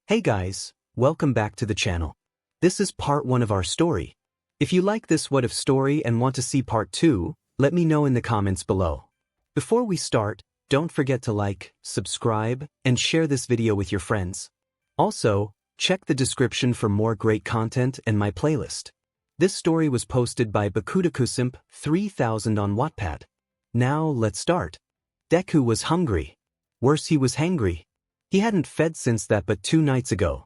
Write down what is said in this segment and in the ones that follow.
Hey guys, welcome back to the channel. This is part 1 of our story. If you like this what if story and want to see part 2, let me know in the comments below. Before we start, don't forget to like, subscribe, and share this video with your friends. Also, check the description for more great content and my playlist. This story was posted by 𝗵𝗃 𝗵𝗃 on Wattpad. Now let's start. Deku was hungry. Worse, he was hangry. He hadn't fed since that but 2 nights ago.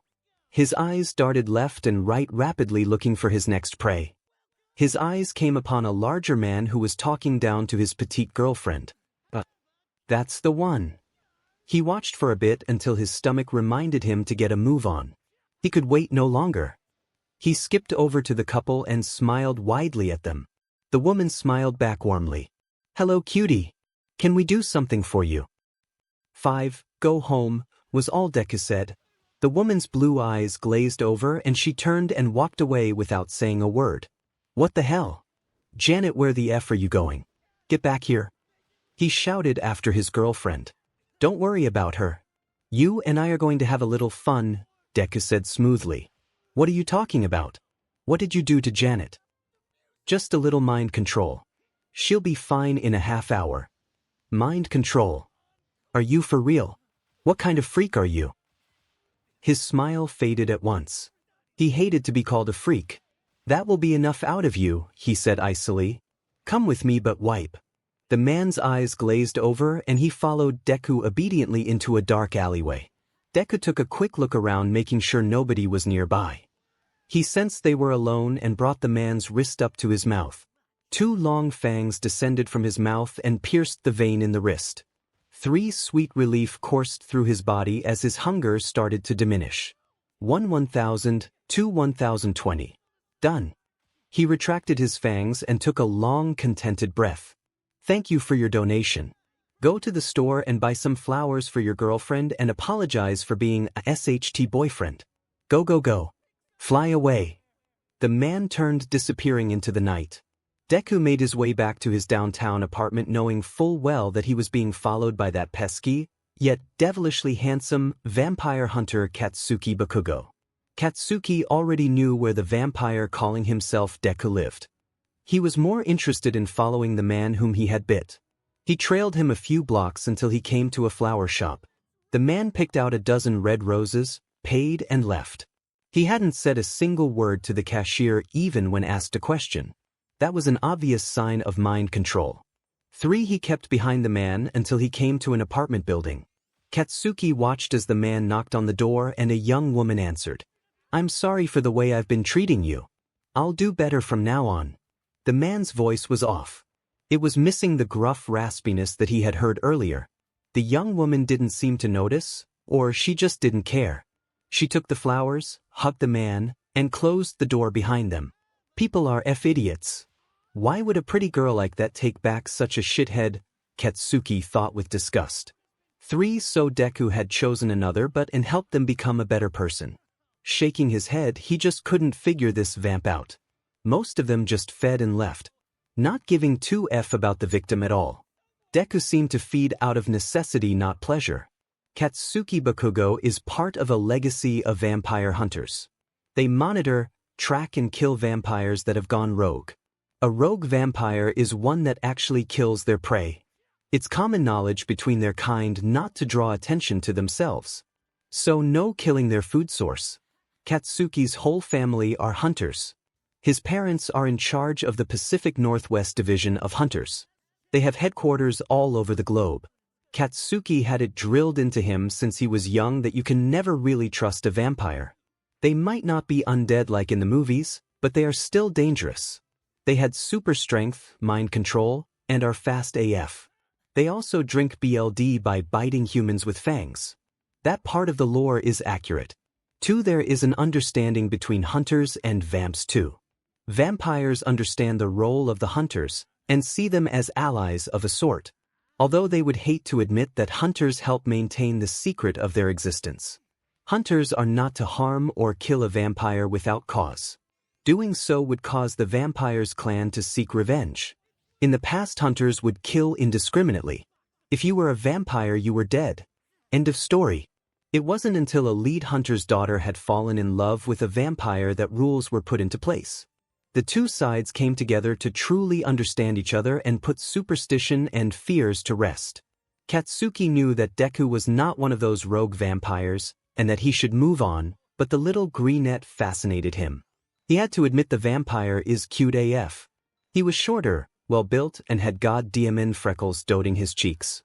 His eyes darted left and right rapidly looking for his next prey. His eyes came upon a larger man who was talking down to his petite girlfriend. That's the one. He watched for a bit until his stomach reminded him to get a move on. He could wait no longer. He skipped over to the couple and smiled widely at them. The woman smiled back warmly. "Hello cutie. Can we do something for you?" 5. Go home, was all Deku said. The woman's blue eyes glazed over and she turned and walked away without saying a word. "What the hell? Janet, where the F are you going? Get back here," he shouted after his girlfriend. "Don't worry about her. You and I are going to have a little fun," Deku said smoothly. "What are you talking about? What did you do to Janet?" "Just a little mind control. She'll be fine in a half hour." "Mind control? Are you for real? What kind of freak are you?" His smile faded at once. He hated to be called a freak. "That will be enough out of you," he said icily. "Come with me but wipe." The man's eyes glazed over and he followed Deku obediently into a dark alleyway. Deku took a quick look around making sure nobody was nearby. He sensed they were alone and brought the man's wrist up to his mouth. 2 long fangs descended from his mouth and pierced the vein in the wrist. 3 sweet relief coursed through his body as his hunger started to diminish. 1,000, 2 1,020. Done. He retracted his fangs and took a long, contented breath. "Thank you for your donation. Go to the store and buy some flowers for your girlfriend and apologize for being a SHT boyfriend. Go, go, go. Fly away." The man turned, disappearing into the night. Deku made his way back to his downtown apartment knowing full well that he was being followed by that pesky, yet devilishly handsome, vampire hunter Katsuki Bakugo. Katsuki already knew where the vampire calling himself Deku lived. He was more interested in following the man whom he had bit. He trailed him a few blocks until he came to a flower shop. The man picked out a dozen red roses, paid and left. He hadn't said a single word to the cashier even when asked a question. That was an obvious sign of mind control. 3. He kept behind the man until he came to an apartment building. Katsuki watched as the man knocked on the door and a young woman answered. "I'm sorry for the way I've been treating you. I'll do better from now on." The man's voice was off. It was missing the gruff raspiness that he had heard earlier. The young woman didn't seem to notice, or she just didn't care. She took the flowers, hugged the man, and closed the door behind them. People are idiots. Why would a pretty girl like that take back such a shithead? Katsuki thought with disgust. 3. So Deku had chosen another but and helped them become a better person. Shaking his head, he just couldn't figure this vamp out. Most of them just fed and left, not giving 2 F about the victim at all. Deku seemed to feed out of necessity, not pleasure. Katsuki Bakugo is part of a legacy of vampire hunters. They monitor, track and kill vampires that have gone rogue. A rogue vampire is one that actually kills their prey. It's common knowledge between their kind not to draw attention to themselves. So no killing their food source. Katsuki's whole family are hunters. His parents are in charge of the Pacific Northwest Division of Hunters. They have headquarters all over the globe. Katsuki had it drilled into him since he was young that you can never really trust a vampire. They might not be undead like in the movies, but they are still dangerous. They had super strength, mind control, and are fast AF. They also drink BLD by biting humans with fangs. That part of the lore is accurate. 2. There is an understanding between hunters and vamps too. Vampires understand the role of the hunters and see them as allies of a sort, although they would hate to admit that hunters help maintain the secret of their existence. Hunters are not to harm or kill a vampire without cause. Doing so would cause the vampire's clan to seek revenge. In the past, hunters would kill indiscriminately. If you were a vampire, you were dead. End of story. It wasn't until a lead hunter's daughter had fallen in love with a vampire that rules were put into place. The two sides came together to truly understand each other and put superstition and fears to rest. Katsuki knew that Deku was not one of those rogue vampires, and that he should move on, but the little greenette fascinated him. He had to admit the vampire is cute AF. He was shorter, well-built, and had 𝗕𝗏𝗵𝗃𝗍 freckles dotting his cheeks.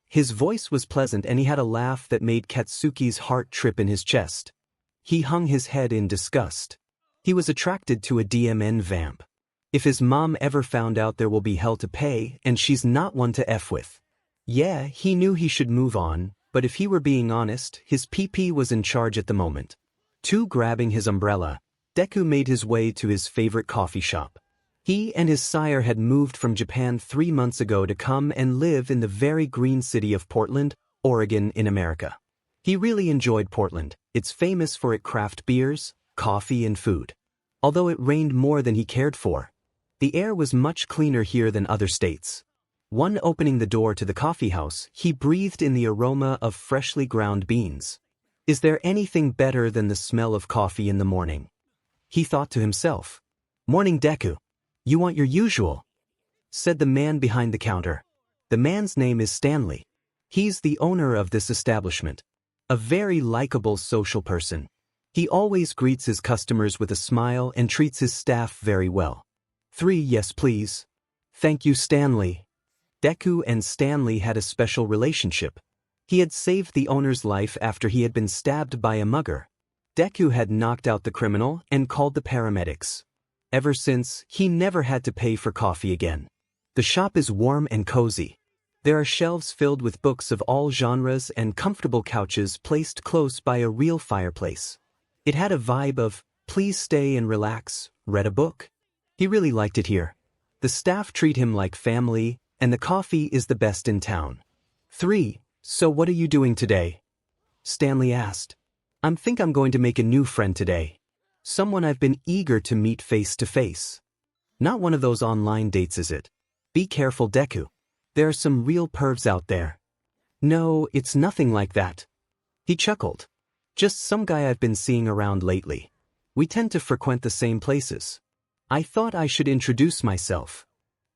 His voice was pleasant and he had a laugh that made Katsuki's heart trip in his chest. He hung his head in disgust. He was attracted to a 𝗕𝗏𝗵𝗃𝗍 vamp. If his mom ever found out, there will be hell to pay, and she's not one to F with. Yeah, he knew he should move on, but if he were being honest, his PP was in charge at the moment. Grabbing his umbrella, Deku made his way to his favorite coffee shop. He and his sire had moved from Japan 3 months ago to come and live in the very green city of Portland, Oregon in America. He really enjoyed Portland. It's famous for its craft beers, coffee, and food. Although it rained more than he cared for, the air was much cleaner here than other states. One opening the door to the coffee house, he breathed in the aroma of freshly ground beans. Is there anything better than the smell of coffee in the morning? He thought to himself. Morning, Deku. You want your usual? Said the man behind the counter. The man's name is Stanley. He's the owner of this establishment. A very likable social person. He always greets his customers with a smile and treats his staff very well. 3, yes please. Thank you, Stanley. Deku and Stanley had a special relationship. He had saved the owner's life after he had been stabbed by a mugger. Deku had knocked out the criminal and called the paramedics. Ever since, he never had to pay for coffee again. The shop is warm and cozy. There are shelves filled with books of all genres and comfortable couches placed close by a real fireplace. It had a vibe of, please stay and relax, read a book. He really liked it here. The staff treat him like family, and the coffee is the best in town. 3. So what are you doing today? Stanley asked. Think I'm going to make a new friend today. Someone I've been eager to meet face to face. Not one of those online dates, is it? Be careful, Deku. There are some real pervs out there. No, it's nothing like that. He chuckled. Just some guy I've been seeing around lately. We tend to frequent the same places. I thought I should introduce myself.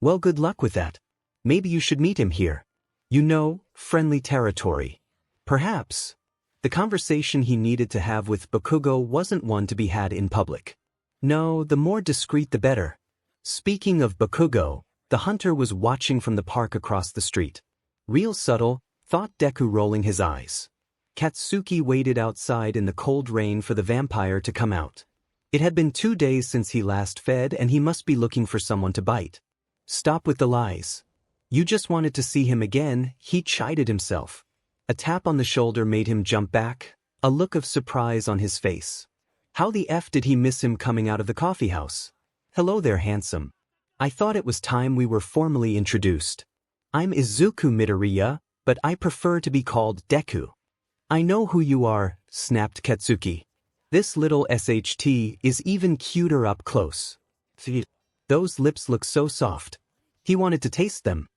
Well, good luck with that. Maybe you should meet him here. You know, friendly territory. Perhaps. The conversation he needed to have with Bakugo wasn't one to be had in public. No, the more discreet the better. Speaking of Bakugo, the hunter was watching from the park across the street. Real subtle, thought Deku, rolling his eyes. Katsuki waited outside in the cold rain for the vampire to come out. It had been 2 days since he last fed and he must be looking for someone to bite. Stop with the lies. You just wanted to see him again, he chided himself. A tap on the shoulder made him jump back, a look of surprise on his face. How the F did he miss him coming out of the coffee house? Hello there, handsome. I thought it was time we were formally introduced. I'm Izuku Midoriya, but I prefer to be called Deku. I know who you are, snapped Katsuki. This little SHT is even cuter up close. Those lips look so soft. He wanted to taste them.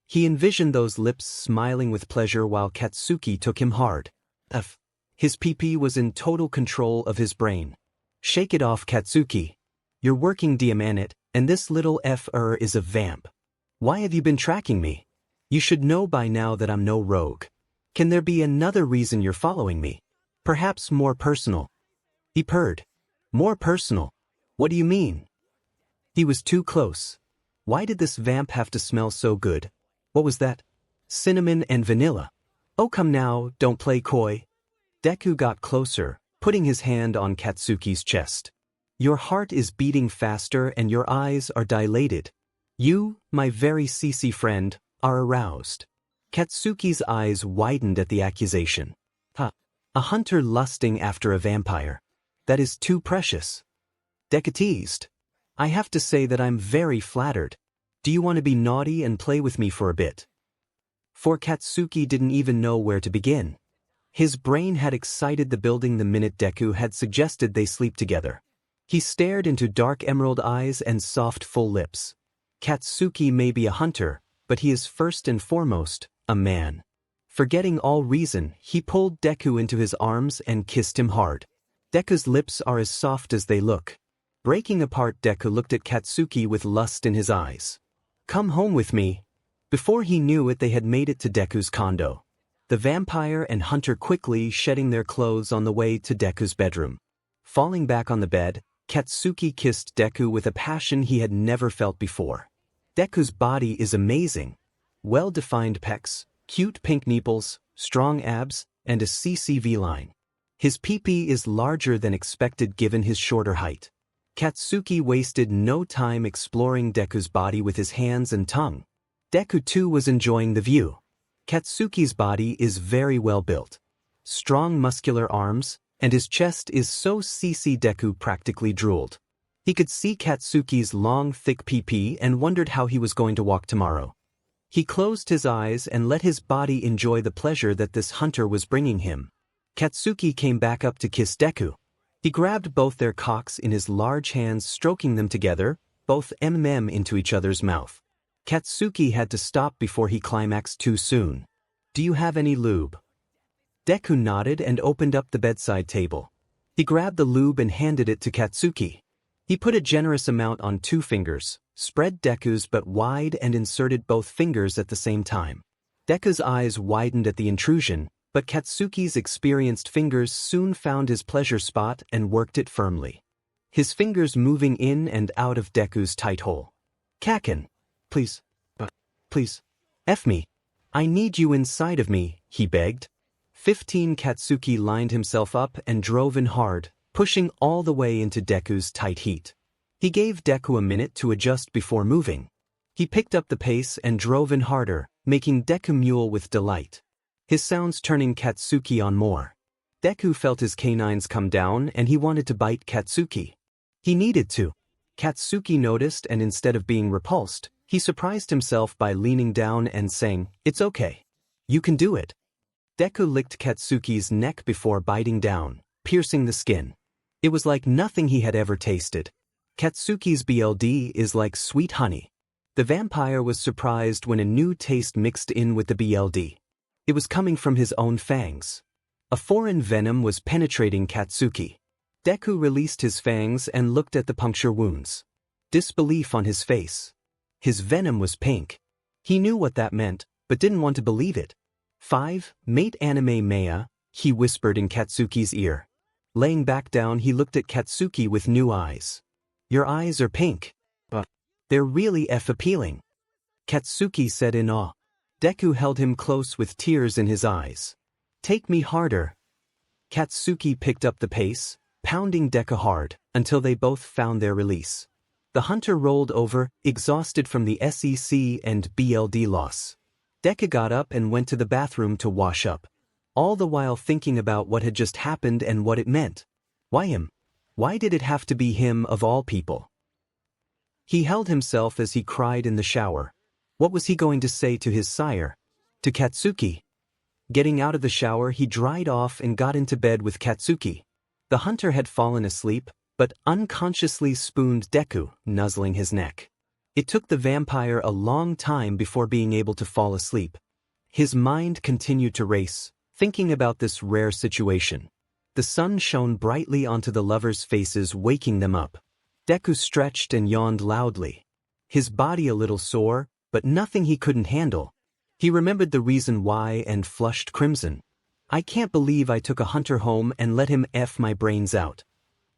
He envisioned those lips smiling with pleasure while Katsuki took him hard. His PP was in total control of his brain. Shake it off, Katsuki. You're working 𝗕𝗏𝗵𝗃𝗍, and this little F is a vamp. Why have you been tracking me? You should know by now that I'm no rogue. Can there be another reason you're following me? Perhaps more personal. He purred. More personal? What do you mean? He was too close. Why did this vamp have to smell so good? What was that? Cinnamon and vanilla. Oh, come now, don't play coy. Deku got closer, putting his hand on Katsuki's chest. Your heart is beating faster and your eyes are dilated. You, my very CC friend, are aroused. Katsuki's eyes widened at the accusation. A hunter lusting after a vampire. That is too precious. Deku teased. I have to say that I'm very flattered. Do you want to be naughty and play with me for a bit? For Katsuki didn't even know where to begin. His brain had excited the building the minute Deku had suggested they sleep together. He stared into dark emerald eyes and soft full lips. Katsuki may be a hunter, but he is first and foremost a man. Forgetting all reason, he pulled Deku into his arms and kissed him hard. Deku's lips are as soft as they look. Breaking apart, Deku looked at Katsuki with lust in his eyes. "Come home with me." Before he knew it, they had made it to Deku's condo. The vampire and hunter quickly shedding their clothes on the way to Deku's bedroom. Falling back on the bed, Katsuki kissed Deku with a passion he had never felt before. Deku's body is amazing. Well-defined pecs, cute pink nipples, strong abs, and a CCV line. His pee-pee is larger than expected given his shorter height. Katsuki wasted no time exploring Deku's body with his hands and tongue. Deku too was enjoying the view. Katsuki's body is very well built. Strong muscular arms, and his chest is so CC. Deku practically drooled. He could see Katsuki's long thick pee-pee and wondered how he was going to walk tomorrow. He closed his eyes and let his body enjoy the pleasure that this hunter was bringing him. Katsuki came back up to kiss Deku. He grabbed both their cocks in his large hands, stroking them together, both into each other's mouth. Katsuki had to stop before he climaxed too soon. "Do you have any lube?" Deku nodded and opened up the bedside table. He grabbed the lube and handed it to Katsuki. He put a generous amount on 2 fingers, spread Deku's but wide and inserted both fingers at the same time. Deku's eyes widened at the intrusion, but Katsuki's experienced fingers soon found his pleasure spot and worked it firmly. His fingers moving in and out of Deku's tight hole. "Kacchan, please, F me. I need you inside of me," he begged. 15 Katsuki lined himself up and drove in hard, pushing all the way into Deku's tight heat. He gave Deku a minute to adjust before moving. He picked up the pace and drove in harder, making Deku mewl with delight. His sounds turning Katsuki on more. Deku felt his canines come down and he wanted to bite Katsuki. He needed to. Katsuki noticed, and instead of being repulsed, he surprised himself by leaning down and saying, "It's okay. You can do it." Deku licked Katsuki's neck before biting down, piercing the skin. It was like nothing he had ever tasted. Katsuki's BLD is like sweet honey. The vampire was surprised when a new taste mixed in with the BLD. It was coming from his own fangs. A foreign venom was penetrating Katsuki. Deku released his fangs and looked at the puncture wounds. Disbelief on his face. His venom was pink. He knew what that meant, but didn't want to believe it. "Mate anime Maya," he whispered in Katsuki's ear. Laying back down, he looked at Katsuki with new eyes. "Your eyes are pink. They're really appealing," Katsuki said in awe. Deku held him close with tears in his eyes. "Take me harder." Katsuki picked up the pace, pounding Deku hard, until they both found their release. The hunter rolled over, exhausted from the SEC and BLD loss. Deku got up and went to the bathroom to wash up, all the while thinking about what had just happened and what it meant. Why him? Why did it have to be him of all people? He held himself as he cried in the shower. What was he going to say to his sire? To Katsuki? Getting out of the shower, he dried off and got into bed with Katsuki. The hunter had fallen asleep, but unconsciously spooned Deku, nuzzling his neck. It took the vampire a long time before being able to fall asleep. His mind continued to race, thinking about this rare situation. The sun shone brightly onto the lovers' faces, waking them up. Deku stretched and yawned loudly. His body a little sore, but nothing he couldn't handle. He remembered the reason why and flushed crimson. "I can't believe I took a hunter home and let him F my brains out."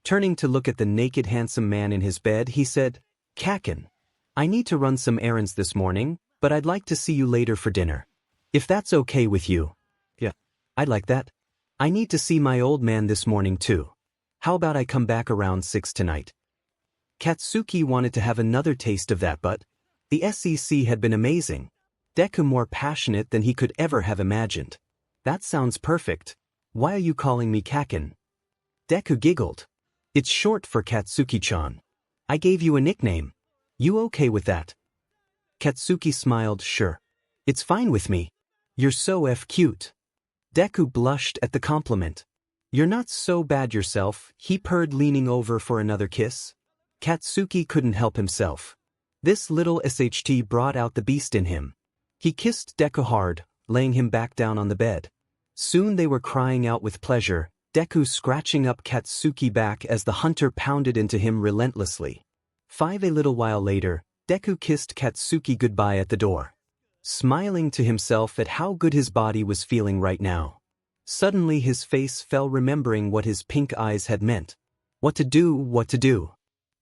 Turning to look at the naked handsome man in his bed, he said, "Kacchan, I need to run some errands this morning, but I'd like to see you later for dinner. If that's okay with you." "Yeah, I'd like that. I need to see my old man this morning too. How about I come back around 6 tonight?" Katsuki wanted to have another taste of that, but the SEC had been amazing. Deku more passionate than he could ever have imagined. "That sounds perfect. Why are you calling me Kacchan?" Deku giggled. "It's short for Katsuki-chan. I gave you a nickname. You okay with that?" Katsuki smiled. "Sure. It's fine with me. You're so cute." Deku blushed at the compliment. "You're not so bad yourself," he purred, leaning over for another kiss. Katsuki couldn't help himself. This little SHT brought out the beast in him. He kissed Deku hard, laying him back down on the bed. Soon they were crying out with pleasure, Deku scratching up Katsuki back as the hunter pounded into him relentlessly. A little while later, Deku kissed Katsuki goodbye at the door, smiling to himself at how good his body was feeling right now. Suddenly his face fell, remembering what his pink eyes had meant. What to do.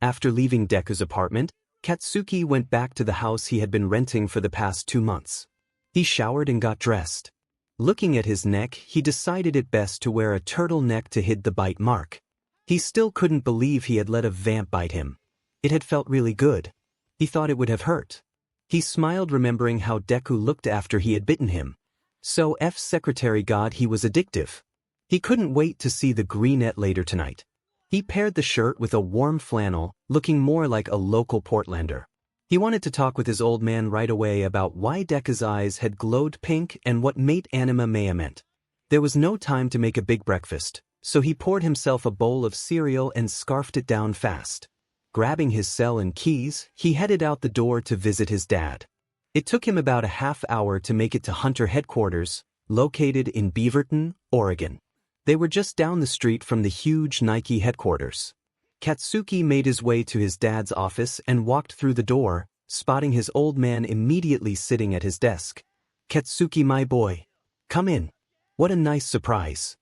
After leaving Deku's apartment, Katsuki went back to the house he had been renting for the past 2 months. He showered and got dressed. Looking at his neck, he decided it best to wear a turtleneck to hide the bite mark. He still couldn't believe he had let a vamp bite him. It had felt really good. He thought it would have hurt. He smiled, remembering how Deku looked after he had bitten him. So Secretary God, he was addictive. He couldn't wait to see the greenette later tonight. He paired the shirt with a warm flannel, looking more like a local Portlander. He wanted to talk with his old man right away about why Deku's eyes had glowed pink and what 𝗵𝗃 meant. There was no time to make a big breakfast, so he poured himself a bowl of cereal and scarfed it down fast. Grabbing his cell and keys, he headed out the door to visit his dad. It took him about a half hour to make it to Hunter headquarters, located in Beaverton, Oregon. They were just down the street from the huge Nike headquarters. Katsuki made his way to his dad's office and walked through the door, spotting his old man immediately sitting at his desk. "Katsuki, my boy. Come in. What a nice surprise."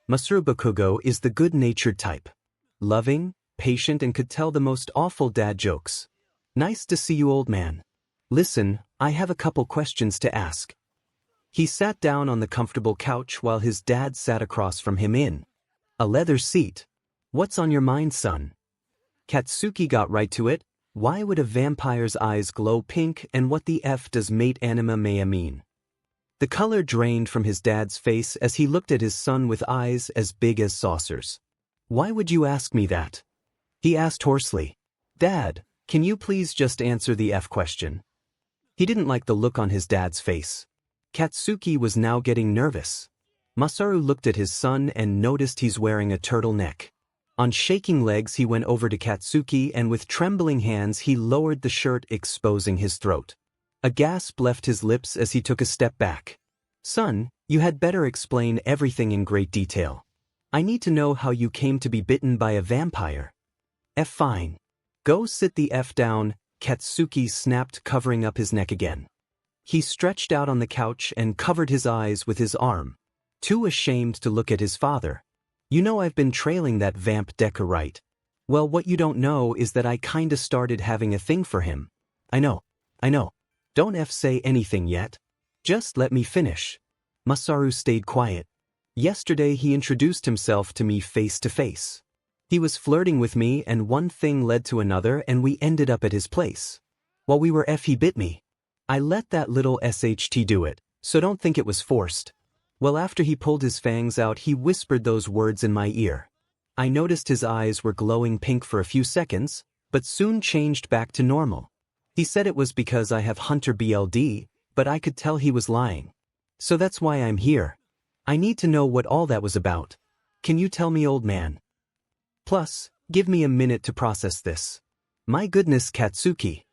Bakugo is the good-natured type. Loving, patient, and could tell the most awful dad jokes. "Nice to see you, old man. Listen, I have a couple questions to ask." He sat down on the comfortable couch while his dad sat across from him in a leather seat. "What's on your mind, son?" Katsuki got right to it. Why would a vampire's eyes glow pink, and what the F does 𝗵𝗃 mean? The color drained from his dad's face as he looked at his son with eyes as big as saucers. "Why would you ask me that?" he asked hoarsely. "Dad, can you please just answer the F question?" He didn't like the look on his dad's face. Katsuki was now getting nervous. Masaru looked at his son and noticed he's wearing a turtleneck. On shaking legs, he went over to Katsuki and with trembling hands he lowered the shirt, exposing his throat. A gasp left his lips as he took a step back. "Son, you had better explain everything in great detail. I need to know how you came to be bitten by a vampire." Fine. Go sit the F down," Katsuki snapped, covering up his neck again. He stretched out on the couch and covered his eyes with his arm, too ashamed to look at his father. "You know I've been trailing that vamp Deku, right? Well, what you don't know is that I kinda started having a thing for him." I know. Don't say anything yet. Just let me finish." Masaru stayed quiet. "Yesterday he introduced himself to me face to face. He was flirting with me and one thing led to another and we ended up at his place. While we were he bit me. I let that little SHT do it, so don't think it was forced. Well, after he pulled his fangs out he whispered those words in my ear. I noticed his eyes were glowing pink for a few seconds, but soon changed back to normal. He said it was because I have Hunter BLD, but I could tell he was lying. So that's why I'm here. I need to know what all that was about. Can you tell me, old man? Plus, give me a minute to process this." "My goodness, Katsuki."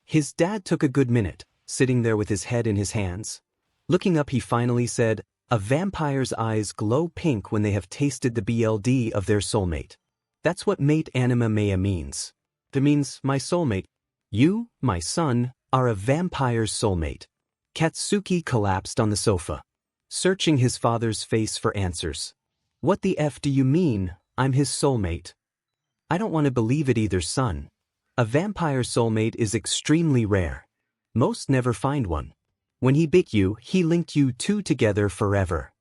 His dad took a good minute, sitting there with his head in his hands. Looking up, he finally said, "A vampire's eyes glow pink when they have tasted the BLD of their soulmate. That's what 𝗵𝗃 means. That means my soulmate. You, my son, are a vampire's soulmate." Katsuki collapsed on the sofa, searching his father's face for answers. "What the F do you mean, I'm his soulmate?" "I don't want to believe it either, son. A vampire soulmate is extremely rare. Most never find one. When he bit you, he linked you two together forever."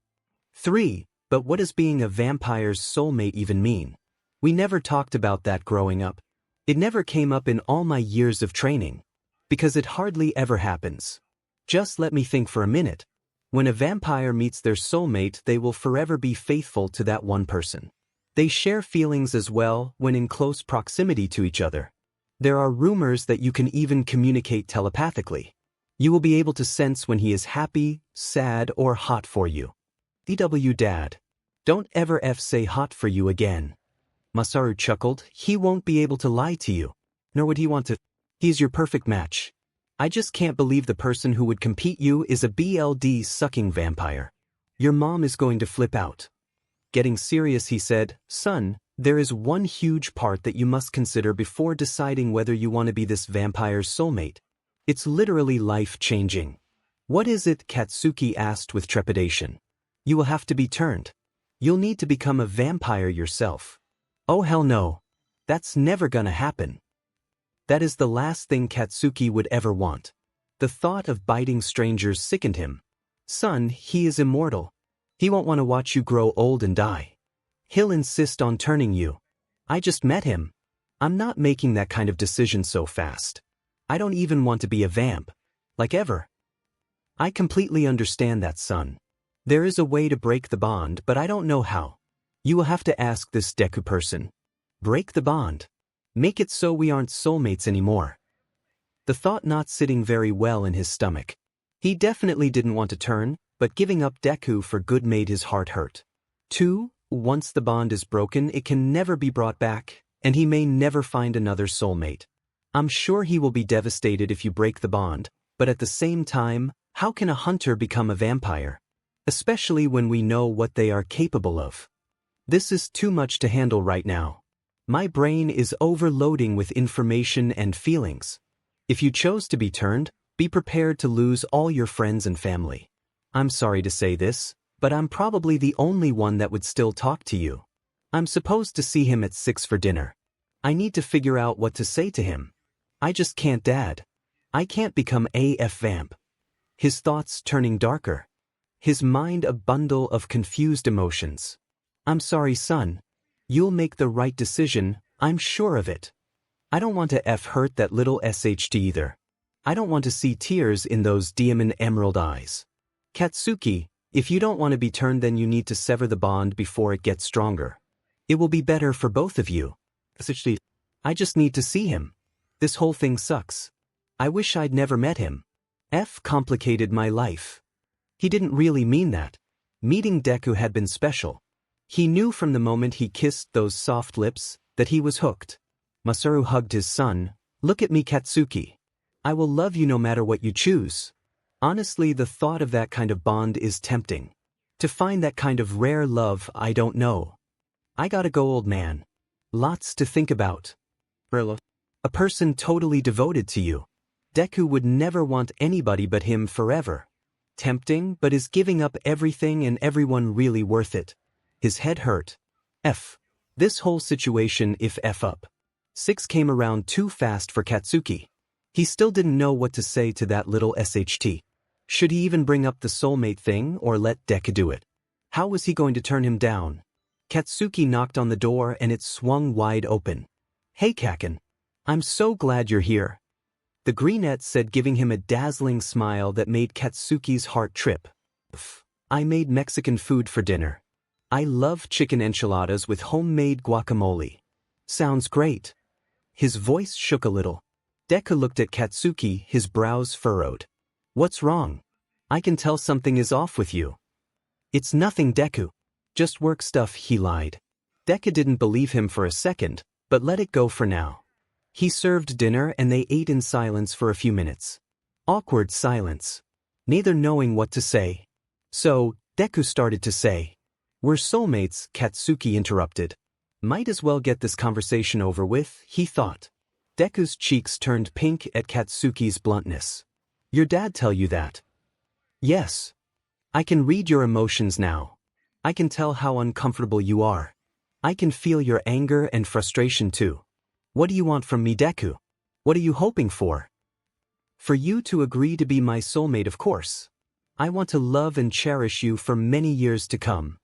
3. But what does being a vampire's soulmate even mean? We never talked about that growing up. It never came up in all my years of training. Because it hardly ever happens. Just let me think for a minute. When a vampire meets their soulmate, they will forever be faithful to that one person. They share feelings as well when in close proximity to each other. There are rumors that you can even communicate telepathically. You will be able to sense when he is happy, sad, or hot for you. Dad. Don't ever say hot for you again. Masaru chuckled. He won't be able to lie to you. Nor would he want to. He's your perfect match. I just can't believe the person who would compete you is a BLD sucking vampire. Your mom is going to flip out. Getting serious, he said, son, there is one huge part that you must consider before deciding whether you want to be this vampire's soulmate. It's literally life-changing. What is it? Katsuki asked with trepidation. You will have to be turned. You'll need to become a vampire yourself. Oh hell no. That's never gonna happen. That is the last thing Katsuki would ever want. The thought of biting strangers sickened him. Son, he is immortal. He won't want to watch you grow old and die. He'll insist on turning you. I just met him. I'm not making that kind of decision so fast. I don't even want to be a vamp. Like ever. I completely understand that, son. There is a way to break the bond, but I don't know how. You will have to ask this Deku person. Break the bond. Make it so we aren't soulmates anymore. The thought not sitting very well in his stomach. He definitely didn't want to turn, but giving up Deku for good made his heart hurt. 2. Once the bond is broken, it can never be brought back, and he may never find another soulmate. I'm sure he will be devastated if you break the bond, but at the same time, how can a hunter become a vampire? Especially when we know what they are capable of. This is too much to handle right now. My brain is overloading with information and feelings. If you chose to be turned, be prepared to lose all your friends and family. I'm sorry to say this, but I'm probably the only one that would still talk to you. I'm supposed to see him at 6 for dinner. I need to figure out what to say to him. I just can't, Dad. I can't become AF vamp. His thoughts turning darker. His mind a bundle of confused emotions. I'm sorry, son. You'll make the right decision, I'm sure of it. I don't want to hurt that little SHD either. I don't want to see tears in those diamond emerald eyes. Katsuki, if you don't want to be turned, then you need to sever the bond before it gets stronger. It will be better for both of you. I just need to see him. This whole thing sucks. I wish I'd never met him. Complicated my life. He didn't really mean that. Meeting Deku had been special. He knew from the moment he kissed those soft lips that he was hooked. Masaru hugged his son. Look at me, Katsuki. I will love you no matter what you choose. Honestly, the thought of that kind of bond is tempting. To find that kind of rare love, I don't know. I gotta go, old man. Lots to think about. A person totally devoted to you. Deku would never want anybody but him forever. Tempting, but is giving up everything and everyone really worth it? His head hurt. This whole situation if up. 6 came around too fast for Katsuki. He still didn't know what to say to that little SHT. Should he even bring up the soulmate thing or let Deku do it? How was he going to turn him down? Katsuki knocked on the door and it swung wide open. Hey Kacchan. I'm so glad you're here. The greenette said, giving him a dazzling smile that made Katsuki's heart trip. I made Mexican food for dinner. I love chicken enchiladas with homemade guacamole. Sounds great. His voice shook a little. Deku looked at Katsuki, his brows furrowed. What's wrong? I can tell something is off with you. It's nothing, Deku. Just work stuff, he lied. Deku didn't believe him for a second, but let it go for now. He served dinner and they ate in silence for a few minutes. Awkward silence. Neither knowing what to say. So, Deku started to say. We're soulmates, Katsuki interrupted. Might as well get this conversation over with, he thought. Deku's cheeks turned pink at Katsuki's bluntness. Your dad tell you that? Yes. I can read your emotions now. I can tell how uncomfortable you are. I can feel your anger and frustration too. What do you want from me, Deku? What are you hoping for? For you to agree to be my soulmate, of course. I want to love and cherish you for many years to come.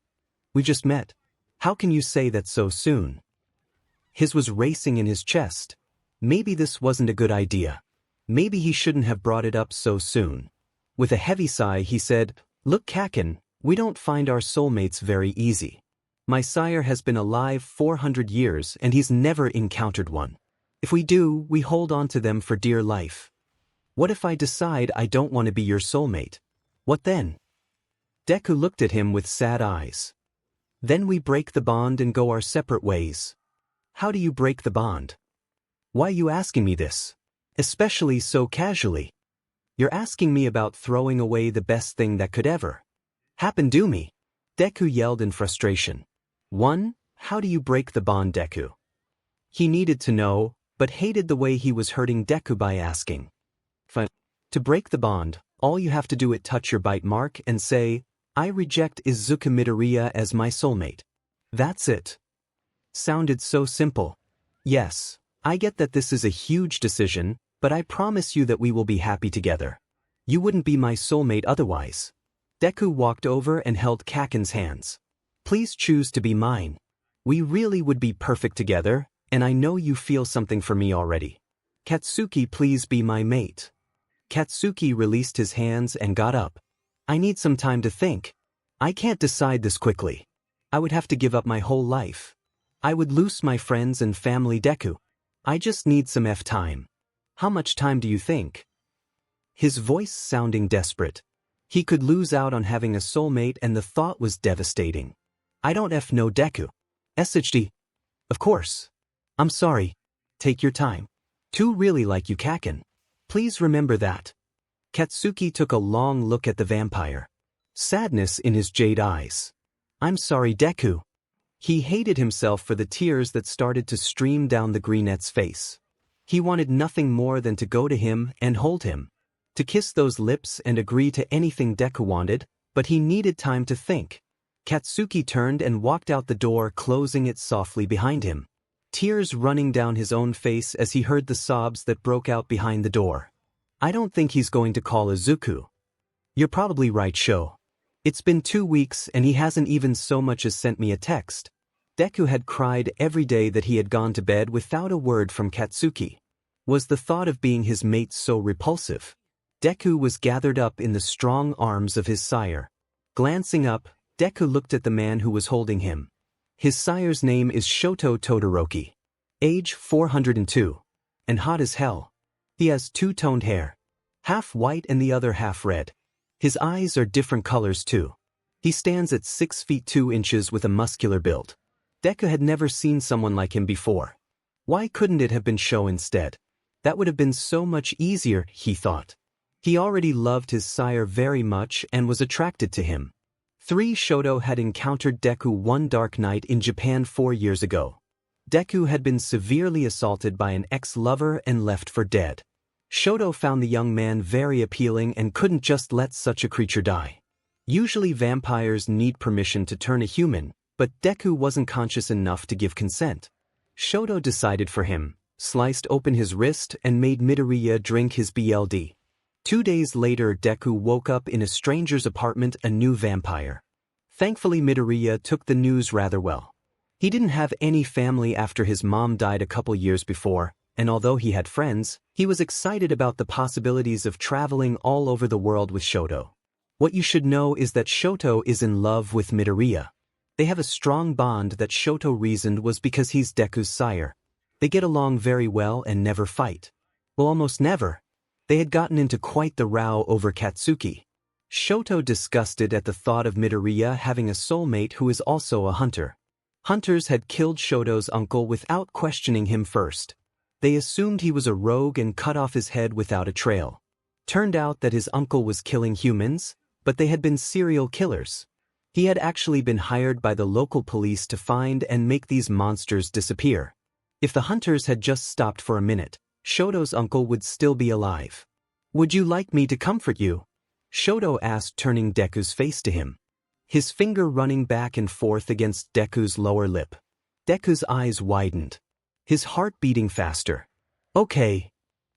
We just met. How can you say that so soon? His was racing in his chest. Maybe this wasn't a good idea. Maybe he shouldn't have brought it up so soon. With a heavy sigh, he said, Look, Kacchan, we don't find our soulmates very easy. My sire has been alive 400 years and he's never encountered one. If we do, we hold on to them for dear life. What if I decide I don't want to be your soulmate? What then? Deku looked at him with sad eyes. Then we break the bond and go our separate ways. How do you break the bond? Why are you asking me this? Especially so casually. You're asking me about throwing away the best thing that could ever happen to me? Deku yelled in frustration. 1. How do you break the bond, Deku? He needed to know, but hated the way he was hurting Deku by asking. To break the bond, all you have to do is touch your bite mark and say, I reject Izuku Midoriya as my soulmate. That's it. Sounded so simple. Yes, I get that this is a huge decision, but I promise you that we will be happy together. You wouldn't be my soulmate otherwise. Deku walked over and held Kacchan's hands. Please choose to be mine. We really would be perfect together, and I know you feel something for me already. Katsuki, please be my mate. Katsuki released his hands and got up. I need some time to think. I can't decide this quickly. I would have to give up my whole life. I would lose my friends and family, Deku. I just need some time. How much time do you think? His voice sounding desperate. He could lose out on having a soulmate and the thought was devastating. I don't know, Deku. 𝗧𝗏. Of course. I'm sorry. Take your time. Two really like you, Kacchan. Please remember that. Katsuki took a long look at the vampire. Sadness in his jade eyes. I'm sorry, Deku. He hated himself for the tears that started to stream down the brunette's face. He wanted nothing more than to go to him and hold him. To kiss those lips and agree to anything Deku wanted, but he needed time to think. Katsuki turned and walked out the door, closing it softly behind him. Tears running down his own face as he heard the sobs that broke out behind the door. I don't think he's going to call Izuku. You're probably right, Sho. It's been 2 weeks and he hasn't even so much as sent me a text. Deku had cried every day that he had gone to bed without a word from Katsuki. Was the thought of being his mate so repulsive? Deku was gathered up in the strong arms of his sire. Glancing up, Deku looked at the man who was holding him. His sire's name is Shoto Todoroki. Age 402. And hot as hell. He has two-toned hair. Half white and the other half red. His eyes are different colors too. He stands at 6 feet 2 inches with a muscular build. Deku had never seen someone like him before. Why couldn't it have been Sho instead? That would have been so much easier, he thought. He already loved his sire very much and was attracted to him. 3. Shoto had encountered Deku one dark night in Japan 4 years ago. Deku had been severely assaulted by an ex-lover and left for dead. Shoto found the young man very appealing and couldn't just let such a creature die. Usually vampires need permission to turn a human, but Deku wasn't conscious enough to give consent. Shoto decided for him, sliced open his wrist and made Midoriya drink his blood. 2 days later, Deku woke up in a stranger's apartment, a new vampire. Thankfully, Midoriya took the news rather well. He didn't have any family after his mom died a couple years before, and although he had friends, he was excited about the possibilities of traveling all over the world with Shoto. What you should know is that Shoto is in love with Midoriya. They have a strong bond that Shoto reasoned was because he's Deku's sire. They get along very well and never fight. Well, almost never. They had gotten into quite the row over Katsuki. Shoto disgusted at the thought of Midoriya having a soulmate who is also a hunter. Hunters had killed Shoto's uncle without questioning him first. They assumed he was a rogue and cut off his head without a trail. Turned out that his uncle was killing humans, but they had been serial killers. He had actually been hired by the local police to find and make these monsters disappear. If the hunters had just stopped for a minute, Shoto's uncle would still be alive. Would you like me to comfort you? Shoto asked, turning Deku's face to him. His finger running back and forth against Deku's lower lip. Deku's eyes widened. His heart beating faster. Okay.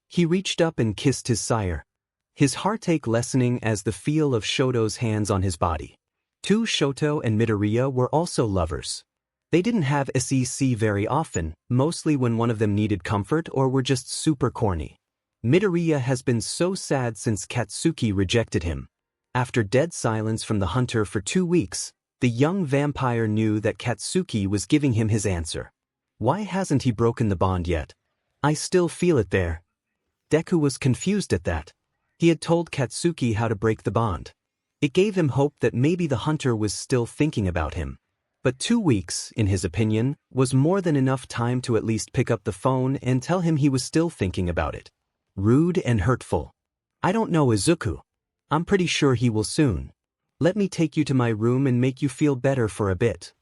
He reached up and kissed his sire. His heartache lessening as the feel of Shoto's hands on his body. 2. Shoto and Midoriya were also lovers. They didn't have sex very often, mostly when one of them needed comfort or were just super corny. Midoriya has been so sad since Katsuki rejected him. After dead silence from the hunter for 2 weeks, the young vampire knew that Katsuki was giving him his answer. Why hasn't he broken the bond yet? I still feel it there. Deku was confused at that. He had told Katsuki how to break the bond. It gave him hope that maybe the hunter was still thinking about him. But 2 weeks, in his opinion, was more than enough time to at least pick up the phone and tell him he was still thinking about it. Rude and hurtful. I don't know Izuku. I'm pretty sure he will soon. Let me take you to my room and make you feel better for a bit.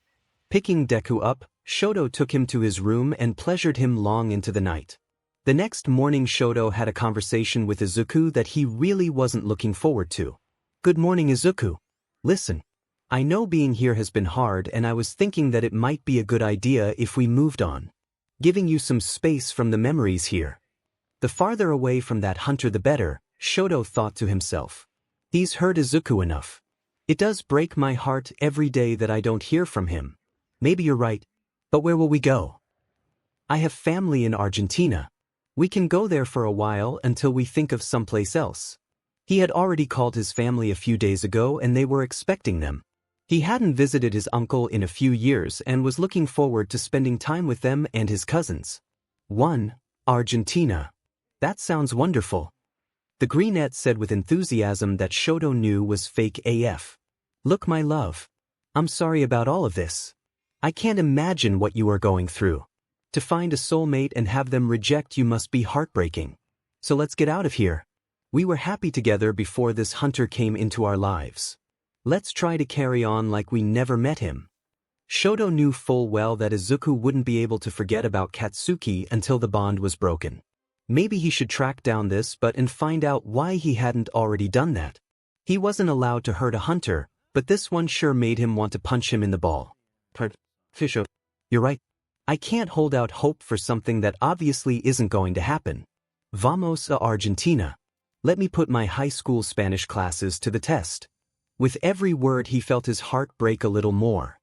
Picking Deku up, Shoto took him to his room and pleasured him long into the night. The next morning Shoto had a conversation with Izuku that he really wasn't looking forward to. Good morning Izuku. Listen. I know being here has been hard and I was thinking that it might be a good idea if we moved on. Giving you some space from the memories here. The farther away from that hunter the better, Shoto thought to himself. He's hurt Izuku enough. It does break my heart every day that I don't hear from him. Maybe you're right, but where will we go? I have family in Argentina. We can go there for a while until we think of someplace else. He had already called his family a few days ago and they were expecting them. He hadn't visited his uncle in a few years and was looking forward to spending time with them and his cousins. 1. Argentina. That sounds wonderful. The greenette said with enthusiasm that Shoto knew was fake AF. Look my love. I'm sorry about all of this. I can't imagine what you are going through. To find a soulmate and have them reject you must be heartbreaking. So let's get out of here. We were happy together before this hunter came into our lives. Let's try to carry on like we never met him. Shoto knew full well that Izuku wouldn't be able to forget about Katsuki until the bond was broken. Maybe he should track down this and find out why he hadn't already done that. He wasn't allowed to hurt a hunter, but this one sure made him want to punch him in the ball. Fisho. You're right. I can't hold out hope for something that obviously isn't going to happen. Vamos a Argentina. Let me put my high school Spanish classes to the test. With every word he felt his heart break a little more.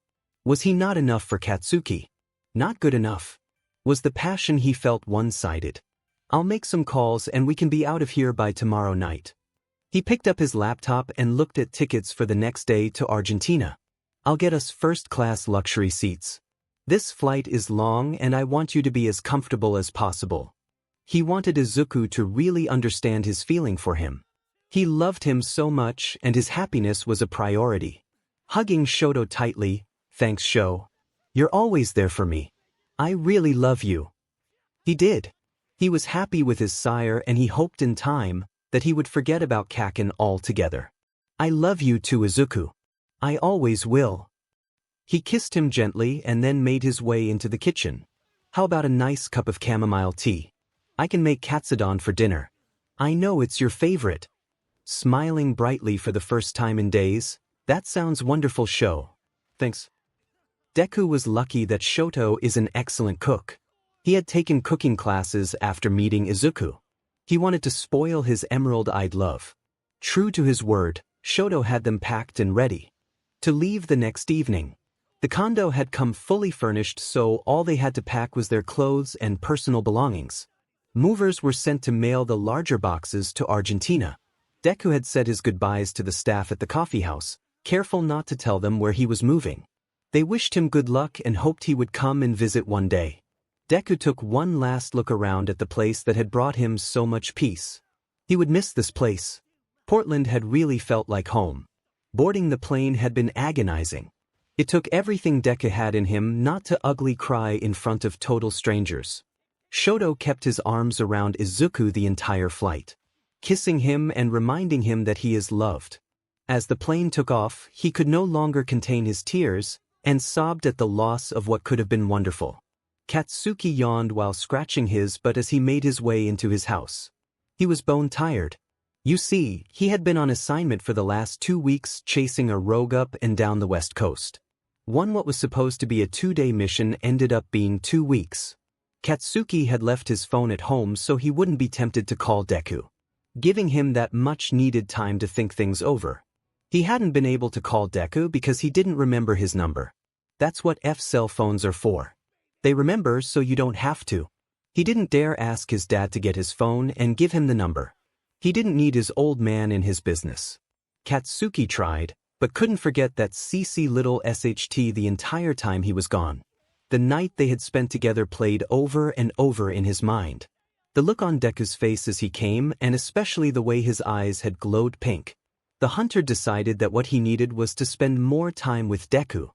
Was he not enough for Katsuki? Not good enough. Was the passion he felt one-sided? I'll make some calls and we can be out of here by tomorrow night. He picked up his laptop and looked at tickets for the next day to Argentina. I'll get us first-class luxury seats. This flight is long and I want you to be as comfortable as possible. He wanted Izuku to really understand his feeling for him. He loved him so much and his happiness was a priority. Hugging Shoto tightly, thanks Sho. You're always there for me. I really love you. He did. He was happy with his sire and he hoped in time that he would forget about Kacchan altogether. I love you too Izuku. I always will. He kissed him gently and then made his way into the kitchen. How about a nice cup of chamomile tea? I can make katsudon for dinner. I know it's your favorite. Smiling brightly for the first time in days, that sounds wonderful Sho. Thanks. Deku was lucky that Shoto is an excellent cook. He had taken cooking classes after meeting Izuku. He wanted to spoil his emerald-eyed love. True to his word, Shoto had them packed and ready to leave the next evening. The condo had come fully furnished, so all they had to pack was their clothes and personal belongings. Movers were sent to mail the larger boxes to Argentina. Deku had said his goodbyes to the staff at the coffee house, careful not to tell them where he was moving. They wished him good luck and hoped he would come and visit one day. Deku took one last look around at the place that had brought him so much peace. He would miss this place. Portland had really felt like home. Boarding the plane had been agonizing. It took everything Deku had in him not to ugly cry in front of total strangers. Shoto kept his arms around Izuku the entire flight, kissing him and reminding him that he is loved. As the plane took off, he could no longer contain his tears and sobbed at the loss of what could have been wonderful. Katsuki yawned while scratching his butt as he made his way into his house. He was bone-tired. You see, he had been on assignment for the last 2 weeks chasing a rogue up and down the west coast. What was supposed to be a 2-day mission ended up being 2 weeks. Katsuki had left his phone at home so he wouldn't be tempted to call Deku, giving him that much-needed time to think things over. He hadn't been able to call Deku because he didn't remember his number. That's what cell phones are for. They remember so you don't have to. He didn't dare ask his dad to get his phone and give him the number. He didn't need his old man in his business. Katsuki tried, but couldn't forget that 𝗓𝗓𝗓𝗧𝗔 the entire time he was gone. The night they had spent together played over and over in his mind. The look on Deku's face as he came, and especially the way his eyes had glowed pink. The hunter decided that what he needed was to spend more time with Deku,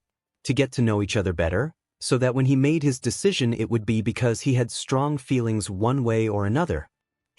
to get to know each other better, so that when he made his decision it would be because he had strong feelings one way or another.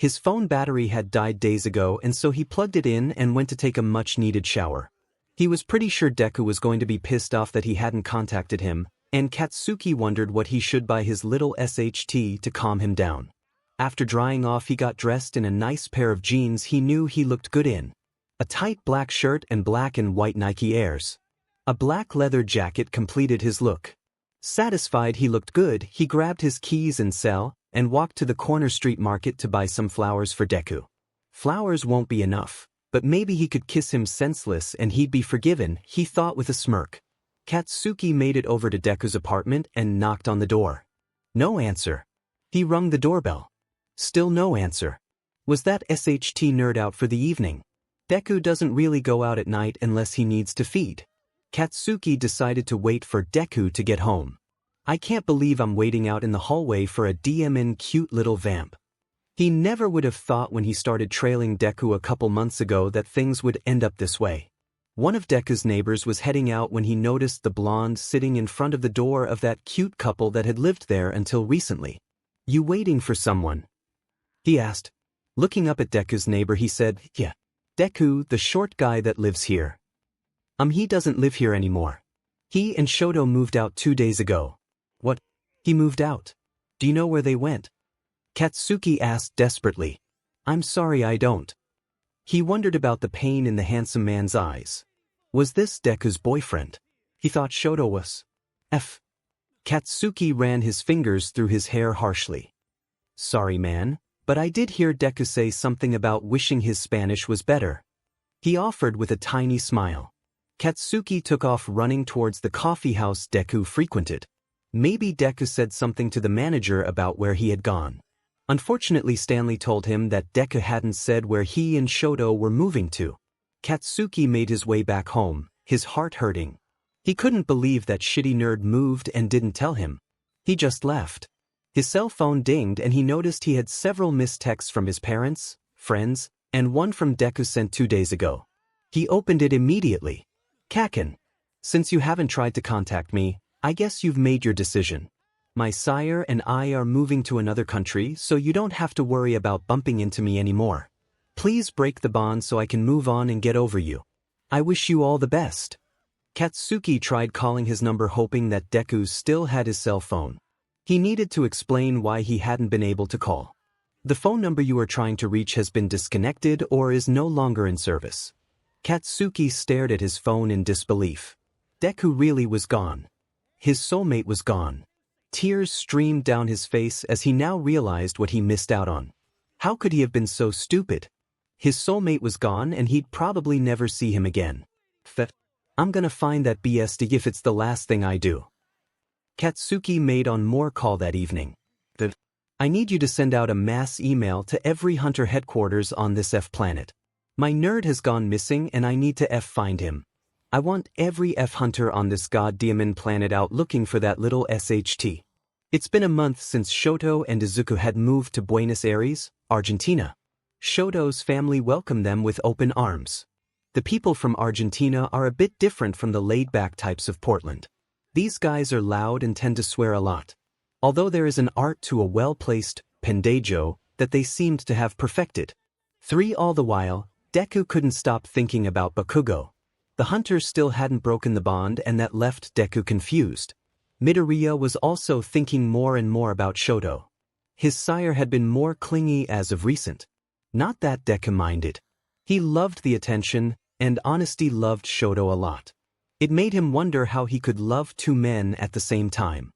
His phone battery had died days ago, and so he plugged it in and went to take a much-needed shower. He was pretty sure Deku was going to be pissed off that he hadn't contacted him, and Katsuki wondered what he should buy his little 𝗧𝗓𝗔𝗂 to calm him down. After drying off, he got dressed in a nice pair of jeans he knew he looked good in. A tight black shirt and black and white Nike Airs. A black leather jacket completed his look. Satisfied he looked good, he grabbed his keys and cell, and walked to the corner street market to buy some flowers for Deku. Flowers won't be enough, but maybe he could kiss him senseless and he'd be forgiven, he thought with a smirk. Katsuki made it over to Deku's apartment and knocked on the door. No answer. He rung the doorbell. Still no answer. Was that 𝗧𝗓𝗔𝗂 nerd out for the evening? Deku doesn't really go out at night unless he needs to feed. Katsuki decided to wait for Deku to get home. I can't believe I'm waiting out in the hallway for a 𝗕𝗵𝗃 cute little vamp. He never would have thought when he started trailing Deku a couple months ago that things would end up this way. One of Deku's neighbors was heading out when he noticed the blonde sitting in front of the door of that cute couple that had lived there until recently. You waiting for someone? He asked. Looking up at Deku's neighbor, he said, Yeah. Deku, the short guy that lives here. He doesn't live here anymore. He and Shoto moved out 2 days ago. What? He moved out? Do you know where they went? Katsuki asked desperately. I'm sorry, I don't. He wondered about the pain in the handsome man's eyes. Was this Deku's boyfriend? He thought Shoto was. Katsuki ran his fingers through his hair harshly. Sorry, man, but I did hear Deku say something about wishing his Spanish was better. He offered with a tiny smile. Katsuki took off running towards the coffee house Deku frequented. Maybe Deku said something to the manager about where he had gone. Unfortunately, Stanley told him that Deku hadn't said where he and Shoto were moving to. Katsuki made his way back home, his heart hurting. He couldn't believe that shitty nerd moved and didn't tell him. He just left. His cell phone dinged and he noticed he had several missed texts from his parents, friends, and one from Deku sent 2 days ago. He opened it immediately. Kacchan. Since you haven't tried to contact me, I guess you've made your decision. My sire and I are moving to another country, so you don't have to worry about bumping into me anymore. Please break the bond so I can move on and get over you. I wish you all the best. Katsuki tried calling his number hoping that Deku still had his cell phone. He needed to explain why he hadn't been able to call. The phone number you are trying to reach has been disconnected or is no longer in service. Katsuki stared at his phone in disbelief. Deku really was gone. His soulmate was gone. Tears streamed down his face as he now realized what he missed out on. How could he have been so stupid? His soulmate was gone and he'd probably never see him again. I'm gonna find that BS if it's the last thing I do. Katsuki made one more call that evening. I need you to send out a mass email to every hunter headquarters on this planet. My nerd has gone missing and I need to find him. I want every hunter on this goddamn planet out looking for that little 𝗧𝗓𝗔𝗂. It's been a month since Shoto and Izuku had moved to Buenos Aires, Argentina. Shoto's family welcomed them with open arms. The people from Argentina are a bit different from the laid-back types of Portland. These guys are loud and tend to swear a lot. Although there is an art to a well-placed pendejo that they seemed to have perfected. All the while, Deku couldn't stop thinking about Bakugo. The hunters still hadn't broken the bond and that left Deku confused. Midoriya was also thinking more and more about Shoto. His sire had been more clingy as of recent. Not that Deku minded. He loved the attention, and honesty loved Shoto a lot. It made him wonder how he could love 2 men at the same time.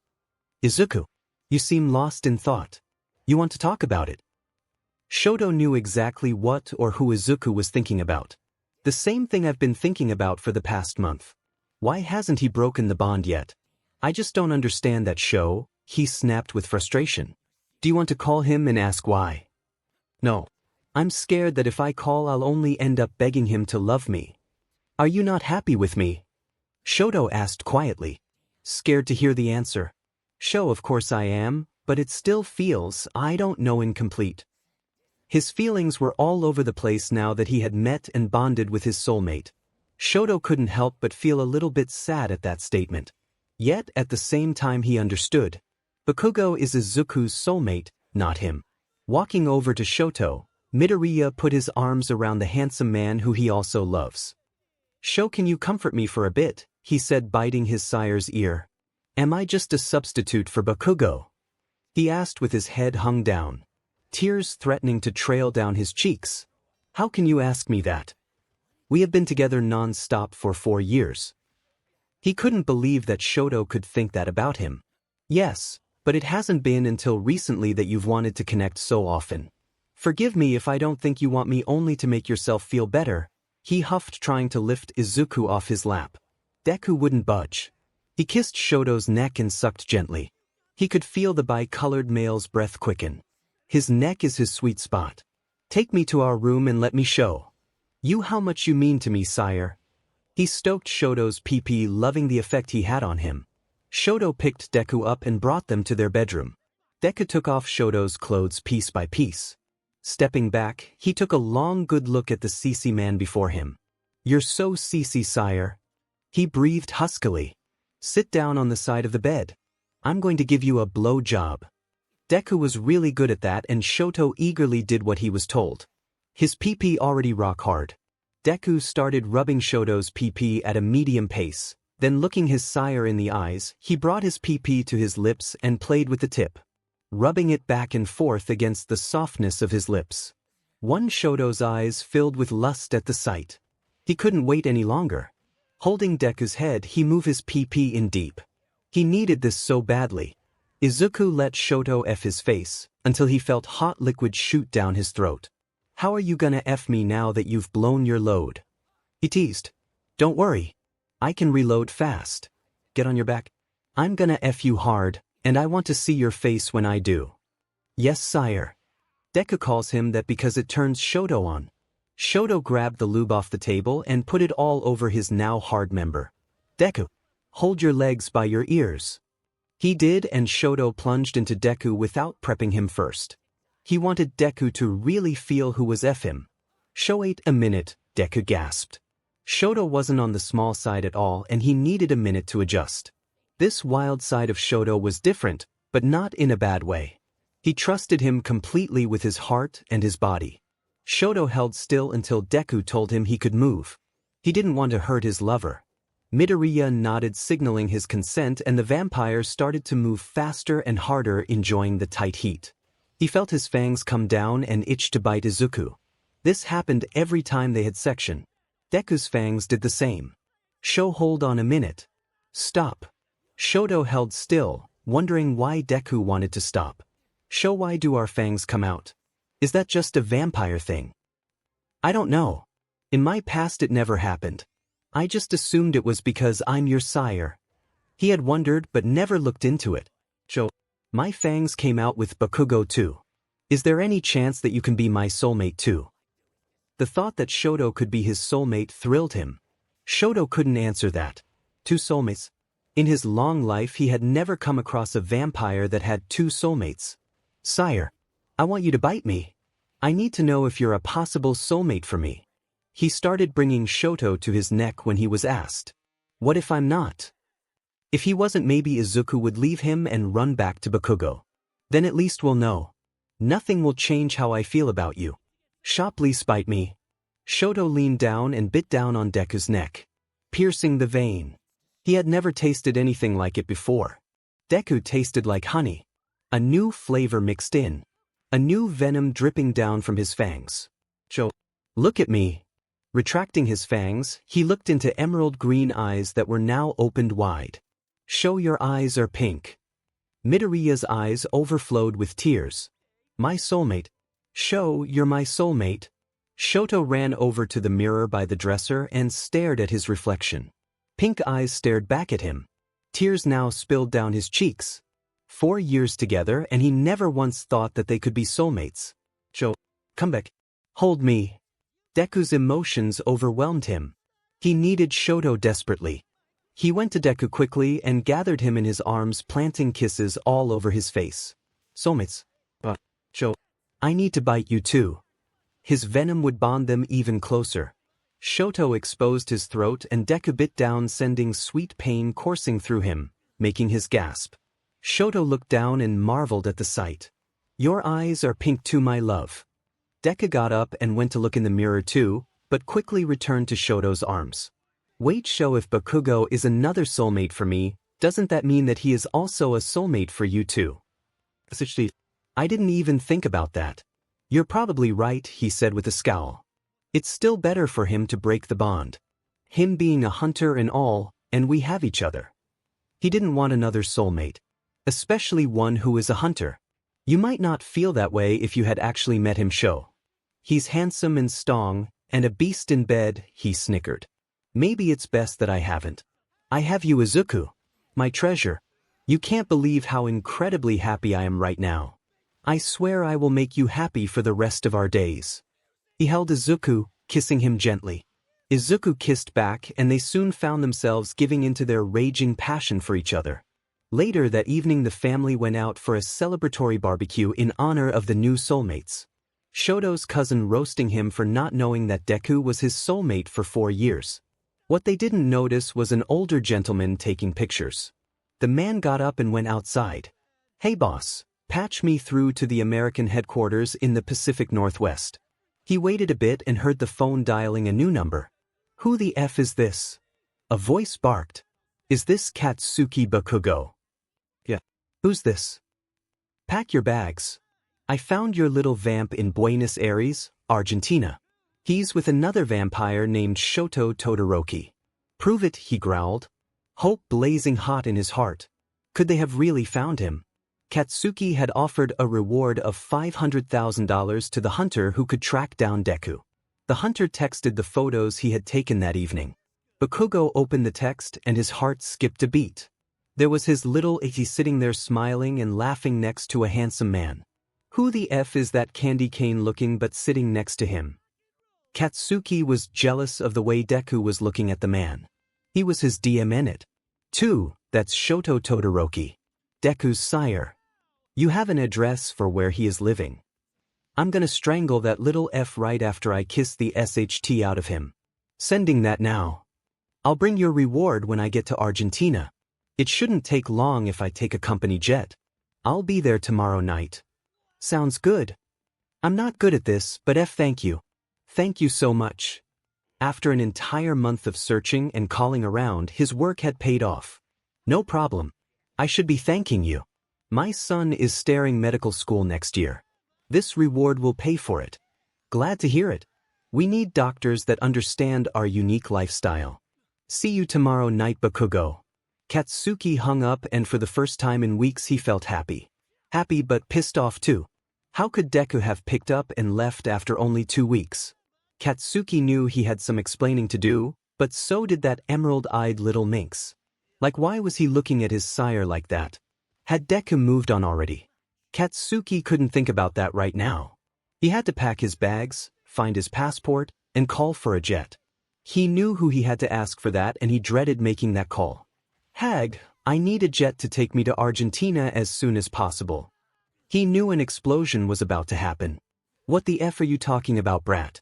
Izuku, you seem lost in thought. You want to talk about it? Shoto knew exactly what or who Izuku was thinking about. The same thing I've been thinking about for the past month. Why hasn't he broken the bond yet? I just don't understand that show, he snapped with frustration. Do you want to call him and ask why? No. I'm scared that if I call I'll only end up begging him to love me. Are you not happy with me? Shoto asked quietly. Scared to hear the answer. Of course I am, but it still feels, I don't know, incomplete. His feelings were all over the place now that he had met and bonded with his soulmate. Shoto couldn't help but feel a little bit sad at that statement. Yet at the same time he understood. Bakugo is Izuku's soulmate, not him. Walking over to Shoto, Midoriya put his arms around the handsome man who he also loves. "Sho, can you comfort me for a bit?" he said, biting his sire's ear. "Am I just a substitute for Bakugo?" he asked with his head hung down, tears threatening to trail down his cheeks. "How can you ask me that? We have been together non-stop for 4 years. He couldn't believe that Shoto could think that about him. "Yes, but it hasn't been until recently that you've wanted to connect so often. Forgive me if I don't think you want me only to make yourself feel better," he huffed, trying to lift Izuku off his lap. Deku wouldn't budge. He kissed Shoto's neck and sucked gently. He could feel the bi-colored male's breath quicken. "His neck is his sweet spot. Take me to our room and let me show you how much you mean to me, sire." He stoked Shoto's pee-pee, loving the effect he had on him. Shoto picked Deku up and brought them to their bedroom. Deku took off Shoto's clothes piece by piece. Stepping back, he took a long good look at the CC man before him. "You're so CC, sire," he breathed huskily. "Sit down on the side of the bed. I'm going to give you a blow job." Deku was really good at that, and Shoto eagerly did what he was told. His pee-pee already rock hard. Deku started rubbing Shoto's pee-pee at a medium pace, then looking his sire in the eyes, he brought his pee-pee to his lips and played with the tip, rubbing it back and forth against the softness of his lips. Shoto's eyes filled with lust at the sight. He couldn't wait any longer. Holding Deku's head, he moved his pee-pee in deep. He needed this so badly. Izuku let Shoto F his face, until he felt hot liquid shoot down his throat. "How are you gonna F me now that you've blown your load?" he teased. "Don't worry. I can reload fast. Get on your back. I'm gonna F you hard, and I want to see your face when I do." "Yes, sire." Deku calls him that because it turns Shoto on. Shoto grabbed the lube off the table and put it all over his now hard member. "Deku, hold your legs by your ears." He did, and Shoto plunged into Deku without prepping him first. He wanted Deku to really feel who was F him. "Show, wait a minute," Deku gasped. Shoto wasn't on the small side at all, and he needed a minute to adjust. This wild side of Shoto was different, but not in a bad way. He trusted him completely with his heart and his body. Shoto held still until Deku told him he could move. He didn't want to hurt his lover. Midoriya nodded, signaling his consent, and the vampire started to move faster and harder, enjoying the tight heat. He felt his fangs come down and itched to bite Izuku. This happened every time they had section. Deku's fangs did the same. "Sho, hold on a minute. Stop." Shoto held still, wondering why Deku wanted to stop. "Sho, why do our fangs come out? Is that just a vampire thing?" "I don't know. In my past it never happened. I just assumed it was because I'm your sire." He had wondered but never looked into it. "Sho, my fangs came out with Bakugo too. Is there any chance that you can be my soulmate too?" The thought that Shoto could be his soulmate thrilled him. Shoto couldn't answer that. 2 soulmates? In his long life he had never come across a vampire that had 2 soulmates. "Sire, I want you to bite me. I need to know if you're a possible soulmate for me." He started bringing Shoto to his neck when he was asked, "What if I'm not?" If he wasn't, maybe Izuku would leave him and run back to Bakugo. "Then at least we'll know. Nothing will change how I feel about you. Please bite me." Shoto leaned down and bit down on Deku's neck, piercing the vein. He had never tasted anything like it before. Deku tasted like honey. A new flavor mixed in. A new venom dripping down from his fangs. "Sho, look at me." Retracting his fangs, he looked into emerald green eyes that were now opened wide. "Sho, your eyes are pink." Midoriya's eyes overflowed with tears. "My soulmate. Sho, you're my soulmate." Shoto ran over to the mirror by the dresser and stared at his reflection. Pink eyes stared back at him. Tears now spilled down his cheeks. 4 years together, and he never once thought that they could be soulmates. "Sho, come back. Hold me." Deku's emotions overwhelmed him. He needed Shoto desperately. He went to Deku quickly and gathered him in his arms, planting kisses all over his face. "Soulmates. But, Sho, I need to bite you too." His venom would bond them even closer. Shoto exposed his throat and Deku bit down, sending sweet pain coursing through him, making his gasp. Shoto looked down and marveled at the sight. Your eyes are pink too, my love. Deku got up and went to look in the mirror too, but quickly returned to Shoto's arms. Wait, show if Bakugo is another soulmate for me, doesn't that mean that he is also a soulmate for you too? I didn't even think about that. You're probably right, he said with a scowl. It's still better for him to break the bond. Him being a hunter and all, and we have each other. He didn't want another soulmate. Especially one who is a hunter. You might not feel that way if you had actually met him, show. He's handsome and strong, and a beast in bed, he snickered. Maybe it's best that I haven't. I have you, Izuku. My treasure. You can't believe how incredibly happy I am right now. I swear I will make you happy for the rest of our days. He held Izuku, kissing him gently. Izuku kissed back and they soon found themselves giving into their raging passion for each other. Later that evening the family went out for a celebratory barbecue in honor of the new soulmates. Shoto's cousin roasting him for not knowing that Deku was his soulmate for 4 years. What they didn't notice was an older gentleman taking pictures. The man got up and went outside. Hey boss, patch me through to the American headquarters in the Pacific Northwest. He waited a bit and heard the phone dialing a new number. Who the F is this? A voice barked. Is this Katsuki Bakugo? Yeah. Who's this? Pack your bags. I found your little vamp in Buenos Aires, Argentina. He's with another vampire named Shoto Todoroki. Prove it, he growled. Hope blazing hot in his heart. Could they have really found him? Katsuki had offered a reward of $500,000 to the hunter who could track down Deku. The hunter texted the photos he had taken that evening. Bakugo opened the text and his heart skipped a beat. There was his little Ichi sitting there smiling and laughing next to a handsome man. Who the F is that candy cane looking but sitting next to him? Katsuki was jealous of the way Deku was looking at the man. He was his 𝗕𝗏𝗧𝗏. Too, that's Shoto Todoroki. Deku's sire. You have an address for where he is living. I'm gonna strangle that little F right after I kiss the SHT out of him. Sending that now. I'll bring your reward when I get to Argentina. It shouldn't take long if I take a company jet. I'll be there tomorrow night. Sounds good. I'm not good at this, but thank you. Thank you so much. After an entire month of searching and calling around, his work had paid off. No problem. I should be thanking you. My son is starting medical school next year. This reward will pay for it. Glad to hear it. We need doctors that understand our unique lifestyle. See you tomorrow night, Bakugo. Katsuki hung up and for the first time in weeks he felt happy. Happy but pissed off too. How could Deku have picked up and left after only 2 weeks? Katsuki knew he had some explaining to do, but so did that emerald-eyed little minx. Like, why was he looking at his sire like that? Had Deku moved on already? Katsuki couldn't think about that right now. He had to pack his bags, find his passport, and call for a jet. He knew who he had to ask for that and he dreaded making that call. Hag, I need a jet to take me to Argentina as soon as possible. He knew an explosion was about to happen. What the F are you talking about, brat?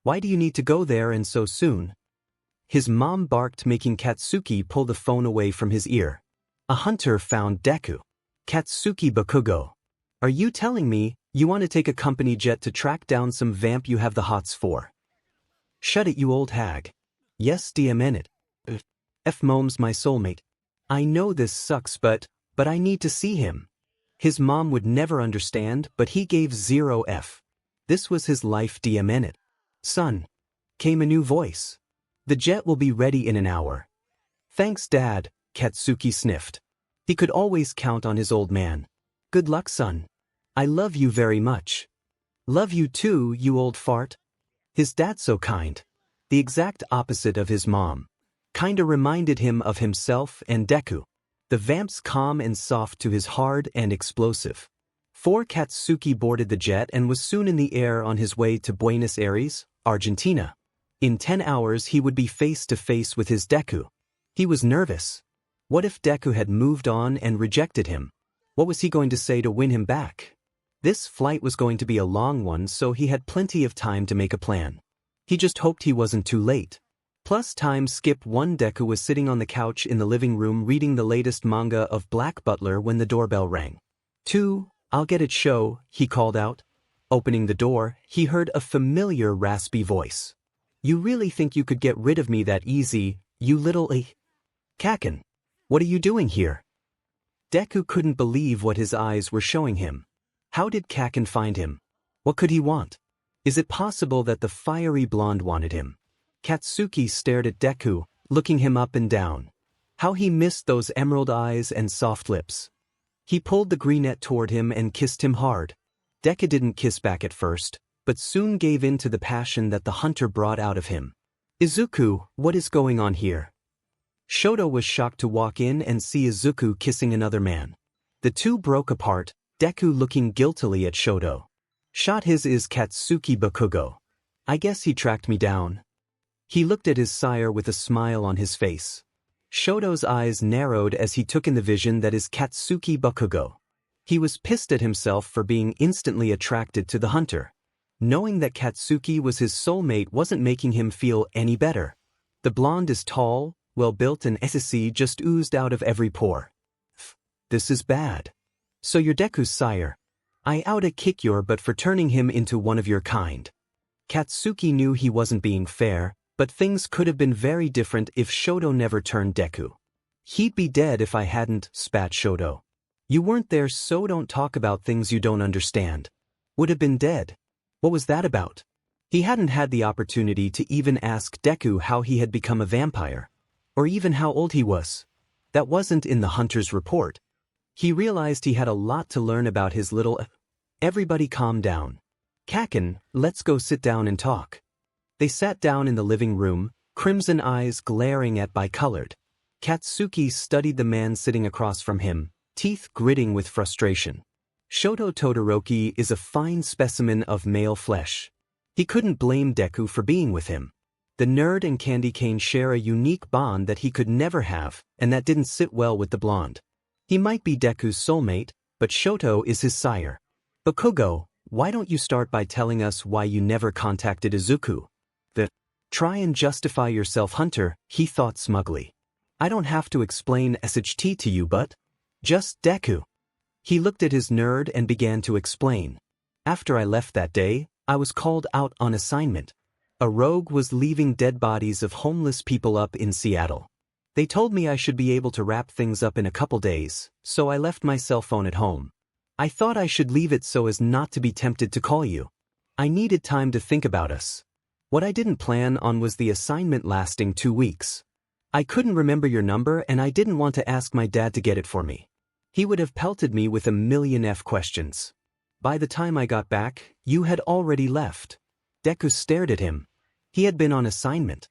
Why do you need to go there and so soon? His mom barked, making Katsuki pull the phone away from his ear. A hunter found Deku. Katsuki Bakugo. Are you telling me you want to take a company jet to track down some vamp you have the hots for? Shut it, you old hag. Yes, 𝗕𝗏𝗧𝗏𝗏. 𝗵𝘃𝗲 my soulmate. I know this sucks, but I need to see him. His mom would never understand, but he gave 0 F. This was his life, 𝗕𝗏𝗧𝗏𝗏. Son. Came a new voice. The jet will be ready in an hour. Thanks, Dad, Katsuki sniffed. He could always count on his old man. Good luck, son. I love you very much. Love you too, you old fart. His dad's so kind. The exact opposite of his mom. Kinda reminded him of himself and Deku. The vamps calm and soft to his hard and explosive. Katsuki boarded the jet and was soon in the air on his way to Buenos Aires, Argentina. In 10 hours he would be face to face with his Deku. He was nervous. What if Deku had moved on and rejected him? What was he going to say to win him back? This flight was going to be a long one, so he had plenty of time to make a plan. He just hoped he wasn't too late. Plus time skip 1. Deku was sitting on the couch in the living room reading the latest manga of Black Butler when the doorbell rang. 2. I'll get it show, he called out. Opening the door, he heard a familiar raspy voice. You really think you could get rid of me that easy, you little Kacchan? What are you doing here? Deku couldn't believe what his eyes were showing him. How did Kacchan find him? What could he want? Is it possible that the fiery blonde wanted him? Katsuki stared at Deku, looking him up and down. How he missed those emerald eyes and soft lips. He pulled the greenette toward him and kissed him hard. Deku didn't kiss back at first, but soon gave in to the passion that the hunter brought out of him. Izuku, what is going on here? Shoto was shocked to walk in and see Izuku kissing another man. The two broke apart, Deku looking guiltily at Shoto. Shot his is Katsuki Bakugo. I guess he tracked me down. He looked at his sire with a smile on his face. Shoto's eyes narrowed as he took in the vision that is Katsuki Bakugo. He was pissed at himself for being instantly attracted to the hunter. Knowing that Katsuki was his soulmate wasn't making him feel any better. The blonde is tall, well-built, and 𝗧𝗂𝗧𝗔𝗂𝗧𝗔 just oozed out of every pore. This is bad. So you're Deku's sire. 𝗳𝗪𝗢𝗍𝗄 but for turning him into one of your kind. Katsuki knew he wasn't being fair, but things could have been very different if Shoto never turned Deku. He'd be dead if I hadn't, spat Shoto. You weren't there, so don't talk about things you don't understand. Would have been dead. What was that about? He hadn't had the opportunity to even ask Deku how he had become a vampire, or even how old he was. That wasn't in the hunter's report. He realized he had a lot to learn about his little. Everybody calm down. Kacchan, let's go sit down and talk. They sat down in the living room, crimson eyes glaring at bicolored. Katsuki studied the man sitting across from him, teeth gritting with frustration. Shoto Todoroki is a fine specimen of male flesh. He couldn't blame Deku for being with him. The nerd and candy cane share a unique bond that he could never have, and that didn't sit well with the blonde. He might be Deku's soulmate, but Shoto is his sire. Bakugo, why don't you start by telling us why you never contacted Izuku? Try and justify yourself, hunter, he thought smugly. I don't have to explain 𝗧𝗔𝗍 to you, but just Deku. He looked at his nerd and began to explain. After I left that day, I was called out on assignment. A rogue was leaving dead bodies of homeless people up in Seattle. They told me I should be able to wrap things up in a couple days, so I left my cell phone at home. I thought I should leave it so as not to be tempted to call you. I needed time to think about us. What I didn't plan on was the assignment lasting 2 weeks. I couldn't remember your number and I didn't want to ask my dad to get it for me. He would have pelted me with a million questions. By the time I got back, you had already left. Deku stared at him. He had been on assignment.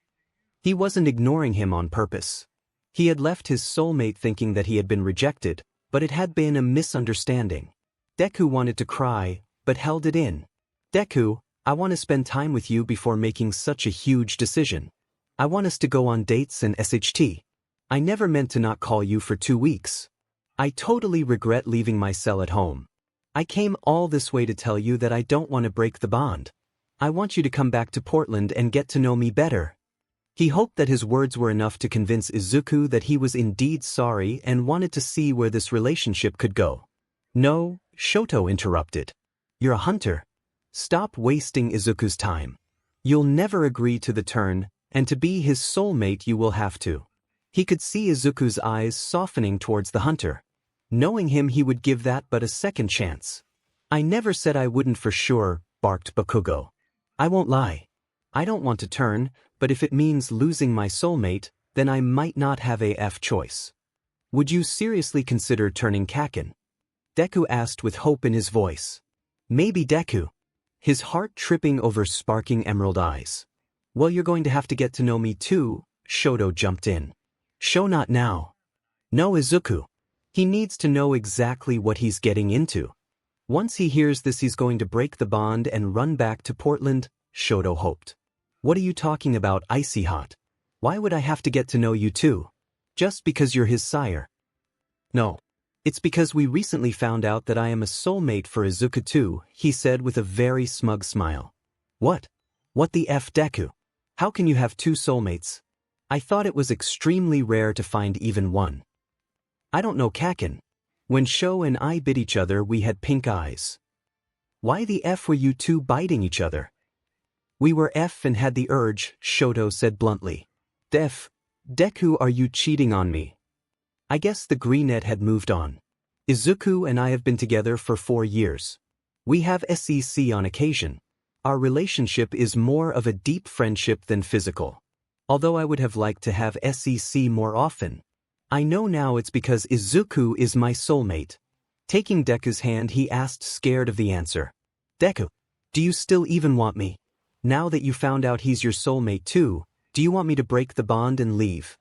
He wasn't ignoring him on purpose. He had left his soulmate thinking that he had been rejected, but it had been a misunderstanding. Deku wanted to cry, but held it in. Deku, I want to spend time with you before making such a huge decision. I want us to go on dates and 𝗧𝗧𝗧𝗧. I never meant to not call you for 2 weeks. I totally regret leaving my cell at home. I came all this way to tell you that I don't want to break the bond. I want you to come back to Portland and get to know me better. He hoped that his words were enough to convince Izuku that he was indeed sorry and wanted to see where this relationship could go. No, Shoto interrupted. You're a hunter. Stop wasting Izuku's time. You'll never agree to the turn, and to be his soulmate you will have to. He could see Izuku's eyes softening towards the hunter. Knowing him, he would give that but a second chance. I never said I wouldn't for sure, barked Bakugo. I won't lie. I don't want to turn, but if it means losing my soulmate, then I might not have a choice. Would you seriously consider turning Kacchan? Deku asked with hope in his voice. Maybe Deku. His heart tripping over sparking emerald eyes. Well, you're going to have to get to know me too, Shoto jumped in. Show not now. No, Izuku. He needs to know exactly what he's getting into. Once he hears this, he's going to break the bond and run back to Portland, Shoto hoped. What are you talking about, Icy Hot? Why would I have to get to know you too? Just because you're his sire? No. It's because we recently found out that I am a soulmate for Izuku too, he said with a very smug smile. What? What the F, Deku? How can you have 2 soulmates? I thought it was extremely rare to find even one. I don't know, Kacchan. When Sho and I bit each other we had pink eyes. Why the F were you two biting each other? We were F and had the urge, Shoto said bluntly. Deku, are you cheating on me? I guess the greenette had moved on. Izuku and I have been together for 4 years. We have SEC on occasion. Our relationship is more of a deep friendship than physical. Although I would have liked to have SEC more often. I know now it's because Izuku is my soulmate. Taking Deku's hand he asked, scared of the answer. Deku, do you still even want me? Now that you found out he's your soulmate too, do you want me to break the bond and leave?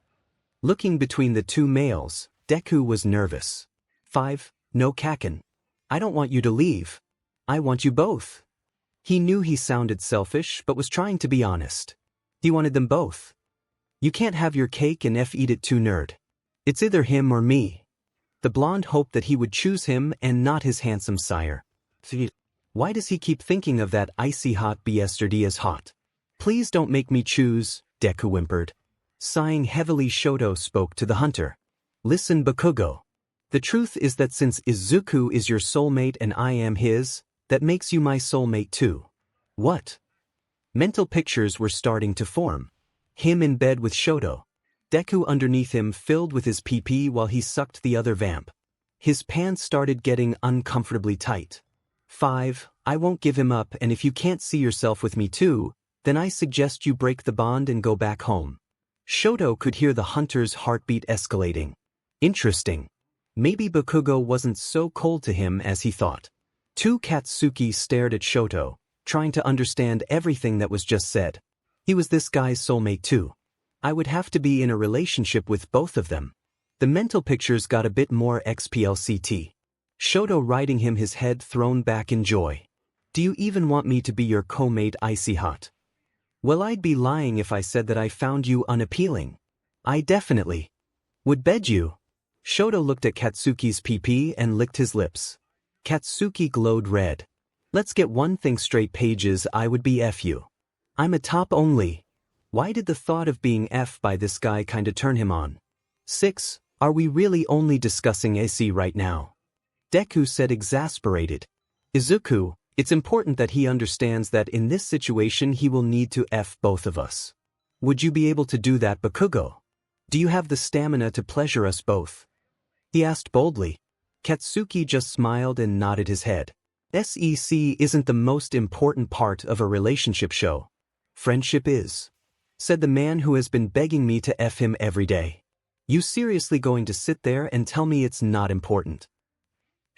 Looking between the two males, Deku was nervous. 5. No Kacchan. I don't want you to leave. I want you both. He knew he sounded selfish but was trying to be honest. He wanted them both. You can't have your cake and eat it too, nerd. It's either him or me. The blonde hoped that he would choose him and not his handsome sire. Why does he keep thinking of that icy hot yesterday as hot? Please don't make me choose, Deku whimpered. Sighing heavily, Shoto spoke to the hunter. Listen, Bakugo. The truth is that since Izuku is your soulmate and I am his, that makes you my soulmate too. What? Mental pictures were starting to form. Him in bed with Shoto. Deku underneath him filled with his pee-pee while he sucked the other vamp. His pants started getting uncomfortably tight. 5. I won't give him up, and if you can't see yourself with me too, then I suggest you break the bond and go back home. Shoto could hear the hunter's heartbeat escalating. Interesting. Maybe Bakugo wasn't so cold to him as he thought. Katsuki stared at Shoto, trying to understand everything that was just said. He was this guy's soulmate too. I would have to be in a relationship with both of them. The mental pictures got a bit more explicit. Shoto riding him, his head thrown back in joy. Do you even want me to be your co-mate, icy hot? Well, I'd be lying if I said that I found you unappealing. I definitely would bed you. Shoto looked at Katsuki's pee-pee and licked his lips. Katsuki glowed red. Let's get one thing straight, Pages, I would be F you. I'm a top only. Why did the thought of being F by this guy kinda turn him on? 6. Are we really only discussing AC right now? Deku said, exasperated. Izuku, it's important that he understands that in this situation he will need to F both of us. Would you be able to do that, Bakugo? Do you have the stamina to pleasure us both? He asked boldly. Katsuki just smiled and nodded his head. SEC isn't the most important part of a relationship show. Friendship is, said the man who has been begging me to F him every day. You seriously going to sit there and tell me it's not important?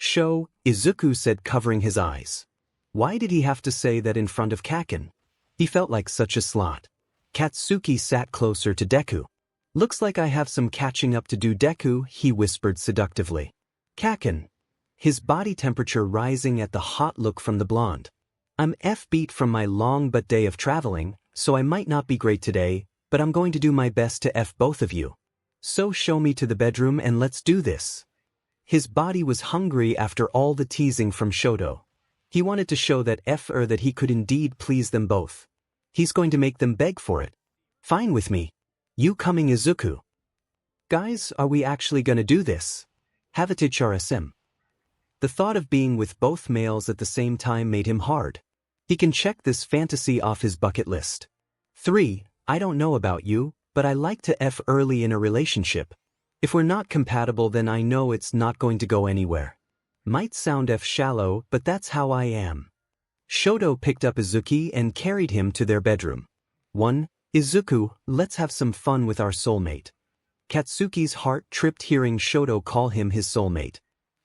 Izuku said, covering his eyes. Why did he have to say that in front of Kacchan? He felt like such a slut. Katsuki sat closer to Deku. Looks like I have some catching up to do, Deku, he whispered seductively. Kacchan. His body temperature rising at the hot look from the blonde. I'm beat from my long day of traveling, so I might not be great today, but I'm going to do my best to F both of you. So show me to the bedroom and let's do this. His body was hungry after all the teasing from Shoto. He wanted to show that that he could indeed please them both. He's going to make them beg for it. Fine with me. You coming, Izuku? Guys, are we actually gonna do this? 𝗕𝗏𝗧𝗏𝗧𝗔𝗓. The thought of being with both males at the same time made him hard. He can check this fantasy off his bucket list. 3. I don't know about you, but I like to F early in a relationship. If we're not compatible, then I know it's not going to go anywhere. Might sound shallow, but that's how I am. Shoto picked up Izuki and carried him to their bedroom. 1. Izuku, let's have some fun with our soulmate. Katsuki's heart tripped hearing Shoto call him his soulmate.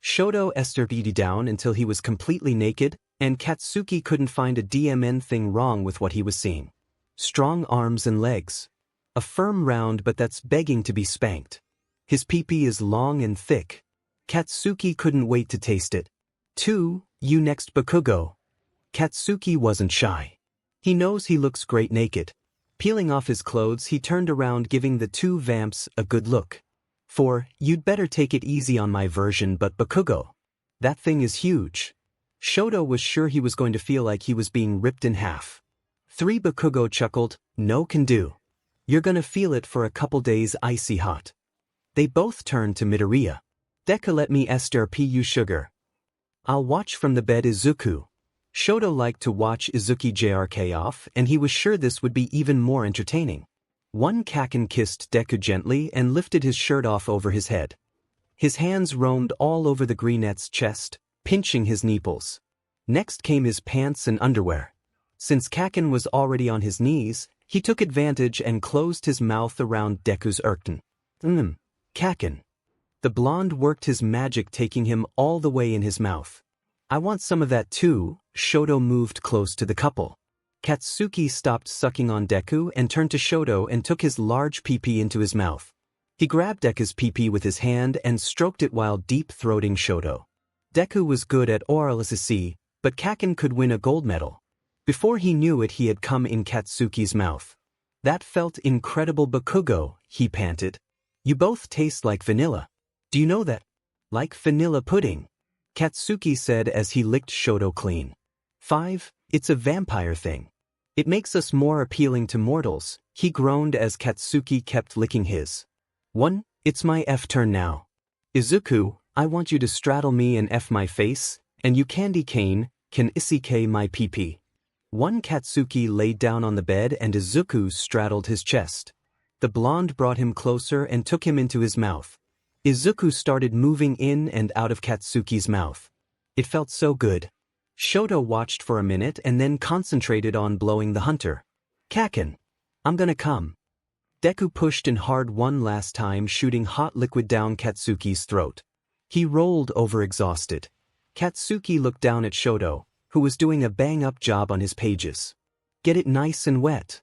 Shoto 𝗬𝗓𝗍 down until he was completely naked, and Katsuki couldn't find a thing wrong with what he was seeing. Strong arms and legs. A firm round, but that's begging to be spanked. His pee-pee is long and thick. Katsuki couldn't wait to taste it. 2. You next, Bakugo. Katsuki wasn't shy. He knows he looks great naked. Peeling off his clothes, he turned around, giving the two vamps a good look. 4. You'd better take it easy on my version, but Bakugo. That thing is huge. Shoto was sure he was going to feel like he was being ripped in half. 3. Bakugo chuckled, no can do. You're gonna feel it for a couple days, icy hot. They both turned to Midoriya. 𝗕𝗏𝗵𝗃 I'll watch from the bed Izuku. Shoto liked to watch Izuki J.R.K. off, and he was sure this would be even more entertaining. One Kacchan kissed Deku gently and lifted his shirt off over his head. His hands roamed all over the greenette's chest, pinching his nipples. Next came his pants and underwear. Since Kacchan was already on his knees, he took advantage and closed his mouth around Deku's 𝗬𝗏. Kacchan. The blonde worked his magic, taking him all the way in his mouth. I want some of that too. Shoto moved close to the couple. Katsuki stopped sucking on Deku and turned to Shoto and took his large pee-pee into his mouth. He grabbed Deku's pee-pee with his hand and stroked it while deep-throating Shoto. Deku was good at 𝗬𝗪𝗧𝗏, but Kacchan could win a gold medal. Before he knew it, he had come in Katsuki's mouth. That felt incredible. Bakugo, he panted. You both taste like vanilla. Do you know that? Like vanilla pudding, Katsuki said as he licked Shoto clean. 5. It's a vampire thing. It makes us more appealing to mortals, he groaned as Katsuki kept licking his. 1. It's my turn now. Izuku, I want you to straddle me and my face, and you candy cane, can 𝗧𝗍𝗫 my pee-pee. 1. Katsuki laid down on the bed and Izuku straddled his chest. The blonde brought him closer and took him into his mouth. Izuku started moving in and out of Katsuki's mouth. It felt so good. Shoto watched for a minute and then concentrated on blowing the hunter. Kacchan. I'm gonna come. Deku pushed in hard one last time, shooting hot liquid down Katsuki's throat. He rolled over exhausted. Katsuki looked down at Shoto, who was doing a bang-up job on his pages. Get it nice and wet.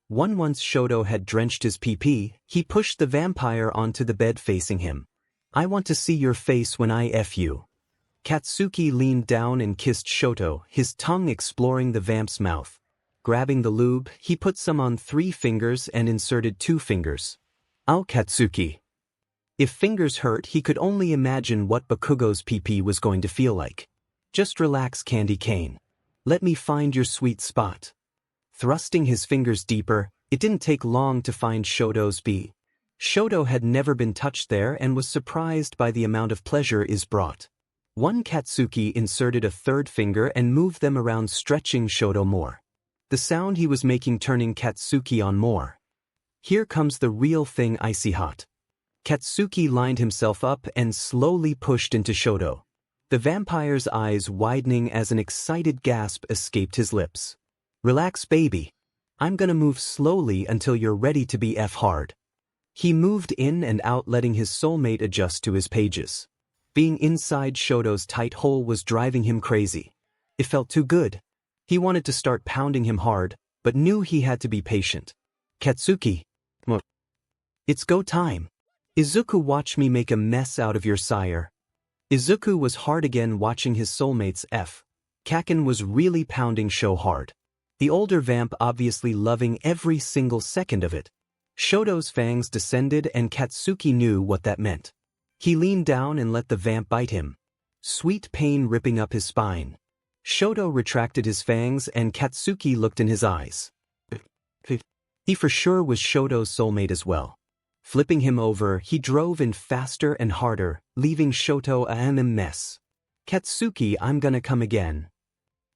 Once Shoto had drenched his pee-pee, he pushed the vampire onto the bed facing him. I want to see your face when I F you. Katsuki leaned down and kissed Shoto, his tongue exploring the vamp's mouth. Grabbing the lube, he put some on 3 fingers and inserted 2 fingers. Ow, Katsuki. If fingers hurt, he could only imagine what Bakugo's pee-pee was going to feel like. Just relax, candy cane. Let me find your sweet spot. Thrusting his fingers deeper, it didn't take long to find Shoto's pee. Shoto had never been touched there and was surprised by the amount of pleasure it brought. One Katsuki inserted a 3rd finger and moved them around, stretching Shoto more. The sound he was making turning Katsuki on more. Here comes the real thing, icy hot. Katsuki lined himself up and slowly pushed into Shoto. The vampire's eyes widening as an excited gasp escaped his lips. Relax, baby. I'm gonna move slowly until you're ready to be hard. He moved in and out, letting his soulmate adjust to his pages. Being inside Shoto's tight hole was driving him crazy. It felt too good. He wanted to start pounding him hard, but knew he had to be patient. Katsuki. It's go time. Izuku, watch me make a mess out of your sire. Izuku was hard again, watching his soulmate's Kacchan was really pounding Sho hard. The older vamp obviously loving every single second of it. Shoto's fangs descended and Katsuki knew what that meant. He leaned down and let the vamp bite him. Sweet pain ripping up his spine. Shoto retracted his fangs and Katsuki looked in his eyes. He for sure was Shoto's soulmate as well. Flipping him over, he drove in faster and harder, leaving Shoto a mess. Katsuki, I'm gonna come again.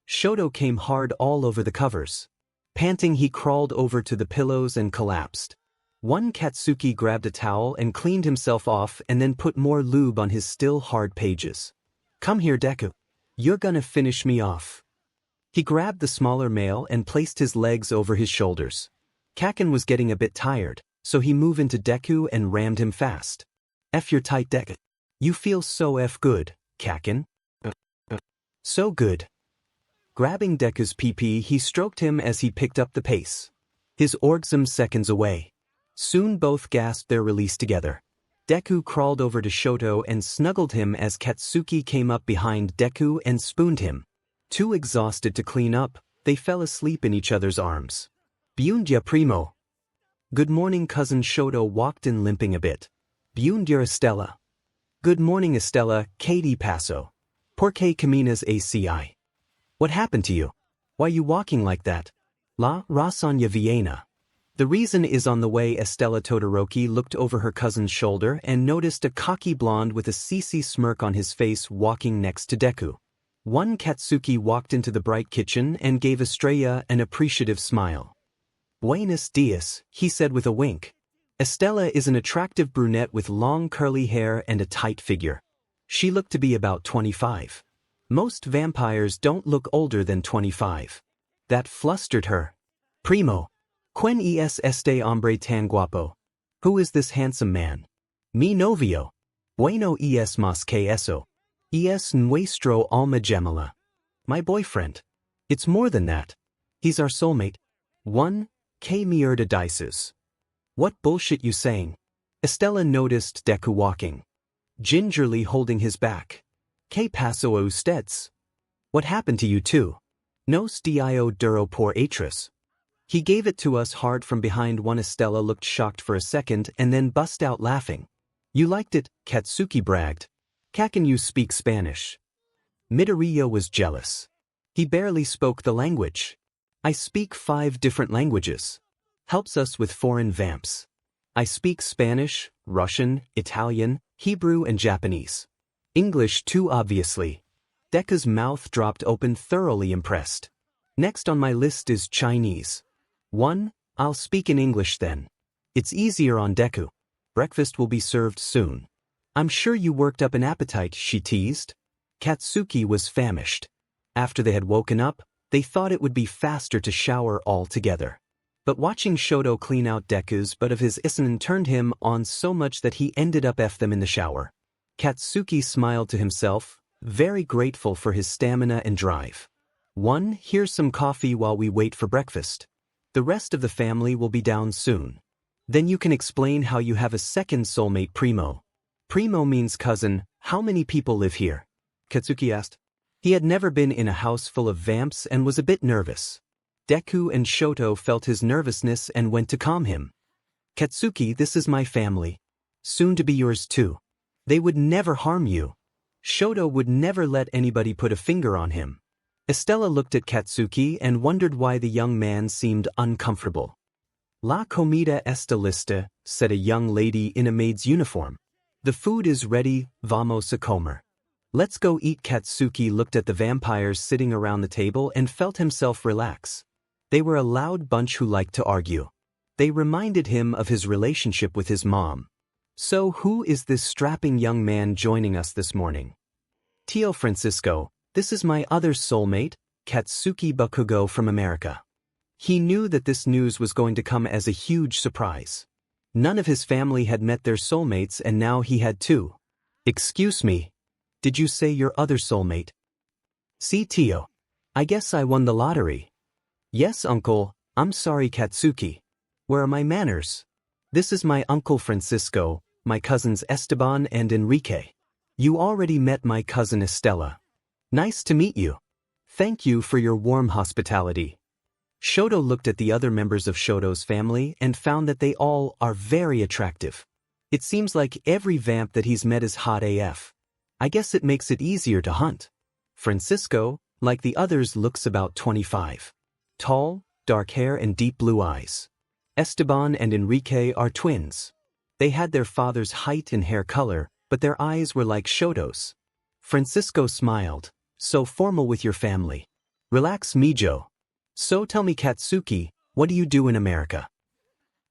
Shoto came hard all over the covers. Panting, he crawled over to the pillows and collapsed. One Katsuki grabbed a towel and cleaned himself off and then put more lube on his still hard pages. Come here, Deku. You're gonna finish me off. He grabbed the smaller male and placed his legs over his shoulders. Kacchan was getting a bit tired, so he moved into Deku and rammed him fast. You're tight, Deku. You feel so good, Kacchan. So good. Grabbing Deku's pee-pee, he stroked him as he picked up the pace. His orgasm seconds away. Soon both gasped their release together. Deku crawled over to Shoto and snuggled him as Katsuki came up behind Deku and spooned him. Too exhausted to clean up, they fell asleep in each other's arms. Buon dia primo. Good morning, cousin. Shoto walked in limping a bit. Buon dia Estella. Good morning, Estella. ¿Qué pasó? ¿Por qué caminas así? What happened to you? Why you walking like that? La razón ya viena. The reason is on the way Estella Todoroki looked over her cousin's shoulder and noticed a cocky blonde with a 𝗬𝗍 smirk on his face walking next to Deku. One Katsuki walked into the bright kitchen and gave Estrella an appreciative smile. "Buenos dias," he said with a wink. Estella is an attractive brunette with long curly hair and a tight figure. She looked to be about 25. Most vampires don't look older than 25. That flustered her. "Primo. ¿Quién es este hombre tan guapo? Who is this handsome man?" "Mi novio. Bueno es más que eso. Es nuestro alma gemela." "My boyfriend. It's more than that. He's our soulmate." "One, 𝗕𝗵𝗲𝗧𝗛. What bullshit you saying?" Estella noticed Deku walking, gingerly holding his back. 𝗕𝗵𝗯𝗹𝗺. What happened to you two? Nos dio duro por atrás. He gave it to us hard from behind. One Estella looked shocked for a second and then bust out laughing. "You liked it," Katsuki bragged. "Can you speak Spanish?" Midoriya was jealous. He barely spoke the language. "I speak 5 different languages. Helps us with foreign vamps. I speak Spanish, Russian, Italian, Hebrew and Japanese. English too, obviously." Deku's mouth dropped open, thoroughly impressed. "Next on my list is Chinese." "One, I'll speak in English then. It's easier on Deku. Breakfast will be served soon." "I'm sure you worked up an appetite," she teased. Katsuki was famished. After they had woken up, they thought it would be faster to shower all together. But watching Shoto clean out Deku's butt of his 𝗬𝗏 turned him on so much that he ended up them in the shower. Katsuki smiled to himself, very grateful for his stamina and drive. "One, here's some coffee while we wait for breakfast. The rest of the family will be down soon. Then you can explain how you have a second soulmate, Primo." "Primo means cousin. How many people live here?" Katsuki asked. He had never been in a house full of vamps and was a bit nervous. Deku and Shoto felt his nervousness and went to calm him. "Katsuki, this is my family. Soon to be yours too. They would never harm you. Shoto would never let anybody put a finger on him." Estella looked at Katsuki and wondered why the young man seemed uncomfortable. "La comida está lista," said a young lady in a maid's uniform. "The food is ready, vamos a comer. Let's go eat." Katsuki looked at the vampires sitting around the table and felt himself relax. They were a loud bunch who liked to argue. They reminded him of his relationship with his mom. "So who is this strapping young man joining us this morning?" "Tio Francisco. This is my other soulmate, Katsuki Bakugo from America." He knew that this news was going to come as a huge surprise. None of his family had met their soulmates and now he had two. "Excuse me. Did you say your other soulmate?" "Si, tio. I guess I won the lottery." "Yes, uncle. I'm sorry, Katsuki. Where are my manners? This is my uncle Francisco, my cousins Esteban and Enrique. You already met my cousin Estella. Nice to meet you. Thank you for your warm hospitality." Shoto looked at the other members of Shoto's family and found that they all are very attractive. It seems like every vamp that he's met is hot AF. I guess it makes it easier to hunt. Francisco, like the others, looks about 25. Tall, dark hair and deep blue eyes. Esteban and Enrique are twins. They had their father's height and hair color, but their eyes were like Shoto's. Francisco smiled. "So formal with your family. Relax, Mijo. So tell me, Katsuki, what do you do in America?"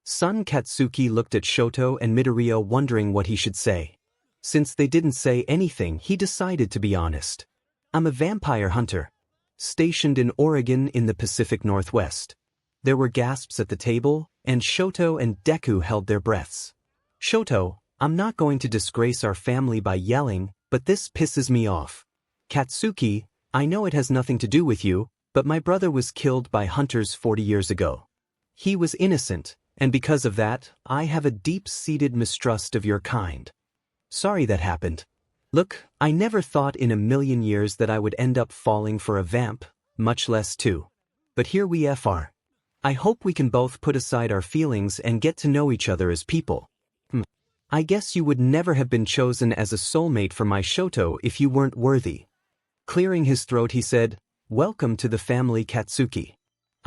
Son Katsuki looked at Shoto and Midoriya, wondering what he should say. Since they didn't say anything, he decided to be honest. "I'm a vampire hunter. Stationed in Oregon in the Pacific Northwest." There were gasps at the table, and Shoto and Deku held their breaths. "Shoto, I'm not going to disgrace our family by yelling, but this pisses me off. Katsuki, I know it has nothing to do with you, but my brother was killed by hunters 40 years ago. He was innocent, and because of that, I have a deep-seated mistrust of your kind. Sorry that happened. Look, I never thought in a million years that I would end up falling for a vamp, much less two. But here we are. I hope we can both put aside our feelings and get to know each other as people. I guess you would never have been chosen as a soulmate for my Shoto if you weren't worthy." Clearing his throat, he said, "Welcome to the family, Katsuki.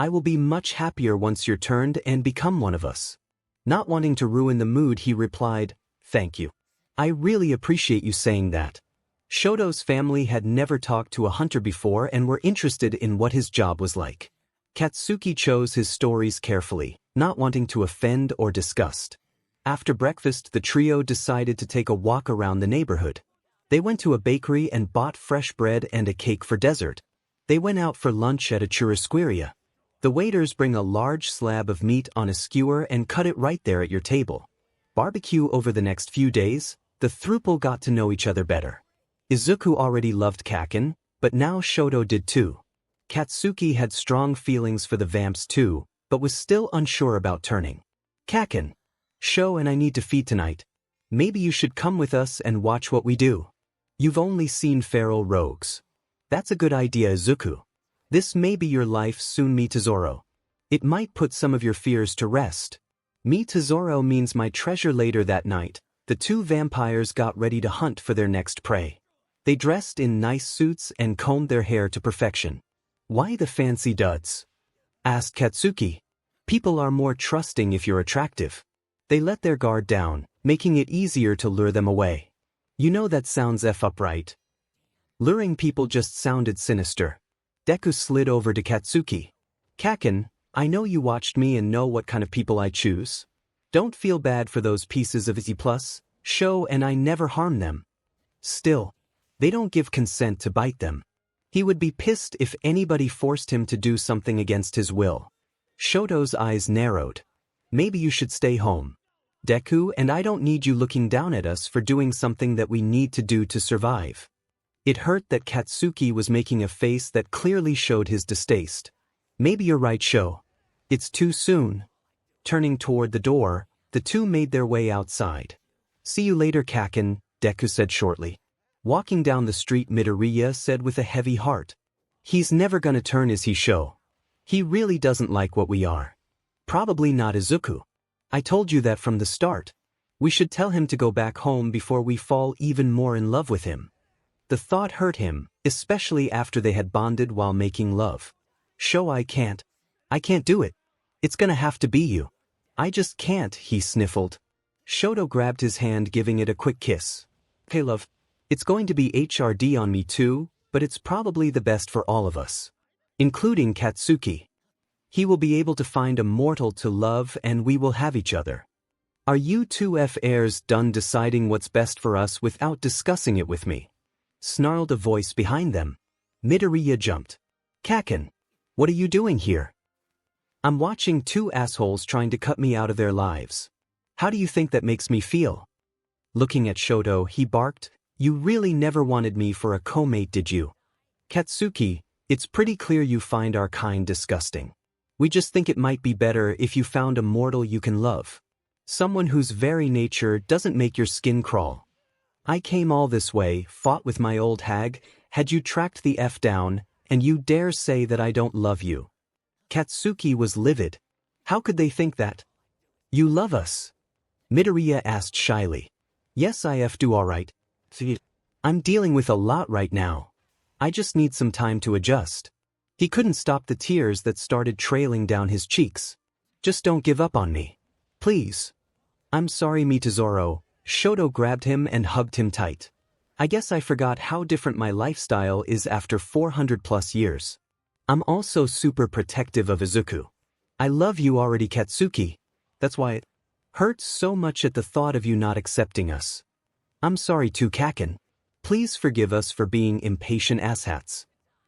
I will be much happier once you're turned and become one of us. Not wanting to ruin the mood, he replied, "Thank you. I really appreciate you saying that." Shoto's family had never talked to a hunter before and were interested in what his job was like. Katsuki chose his stories carefully, not wanting to offend or disgust. After breakfast, the trio decided to take a walk around the neighborhood. They went to a bakery and bought fresh bread and a cake for dessert. They went out for lunch at a churrasqueria. The waiters bring a large slab of meat on a skewer and cut it right there at your table. Barbecue. Over the next few days, the throuple got to know each other better. Izuku already loved Kacchan, but now Shoto did too. Katsuki had strong feelings for the vamps too, but was still unsure about turning. "Kacchan, Sho and I need to feed tonight. Maybe you should come with us and watch what we do. You've only seen feral rogues." "That's a good idea, Izuku. This may be your life soon, 𝗵𝗃. It might put some of your fears to rest." 𝗵𝗃 means my treasure. Later that night, the two vampires got ready to hunt for their next prey. They dressed in nice suits and combed their hair to perfection. "Why the fancy duds?" asked Katsuki. "People are more trusting if you're attractive." They let their guard down, making it easier to lure them away. You know that sounds f up, right? Luring people just sounded sinister. Deku slid over to Katsuki. "Kacchan, I know you watched me and know what kind of people I choose. Don't feel bad for those pieces of 𝗧𝗔+, Sho and I never harm them. Still, they don't give consent to bite them. He would be pissed if anybody forced him to do something against his will." Shoto's eyes narrowed. "Maybe you should stay home. Deku and I don't need you looking down at us for doing something that we need to do to survive." It hurt that Katsuki was making a face that clearly showed his distaste. "Maybe you're right, Sho. It's too soon." Turning toward the door, the two made their way outside. "See you later, Kacchan," Deku said shortly. Walking down the street, Midoriya said with a heavy heart. "He's never gonna turn, is he, Sho? He really doesn't like what we are." "Probably not, Izuku. I told you that from the start. We should tell him to go back home before we fall even more in love with him." The thought hurt him, especially after they had bonded while making love. "Sho, I can't do it. It's gonna have to be you." "I just can't," he sniffled. Shoto grabbed his hand, giving it a quick kiss. "Hey love, it's going to be HRD on me too, but it's probably the best for all of us. Including Katsuki. He will be able to find a mortal to love and we will have each other. Are you two heirs done deciding what's best for us without discussing it with me?" snarled a voice behind them. Midoriya jumped. "Kacchan, what are you doing here?" "I'm watching two assholes trying to cut me out of their lives. How do you think that makes me feel?" Looking at Shoto, he barked, "You really never wanted me for a co-mate, did you? Katsuki, it's pretty clear you find our kind disgusting. We just think it might be better if you found a mortal you can love. Someone whose very nature doesn't make your skin crawl. I came all this way, fought with my old hag, had you tracked the F down, and you dare say that I don't love you." Katsuki was livid. How could they think that? "You love us?" Midoriya asked shyly. "Yes, I do alright. I'm dealing with a lot right now. I just need some time to adjust." He couldn't stop the tears that started trailing down his cheeks. "Just don't give up on me. Please." "I'm sorry, 𝗵𝗃. Shoto grabbed him and hugged him tight. "I guess I forgot how different my lifestyle is after 400+ years. I'm also super protective of Izuku. I love you already, Katsuki. That's why it hurts so much at the thought of you not accepting us. I'm sorry too, Kacchan. Please forgive us for being impatient asshats."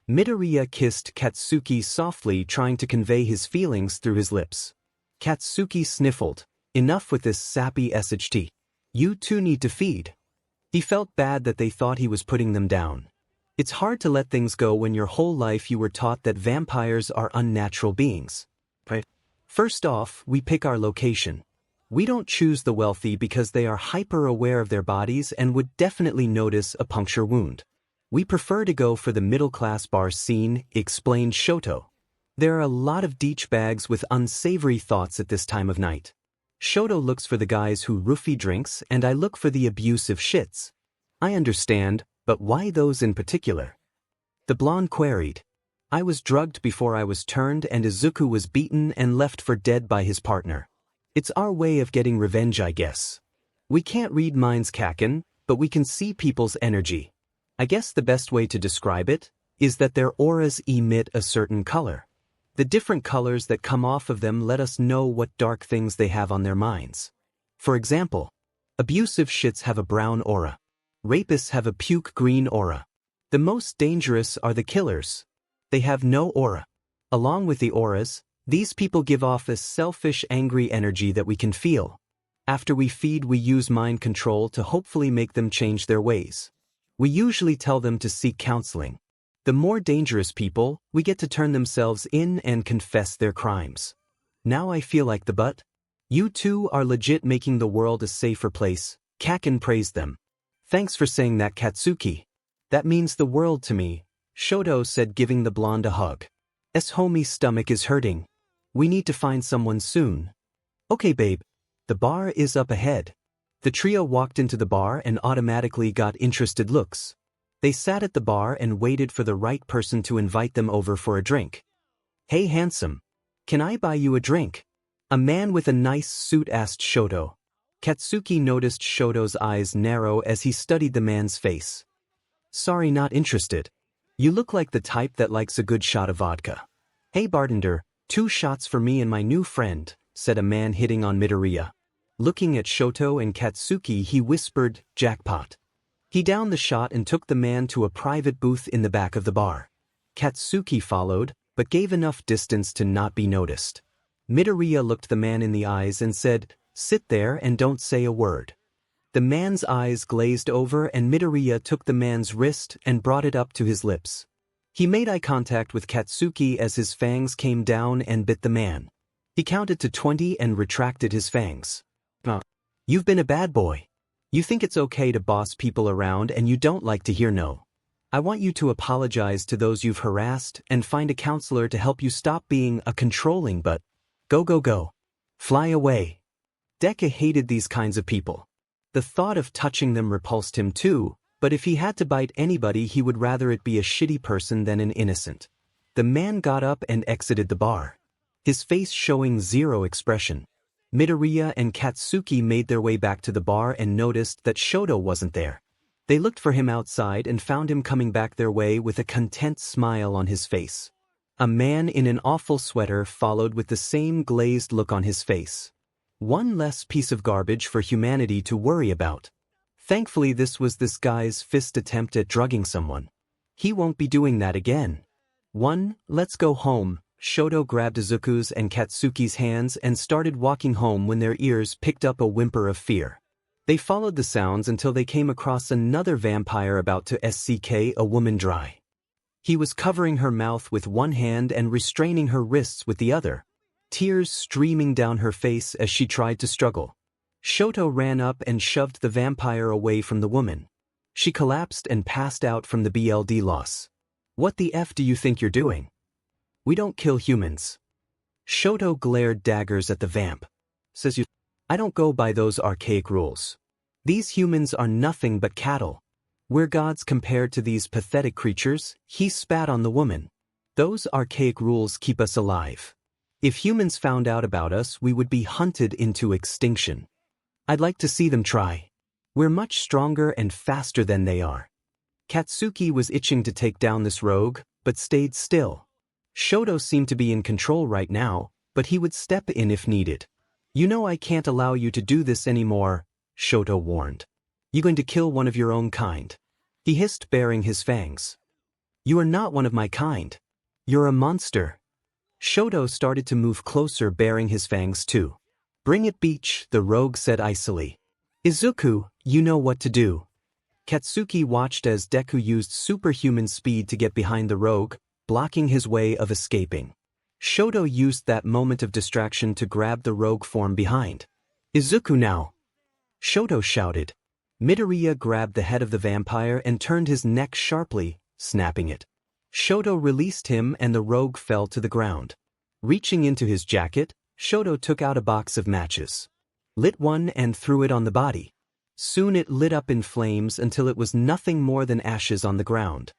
Midoriya kissed Katsuki softly, trying to convey his feelings through his lips. Katsuki sniffled. "Enough with this sappy 𝗧𝗓𝗔. You two need to feed." He felt bad that they thought he was putting them down. It's hard to let things go when your whole life you were taught that vampires are unnatural beings. Right? First off, we pick our location. We don't choose the wealthy because they are hyper-aware of their bodies and would definitely notice a puncture wound. We prefer to go for the middle-class bar scene, explained Shoto. There are a lot of douchebags with unsavory thoughts at this time of night. Shoto looks for the guys who roofie drinks and I look for the abusive shits. I understand, but why those in particular? The blonde queried. I was drugged before I was turned and Izuku was beaten and left for dead by his partner. It's our way of getting revenge, I guess. We can't read minds, Kacchan, but we can see people's energy. I guess the best way to describe it is that their auras emit a certain color. The different colors that come off of them let us know what dark things they have on their minds. For example, abusive shits have a brown aura. Rapists have a puke green aura. The most dangerous are the killers. They have no aura. Along with the auras, these people give off a selfish, angry energy that we can feel. After we feed, we use mind control to hopefully make them change their ways. We usually tell them to seek counseling. The more dangerous people, we get to turn themselves in and confess their crimes. Now I feel like the butt. You two are legit making the world a safer place. Kacchan praised them. Thanks for saying that, Katsuki. That means the world to me, Shoto said, giving the blonde a hug. Homie's stomach is hurting. We need to find someone soon. Okay, babe. The bar is up ahead. The trio walked into the bar and automatically got interested looks. They sat at the bar and waited for the right person to invite them over for a drink. Hey handsome, can I buy you a drink? A man with a nice suit asked Shoto. Katsuki noticed Shoto's eyes narrow as he studied the man's face. Sorry, not interested. You look like the type that likes a good shot of vodka. Hey bartender, 2 shots for me and my new friend, said a man hitting on Midoriya. Looking at Shoto and Katsuki, he whispered, jackpot. He downed the shot and took the man to a private booth in the back of the bar. Katsuki followed, but gave enough distance to not be noticed. Midoriya looked the man in the eyes and said, sit there and don't say a word. The man's eyes glazed over and Midoriya took the man's wrist and brought it up to his lips. He made eye contact with Katsuki as his fangs came down and bit the man. He counted to 20 and retracted his fangs. You've been a bad boy. You think it's okay to boss people around and you don't like to hear no. I want you to apologize to those you've harassed and find a counselor to help you stop being a controlling but go. Fly away. Deku hated these kinds of people. The thought of touching them repulsed him too, but if he had to bite anybody he would rather it be a shitty person than an innocent. The man got up and exited the bar. His face showing zero expression. Midoriya and Katsuki made their way back to the bar and noticed that Shoto wasn't there. They looked for him outside and found him coming back their way with a content smile on his face. A man in an awful sweater followed with the same glazed look on his face. One less piece of garbage for humanity to worry about. Thankfully this was this guy's fifth attempt at drugging someone. He won't be doing that again. Let's go home. Shoto grabbed Izuku's and Katsuki's hands and started walking home when their ears picked up a whimper of fear. They followed the sounds until they came across another vampire about to 𝗧𝗂𝗵𝗲. He was covering her mouth with one hand and restraining her wrists with the other, tears streaming down her face as she tried to struggle. Shoto ran up and shoved the vampire away from the woman. She collapsed and passed out from the blood loss. What the F do you think you're doing? We don't kill humans. Shoto glared daggers at the vamp. Says you. I don't go by those archaic rules. These humans are nothing but cattle. We're gods compared to these pathetic creatures. He spat on the woman. Those archaic rules keep us alive. If humans found out about us, we would be hunted into extinction. I'd like to see them try. We're much stronger and faster than they are. Katsuki was itching to take down this rogue, but stayed still. Shoto seemed to be in control right now, but he would step in if needed. You know I can't allow you to do this anymore, Shoto warned. You going to kill one of your own kind? He hissed, baring his fangs. You are not one of my kind. You're a monster. Shoto started to move closer, baring his fangs too. Bring it, beach, the rogue said icily. Izuku, you know what to do. Katsuki watched as Deku used superhuman speed to get behind the rogue, blocking his way of escaping. Shoto used that moment of distraction to grab the rogue form behind. Izuku now! Shoto shouted. Midoriya grabbed the head of the vampire and turned his neck sharply, snapping it. Shoto released him and the rogue fell to the ground. Reaching into his jacket, Shoto took out a box of matches. Lit one and threw it on the body. Soon it lit up in flames until it was nothing more than ashes on the ground.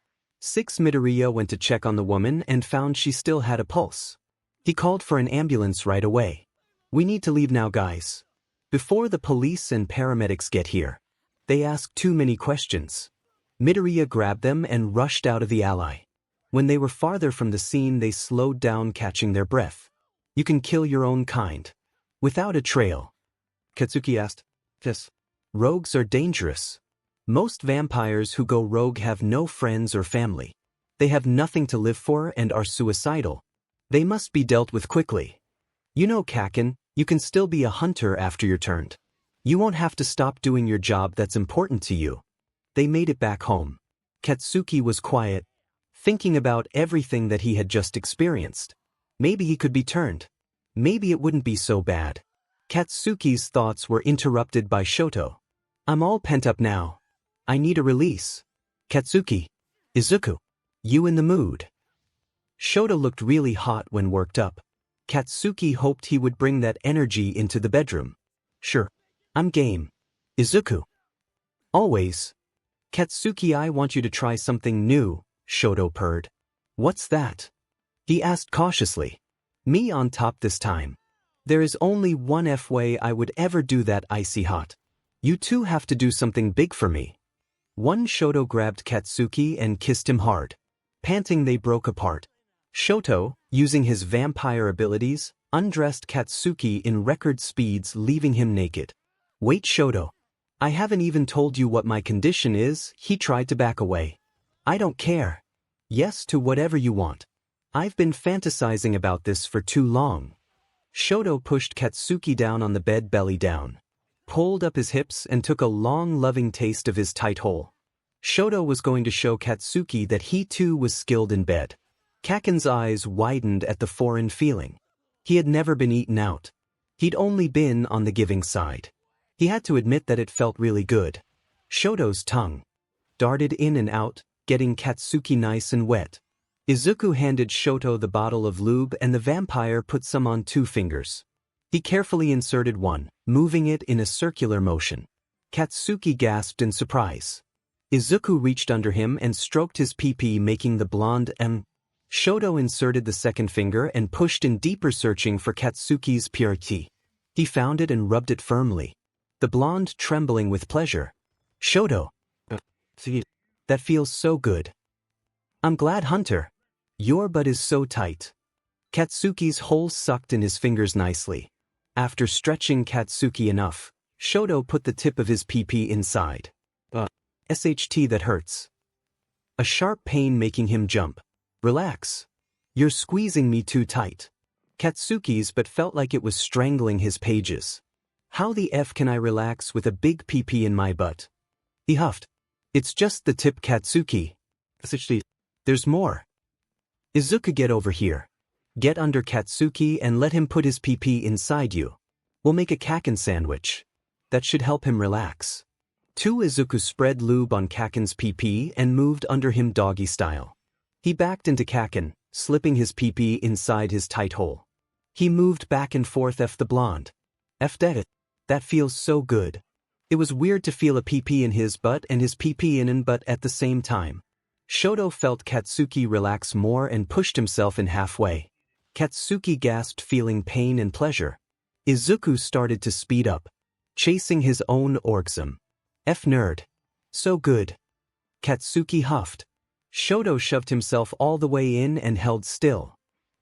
Midoriya went to check on the woman and found she still had a pulse. He called for an ambulance right away. "We need to leave now, guys. Before the police and paramedics get here. They ask too many questions." Midoriya grabbed them and rushed out of the alley. When they were farther from the scene, they slowed down, catching their breath. "You can kill your own kind. Without a trail." Katsuki asked. "Yes. Rogues are dangerous. Most vampires who go rogue have no friends or family. They have nothing to live for and are suicidal. They must be dealt with quickly. You know, Kacchan, you can still be a hunter after you're turned. You won't have to stop doing your job that's important to you." They made it back home. Katsuki was quiet, thinking about everything that he had just experienced. Maybe he could be turned. Maybe it wouldn't be so bad. Katsuki's thoughts were interrupted by Shoto. "I'm all pent up now. I need a release. Katsuki. Izuku. You in the mood?" Shoto looked really hot when worked up. Katsuki hoped he would bring that energy into the bedroom. "Sure. I'm game. Izuku." "Always." "Katsuki, I want you to try something new," Shoto purred. "What's that?" he asked cautiously. "Me on top this time. There is only one way I would ever do that, icy hot. You two have to do something big for me." One Shoto grabbed Katsuki and kissed him hard. Panting, they broke apart. Shoto, using his vampire abilities, undressed Katsuki in record speeds, leaving him naked. "Wait, Shoto. I haven't even told you what my condition is." He tried to back away. "I don't care. Yes to whatever you want. I've been fantasizing about this for too long." Shoto pushed Katsuki down on the bed, belly down, pulled up his hips and took a long, loving taste of his tight hole. Shoto was going to show Katsuki that he too was skilled in bed. Kacchan's eyes widened at the foreign feeling. He had never been eaten out. He'd only been on the giving side. He had to admit that it felt really good. Shoto's tongue darted in and out, getting Katsuki nice and wet. Izuku handed Shoto the bottle of lube and the vampire put some on 2 fingers. He carefully inserted one, moving it in a circular motion. Katsuki gasped in surprise. Izuku reached under him and stroked his pee-pee, making the blonde M. Shoto inserted the second finger and pushed in deeper, searching for Katsuki's purity. He found it and rubbed it firmly, the blonde trembling with pleasure. "Shoto. That feels so good. I'm glad, Hunter. Your butt is so tight." Katsuki's hole sucked in his fingers nicely. After stretching Katsuki enough, Shoto put the tip of his pee-pee inside. "SHT, that hurts." A sharp pain making him jump. "Relax. You're squeezing me too tight." Katsuki's but felt like it was strangling his pages. "How the F can I relax with a big pee-pee in my butt?" he huffed. "It's just the tip, Katsuki. SHT. There's more." "Izuku, get over here. Get under Katsuki and let him put his pee-pee inside you. We'll make a Kacchan sandwich. That should help him relax." Izuku spread lube on Kacchan's pee-pee and moved under him doggy style. He backed into Kacchan, slipping his pee-pee inside his tight hole. He moved back and forth. The blonde. That feels so good." It was weird to feel a pee-pee in his butt and his pee-pee in an butt at the same time. Shoto felt Katsuki relax more and pushed himself in halfway. Katsuki gasped, feeling pain and pleasure. Izuku started to speed up, chasing his own orgasm. Nerd. So good." Katsuki huffed. Shoto shoved himself all the way in and held still.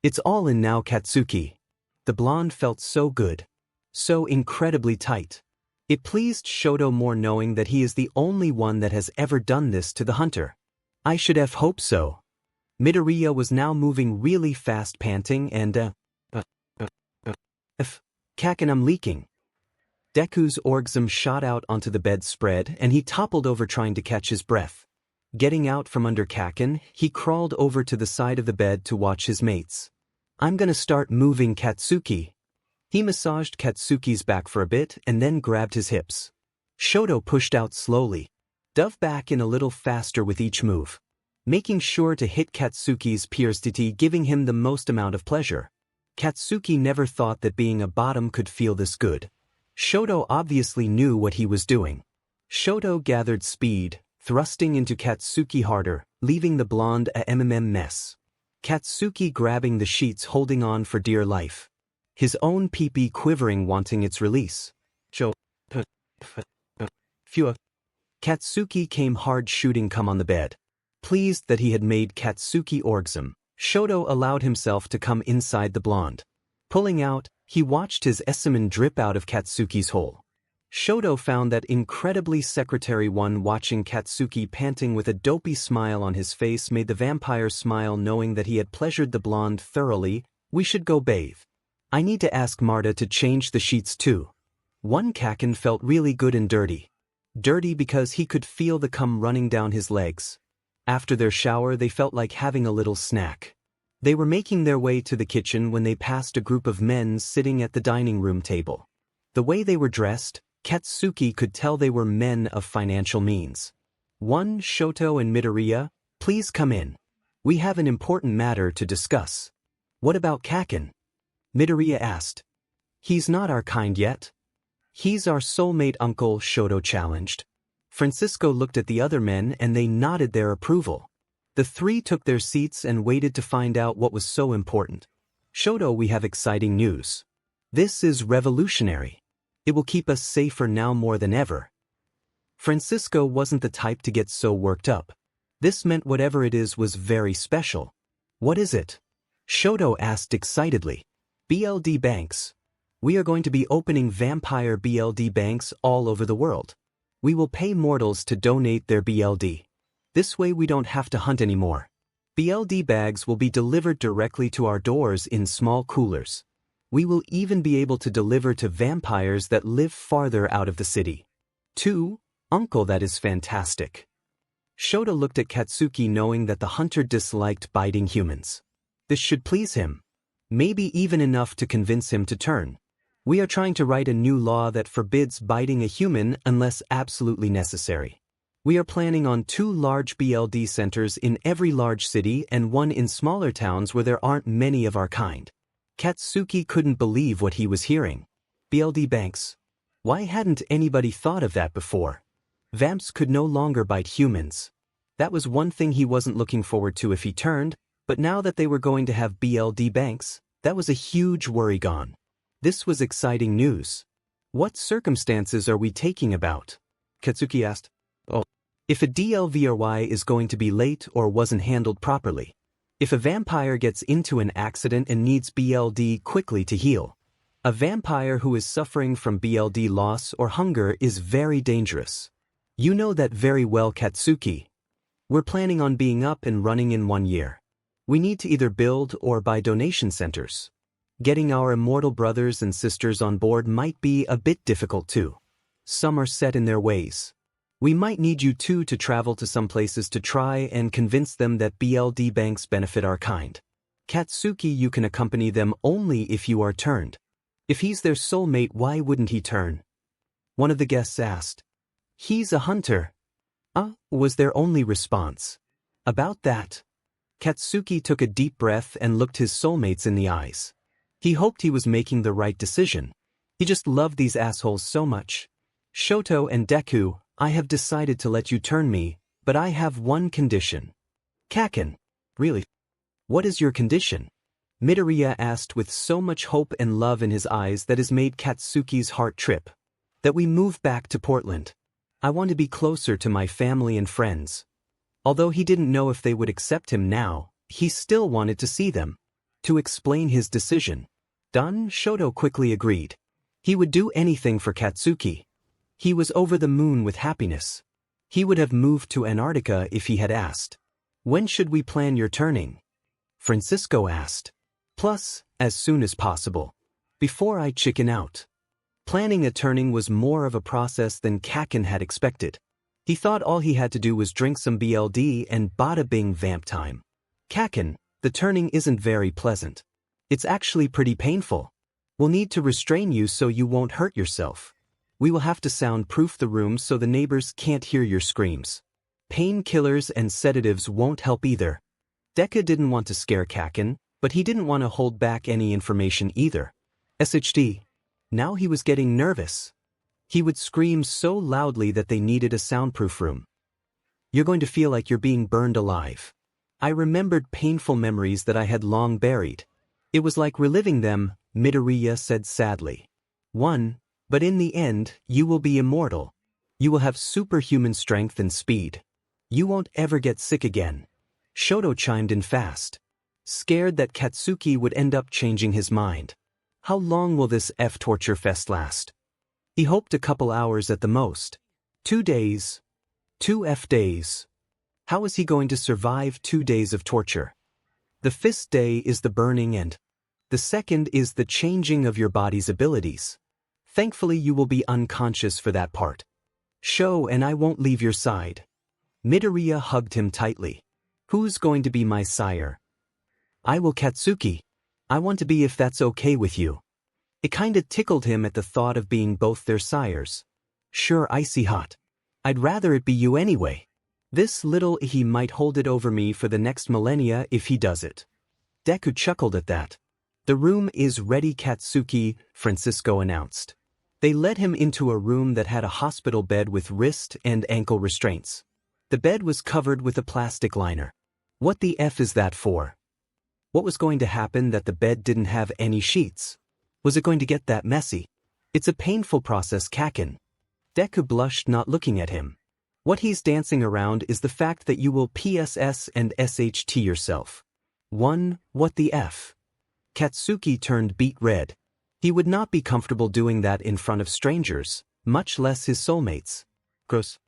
"It's all in now, Katsuki." The blonde felt so good. So incredibly tight. It pleased Shoto more knowing that he is the only one that has ever done this to the hunter. "I should have hoped so." Midoriya was now moving really fast, panting and Kacchan, I'm leaking." Deku's orgasm shot out onto the bedspread and he toppled over, trying to catch his breath. Getting out from under Kacchan, he crawled over to the side of the bed to watch his mates. "I'm gonna start moving Katsuki." He massaged Katsuki's back for a bit and then grabbed his hips. Shoto pushed out slowly, dove back in a little faster with each move, making sure to hit Katsuki's purity, giving him the most amount of pleasure. Katsuki never thought that being a bottom could feel this good. Shoto obviously knew what he was doing. Shoto gathered speed, thrusting into Katsuki harder, leaving the blonde a mess. Katsuki grabbing the sheets, holding on for dear life. His own pee-pee quivering, wanting its release. Katsuki came hard, shooting cum on the bed. Pleased that he had made Katsuki orgasm, Shoto allowed himself to come inside the blonde. Pulling out, he watched his semen drip out of Katsuki's hole. Shoto found that incredibly secretary one. Watching Katsuki panting with a dopey smile on his face made the vampire smile, knowing that he had pleasured the blonde thoroughly. We should go bathe. I need to ask Marta to change the sheets too. One Kacchan felt really good and dirty. Dirty because he could feel the cum running down his legs. After their shower they felt like having a little snack. They were making their way to the kitchen when they passed a group of men sitting at the dining room table. The way they were dressed, Katsuki could tell they were men of financial means. One, Shoto and Midoriya, please come in. We have an important matter to discuss. What about Kacchan? Midoriya asked. He's not our kind yet. He's our soulmate uncle, Shoto challenged. Francisco looked at the other men and they nodded their approval. The three took their seats and waited to find out what was so important. Shoto, we have exciting news. This is revolutionary. It will keep us safer now more than ever. Francisco wasn't the type to get so worked up. This meant whatever it is was very special. What is it? Shoto asked excitedly. BLD banks. We are going to be opening vampire BLD banks all over the world. We will pay mortals to donate their BLD. This way we don't have to hunt anymore. BLD bags will be delivered directly to our doors in small coolers. We will even be able to deliver to vampires that live farther out of the city. 2. Uncle, that is fantastic. Shoto looked at Katsuki, knowing that the hunter disliked biting humans. This should please him. Maybe even enough to convince him to turn. We are trying to write a new law that forbids biting a human unless absolutely necessary. We are planning on 2 large BLD centers in every large city and 1 in smaller towns where there aren't many of our kind. Katsuki couldn't believe what he was hearing. BLD banks. Why hadn't anybody thought of that before? Vamps could no longer bite humans. That was one thing he wasn't looking forward to if he turned, but now that they were going to have BLD banks, that was a huge worry gone. This was exciting news. What circumstances are we taking about? Katsuki asked. Oh. If a 𝗕𝗏𝗍𝗧 is going to be late or wasn't handled properly. If a vampire gets into an accident and needs BLD quickly to heal. A vampire who is suffering from BLD loss or hunger is very dangerous. You know that very well, Katsuki. We're planning on being up and running in 1 year. We need to either build or buy donation centers. Getting our immortal brothers and sisters on board might be a bit difficult too. Some are set in their ways. We might need you two to travel to some places to try and convince them that BLD banks benefit our kind. Katsuki, you can accompany them only if you are turned. If he's their soulmate, why wouldn't he turn? One of the guests asked. He's a hunter. Was their only response. About that. Katsuki took a deep breath and looked his soulmates in the eyes. He hoped he was making the right decision. He just loved these assholes so much. Shoto and Deku, I have decided to let you turn me, but I have one condition. Kacchan. Really? What is your condition? Midoriya asked with so much hope and love in his eyes that has made Katsuki's heart trip. That we move back to Portland. I want to be closer to my family and friends. Although he didn't know if they would accept him now, he still wanted to see them. To explain his decision. Done, Shoto quickly agreed. He would do anything for Katsuki. He was over the moon with happiness. He would have moved to Antarctica if he had asked. When should we plan your turning? Francisco asked. Plus, as soon as possible. Before I chicken out. Planning a turning was more of a process than Kacchan had expected. He thought all he had to do was drink some BLD and bada bing vamp time. Kacchan, the turning isn't very pleasant. It's actually pretty painful. We'll need to restrain you so you won't hurt yourself. We will have to soundproof the room so the neighbors can't hear your screams. Painkillers and sedatives won't help either. Deku didn't want to scare Kacchan, but he didn't want to hold back any information either. SHD. Now he was getting nervous. He would scream so loudly that they needed a soundproof room. You're going to feel like you're being burned alive. I remembered painful memories that I had long buried. It was like reliving them, Midoriya said sadly. But in the end, you will be immortal. You will have superhuman strength and speed. You won't ever get sick again. Shoto chimed in fast, scared that Katsuki would end up changing his mind. How long will this torture fest last? He hoped a couple hours at the most. 2 days. 2 days. How is he going to survive 2 days of torture? The first day is the burning and the second is the changing of your body's abilities. Thankfully you will be unconscious for that part. And I won't leave your side. Midoriya hugged him tightly. Who's going to be my sire? I will, Katsuki. I want to be if that's okay with you. It kinda tickled him at the thought of being both their sires. Sure, icy hot. I'd rather it be you anyway. This little he might hold it over me for the next millennia if he does it. Deku chuckled at that. The room is ready, Katsuki, Francisco announced. They led him into a room that had a hospital bed with wrist and ankle restraints. The bed was covered with a plastic liner. What the F is that for? What was going to happen that the bed didn't have any sheets? Was it going to get that messy? It's a painful process, Kacchan. Deku blushed, not looking at him. What he's dancing around is the fact that you will PSS and SHT yourself. What the F? Katsuki turned beet red. He would not be comfortable doing that in front of strangers, much less his soulmates. Gross.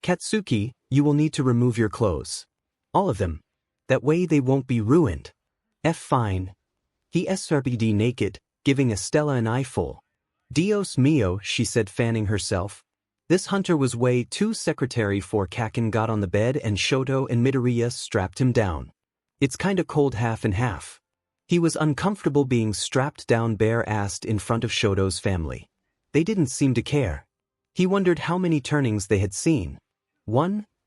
Katsuki, you will need to remove your clothes. All of them. That way they won't be ruined. Fine. He SRBD naked, giving Estella an eyeful. Dios mío, she said, fanning herself. This hunter was way too secretary for Kacchan got on the bed and Shoto and Midoriya strapped him down. It's kinda cold half and half. He was uncomfortable being strapped down bare-assed in front of Shoto's family. They didn't seem to care. He wondered how many turnings they had seen.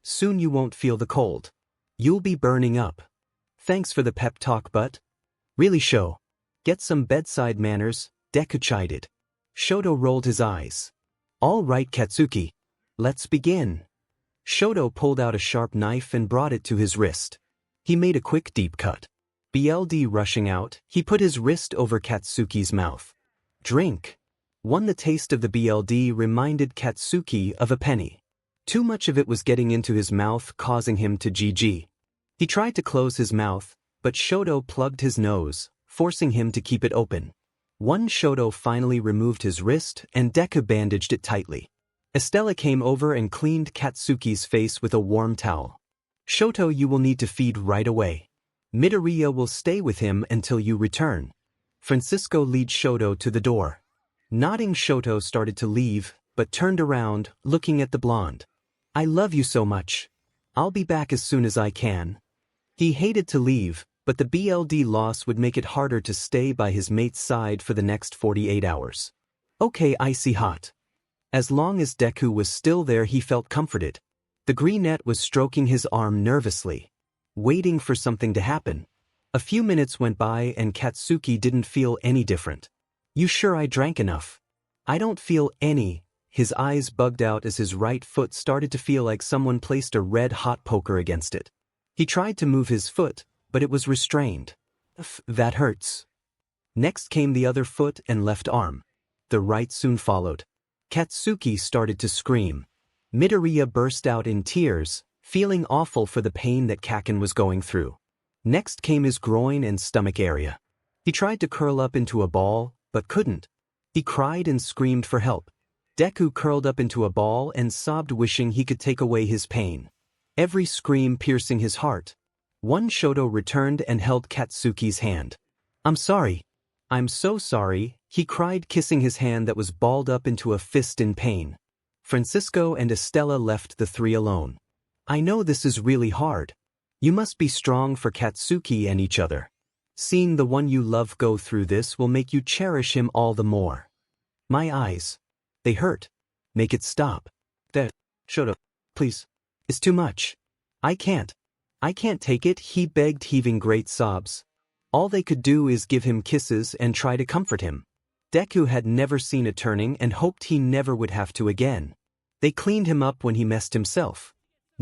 Soon you won't feel the cold. You'll be burning up. Thanks for the pep talk, but really, Sho. Get some bedside manners, Deku chided. Shoto rolled his eyes. All right, Katsuki. Let's begin. Shoto pulled out a sharp knife and brought it to his wrist. He made a quick deep cut. BLD rushing out, he put his wrist over Katsuki's mouth. Drink. The taste of the BLD reminded Katsuki of a penny. Too much of it was getting into his mouth, causing him to GG. He tried to close his mouth, but Shoto plugged his nose, forcing him to keep it open. Shoto finally removed his wrist and Deku bandaged it tightly. Estella came over and cleaned Katsuki's face with a warm towel. Shoto, you will need to feed right away. Midoriya will stay with him until you return. Francisco led Shoto to the door. Nodding, Shoto started to leave, but turned around, looking at the blonde. I love you so much. I'll be back as soon as I can. He hated to leave, but the BLD loss would make it harder to stay by his mate's side for the next 48 hours. Okay, icy hot. As long as Deku was still there, he felt comforted. The greenette was stroking his arm nervously, waiting for something to happen. A few minutes went by and Katsuki didn't feel any different. You sure I drank enough? I don't feel any. His eyes bugged out as his right foot started to feel like someone placed a red-hot poker against it. He tried to move his foot, but it was restrained. That hurts. Next came the other foot and left arm. The right soon followed. Katsuki started to scream. Midoriya burst out in tears, feeling awful for the pain that Kacchan was going through. Next came his groin and stomach area. He tried to curl up into a ball, but couldn't. He cried and screamed for help. Deku curled up into a ball and sobbed, wishing he could take away his pain. Every scream piercing his heart. Shoto returned and held Katsuki's hand. I'm sorry. I'm so sorry, he cried, kissing his hand that was balled up into a fist in pain. Francisco and Estella left the three alone. I know this is really hard. You must be strong for Katsuki and each other. Seeing the one you love go through this will make you cherish him all the more. My eyes. They hurt. Make it stop. Shoto, please. It's too much. I can't take it, he begged, heaving great sobs. All they could do is give him kisses and try to comfort him. Deku had never seen a turning and hoped he never would have to again. They cleaned him up when he messed himself.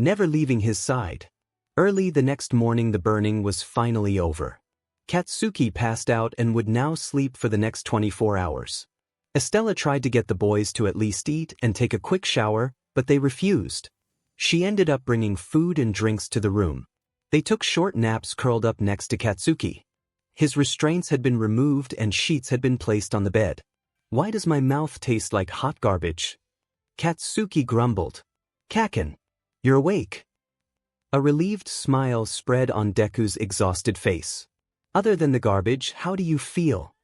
never leaving his side. Early the next morning the burning was finally over. Katsuki passed out and would now sleep for the next 24 hours. Estella tried to get the boys to at least eat and take a quick shower, but they refused. She ended up bringing food and drinks to the room. They took short naps curled up next to Katsuki. His restraints had been removed and sheets had been placed on the bed. "Why does my mouth taste like hot garbage?" Katsuki grumbled. "Kacchan, you're awake." A relieved smile spread on Deku's exhausted face. "Other than the garbage, how do you feel?"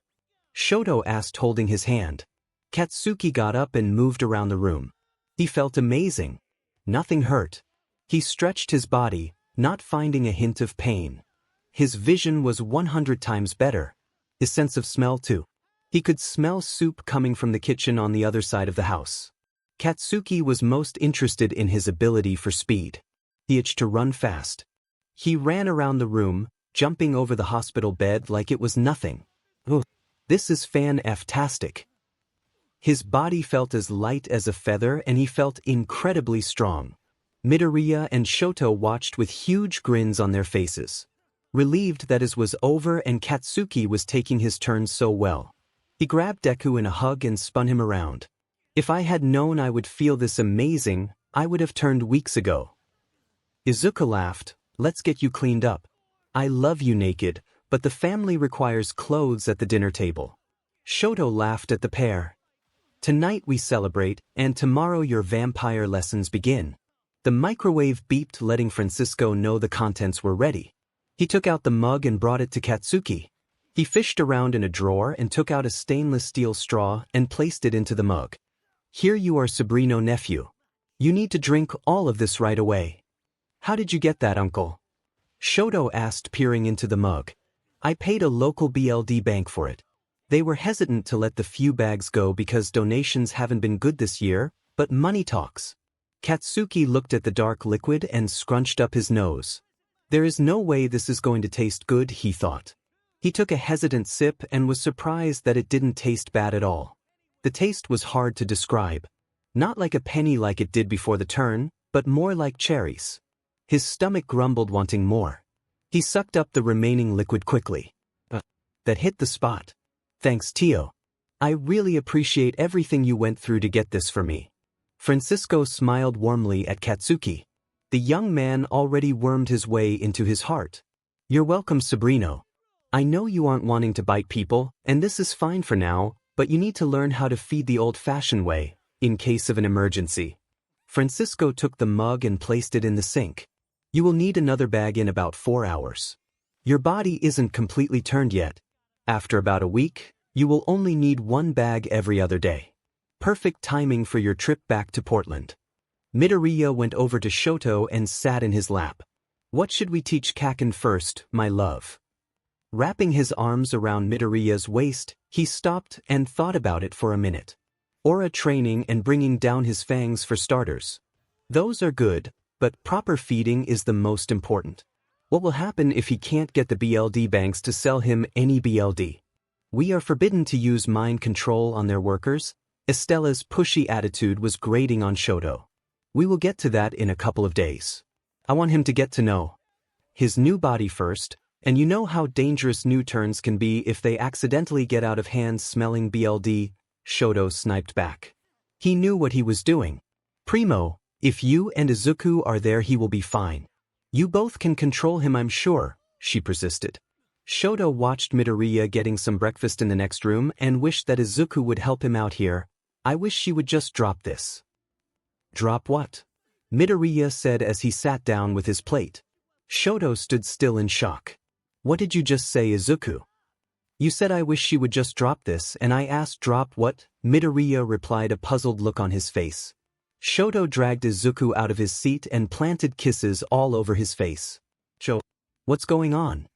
Shoto asked, holding his hand. Katsuki got up and moved around the room. He felt amazing. Nothing hurt. He stretched his body, not finding a hint of pain. His vision was 100 times better. His sense of smell too. He could smell soup coming from the kitchen on the other side of the house. Katsuki was most interested in his ability for speed. He itched to run fast. He ran around the room, jumping over the hospital bed like it was nothing. "Oh, this is fantastic." His body felt as light as a feather and he felt incredibly strong. Midoriya and Shoto watched with huge grins on their faces. Relieved that it was over and Katsuki was taking his turn so well. He grabbed Deku in a hug and spun him around. "If I had known I would feel this amazing, I would have turned weeks ago." Izuku laughed. "Let's get you cleaned up. I love you naked, but the family requires clothes at the dinner table." Shoto laughed at the pair. "Tonight we celebrate, and tomorrow your vampire lessons begin." The microwave beeped, letting Francisco know the contents were ready. He took out the mug and brought it to Katsuki. He fished around in a drawer and took out a stainless steel straw and placed it into the mug. "Here you are, sobrino nephew. You need to drink all of this right away." "How did you get that, uncle?" Shoto asked, peering into the mug. "I paid a local BLD bank for it. They were hesitant to let the few bags go because donations haven't been good this year, but money talks." Katsuki looked at the dark liquid and scrunched up his nose. "There is no way this is going to taste good," he thought. He took a hesitant sip and was surprised that it didn't taste bad at all. The taste was hard to describe. Not like a penny like it did before the turn, but more like cherries. His stomach grumbled, wanting more. He sucked up the remaining liquid quickly. That hit the spot. "Thanks, Tio. I really appreciate everything you went through to get this for me." Francisco smiled warmly at Katsuki. The young man already wormed his way into his heart. "You're welcome, sobrino. I know you aren't wanting to bite people, and this is fine for now, but you need to learn how to feed the old-fashioned way, in case of an emergency." Francisco took the mug and placed it in the sink. "You will need another bag in about 4 hours. Your body isn't completely turned yet. After about a week, you will only need 1 bag every other day. Perfect timing for your trip back to Portland." Midoriya went over to Shoto and sat in his lap. "What should we teach Kacchan first, my love?" Wrapping his arms around Midoriya's waist, he stopped and thought about it for a minute. Aura training and bringing down his fangs for starters. Those are good, but proper feeding is the most important. What will happen if he can't get the BLD banks to sell him any BLD? We are forbidden to use mind control on their workers. Estella's pushy attitude was grating on Shoto. "We will get to that in a couple of days. I want him to get to know his new body first, and you know how dangerous new turns can be if they accidentally get out of hand smelling BLD, Shoto sniped back. He knew what he was doing. "Primo, if you and Izuku are there he will be fine. You both can control him, I'm sure," she persisted. Shoto watched Midoriya getting some breakfast in the next room and wished that Izuku would help him out here. "I wish she would just drop this." "Drop what?" Midoriya said as he sat down with his plate. Shoto stood still in shock. "What did you just say, Izuku?" "You said I wish she would just drop this, and I asked drop what?" Midoriya replied, a puzzled look on his face. Shoto dragged Izuku out of his seat and planted kisses all over his face. What's going on?"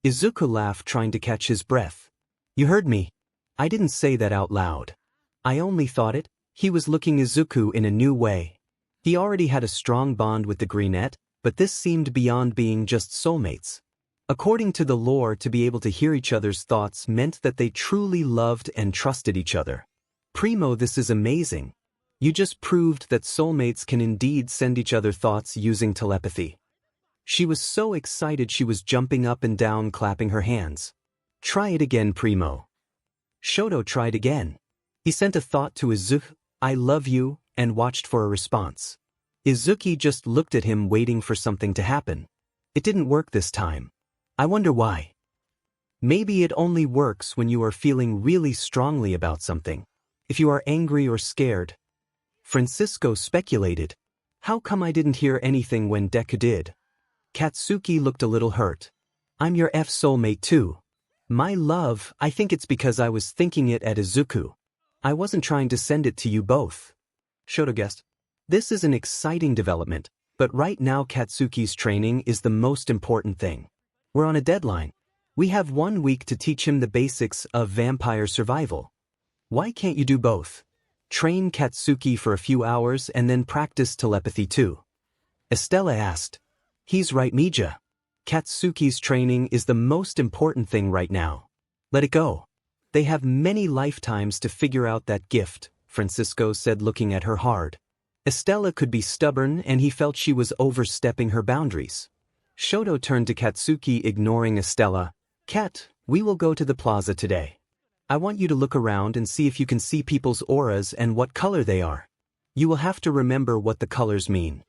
Izuku laughed, trying to catch his breath. "You heard me. I didn't say that out loud. I only thought it." He was looking Izuku in a new way. He already had a strong bond with the Greenette, but this seemed beyond being just soulmates. According to the lore, to be able to hear each other's thoughts meant that they truly loved and trusted each other. "Primo, this is amazing. You just proved that soulmates can indeed send each other thoughts using telepathy. She was so excited she was jumping up and down clapping her hands. Try it again, Primo. Shoto tried again. He sent a thought to 𝗧𝗂𝗧𝗏, I love you, and watched for a response. 𝗧𝗂𝗧𝗏 just looked at him waiting for something to happen. It didn't work this time. I wonder why. Maybe it only works when you are feeling really strongly about something. If you are angry or scared. Francisco speculated. How come I didn't hear anything when Deku did? Katsuki looked a little hurt. I'm your soulmate too. My love, I think it's because I was thinking it at Izuku. I wasn't trying to send it to you both. Shoto guessed. This is an exciting development, but right now Katsuki's training is the most important thing. We're on a deadline. We have 1 week to teach him the basics of vampire survival. Why can't you do both? Train Katsuki for a few hours and then practice telepathy too. Estella asked. He's right, Mija. Katsuki's training is the most important thing right now. Let it go. They have many lifetimes to figure out that gift, Francisco said, looking at her hard. Estella could be stubborn and he felt she was overstepping her boundaries. Shoto turned to Katsuki, ignoring Estella. Kat, we will go to the plaza today. I want you to look around and see if you can see people's auras and what color they are. You will have to remember what the colors mean.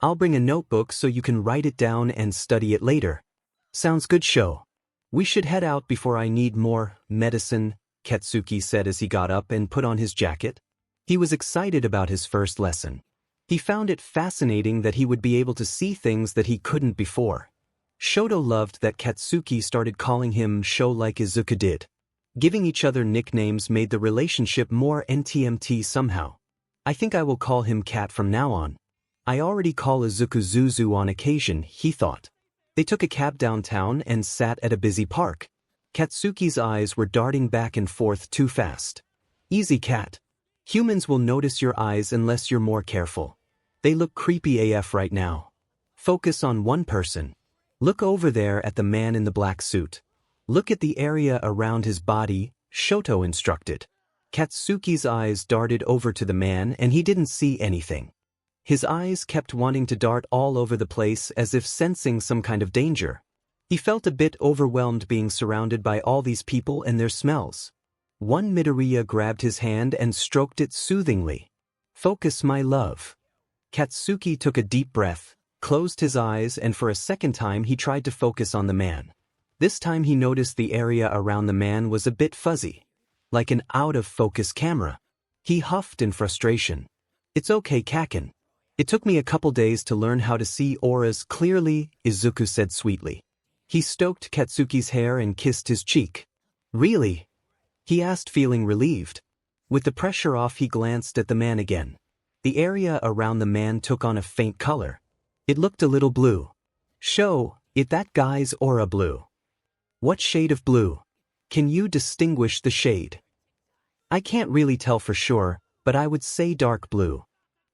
I'll bring a notebook so you can write it down and study it later. Sounds good, Sho. We should head out before I need more medicine, Katsuki said as he got up and put on his jacket. He was excited about his first lesson. He found it fascinating that he would be able to see things that he couldn't before. Shoto loved that Katsuki started calling him Sho like Izuku did. Giving each other nicknames made the relationship more NTMT somehow. I think I will call him Cat from now on. I already call Izuku Zuzu on occasion, he thought. They took a cab downtown and sat at a busy park. Katsuki's eyes were darting back and forth too fast. Easy, Cat. Humans will notice your eyes unless you're more careful. They look creepy AF right now. Focus on one person. Look over there at the man in the black suit. Look at the area around his body, Shoto instructed. Katsuki's eyes darted over to the man and he didn't see anything. His eyes kept wanting to dart all over the place as if sensing some kind of danger. He felt a bit overwhelmed being surrounded by all these people and their smells. One Midoriya grabbed his hand and stroked it soothingly. Focus, my love. Katsuki took a deep breath, closed his eyes, and for a second time he tried to focus on the man. This time he noticed the area around the man was a bit fuzzy, like an out-of-focus camera. He huffed in frustration. It's okay, Kacchan. It took me a couple days to learn how to see auras clearly, Izuku said sweetly. He stroked Katsuki's hair and kissed his cheek. Really? He asked, feeling relieved. With the pressure off, he glanced at the man again. The area around the man took on a faint color. It looked a little blue. Show it that guy's aura blue. What shade of blue? Can you distinguish the shade? I can't really tell for sure, but I would say dark blue.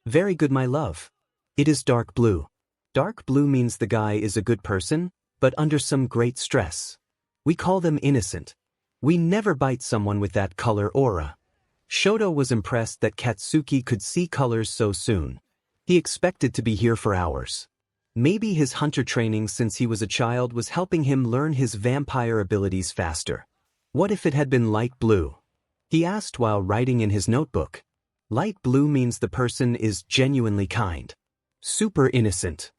Very good, my love. It is dark blue. Dark blue means the guy is a good person, but under some great stress. We call them innocent. We never bite someone with that color aura. Shoto was impressed that Katsuki could see colors so soon. He expected to be here for hours. Maybe his hunter training since he was a child was helping him learn his vampire abilities faster. What if it had been light blue? He asked while writing in his notebook. Light blue means the person is genuinely kind. Super innocent.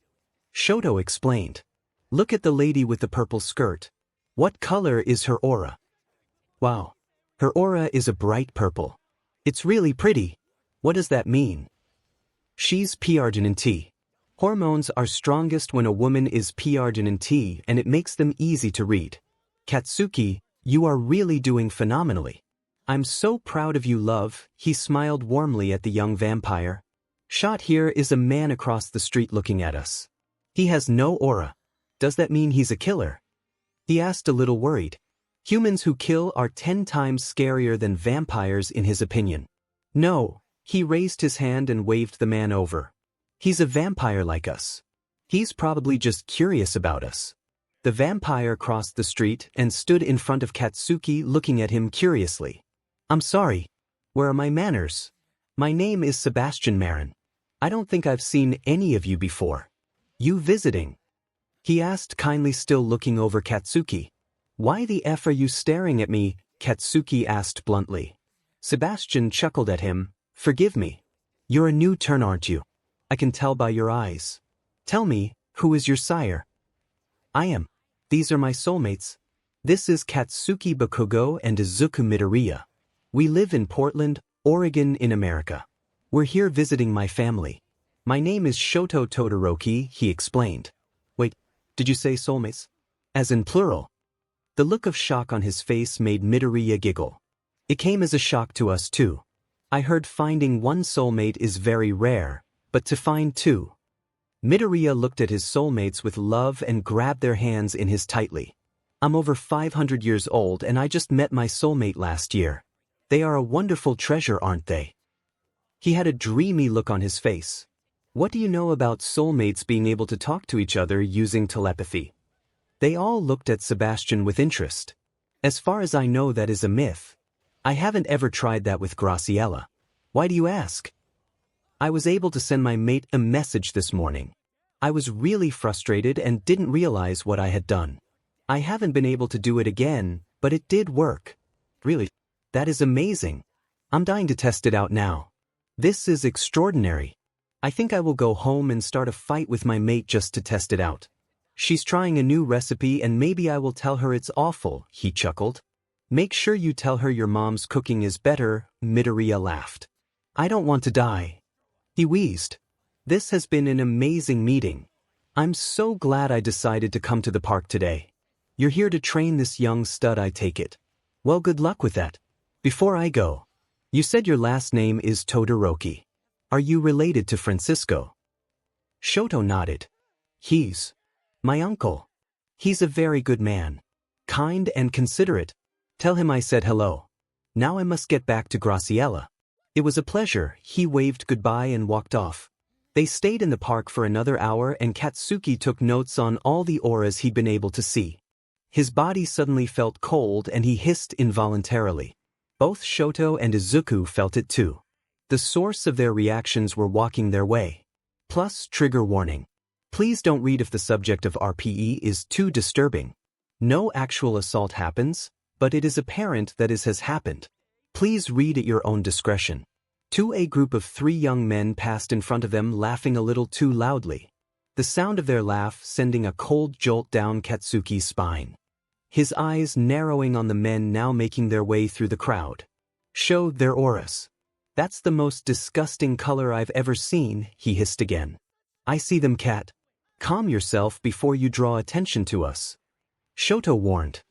Shoto explained. Look at the lady with the purple skirt. What color is her aura? Wow. Her aura is a bright purple. It's really pretty. What does that mean? She's 𝗵𝗃. Hormones are strongest when a woman is 𝗵𝗃 and it makes them easy to read. Katsuki, you are really doing phenomenally. I'm so proud of you, love, he smiled warmly at the young vampire. Shot here is a man across the street looking at us. He has no aura. Does that mean he's a killer? He asked, a little worried. Humans who kill are 10 times scarier than vampires in his opinion. No, he raised his hand and waved the man over. He's a vampire like us. He's probably just curious about us. The vampire crossed the street and stood in front of Katsuki looking at him curiously. I'm sorry. Where are my manners? My name is 𝗬𝗵𝗲. I don't think I've seen any of you before. You visiting? He asked kindly, still looking over Katsuki. Why the F are you staring at me? Katsuki asked bluntly. Sebastian chuckled at him. Forgive me. You're a new turn, aren't you? I can tell by your eyes. Tell me, who is your sire? I am. These are my soulmates. This is Katsuki Bakugo and Izuku Midoriya. We live in Portland, Oregon in America. We're here visiting my family. My name is Shoto Todoroki, he explained. Wait, did you say soulmates? As in plural? The look of shock on his face made Midoriya giggle. It came as a shock to us too. I heard finding one soulmate is very rare, but to find two. Midoriya looked at his soulmates with love and grabbed their hands in his tightly. I'm over 500 years old and I just met my soulmate last year. They are a wonderful treasure, aren't they? He had a dreamy look on his face. What do you know about soulmates being able to talk to each other using telepathy? They all looked at Sebastian with interest. As far as I know, that is a myth. I haven't ever tried that with Graciela. Why do you ask? I was able to send my mate a message this morning. I was really frustrated and didn't realize what I had done. I haven't been able to do it again, but it did work. Really? That is amazing. I'm dying to test it out now. This is extraordinary. I think I will go home and start a fight with my mate just to test it out. She's trying a new recipe and maybe I will tell her it's awful, he chuckled. Make sure you tell her your mom's cooking is better, Midoriya laughed. I don't want to die. He wheezed. This has been an amazing meeting. I'm so glad I decided to come to the park today. You're here to train this young stud, I take it. Well, good luck with that. Before I go, you said your last name is Todoroki. Are you related to Francisco? Shoto nodded. He's my uncle. He's a very good man. Kind and considerate. Tell him I said hello. Now I must get back to Graciela. It was a pleasure. He waved goodbye and walked off. They stayed in the park for another hour and Katsuki took notes on all the auras he'd been able to see. His body suddenly felt cold and he hissed involuntarily. Both Shoto and Izuku felt it too. The source of their reactions were walking their way. Plus, trigger warning. Please don't read if the subject of RPE is too disturbing. No actual assault happens, but it is apparent that it has happened. Please read at your own discretion. A group of 3 young men passed in front of them, laughing a little too loudly. The sound of their laugh sending a cold jolt down Katsuki's spine. His eyes narrowing on the men now making their way through the crowd. Show their auras. That's the most disgusting color I've ever seen, he hissed again. I see them, Kat. Calm yourself before you draw attention to us. Shoto warned.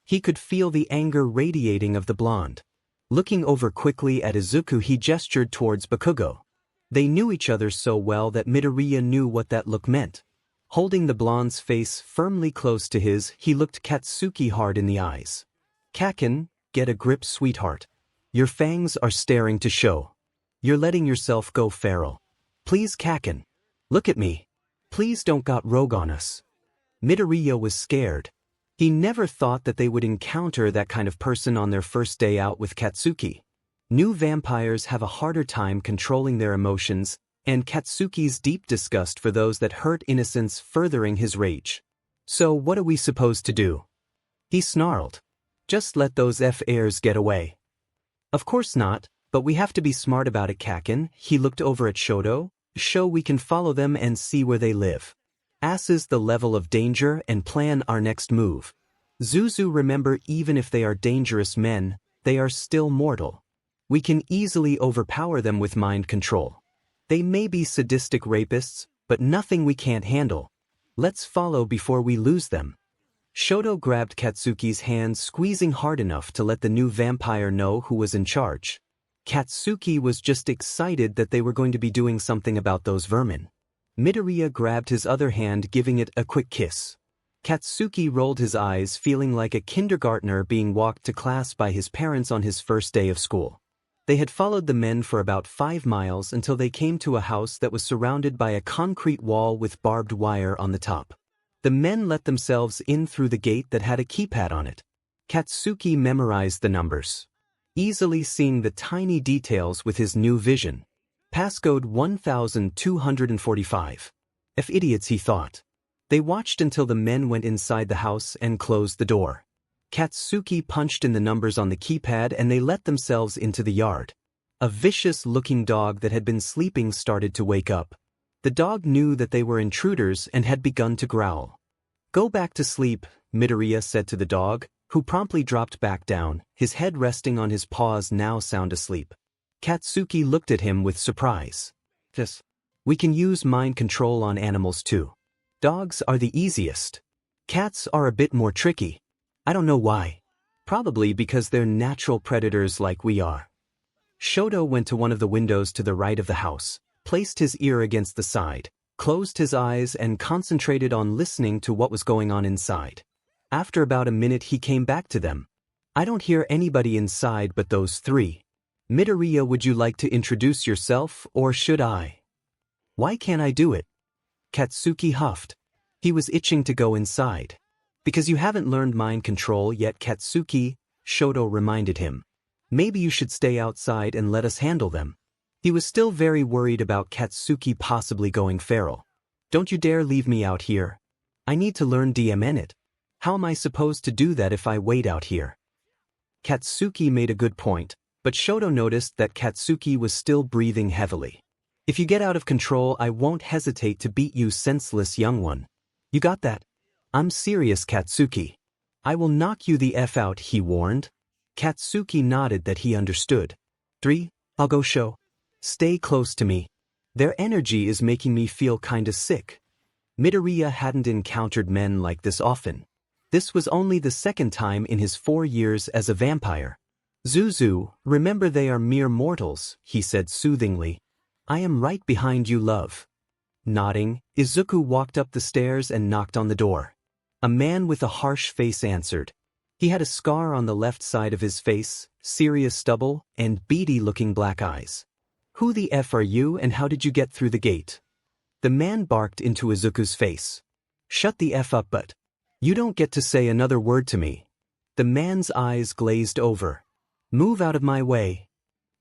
He could feel the anger radiating of the blonde. Looking over quickly at Izuku, he gestured towards Bakugo. They knew each other so well that Midoriya knew what that look meant. Holding the blonde's face firmly close to his, he looked Katsuki hard in the eyes. Kacchan, get a grip, sweetheart. Your fangs are staring to show. You're letting yourself go feral. Please, Kacchan. Look at me. Please don't got rogue on us. Midoriya was scared. He never thought that they would encounter that kind of person on their first day out with Katsuki. New vampires have a harder time controlling their emotions, and Katsuki's deep disgust for those that hurt innocence furthering his rage. So what are we supposed to do? He snarled. Just let those F-airs get away. Of course not, but we have to be smart about it, Kacchan. He looked over at Shoto. Show we can follow them and see where they live. Assess the level of danger and plan our next move. Zuzu, remember, even if they are dangerous men, they are still mortal. We can easily overpower them with mind control. They may be sadistic rapists, but nothing we can't handle. Let's follow before we lose them. Shoto grabbed Katsuki's hand, squeezing hard enough to let the new vampire know who was in charge. Katsuki was just excited that they were going to be doing something about those vermin. Midoriya grabbed his other hand, giving it a quick kiss. Katsuki rolled his eyes, feeling like a kindergartner being walked to class by his parents on his first day of school. They had followed the men for about 5 miles until they came to a house that was surrounded by a concrete wall with barbed wire on the top. The men let themselves in through the gate that had a keypad on it. Katsuki memorized the numbers. easily seeing the tiny details with his new vision. Passcode 1245. F idiots, he thought. They watched until the men went inside the house and closed the door. Katsuki punched in the numbers on the keypad and they let themselves into the yard. A vicious-looking dog that had been sleeping started to wake up. The dog knew that they were intruders and had begun to growl. "Go back to sleep," Midoriya said to the dog, who promptly dropped back down, his head resting on his paws, now sound asleep. Katsuki looked at him with surprise. "Yes. We can use mind control on animals too. Dogs are the easiest. Cats are a bit more tricky. I don't know why. Probably because they're natural predators like we are." Shoto went to one of the windows to the right of the house, placed his ear against the side, closed his eyes and concentrated on listening to what was going on inside. After about a minute he came back to them. "I don't hear anybody inside but those three. Midoriya, would you like to introduce yourself, or should I?" "Why can't I do it?" Katsuki huffed. He was itching to go inside. "Because you haven't learned mind control yet, Katsuki," Shoto reminded him. "Maybe you should stay outside and let us handle them." He was still very worried about Katsuki possibly going feral. "Don't you dare leave me out here. I need to learn 𝗕𝗏𝗏. How am I supposed to do that if I wait out here?" Katsuki made a good point, but Shoto noticed that Katsuki was still breathing heavily. "If you get out of control, I won't hesitate to beat you, senseless young one. You got that?" "I'm serious, Katsuki. I will knock you the F out," he warned. Katsuki nodded that he understood. "3, I'll go show. Stay close to me. Their energy is making me feel kinda sick." Midoriya hadn't encountered men like this often. This was only the second time in his 4 years as a vampire. "Zuzu, remember they are mere mortals," he said soothingly. "I am right behind you, love." Nodding, Izuku walked up the stairs and knocked on the door. A man with a harsh face answered. He had a scar on the left side of his face, serious stubble, and beady-looking black eyes. "Who the F are you and how did you get through the gate?" The man barked into Izuku's face. "Shut the F up, but you don't get to say another word to me." The man's eyes glazed over. "Move out of my way."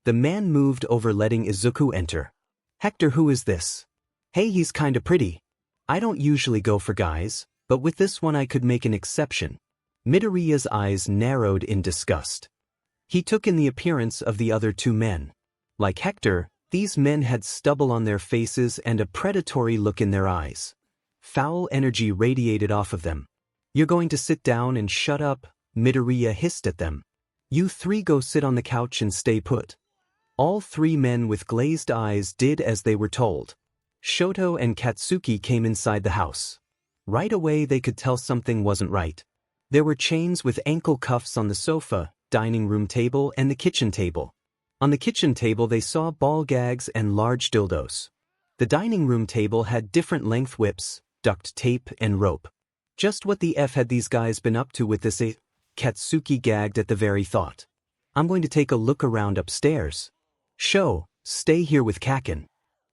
The man moved over, letting Izuku enter. "Hector, who is this?" "Hey, he's kinda pretty. I don't usually go for guys, but with this one I could make an exception." Midoriya's eyes narrowed in disgust. He took in the appearance of the other two men. Like Hector, these men had stubble on their faces and a predatory look in their eyes. Foul energy radiated off of them. "You're going to sit down and shut up," Midoriya hissed at them. "You three go sit on the couch and stay put." All three men with glazed eyes did as they were told. Shoto and Katsuki came inside the house. Right away they could tell something wasn't right. There were chains with ankle cuffs on the sofa, dining room table, and the kitchen table. On the kitchen table they saw ball gags and large dildos. The dining room table had different length whips, duct tape, and rope. Just what the F had these guys been up to with this? Katsuki gagged at the very thought. "I'm going to take a look around upstairs." "Sho, stay here with Kacchan."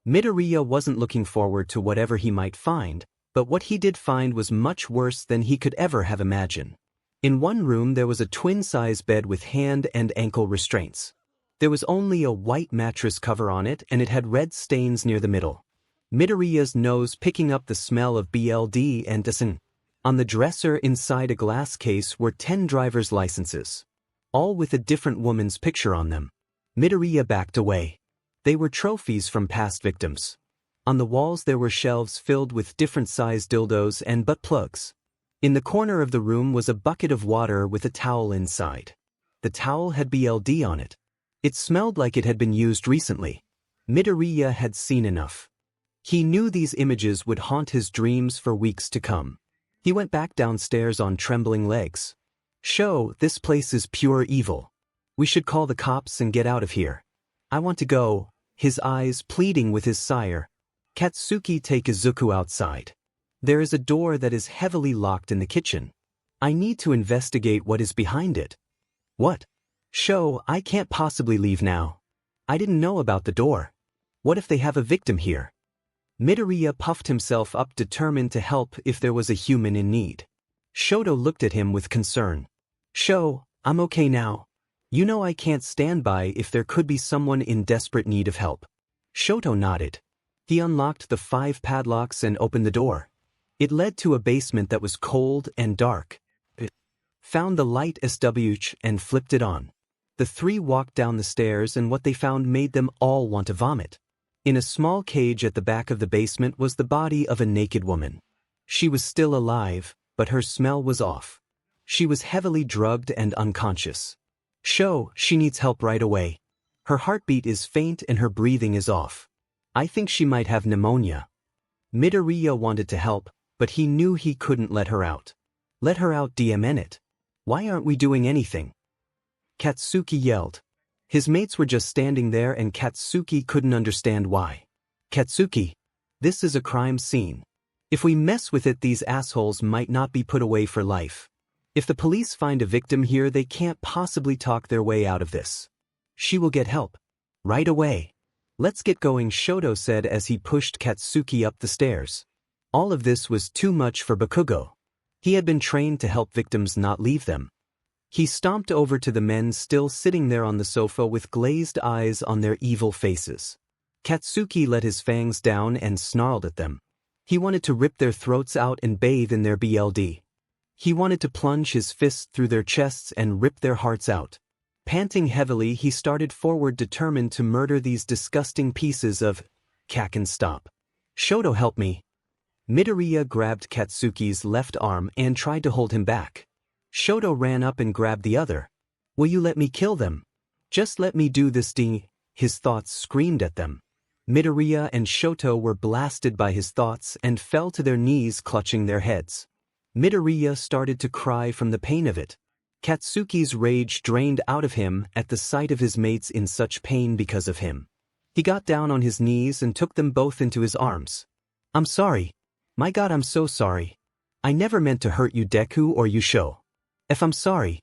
Midoriya wasn't looking forward to whatever he might find, but what he did find was much worse than he could ever have imagined. In one room there was a twin-size bed with hand and ankle restraints. There was only a white mattress cover on it and it had red stains near the middle. Midoriya's nose picking up the smell of BLD and 𝗬𝗏. On the dresser inside a glass case were 10 driver's licenses, all with a different woman's picture on them. Midoriya backed away. They were trophies from past victims. On the walls there were shelves filled with different-sized dildos and butt plugs. In the corner of the room was a bucket of water with a towel inside. The towel had BLD on it. It smelled like it had been used recently. Midoriya had seen enough. He knew these images would haunt his dreams for weeks to come. He went back downstairs on trembling legs. "Sho, this place is pure evil. We should call the cops and get out of here. I want to go," his eyes pleading with his sire. "Katsuki, take Izuku outside. There is a door that is heavily locked in the kitchen. I need to investigate what is behind it." "What?" "Sho, I can't possibly leave now. I didn't know about the door. What if they have a victim here?" Midoriya puffed himself up, determined to help if there was a human in need. Shoto looked at him with concern. "Sho, I'm okay now. You know I can't stand by if there could be someone in desperate need of help. Shoto nodded. He unlocked the 5 padlocks and opened the door. It led to a basement that was cold and dark. Found the light 𝗬𝗍𝗏 and flipped it on. The 3 walked down the stairs and what they found made them all want to vomit. In a small cage at the back of the basement was the body of a naked woman. She was still alive, but her smell was off. She was heavily drugged and unconscious. She needs help right away. Her heartbeat is faint and her breathing is off. I think she might have pneumonia. Midoriya wanted to help, but he knew he couldn't let her out. Let her out, 𝗕𝗏𝗏. Why aren't we doing anything? Katsuki yelled. His mates were just standing there and Katsuki couldn't understand why. Katsuki, this is a crime scene. If we mess with it, these assholes might not be put away for life. If the police find a victim here, they can't possibly talk their way out of this. She will get help. Right away. Let's get going, Shoto said as he pushed Katsuki up the stairs. All of this was too much for Bakugo. He had been trained to help victims not leave them. He stomped over to the men still sitting there on the sofa with glazed eyes on their evil faces. Katsuki let his fangs down and snarled at them. He wanted to rip their throats out and bathe in their blood. He wanted to plunge his fists through their chests and rip their hearts out. Panting heavily, he started forward, determined to murder these disgusting pieces of Kacchan. Stop. Shoto, help me. Midoriya grabbed Katsuki's left arm and tried to hold him back. Shoto ran up and grabbed the other. Will you let me kill them? Just let me do this, his thoughts screamed at them. Midoriya and Shoto were blasted by his thoughts and fell to their knees, clutching their heads. Midoriya started to cry from the pain of it. Katsuki's rage drained out of him at the sight of his mates in such pain because of him. He got down on his knees and took them both into his arms. I'm sorry. My God, I'm so sorry. I never meant to hurt you, Deku, or you, Sho. I'm sorry.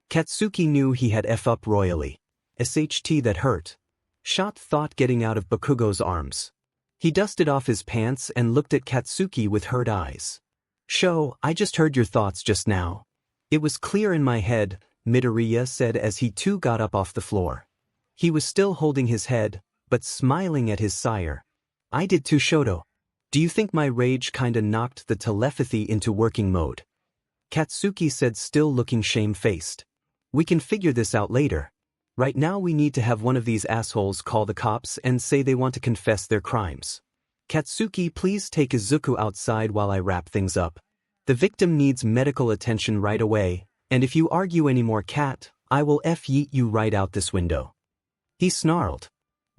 Katsuki knew he had F up royally. SHT that hurt. Shot thought getting out of Bakugo's arms. He dusted off his pants and looked at Katsuki with hurt eyes. Sho, I just heard your thoughts just now. It was clear in my head, Midoriya said as he too got up off the floor. He was still holding his head, but smiling at his sire. I did too, Shoto. Do you think my rage kinda knocked the telepathy into working mode? Katsuki said, still looking shamefaced. We can figure this out later. Right now we need to have one of these assholes call the cops and say they want to confess their crimes. Katsuki, please take Izuku outside while I wrap things up. The victim needs medical attention right away, and if you argue anymore, Kat, I will yeet you right out this window. He snarled.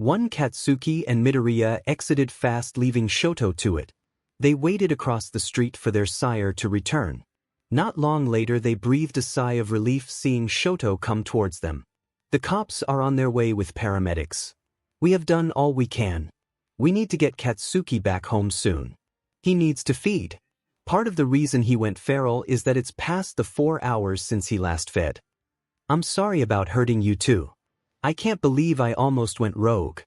Katsuki and Midoriya exited fast, leaving Shoto to it. They waited across the street for their sire to return. Not long later they breathed a sigh of relief seeing Shoto come towards them. The cops are on their way with paramedics. We have done all we can. We need to get Katsuki back home soon. He needs to feed. Part of the reason he went feral is that it's past the 4 hours since he last fed. I'm sorry about hurting you too. I can't believe I almost went rogue.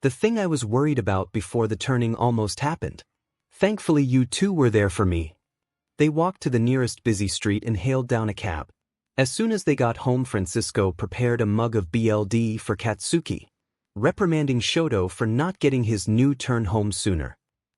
The thing I was worried about before the turning almost happened. Thankfully you two were there for me. They walked to the nearest busy street and hailed down a cab. As soon as they got home, Francisco prepared a mug of blood for Katsuki, reprimanding Shoto for not getting his new turn home sooner.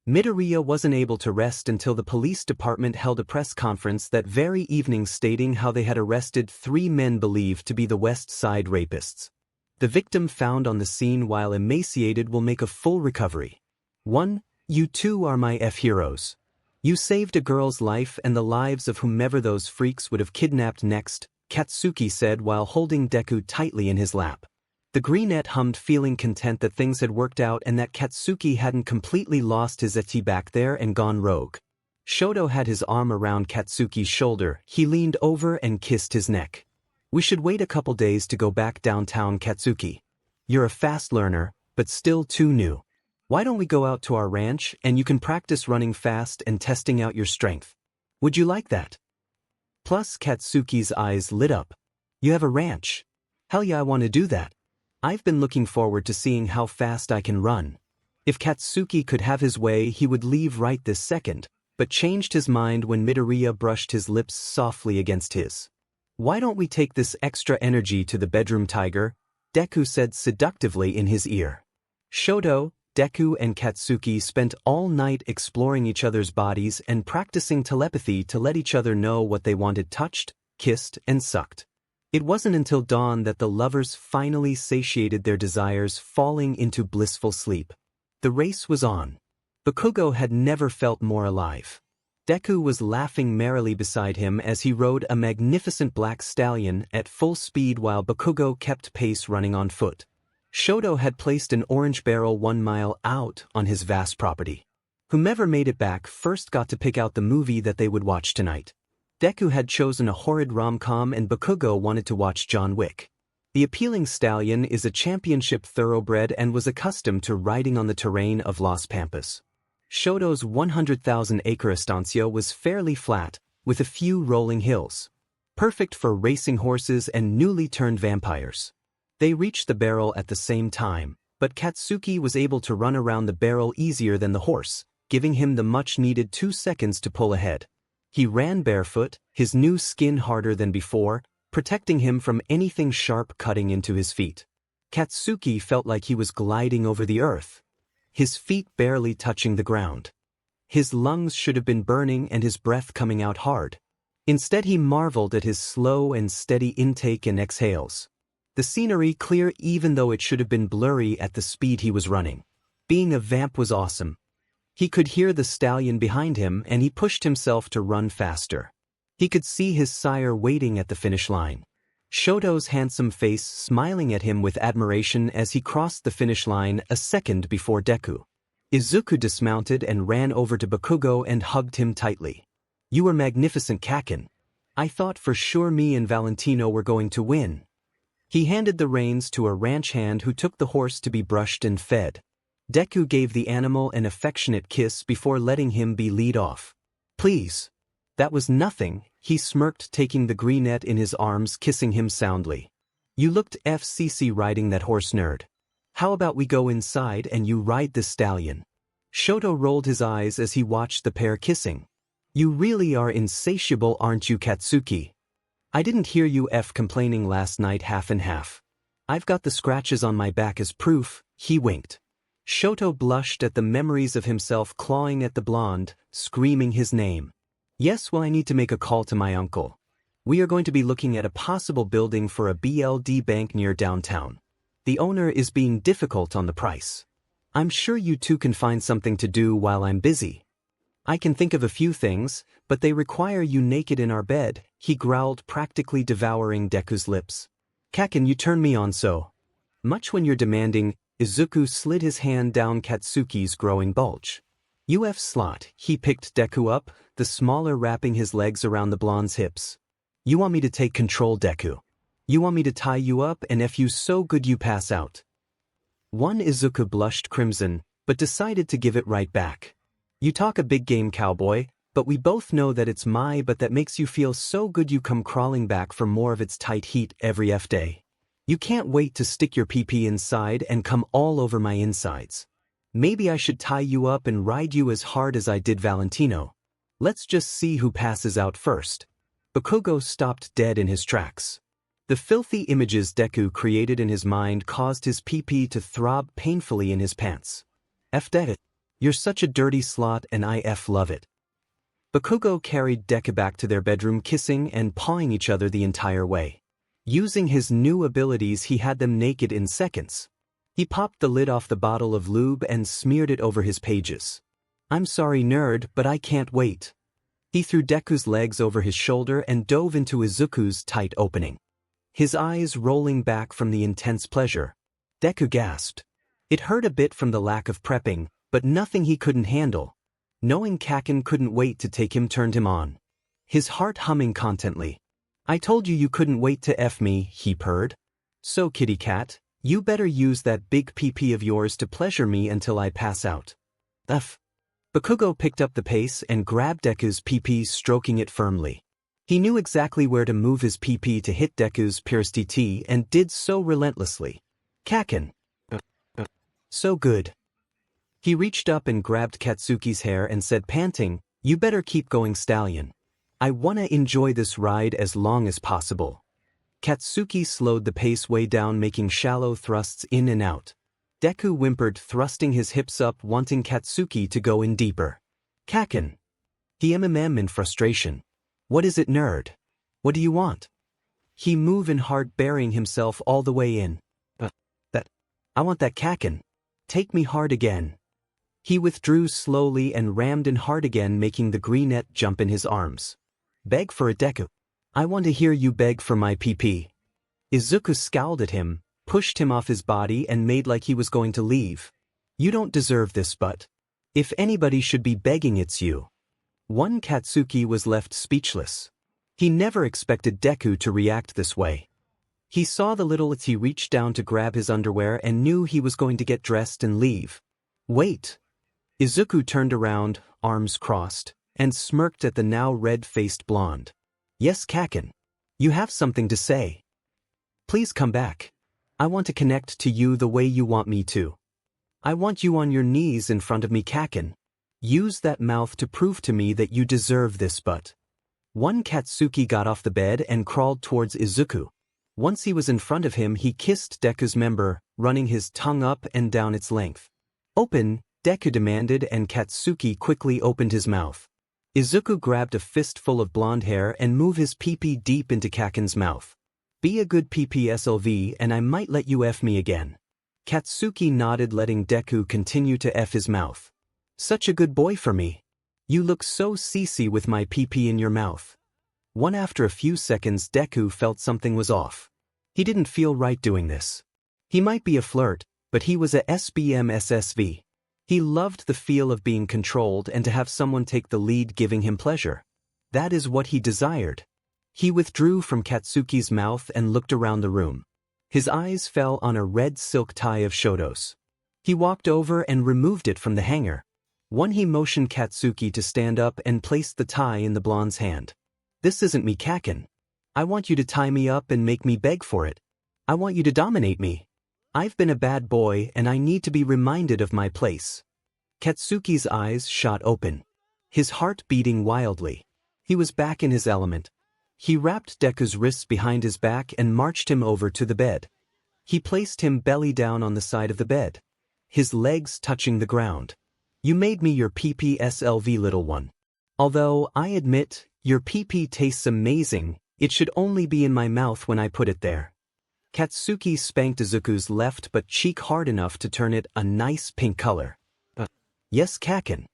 Midoriya wasn't able to rest until the police department held a press conference that very evening stating how they had arrested 3 men believed to be the West Side rapists. The victim found on the scene while emaciated will make a full recovery. 1. You two are my heroes. You saved a girl's life and the lives of whomever those freaks would have kidnapped next, Katsuki said while holding Deku tightly in his lap. The greenette hummed, feeling content that things had worked out and that Katsuki hadn't completely lost his eti back there and gone rogue. Shoto had his arm around Katsuki's shoulder. He leaned over and kissed his neck. We should wait a couple days to go back downtown, Katsuki. You're a fast learner, but still too new. Why don't we go out to our ranch and you can practice running fast and testing out your strength? Would you like that? Plus, Katsuki's eyes lit up. You have a ranch? Hell yeah, I want to do that. I've been looking forward to seeing how fast I can run. If Katsuki could have his way, he would leave right this second, but changed his mind when Midoriya brushed his lips softly against his. Why don't we take this extra energy to the bedroom, tiger? Deku said seductively in his ear. Shoto, Deku and Katsuki spent all night exploring each other's bodies and practicing telepathy to let each other know what they wanted touched, kissed, and sucked. It wasn't until dawn that the lovers finally satiated their desires, falling into blissful sleep. The race was on. Bakugo had never felt more alive. Deku was laughing merrily beside him as he rode a magnificent black stallion at full speed while Bakugo kept pace running on foot. Shoto had placed an orange barrel 1 mile out on his vast property. Whomever made it back first got to pick out the movie that they would watch tonight. Deku had chosen a horrid rom-com and Bakugo wanted to watch John Wick. The appealing stallion is a championship thoroughbred and was accustomed to riding on the terrain of Las Pampas. Shoto's 100,000-acre estancia was fairly flat, with a few rolling hills. Perfect for racing horses and newly turned vampires. They reached the barrel at the same time, but Katsuki was able to run around the barrel easier than the horse, giving him the much-needed 2 seconds to pull ahead. He ran barefoot, his new skin harder than before, protecting him from anything sharp cutting into his feet. Katsuki felt like he was gliding over the earth, his feet barely touching the ground. His lungs should have been burning and his breath coming out hard. Instead, he marveled at his slow and steady intake and exhales. The scenery clear even though it should have been blurry at the speed he was running. Being a vamp was awesome. He could hear the stallion behind him and he pushed himself to run faster. He could see his sire waiting at the finish line. Shoto's handsome face smiling at him with admiration as he crossed the finish line a second before Deku. Izuku dismounted and ran over to Bakugo and hugged him tightly. "You were magnificent, Kacchan. I thought for sure me and Valentino were going to win." He handed the reins to a ranch hand who took the horse to be brushed and fed. Deku gave the animal an affectionate kiss before letting him be lead off. "Please." "That was nothing," he smirked, taking the greenette in his arms, kissing him soundly. "You looked FCC riding that horse, nerd. How about we go inside and you ride the stallion?" Shoto rolled his eyes as he watched the pair kissing. "You really are insatiable, aren't you, Katsuki? I didn't hear you complaining last night half and half. I've got the scratches on my back as proof," he winked. Shoto blushed at the memories of himself clawing at the blonde, screaming his name. "Yes, well, I need to make a call to my uncle. We are going to be looking at a possible building for a BLD bank near downtown. The owner is being difficult on the price. I'm sure you two can find something to do while I'm busy." "I can think of a few things, but they require you naked in our bed," he growled, practically devouring Deku's lips. "Kacchan, you turn me on so much when you're demanding." Izuku slid his hand down Katsuki's growing bulge. "UF slot," he picked Deku up, the smaller wrapping his legs around the blonde's hips. "You want me to take control, Deku? You want me to tie you up and F you so good you pass out?" Izuku blushed crimson, but decided to give it right back. "You talk a big game, cowboy, but we both know that it's my but that makes you feel so good you come crawling back for more of its tight heat every day. You can't wait to stick your PP inside and come all over my insides. Maybe I should tie you up and ride you as hard as I did Valentino. Let's just see who passes out first." Bakugo stopped dead in his tracks. The filthy images Deku created in his mind caused his PP to throb painfully in his pants. "F that. You're such a dirty slot and I love it." Bakugo carried Deku back to their bedroom, kissing and pawing each other the entire way. Using his new abilities, he had them naked in seconds. He popped the lid off the bottle of lube and smeared it over his pages. "I'm sorry, nerd, but I can't wait." He threw Deku's legs over his shoulder and dove into Izuku's tight opening. His eyes rolling back from the intense pleasure. Deku gasped. It hurt a bit from the lack of prepping, but nothing he couldn't handle. Knowing Kacchan couldn't wait to take him turned him on. His heart humming contently. "I told you you couldn't wait to F me," he purred. "So, kitty cat, you better use that big PP of yours to pleasure me until I pass out." F. Bakugo picked up the pace and grabbed Deku's PP, stroking it firmly. He knew exactly where to move his PP to hit Deku's 𝗕𝗓 and did so relentlessly. "Kacchan. So good." He reached up and grabbed Katsuki's hair and said, panting, "You better keep going, stallion. I wanna enjoy this ride as long as possible. Katsuki slowed the pace way down, making shallow thrusts in and out. Deku whimpered, thrusting his hips up, wanting Katsuki to go in deeper. Kacchan. 𝗕𝗵𝗵𝗶 in frustration. What is it, nerd? What do you want? He moved in heart, burying himself all the way in. I want that Kacchan. Take me hard again. He withdrew slowly and rammed in hard again, making the greenette jump in his arms. Beg for it, Deku. I want to hear you beg for my PP. Izuku scowled at him, pushed him off his body and made like he was going to leave. You don't deserve this, but if anybody should be begging, it's you. One Katsuki was left speechless. He never expected Deku to react this way. He saw the little 𝗧𝗐 reach down to grab his underwear and knew he was going to get dressed and leave. Wait. Izuku turned around, arms crossed, and smirked at the now red-faced blonde. Yes, Kacchan. You have something to say. Please come back. I want to connect to you the way you want me to. I want you on your knees in front of me, Kacchan. Use that mouth to prove to me that you deserve this, but... One Katsuki got off the bed and crawled towards Izuku. Once he was in front of him, he kissed Deku's member, running his tongue up and down its length. Open, Deku demanded, and Katsuki quickly opened his mouth. Izuku grabbed a fistful of blonde hair and moved his PP deep into Kacchan's mouth. Be a good PPSLV and I might let you F me again. Katsuki nodded, letting Deku continue to F his mouth. Such a good boy for me. You look so CC with my PP in your mouth. After a few seconds, Deku felt something was off. He didn't feel right doing this. He might be a flirt, but he was a 𝗬𝗵𝗲𝗍. He loved the feel of being controlled and to have someone take the lead, giving him pleasure. That is what he desired. He withdrew from Katsuki's mouth and looked around the room. His eyes fell on a red silk tie of 𝗬𝗪𝗧. He walked over and removed it from the hanger. He motioned Katsuki to stand up and placed the tie in the blonde's hand. This isn't me, Kacchan. I want you to tie me up and make me beg for it. I want you to dominate me. I've been a bad boy and I need to be reminded of my place. Katsuki's eyes shot open. His heart beating wildly. He was back in his element. He wrapped Deku's wrists behind his back and marched him over to the bed. He placed him belly down on the side of the bed, his legs touching the ground. You made me your PPSLV, little one. Although, I admit, your PP tastes amazing, it should only be in my mouth when I put it there. Katsuki spanked Izuku's left butt cheek hard enough to turn it a nice pink color. Yes, Kacchan.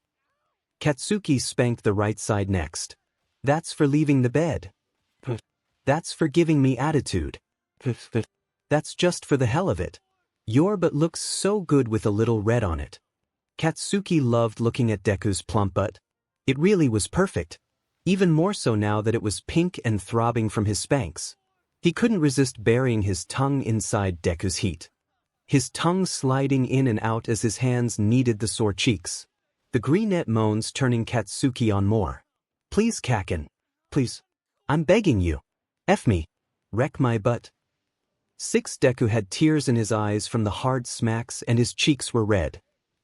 Katsuki spanked the right side next. That's for leaving the bed. That's for giving me attitude. That's just for the hell of it. Your butt looks so good with a little red on it. Katsuki loved looking at Deku's plump butt. It really was perfect. Even more so now that it was pink and throbbing from his spanks. He couldn't resist burying his tongue inside Deku's heat. His tongue sliding in and out as his hands kneaded the sore cheeks. The greenette moans, turning Katsuki on more. Please, Kacchan. Please. I'm begging you. F me. Wreck my butt. Deku had tears in his eyes from the hard smacks and his cheeks were red.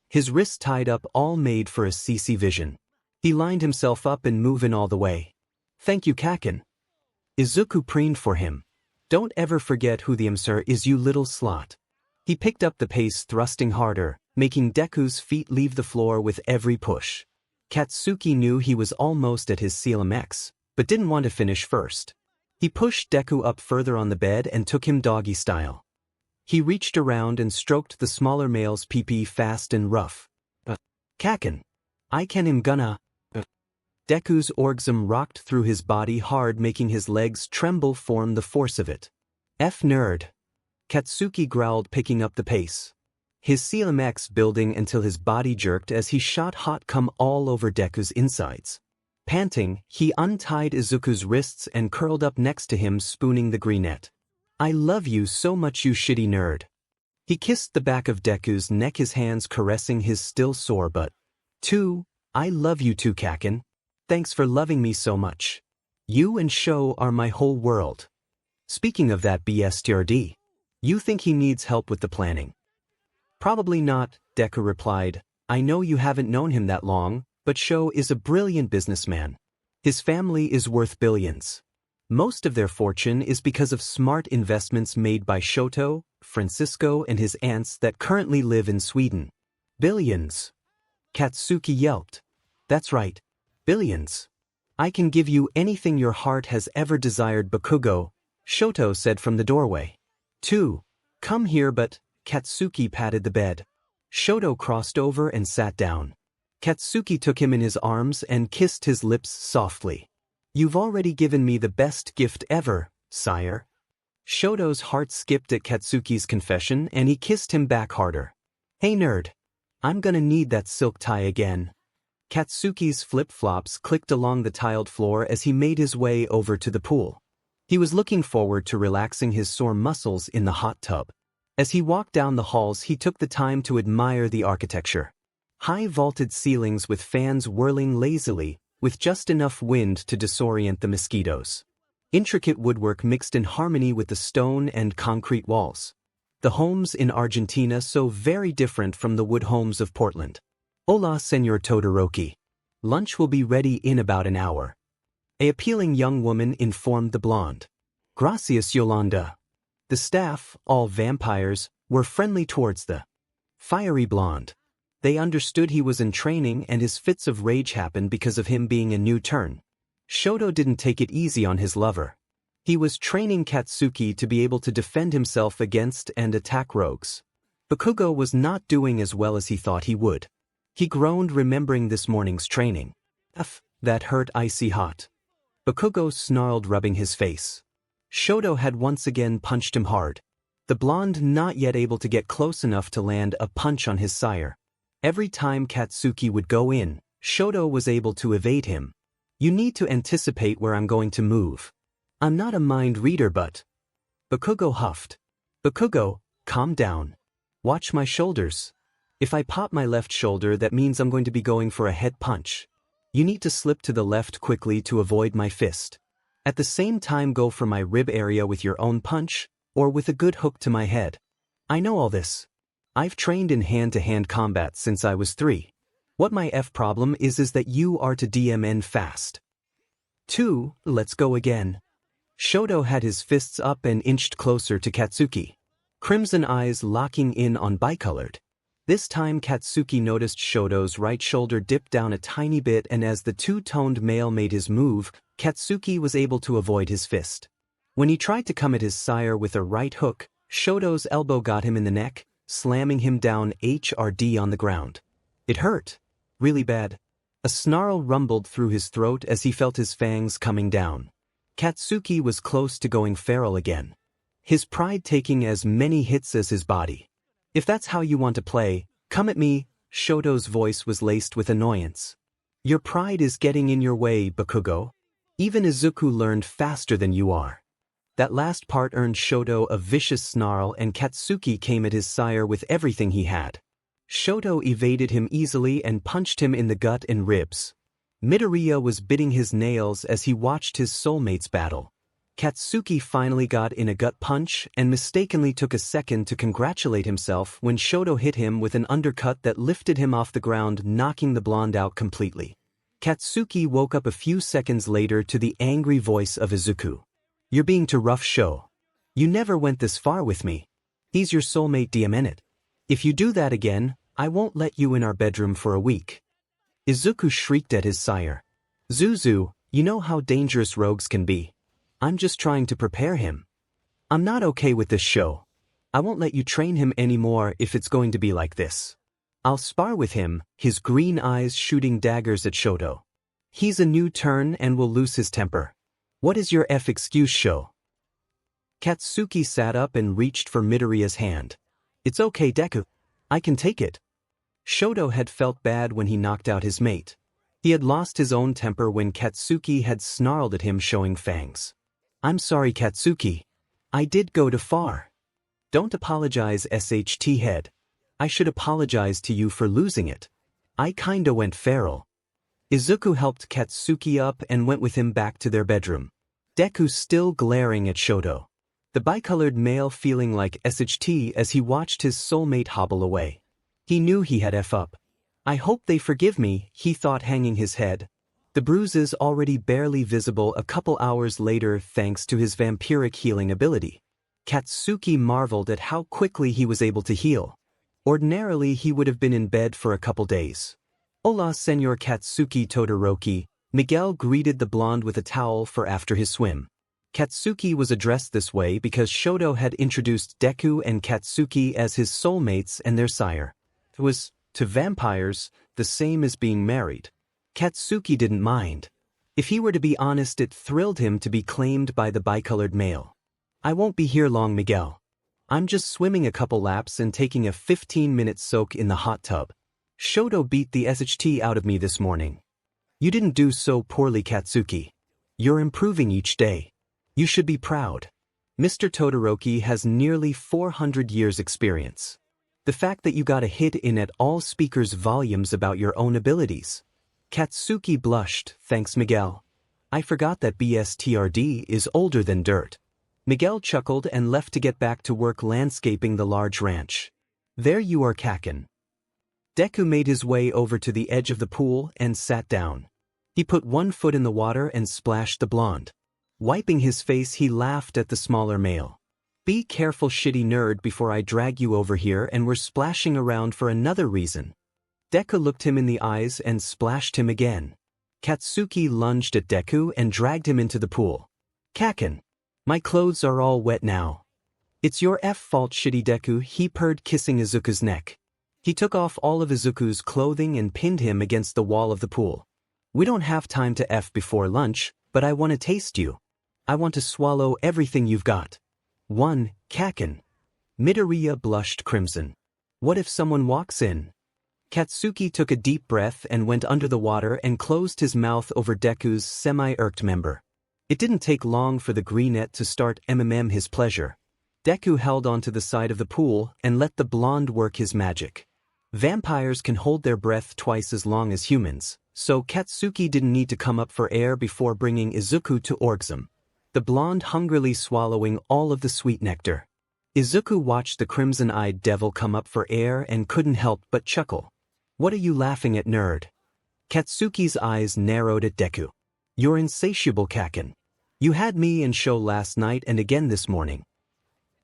His wrists tied up, all made for a CC vision. He lined himself up and moved in all the way. Thank you, Kacchan. Izuku preened for him. Don't ever forget who the 𝗵𝗃 is, you little slot. He picked up the pace, thrusting harder, making Deku's feet leave the floor with every push. Katsuki knew he was almost at his 𝗬𝗵𝗵𝗍, but didn't want to finish first. He pushed Deku up further on the bed and took him doggy style. He reached around and stroked the smaller male's PP fast and rough. Kacchan. 𝗕𝗵𝗵𝗀𝗶. Deku's orgasm rocked through his body hard, making his legs tremble, form the force of it. F nerd. Katsuki growled, picking up the pace. His 𝗬𝗵𝗵𝗍 building until his body jerked as he shot hot cum all over Deku's insides. Panting, he untied Izuku's wrists and curled up next to him, spooning the greenette. I love you so much, you shitty nerd. He kissed the back of Deku's neck, his hands caressing his still sore butt. I love you too, Kacchan. Thanks for loving me so much. You and 𝗬𝗪 are my whole world. Speaking of that 𝗬𝗪𝗪𝗍, you think he needs help with the planning? Probably not, Deku replied. I know you haven't known him that long, but 𝗬𝗪 is a brilliant businessman. His family is worth billions. Most of their fortune is because of smart investments made by Shoto, Francisco and his aunts that currently live in Sweden. Billions. Katsuki yelped. That's right. Billions. I can give you anything your heart has ever desired, Bakugo, Shoto said from the doorway. 2. Come here, but Katsuki patted the bed. Shoto crossed over and sat down. Katsuki took him in his arms and kissed his lips softly. You've already given me the best gift ever, sire. Shoto's heart skipped at Katsuki's confession and he kissed him back harder. Hey nerd. I'm gonna need that silk tie again. Katsuki's flip-flops clicked along the tiled floor as he made his way over to the pool. He was looking forward to relaxing his sore muscles in the hot tub. As he walked down the halls, he took the time to admire the architecture. High vaulted ceilings with fans whirling lazily, with just enough wind to disorient the mosquitoes. Intricate woodwork mixed in harmony with the stone and concrete walls. The homes in Argentina so very different from the wood homes of Portland. Hola, Señor Todoroki. Lunch will be ready in about an hour. An appealing young woman informed the blonde. Gracias, Yolanda. The staff, all vampires, were friendly towards the fiery blonde. They understood he was in training and his fits of rage happened because of him being a new turn. Shoto didn't take it easy on his lover. He was training Katsuki to be able to defend himself against and attack rogues. Bakugo was not doing as well as he thought he would. He groaned remembering this morning's training. That hurt icy hot. Bakugo snarled, rubbing his face. Shoto had once again punched him hard. The blonde not yet able to get close enough to land a punch on his sire. Every time Katsuki would go in, Shoto was able to evade him. You need to anticipate where I'm going to move. I'm not a mind reader, but... Bakugo huffed. Bakugo, calm down. Watch my shoulders. If I pop my left shoulder, that means I'm going to be going for a head punch. You need to slip to the left quickly to avoid my fist. At the same time, go for my rib area with your own punch, or with a good hook to my head. I know all this. I've trained in hand-to-hand combat since I was 3. What my problem is that you are to DMN fast. 2. Let's go again. Shoto had his fists up and inched closer to Katsuki. Crimson eyes locking in on bicolored. This time Katsuki noticed Shoto's right shoulder dip down a tiny bit, and as the two-toned male made his move, Katsuki was able to avoid his fist. When he tried to come at his sire with a right hook, Shoto's elbow got him in the neck, slamming him down HRD on the ground. It hurt. Really bad. A snarl rumbled through his throat as he felt his fangs coming down. Katsuki was close to going feral again. His pride taking as many hits as his body. If that's how you want to play, come at me, Shoto's voice was laced with annoyance. Your pride is getting in your way, Bakugo. Even Izuku learned faster than you are. That last part earned Shoto a vicious snarl, and Katsuki came at his sire with everything he had. Shoto evaded him easily and punched him in the gut and ribs. Midoriya was biting his nails as he watched his soulmates battle. Katsuki finally got in a gut punch and mistakenly took a second to congratulate himself when Shoto hit him with an undercut that lifted him off the ground, knocking the blonde out completely. Katsuki woke up a few seconds later to the angry voice of Izuku. You're being too rough, Sho. You never went this far with me. He's your soulmate, DMN. If you do that again, I won't let you in our bedroom for a week. Izuku shrieked at his sire. Zuzu, you know how dangerous rogues can be. I'm just trying to prepare him. I'm not okay with this show. I won't let you train him anymore if it's going to be like this. I'll spar with him, his green eyes shooting daggers at Shoto. He's a new turn and will lose his temper. What is your excuse, Sho? Katsuki sat up and reached for Midoriya's hand. It's okay, Deku. I can take it. Shoto had felt bad when he knocked out his mate. He had lost his own temper when Katsuki had snarled at him, showing fangs. I'm sorry, Katsuki. I did go too far. Don't apologize, 𝗧𝗓𝗔. I should apologize to you for losing it. I kinda went feral. Izuku helped Katsuki up and went with him back to their bedroom. Deku still glaring at Shoto. The bicolored male feeling like 𝗧𝗓𝗔 as he watched his soulmate hobble away. He knew he had up. I hope they forgive me, he thought, hanging his head. The bruises already barely visible a couple hours later thanks to his vampiric healing ability. Katsuki marveled at how quickly he was able to heal. Ordinarily he would have been in bed for a couple days. Hola Señor Katsuki Todoroki, Miguel greeted the blonde with a towel for after his swim. Katsuki was addressed this way because Shoto had introduced Deku and Katsuki as his soulmates and their sire. It was, to vampires, the same as being married. Katsuki didn't mind. If he were to be honest, it thrilled him to be claimed by the bicolored male. I won't be here long, Miguel. I'm just swimming a couple laps and taking a 15-minute soak in the hot tub. Shoto beat the 𝗧𝗧 out of me this morning. You didn't do so poorly, Katsuki. You're improving each day. You should be proud. Mr. Todoroki has nearly 400 years experience. The fact that you got a hit in at all speaks volumes about your own abilities. Katsuki blushed, thanks Miguel. I forgot that BSTRD is older than dirt. Miguel chuckled and left to get back to work landscaping the large ranch. There you are, Kacchan. Deku made his way over to the edge of the pool and sat down. He put one foot in the water and splashed the blonde. Wiping his face, he laughed at the smaller male. Be careful, shitty nerd, before I drag you over here and we're splashing around for another reason. Deku looked him in the eyes and splashed him again. Katsuki lunged at Deku and dragged him into the pool. Kacchan, my clothes are all wet now. It's your fault, shitty Deku, he purred, kissing Izuku's neck. He took off all of Izuku's clothing and pinned him against the wall of the pool. We don't have time to before lunch, but I want to taste you. I want to swallow everything you've got. One, Kacchan. Midoriya blushed crimson. What if someone walks in? Katsuki took a deep breath and went under the water and closed his mouth over Deku's semi-irked. It didn't take long for the greenette to start his pleasure. Deku held onto the side of the pool and let the blonde work his magic. Vampires can hold their breath twice as long as humans, so Katsuki didn't need to come up for air before bringing Izuku to orgasm. The blonde hungrily swallowing all of the sweet nectar. Izuku watched the crimson-eyed devil come up for air and couldn't help but chuckle. What are you laughing at, nerd? Katsuki's eyes narrowed at Deku. You're insatiable, Kacchan. You had me in show last night and again this morning.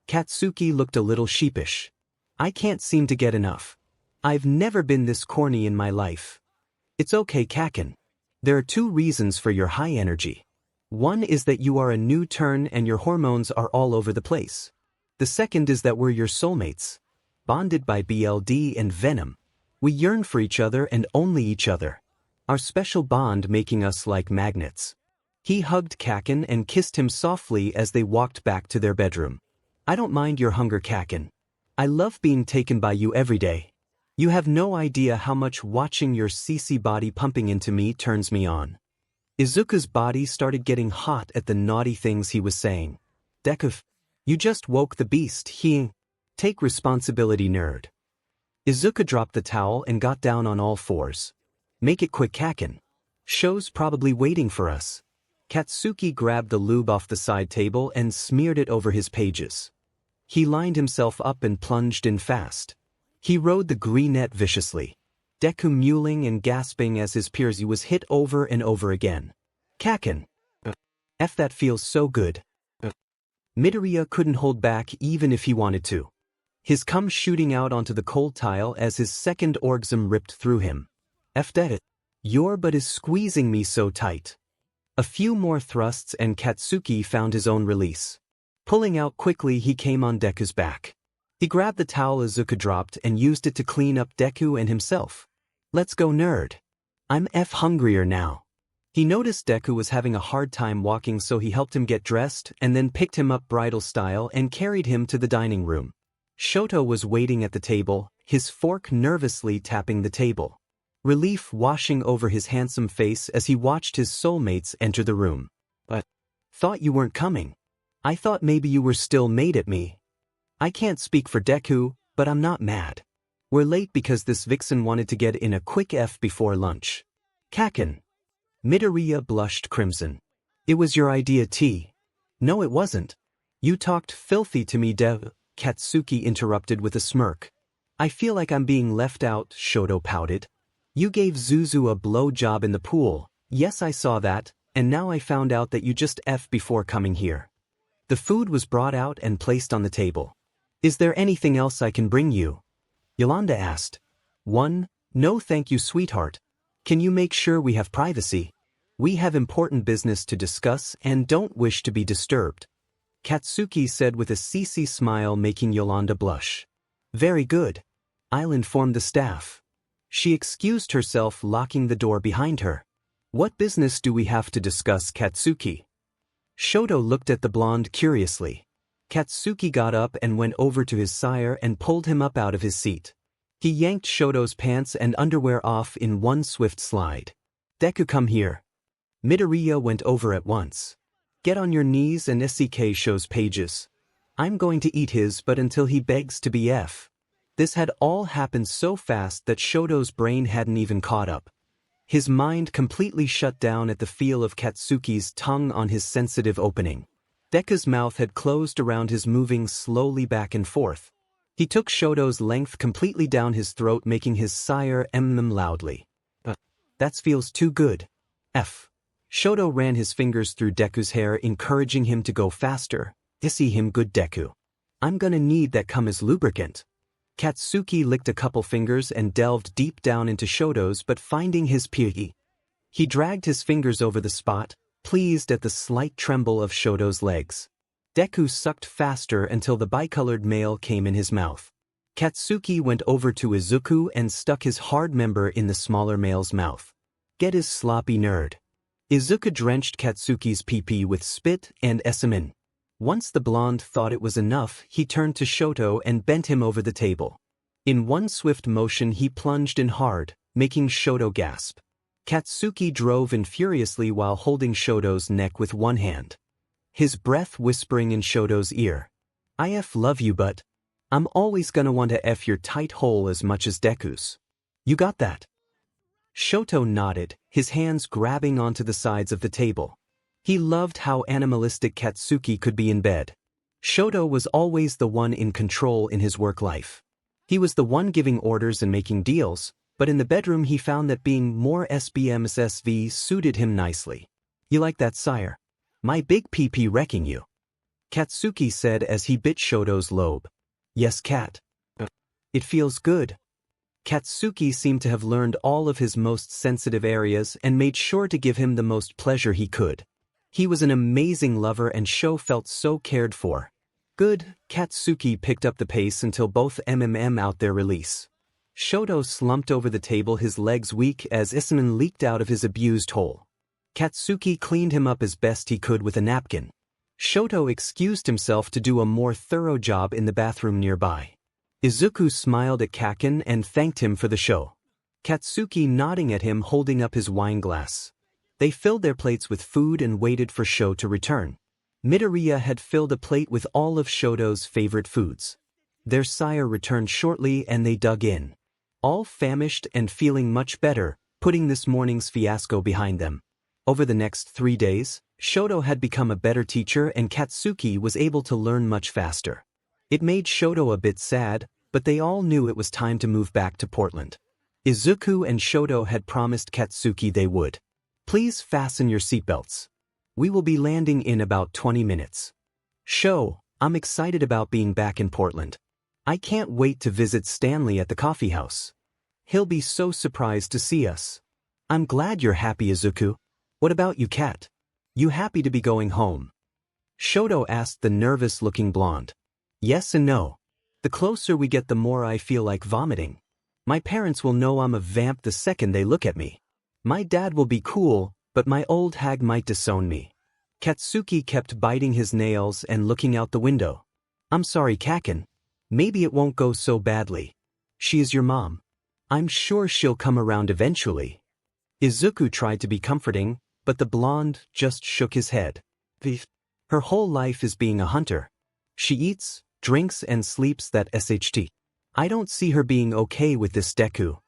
Katsuki looked a little sheepish. I can't seem to get enough. I've never been this corny in my life. It's okay, Kacchan. There are two reasons for your high energy. One is that you are a new turn and your hormones are all over the place. The second is that we're your soulmates. Bonded by BLD and venom. We yearn for each other and only each other. Our special bond making us like magnets. He hugged Kacchan and kissed him softly as they walked back to their bedroom. I don't mind your hunger, Kacchan. I love being taken by you every day. You have no idea how much watching your CC body pumping into me turns me on. Izuku's body started getting hot at the naughty things he was saying. Deku, you just woke the beast, Take responsibility, nerd. Izuku dropped the towel and got down on all fours. Make it quick, Kacchan. Show's probably waiting for us. Katsuki grabbed the lube off the side table and smeared it over his pages. He lined himself up and plunged in fast. He rode the greenette viciously. Deku mewling and gasping as his peers was hit over and over again. Kacchan. That feels so good. Midoriya couldn't hold back even if he wanted to. His cum shooting out onto the cold tile as his second orgasm ripped through him. Your butt is squeezing me so tight. A few more thrusts and Katsuki found his own release. Pulling out quickly, he came on Deku's back. He grabbed the towel Izuku dropped and used it to clean up Deku and himself. Let's go, nerd. I'm hungrier now. He noticed Deku was having a hard time walking, so he helped him get dressed and then picked him up bridal style and carried him to the dining room. Shoto was waiting at the table, his fork nervously tapping the table. Relief washing over his handsome face as he watched his soulmates enter the room. But thought you weren't coming. I thought maybe you were still mad at me. I can't speak for Deku, but I'm not mad. We're late because this vixen wanted to get in a quick before lunch. Kacchan. Midoriya blushed crimson. It was your idea, T. No, it wasn't. You talked filthy to me, Katsuki interrupted with a smirk. I feel like I'm being left out, Shoto pouted. You gave Zuzu a blowjob in the pool, Yes, I saw that, and now I found out that you just F before coming here. The food was brought out and placed on the table. Is there anything else I can bring you? Yolanda asked. 1. No thank you, sweetheart. Can you make sure we have privacy? We have important business to discuss and don't wish to be disturbed. Katsuki said with a 𝗬𝗍 smile, making Yolanda blush. Very good. I'll inform the staff. She excused herself, locking the door behind her. What business do we have to discuss, Katsuki? Shoto looked at the blonde curiously. Katsuki got up and went over to his sire and pulled him up out of his seat. He yanked Shoto's pants and underwear off in one swift slide. Deku, come here. Midoriya went over at once. Get on your knees and 𝗧𝗍𝗁𝗍𝗵𝗆 pages. I'm going to eat his butt until he begs to be F. This had all happened so fast that Shoto's brain hadn't even caught up. His mind completely shut down at the feel of Katsuki's tongue on his sensitive opening. Deku's mouth had closed around his, moving slowly back and forth. He took Shoto's length completely down his throat, making his sire 𝗵𝗃 loudly. That feels too good. F. Shoto ran his fingers through Deku's hair, encouraging him to go faster. 𝗧𝗍𝗵𝗃 Deku. I'm gonna need that cum as lubricant. Katsuki licked a couple fingers and delved deep down into Shoto's, but finding his 𝗕𝗶𝗍𝗔𝗂𝗏. He dragged his fingers over the spot, pleased at the slight tremble of Shoto's legs. Deku sucked faster until the bicolored male came in his mouth. Katsuki went over to Izuku and stuck his hard member in the smaller male's mouth. Get his sloppy nerd. Izuku drenched Katsuki's pee-pee with spit and 𝗬𝗏𝗋. Once the blonde thought it was enough, he turned to Shoto and bent him over the table. In one swift motion he plunged in hard, making Shoto gasp. Katsuki drove in furiously while holding Shoto's neck with one hand. His breath whispering in Shoto's ear. I love you, but I'm always gonna want to F your tight hole as much as Deku's. You got that? Shoto nodded, his hands grabbing onto the sides of the table. He loved how animalistic Katsuki could be in bed. Shoto was always the one in control in his work life. He was the one giving orders and making deals, but in the bedroom he found that being more SBMSSV suited him nicely. You like that, sire? My big pee-pee wrecking you. Katsuki said as he bit Shoto's lobe. Yes, Kat. It feels good. Katsuki seemed to have learned all of his most sensitive areas and made sure to give him the most pleasure he could. He was an amazing lover and Sho felt so cared for. Good. Katsuki picked up the pace until both out their release. Shoto slumped over the table, his legs weak as 𝗬𝗏𝗋 leaked out of his abused hole. Katsuki cleaned him up as best he could with a napkin. Shoto excused himself to do a more thorough job in the bathroom nearby. Izuku smiled at Kacchan and thanked him for the show. Katsuki nodding at him, holding up his wine glass. They filled their plates with food and waited for Sho to return. Midoriya had filled a plate with all of Shoto's favorite foods. Their sire returned shortly and they dug in. All famished and feeling much better, putting this morning's fiasco behind them. Over the next 3 days, Shoto had become a better teacher and Katsuki was able to learn much faster. It made Shoto a bit sad, but they all knew it was time to move back to Portland. Izuku and Shoto had promised Katsuki they would. Please fasten your seatbelts. We will be landing in about 20 minutes. Sho, I'm excited about being back in Portland. I can't wait to visit Stanley at the coffee house. He'll be so surprised to see us. I'm glad you're happy, Izuku. What about you, Kat? You happy to be going home? Shoto asked the nervous-looking blonde. Yes and no. The closer we get, the more I feel like vomiting. My parents will know I'm a vamp the second they look at me. My dad will be cool, but my old hag might disown me. Katsuki kept biting his nails and looking out the window. I'm sorry, Kacchan. Maybe it won't go so badly. She is your mom. I'm sure she'll come around eventually. Izuku tried to be comforting, but the blonde just shook his head. Her whole life is being a hunter. She eats, drinks and sleeps that 𝗧𝗍𝗃. I don't see her being okay with this, Deku.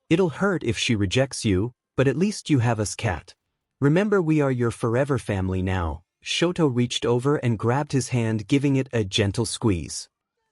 It'll hurt if she rejects you, but at least you have us, Kat. Remember, we are your forever family now. Shoto reached over and grabbed his hand, giving it a gentle squeeze.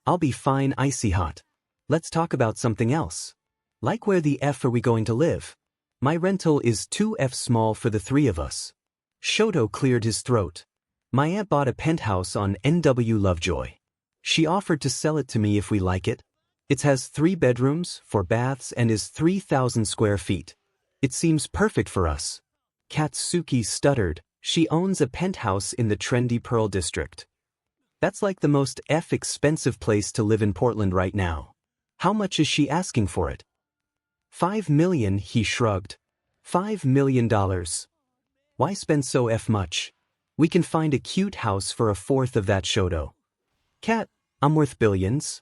I'll be fine, icy hot. Let's talk about something else. Like, where the F are we going to live? My rental is 2F small for the three of us. Shoto cleared his throat. My aunt bought a penthouse on NW Lovejoy. She offered to sell it to me if we like it. It has 3 bedrooms, 4 baths and is 3,000 square feet. It seems perfect for us. Katsuki stuttered. She owns a penthouse in the trendy Pearl District. That's like the most expensive place to live in Portland right now. How much is she asking for it? $5 million, he shrugged. $5 million. Why spend so much? We can find a cute house for 1/4 of that, Shoto. Cat, I'm worth billions.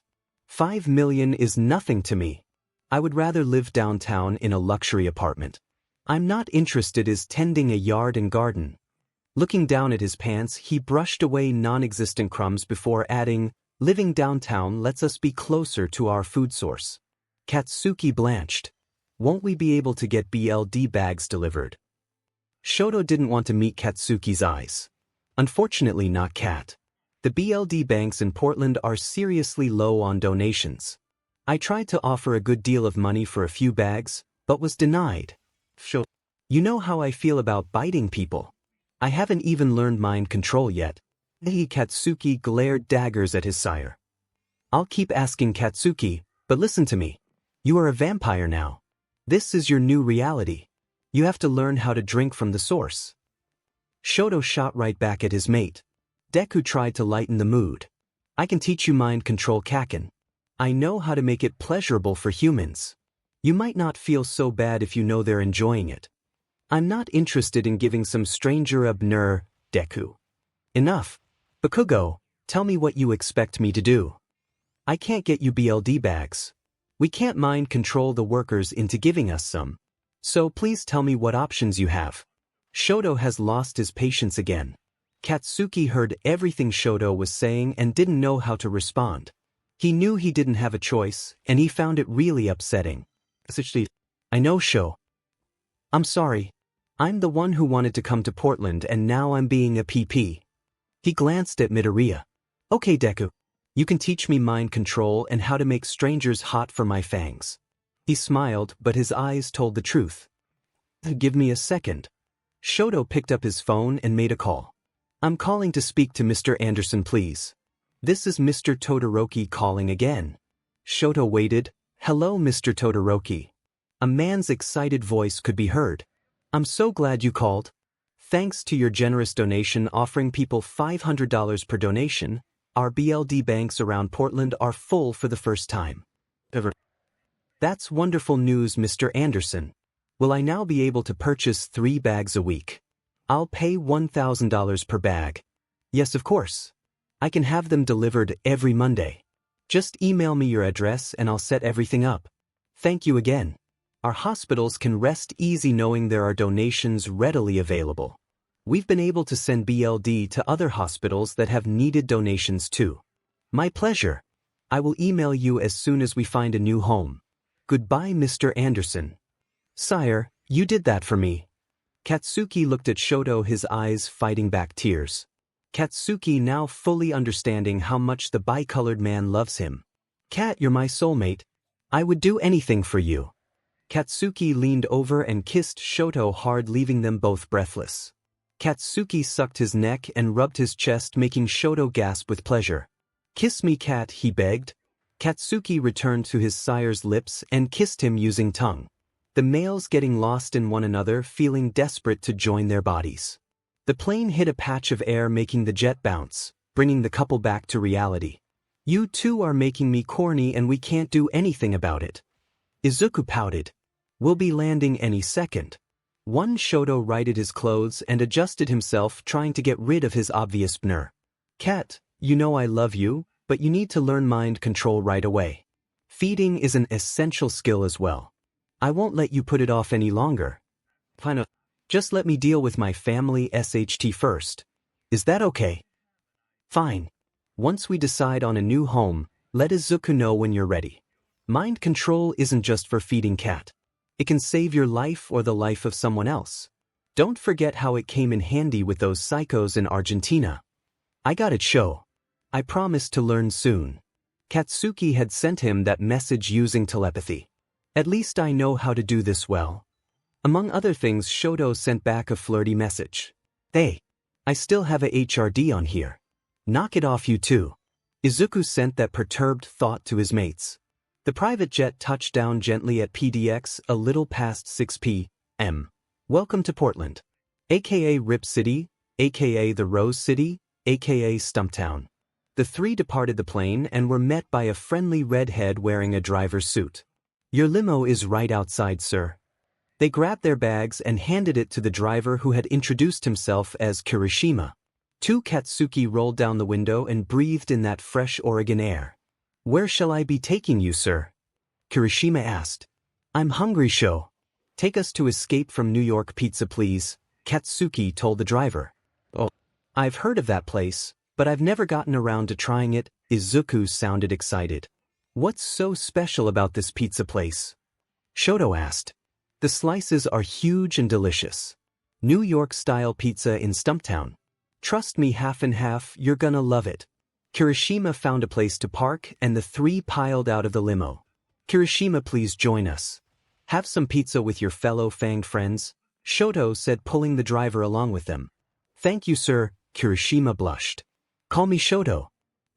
$5 million is nothing to me. I would rather live downtown in a luxury apartment. I'm not interested in tending a yard and garden. Looking down at his pants, he brushed away non-existent crumbs before adding, living downtown lets us be closer to our food source. Katsuki blanched. Won't we be able to get BLD bags delivered? Shoto didn't want to meet Katsuki's eyes. Unfortunately not Kat. The BLD banks in Portland are seriously low on donations. I tried to offer a good deal of money for a few bags, but was denied. You know how I feel about biting people. I haven't even learned mind control yet. Katsuki glared daggers at his sire. I'll keep asking Katsuki, but listen to me. You are a vampire now. This is your new reality. You have to learn how to drink from the source. Shoto shot right back at his mate. Deku tried to lighten the mood. I can teach you mind control, Kacchan. I know how to make it pleasurable for humans. You might not feel so bad if you know they're enjoying it. I'm not interested in giving some stranger a 𝗕𝗫, Deku. Enough. Bakugo, tell me what you expect me to do. I can't get you BLD bags. We can't mind control the workers into giving us some. So please tell me what options you have. Shoto has lost his patience again. Katsuki heard everything Shoto was saying and didn't know how to respond. He knew he didn't have a choice, and he found it really upsetting. I know, Sho. I'm sorry. I'm the one who wanted to come to Portland and now I'm being a PP. He glanced at Midoriya. Okay, Deku. You can teach me mind control and how to make strangers hot for my fangs. He smiled, but his eyes told the truth. Give me a second. Shoto picked up his phone and made a call. I'm calling to speak to Mr. Anderson, please. This is Mr. Todoroki calling again. Shoto waited. Hello, Mr. Todoroki. A man's excited voice could be heard. I'm so glad you called. Thanks to your generous donation offering people $500 per donation, our BLD banks around Portland are full for the first time ever. That's wonderful news, Mr. Anderson. Will I now be able to purchase 3 bags a week? I'll pay $1,000 per bag. Yes, of course. I can have them delivered every Monday. Just email me your address and I'll set everything up. Thank you again. Our hospitals can rest easy knowing there are donations readily available. We've been able to send BLD to other hospitals that have needed donations too. My pleasure. I will email you as soon as we find a new home. Goodbye, Mr. Anderson. Sire, you did that for me. Katsuki looked at Shoto, his eyes fighting back tears. Katsuki now fully understanding how much the bicolored man loves him. Kat, you're my soulmate. I would do anything for you. Katsuki leaned over and kissed Shoto hard, leaving them both breathless. Katsuki sucked his neck and rubbed his chest, making Shoto gasp with pleasure. Kiss me, Kat, he begged. Katsuki returned to his sire's lips and kissed him using tongue. The males getting lost in one another, feeling desperate to join their bodies. The plane hit a patch of air, making the jet bounce, bringing the couple back to reality. You two are making me corny and we can't do anything about it. Izuku pouted. We'll be landing any second. One Shoto righted his clothes and adjusted himself, trying to get rid of his obvious 𝗕𝗫. Kat, you know I love you, but you need to learn mind control right away. Feeding is an essential skill as well. I won't let you put it off any longer. Fine. Just let me deal with my family SHT first. Is that okay? Fine. Once we decide on a new home, let Izuku know when you're ready. Mind control isn't just for feeding Kat. It can save your life or the life of someone else. Don't forget how it came in handy with those psychos in Argentina. I got it, Sho. I promise to learn soon. Katsuki had sent him that message using telepathy. At least I know how to do this well. Among other things, Shoto sent back a flirty message. "Hey, I still have a HRD on here. Knock it off you too." Izuku sent that perturbed thought to his mates. The private jet touched down gently at PDX a little past 6 p.m. "Welcome to Portland, aka Rip City, aka the Rose City, aka Stumptown." The three departed the plane and were met by a friendly redhead wearing a driver's suit. "Your limo is right outside, sir." They grabbed their bags and handed it to the driver, who had introduced himself as Kirishima. Katsuki rolled down the window and breathed in that fresh Oregon air. "Where shall I be taking you, sir?" Kirishima asked. "I'm hungry, Sho. Take us to Escape from New York Pizza, please," Katsuki told the driver. "Oh, I've heard of that place, but I've never gotten around to trying it." Izuku sounded excited. "What's so special about this pizza place?" Shoto asked. "The slices are huge and delicious. New York-style pizza in Stumptown. Trust me, half and half, you're gonna love it." Kirishima found a place to park and the three piled out of the limo. "Kirishima, please join us. Have some pizza with your fellow fanged friends," Shoto said, pulling the driver along with them. "Thank you, sir," Kirishima blushed. "Call me Shoto.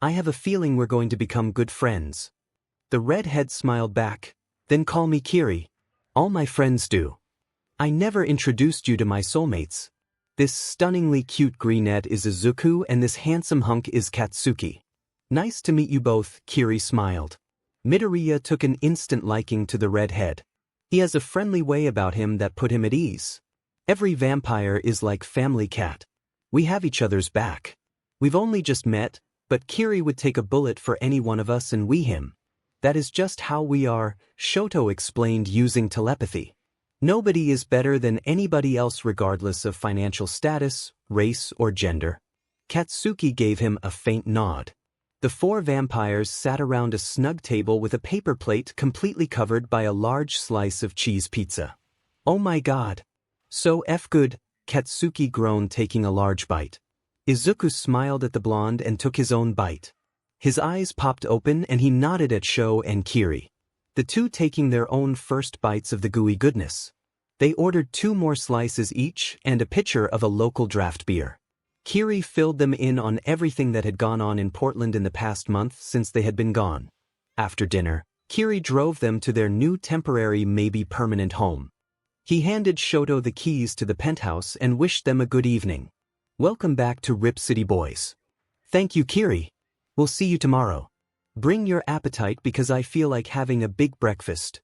I have a feeling we're going to become good friends." The redhead smiled back. "Then call me Kiri. All my friends do. I never introduced you to my soulmates. This stunningly cute brunette is Izuku and this handsome hunk is Katsuki." "Nice to meet you both," Kiri smiled. Midoriya took an instant liking to the redhead. He has a friendly way about him that put him at ease. Every vampire is like family cat. We have each other's back. We've only just met, but Kiri would take a bullet for any one of us and we him. That is just how we are, Shoto explained using telepathy. Nobody is better than anybody else regardless of financial status, race, or gender. Katsuki gave him a faint nod. The four vampires sat around a snug table with a paper plate completely covered by a large slice of cheese pizza. "Oh my god. So good," Katsuki groaned, taking a large bite. Izuku smiled at the blonde and took his own bite. His eyes popped open and he nodded at Sho and Kiri, the two taking their own first bites of the gooey goodness. They ordered 2 more slices each and a pitcher of a local draft beer. Kiri filled them in on everything that had gone on in Portland in the past month since they had been gone. After dinner, Kiri drove them to their new temporary, maybe permanent home. He handed Shoto the keys to the penthouse and wished them a good evening. "Welcome back to Rip City, boys." "Thank you, Kiri. We'll see you tomorrow. Bring your appetite because I feel like having a big breakfast."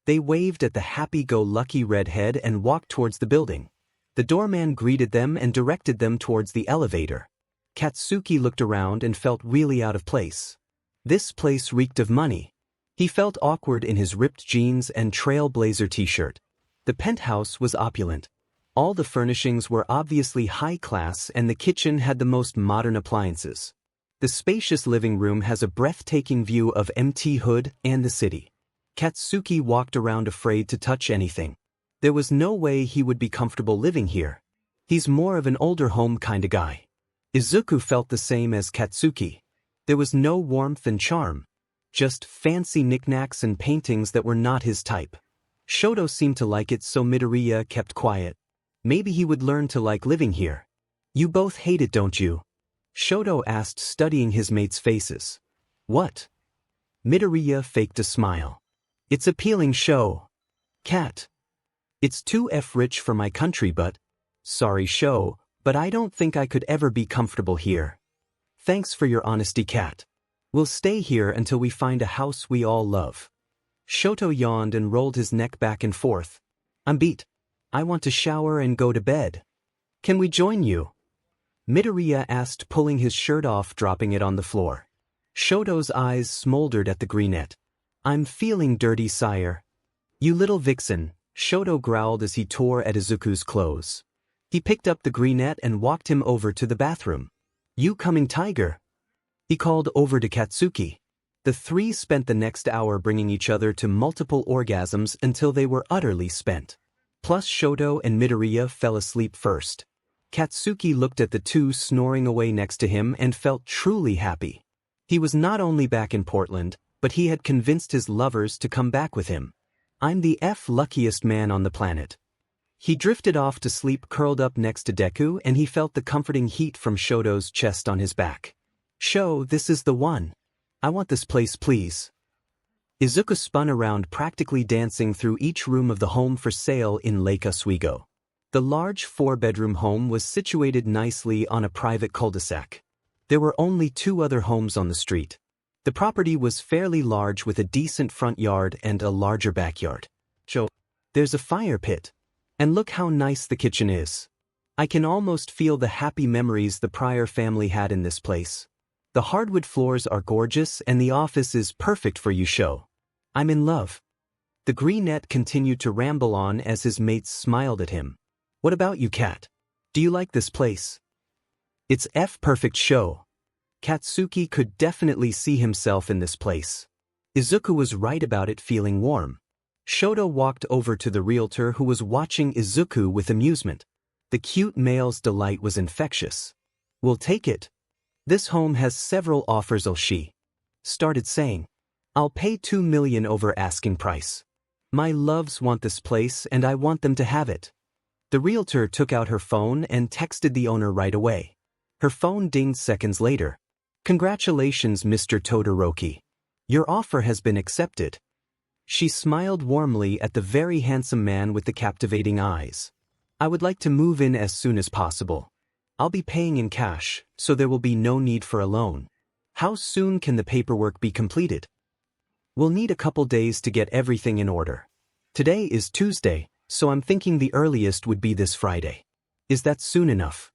They waved at the happy-go-lucky redhead and walked towards the building. The doorman greeted them and directed them towards the elevator. Katsuki looked around and felt really out of place. This place reeked of money. He felt awkward in his ripped jeans and trailblazer t-shirt. The penthouse was opulent. All the furnishings were obviously high class and the kitchen had the most modern appliances. The spacious living room has a breathtaking view of Mt. Hood and the city. Katsuki walked around afraid to touch anything. There was no way he would be comfortable living here. He's more of an older home kinda guy. Izuku felt the same as Katsuki. There was no warmth and charm. Just fancy knickknacks and paintings that were not his type. Shoto seemed to like it, so Midoriya kept quiet. Maybe he would learn to like living here. "You both hate it, don't you?" Shoto asked, studying his mates' faces. "What?" Midoriya faked a smile. "It's appealing, Sho. Cat. It's too rich for my country, but..." "Sorry, Sho, but I don't think I could ever be comfortable here." "Thanks for your honesty, Cat. We'll stay here until we find a house we all love." Shoto yawned and rolled his neck back and forth. "I'm beat. I want to shower and go to bed. Can we join you?" Midoriya asked, pulling his shirt off, dropping it on the floor. Shoto's eyes smoldered at the brunette. "I'm feeling dirty, sire." "You little vixen," Shoto growled as he tore at Izuku's clothes. He picked up the brunette and walked him over to the bathroom. "You coming, tiger?" he called over to Katsuki. The three spent the next hour bringing each other to multiple orgasms until they were utterly spent. Plus Shoto and Midoriya fell asleep first. Katsuki looked at the two snoring away next to him and felt truly happy. He was not only back in Portland, but he had convinced his lovers to come back with him. "I'm the luckiest man on the planet." He drifted off to sleep curled up next to Deku, and he felt the comforting heat from Shoto's chest on his back. "Sho, this is the one. I want this place, please." Izuku spun around, practically dancing through each room of the home for sale in Lake Oswego. The large 4-bedroom home was situated nicely on a private cul-de-sac. There were only 2 other homes on the street. The property was fairly large with a decent front yard and a larger backyard. "Sho, there's a fire pit. And look how nice the kitchen is. I can almost feel the happy memories the prior family had in this place. The hardwood floors are gorgeous and the office is perfect for you, Sho. I'm in love." The greenette continued to ramble on as his mates smiled at him. "What about you, Kat? Do you like this place?" "It's perfect, Sho." Katsuki could definitely see himself in this place. Izuku was right about it, feeling warm. Shoto walked over to the realtor, who was watching Izuku with amusement. The cute male's delight was infectious. "We'll take it. This home has several offers," she started saying. "I'll pay 2 million over asking price. My loves want this place and I want them to have it." The realtor took out her phone and texted the owner right away. Her phone dinged seconds later. "Congratulations, Mr. Todoroki. Your offer has been accepted." She smiled warmly at the very handsome man with the captivating eyes. "I would like to move in as soon as possible. I'll be paying in cash, so there will be no need for a loan. How soon can the paperwork be completed?" "We'll need a couple days to get everything in order. Today is Tuesday, so I'm thinking the earliest would be this Friday. Is that soon enough?"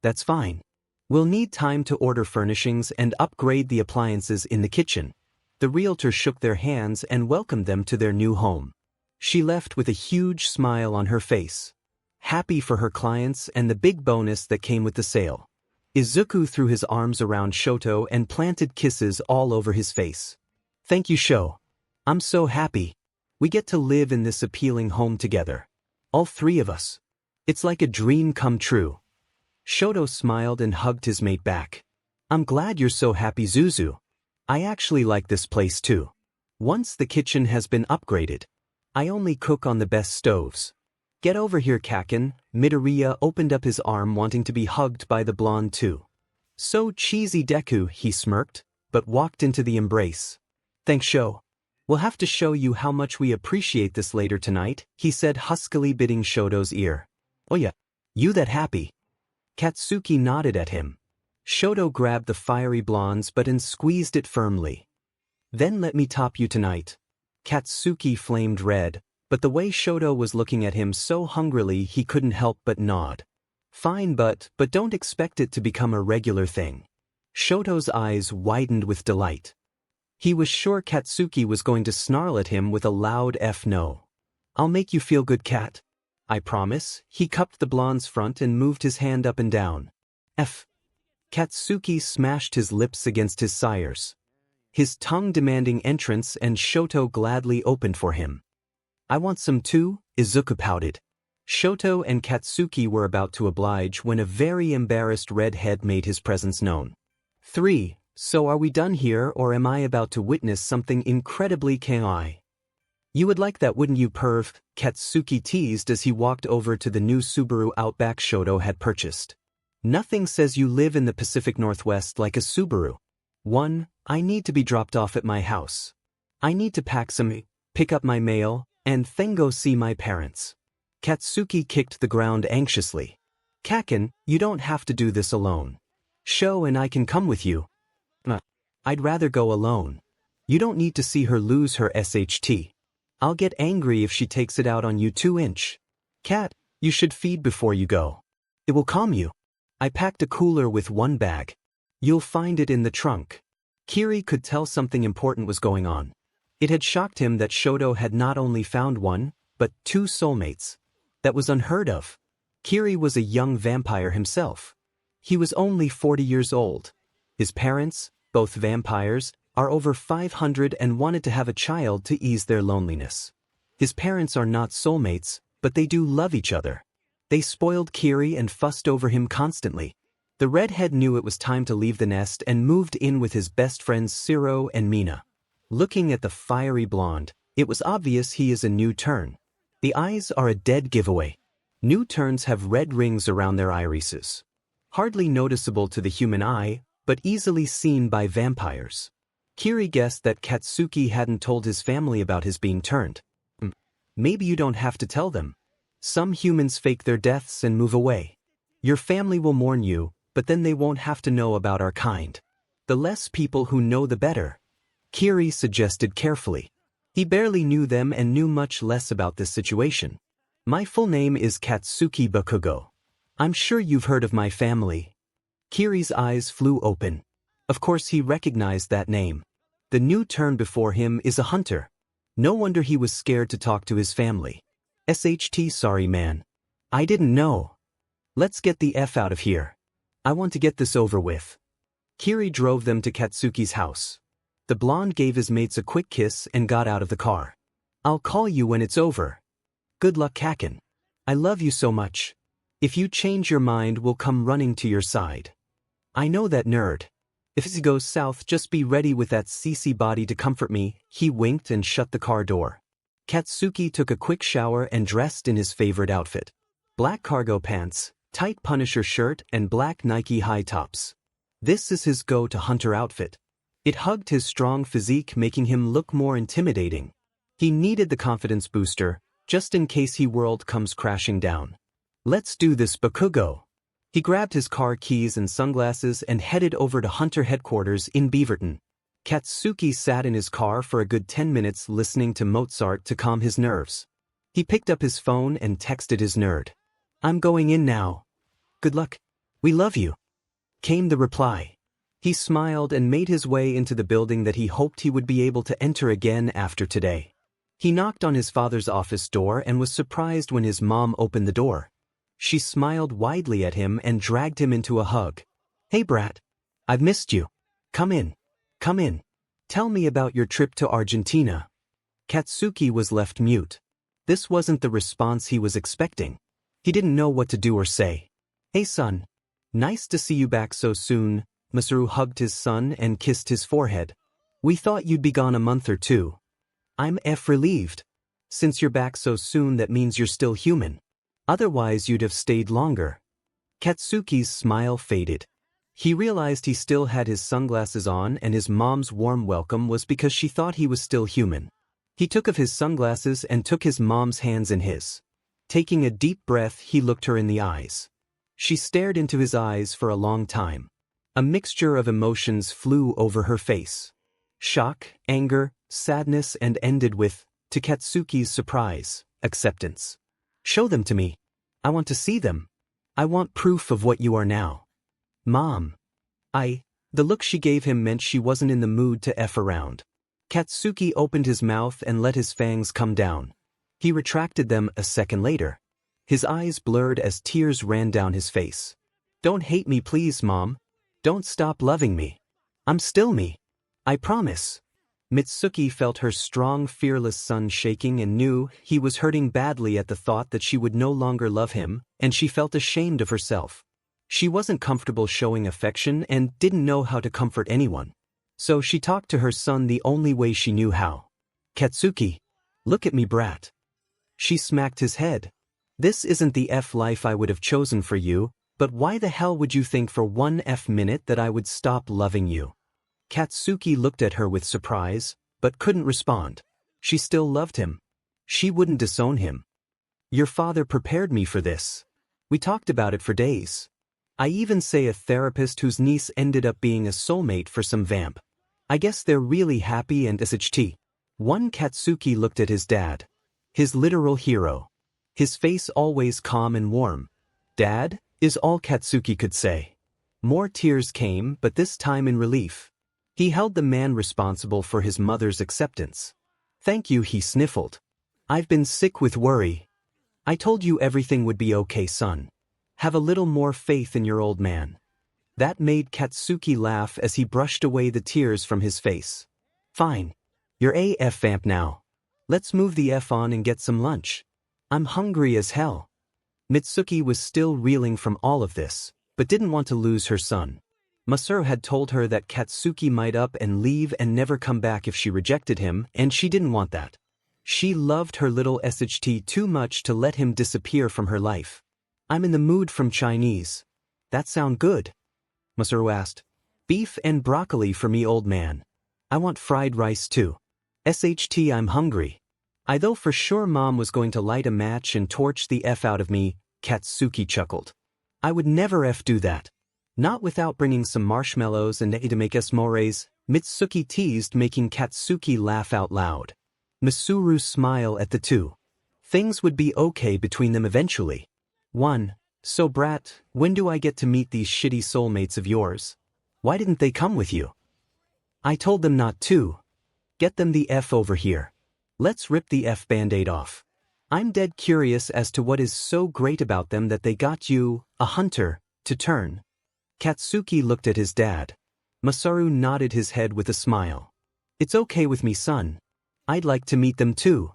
"That's fine. We'll need time to order furnishings and upgrade the appliances in the kitchen." The realtor shook their hands and welcomed them to their new home. She left with a huge smile on her face, happy for her clients and the big bonus that came with the sale. Izuku threw his arms around Shoto and planted kisses all over his face. "Thank you, Sho. I'm so happy. We get to live in this appealing home together. All 3 of us. It's like a dream come true." Shoto smiled and hugged his mate back. "I'm glad you're so happy, Zuzu. I actually like this place too. Once the kitchen has been upgraded, I only cook on the best stoves." "Get over here, Kacchan." Midoriya opened up his arm, wanting to be hugged by the blonde too. "So cheesy, Deku," he smirked, but walked into the embrace. "Thanks, Sho. We'll have to show you how much we appreciate this later tonight," he said huskily, biting Shoto's ear. "Oh yeah, you that happy?" Katsuki nodded at him. Shoto grabbed the fiery blonde's butt and squeezed it firmly. "Then let me top you tonight." Katsuki flamed red, but the way Shoto was looking at him so hungrily he couldn't help but nod. "Fine, but don't expect it to become a regular thing." Shoto's eyes widened with delight. He was sure Katsuki was going to snarl at him with a loud no. "I'll make you feel good, Kat. I promise." He cupped the blonde's front and moved his hand up and down. Katsuki smashed his lips against his sire's, his tongue demanding entrance, and Shoto gladly opened for him. "I want some too," Izuku pouted. Shoto and Katsuki were about to oblige when a very embarrassed redhead made his presence known. 3. "So are we done here, or am I about to witness something incredibly kawaii?" "You would like that, wouldn't you, perv?" Katsuki teased as he walked over to the new Subaru Outback Shoto had purchased. Nothing says you live in the Pacific Northwest like a Subaru. 1. I need to be dropped off at my house. I need to pack some, pick up my mail, and then go see my parents. Katsuki kicked the ground anxiously. "Kacchan, you don't have to do this alone. Sho and I can come with you." "I'd rather go alone. You don't need to see her lose her SHT. I'll get angry if she takes it out on you 2-inch. Kat, you should feed before you go. It will calm you. I packed a cooler with 1 bag. You'll find it in the trunk." Kiri could tell something important was going on. It had shocked him that Shoto had not only found 1, but 2 soulmates. That was unheard of. Kiri was a young vampire himself. He was only 40 years old. His parents, both vampires, are over 500 and wanted to have a child to ease their loneliness. His parents are not soulmates, but they do love each other. They spoiled Kiri and fussed over him constantly. The redhead knew it was time to leave the nest and moved in with his best friends Siro and Mina. Looking at the fiery blonde, it was obvious he is a new turn. The eyes are a dead giveaway. New turns have red rings around their irises. Hardly noticeable to the human eye, but easily seen by vampires. Kiri guessed that Katsuki hadn't told his family about his being turned. Maybe you don't have to tell them. Some humans fake their deaths and move away. Your family will mourn you, but then they won't have to know about our kind. The less people who know the better. Kiri suggested carefully. He barely knew them and knew much less about this situation. My full name is Katsuki Bakugo. I'm sure you've heard of my family. Kiri's eyes flew open. Of course he recognized that name. The new turn before him is a hunter. No wonder he was scared to talk to his family. Sorry man. I didn't know. Let's get the F out of here. I want to get this over with. Kiri drove them to Katsuki's house. The blonde gave his mates a quick kiss and got out of the car. I'll call you when it's over. Good luck, Kacchan. I love you so much. If you change your mind, we'll come running to your side. I know that nerd. If it goes south, just be ready with that CC body to comfort me. He winked and shut the car door. Katsuki took a quick shower and dressed in his favorite outfit. Black cargo pants, tight Punisher shirt and black Nike high tops. This is his go-to-hunter outfit. It hugged his strong physique, making him look more intimidating. He needed the confidence booster, just in case he world comes crashing down. Let's do this, Bakugo. He grabbed his car keys and sunglasses and headed over to Hunter headquarters in Beaverton. Katsuki sat in his car for a good 10 minutes listening to Mozart to calm his nerves. He picked up his phone and texted his nerd. I'm going in now. Good luck. We love you. Came the reply. He smiled and made his way into the building that he hoped he would be able to enter again after today. He knocked on his father's office door and was surprised when his mom opened the door. She smiled widely at him and dragged him into a hug. Hey brat. I've missed you. Come in. Come in. Tell me about your trip to Argentina. Katsuki was left mute. This wasn't the response he was expecting. He didn't know what to do or say. Hey son. Nice to see you back so soon. Masaru hugged his son and kissed his forehead. We thought you'd be gone a month or two. I'm relieved. Since you're back so soon, that means you're still human. Otherwise you'd have stayed longer. Katsuki's smile faded. He realized he still had his sunglasses on and his mom's warm welcome was because she thought he was still human. He took off his sunglasses and took his mom's hands in his. Taking a deep breath, he looked her in the eyes. She stared into his eyes for a long time. A mixture of emotions flew over her face. Shock, anger, sadness, and ended with, to Katsuki's surprise, acceptance. Show them to me. I want to see them. I want proof of what you are now. Mom. The look she gave him meant she wasn't in the mood to F around. Katsuki opened his mouth and let his fangs come down. He retracted them a second later. His eyes blurred as tears ran down his face. Don't hate me please, Mom. Don't stop loving me. I'm still me. I promise. Mitsuki felt her strong, fearless son shaking and knew he was hurting badly at the thought that she would no longer love him, and she felt ashamed of herself. She wasn't comfortable showing affection and didn't know how to comfort anyone. So she talked to her son the only way she knew how. Katsuki, look at me brat. She smacked his head. This isn't the life I would have chosen for you, but why the hell would you think for 1 minute that I would stop loving you? Katsuki looked at her with surprise, but couldn't respond. She still loved him. She wouldn't disown him. Your father prepared me for this. We talked about it for days. I even say a therapist whose niece ended up being a soulmate for some vamp. I guess they're really happy and 𝗧𝗧𝗔. One Katsuki looked at his dad. His literal hero. His face always calm and warm. Dad, is all Katsuki could say. More tears came, but this time in relief. He held the man responsible for his mother's acceptance. Thank you, he sniffled. I've been sick with worry. I told you everything would be okay, son. Have a little more faith in your old man. That made Katsuki laugh as he brushed away the tears from his face. Fine. You're a vamp now. Let's move the on and get some lunch. I'm hungry as hell. Mitsuki was still reeling from all of this, but didn't want to lose her son. Masaru had told her that Katsuki might up and leave and never come back if she rejected him, and she didn't want that. She loved her little 𝗧𝗂𝗧𝗔 too much to let him disappear from her life. I'm in the mood from Chinese. That sound good? Masaru asked. Beef and broccoli for me, old man. I want fried rice too. 𝗧𝗂𝗧𝗔, I'm hungry. I thought for sure Mom was going to light a match and torch the F out of me, Katsuki chuckled. I would never do that. Not without bringing some marshmallows and 𝗕𝗏𝗃𝗃, Mitsuki teased, making Katsuki laugh out loud. Masaru smiled at the two. Things would be okay between them eventually. 1. So brat, when do I get to meet these shitty soulmates of yours? Why didn't they come with you? I told them not to. Get them the F over here. Let's rip the F band-aid off. I'm dead curious as to what is so great about them that they got you, a hunter, to turn. Katsuki looked at his dad. Masaru nodded his head with a smile. It's okay with me, son. I'd like to meet them too.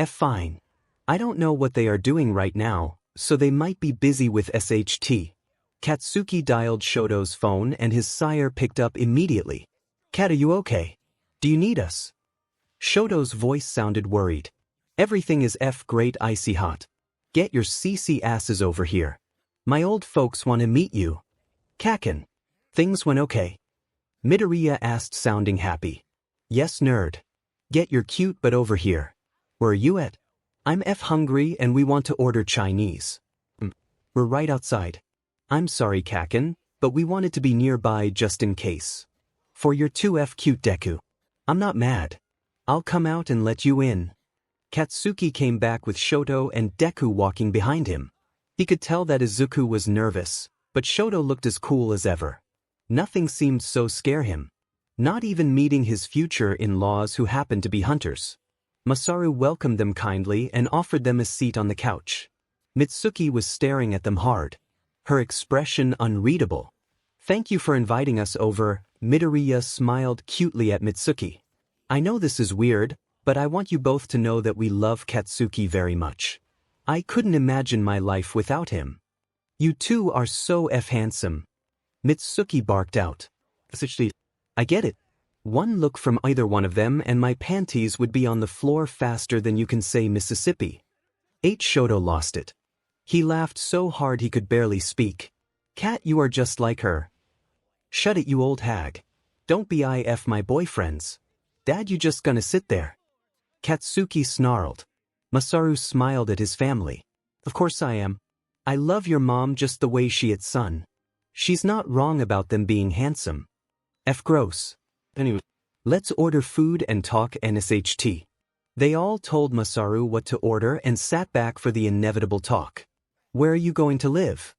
Fine. I don't know what they are doing right now, so they might be busy with 𝗧𝗂𝗧𝗔. Katsuki dialed Shoto's phone and his sire picked up immediately. Kat, are you okay? Do you need us? Shoto's voice sounded worried. Everything is great, icy hot. Get your CC asses over here. My old folks want to meet you. Kacchan. Things went okay? Midoriya asked, sounding happy. Yes, nerd. Get your cute butt over here. Where are you at? I'm hungry and we want to order Chinese. We're right outside. I'm sorry, Kacchan, but we wanted to be nearby just in case. For your 2F cute Deku. I'm not mad. I'll come out and let you in. Katsuki came back with Shoto and Deku walking behind him. He could tell that Izuku was nervous, but Shoto looked as cool as ever. Nothing seemed so scare him. Not even meeting his future in-laws who happened to be hunters. Masaru welcomed them kindly and offered them a seat on the couch. Mitsuki was staring at them hard. Her expression unreadable. Thank you for inviting us over, Midoriya smiled cutely at Mitsuki. I know this is weird, but I want you both to know that we love Katsuki very much. I couldn't imagine my life without him. You two are so handsome. Mitsuki barked out. I get it. One look from either one of them and my panties would be on the floor faster than you can say Mississippi. Shoto lost it. He laughed so hard he could barely speak. Kat, you are just like her. Shut it, you old hag. Don't be my boyfriends. Dad, you just gonna sit there? Katsuki snarled. Masaru smiled at his family. Of course I am. I love your mom just the way she is, son. She's not wrong about them being handsome. Gross. Anyway, let's order food and talk 𝗧𝗂𝗧𝗔𝗧. They all told Masaru what to order and sat back for the inevitable talk. Where are you going to live?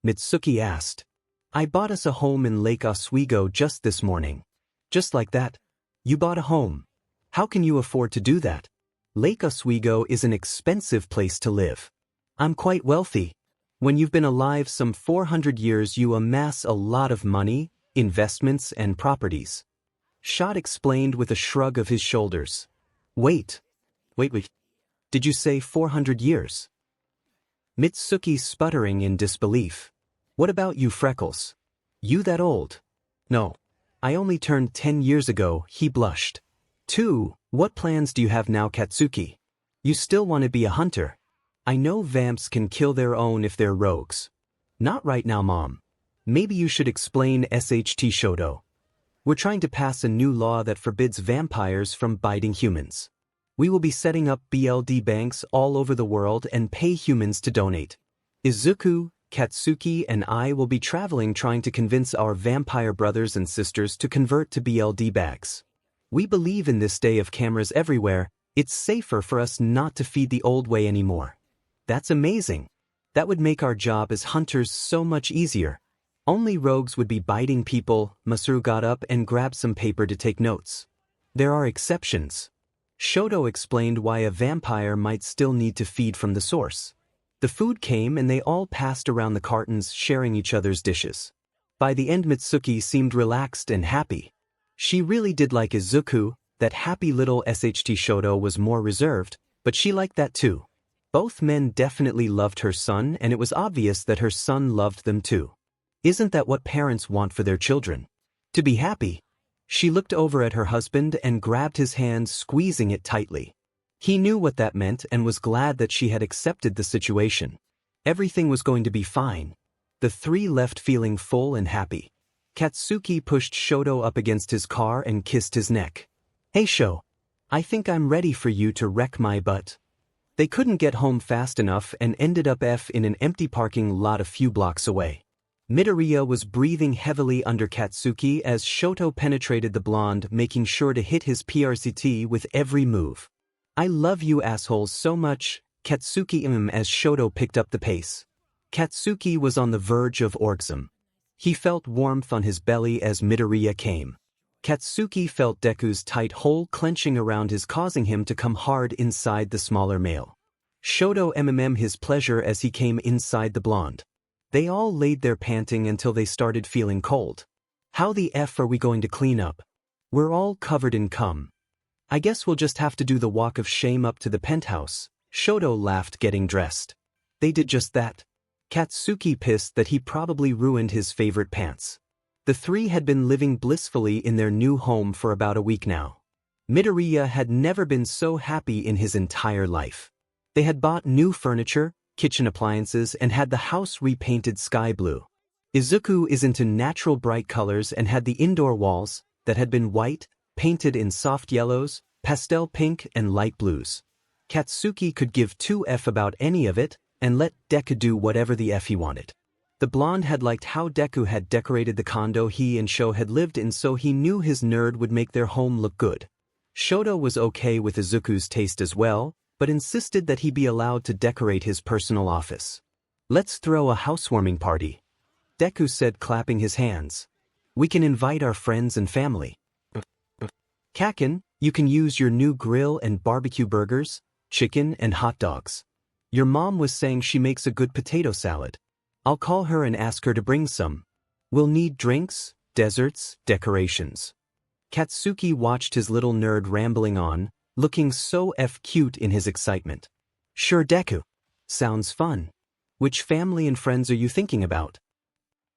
Mitsuki asked. I bought us a home in Lake Oswego just this morning. Just like that? You bought a home. How can you afford to do that? Lake Oswego is an expensive place to live. I'm quite wealthy. When you've been alive some 400 years, you amass a lot of money, investments, and properties. Shot explained with a shrug of his shoulders. Wait. Did you say 400 years? Mitsuki sputtering in disbelief. What about you, Freckles? You that old? No. I only turned 10 years ago, he blushed. 2. What plans do you have now, Katsuki? You still want to be a hunter? I know vamps can kill their own if they're rogues. Not right now, Mom. Maybe you should explain 𝗧𝗂𝗧𝗔𝗧𝗔, Shoto. We're trying to pass a new law that forbids vampires from biting humans. We will be setting up BLD banks all over the world and pay humans to donate. Izuku, Katsuki, and I will be traveling trying to convince our vampire brothers and sisters to convert to BLD bags. We believe in this day of cameras everywhere, it's safer for us not to feed the old way anymore. That's amazing. That would make our job as hunters so much easier. Only rogues would be biting people. Masaru got up and grabbed some paper to take notes. There are exceptions. Shoto explained why a vampire might still need to feed from the source. The food came and they all passed around the cartons, sharing each other's dishes. By the end, Mitsuki seemed relaxed and happy. She really did like Izuku. That happy little 𝗧𝗂𝗧𝗧𝗔 Shoto was more reserved, but she liked that too. Both men definitely loved her son, and it was obvious that her son loved them too. Isn't that what parents want for their children? To be happy. She looked over at her husband and grabbed his hand, squeezing it tightly. He knew what that meant and was glad that she had accepted the situation. Everything was going to be fine. The three left feeling full and happy. Katsuki pushed Shoto up against his car and kissed his neck. "Hey Sho, I think I'm ready for you to wreck my butt." They couldn't get home fast enough and ended up in an empty parking lot a few blocks away. Midoriya was breathing heavily under Katsuki as Shoto penetrated the blonde, making sure to hit his PRCT with every move. "I love you assholes so much, Katsuki as Shoto picked up the pace. Katsuki was on the verge of orgasm. He felt warmth on his belly as Midoriya came. Katsuki felt Deku's tight hole clenching around his, causing him to come hard inside the smaller male. Shoto his pleasure as he came inside the blonde. They all laid there panting until they started feeling cold. "How the F are we going to clean up? We're all covered in cum. I guess we'll just have to do the walk of shame up to the penthouse." Shoto laughed getting dressed. They did just that. Katsuki pissed that he probably ruined his favorite pants. The three had been living blissfully in their new home for about a week now. Midoriya had never been so happy in his entire life. They had bought new furniture, kitchen appliances, and had the house repainted sky blue. Izuku is into natural bright colors and had the indoor walls, that had been white, painted in soft yellows, pastel pink, and light blues. Katsuki could give two F about any of it, and let Deku do whatever the F he wanted. The blonde had liked how Deku had decorated the condo he and Sho had lived in, so he knew his nerd would make their home look good. Shoto was okay with Izuku's taste as well, but insisted that he be allowed to decorate his personal office. "Let's throw a housewarming party," Deku said, clapping his hands. "We can invite our friends and family. Kacchan, you can use your new grill and barbecue burgers, chicken and hot dogs. Your mom was saying she makes a good potato salad. I'll call her and ask her to bring some. We'll need drinks, desserts, decorations." Katsuki watched his little nerd rambling on, looking so cute in his excitement. "Sure Deku. Sounds fun. Which family and friends are you thinking about?"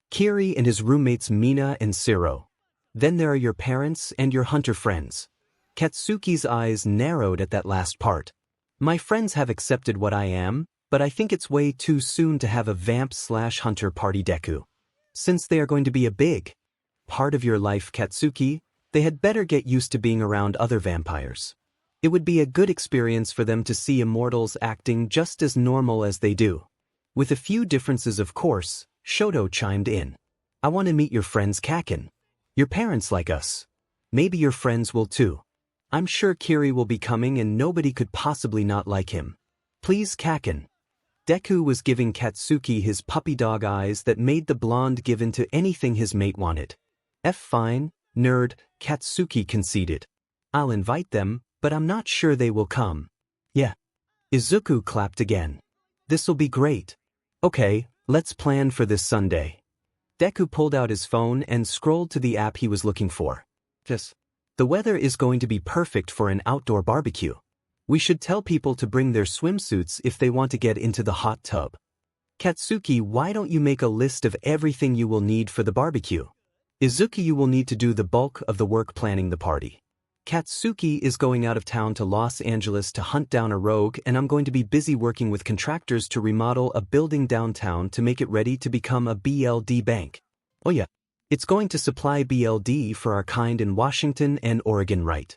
"Kiri and his roommates Mina and Siro. Then there are your parents and your hunter friends." Katsuki's eyes narrowed at that last part. "My friends have accepted what I am, but I think it's way too soon to have a vamp/hunter party Deku. Since they are going to be a big part of your life, Katsuki, they had better get used to being around other vampires. It would be a good experience for them to see immortals acting just as normal as they do." With a few differences of course, Shoto chimed in. "I want to meet your friends Kacchan. Your parents like us. Maybe your friends will too. I'm sure Kiri will be coming and nobody could possibly not like him. Please Kacchan." Deku was giving Katsuki his puppy dog eyes that made the blonde give in to anything his mate wanted. "Fine, nerd," Katsuki conceded. "I'll invite them, but I'm not sure they will come." "Yeah." Izuku clapped again. "This'll be great. Okay, let's plan for this Sunday." Deku pulled out his phone and scrolled to the app he was looking for. "Yes. The weather is going to be perfect for an outdoor barbecue. We should tell people to bring their swimsuits if they want to get into the hot tub. Katsuki, why don't you make a list of everything you will need for the barbecue? Izuku, you will need to do the bulk of the work planning the party. Katsuki is going out of town to Los Angeles to hunt down a rogue, and I'm going to be busy working with contractors to remodel a building downtown to make it ready to become a BLD bank. Oh yeah, it's going to supply BLD for our kind in Washington and Oregon, right?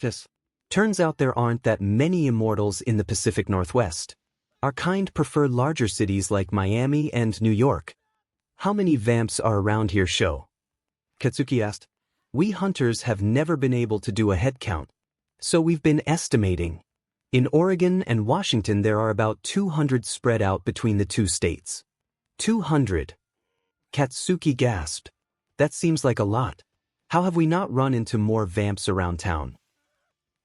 Yes. Turns out there aren't that many immortals in the Pacific Northwest. Our kind prefer larger cities like Miami and New York. How many vamps are around here, Sho?" Katsuki asked. "We hunters have never been able to do a head count, so we've been estimating. In Oregon and Washington there are about 200 spread out between the two states." 200. Katsuki gasped. "That seems like a lot. How have we not run into more vamps around town?"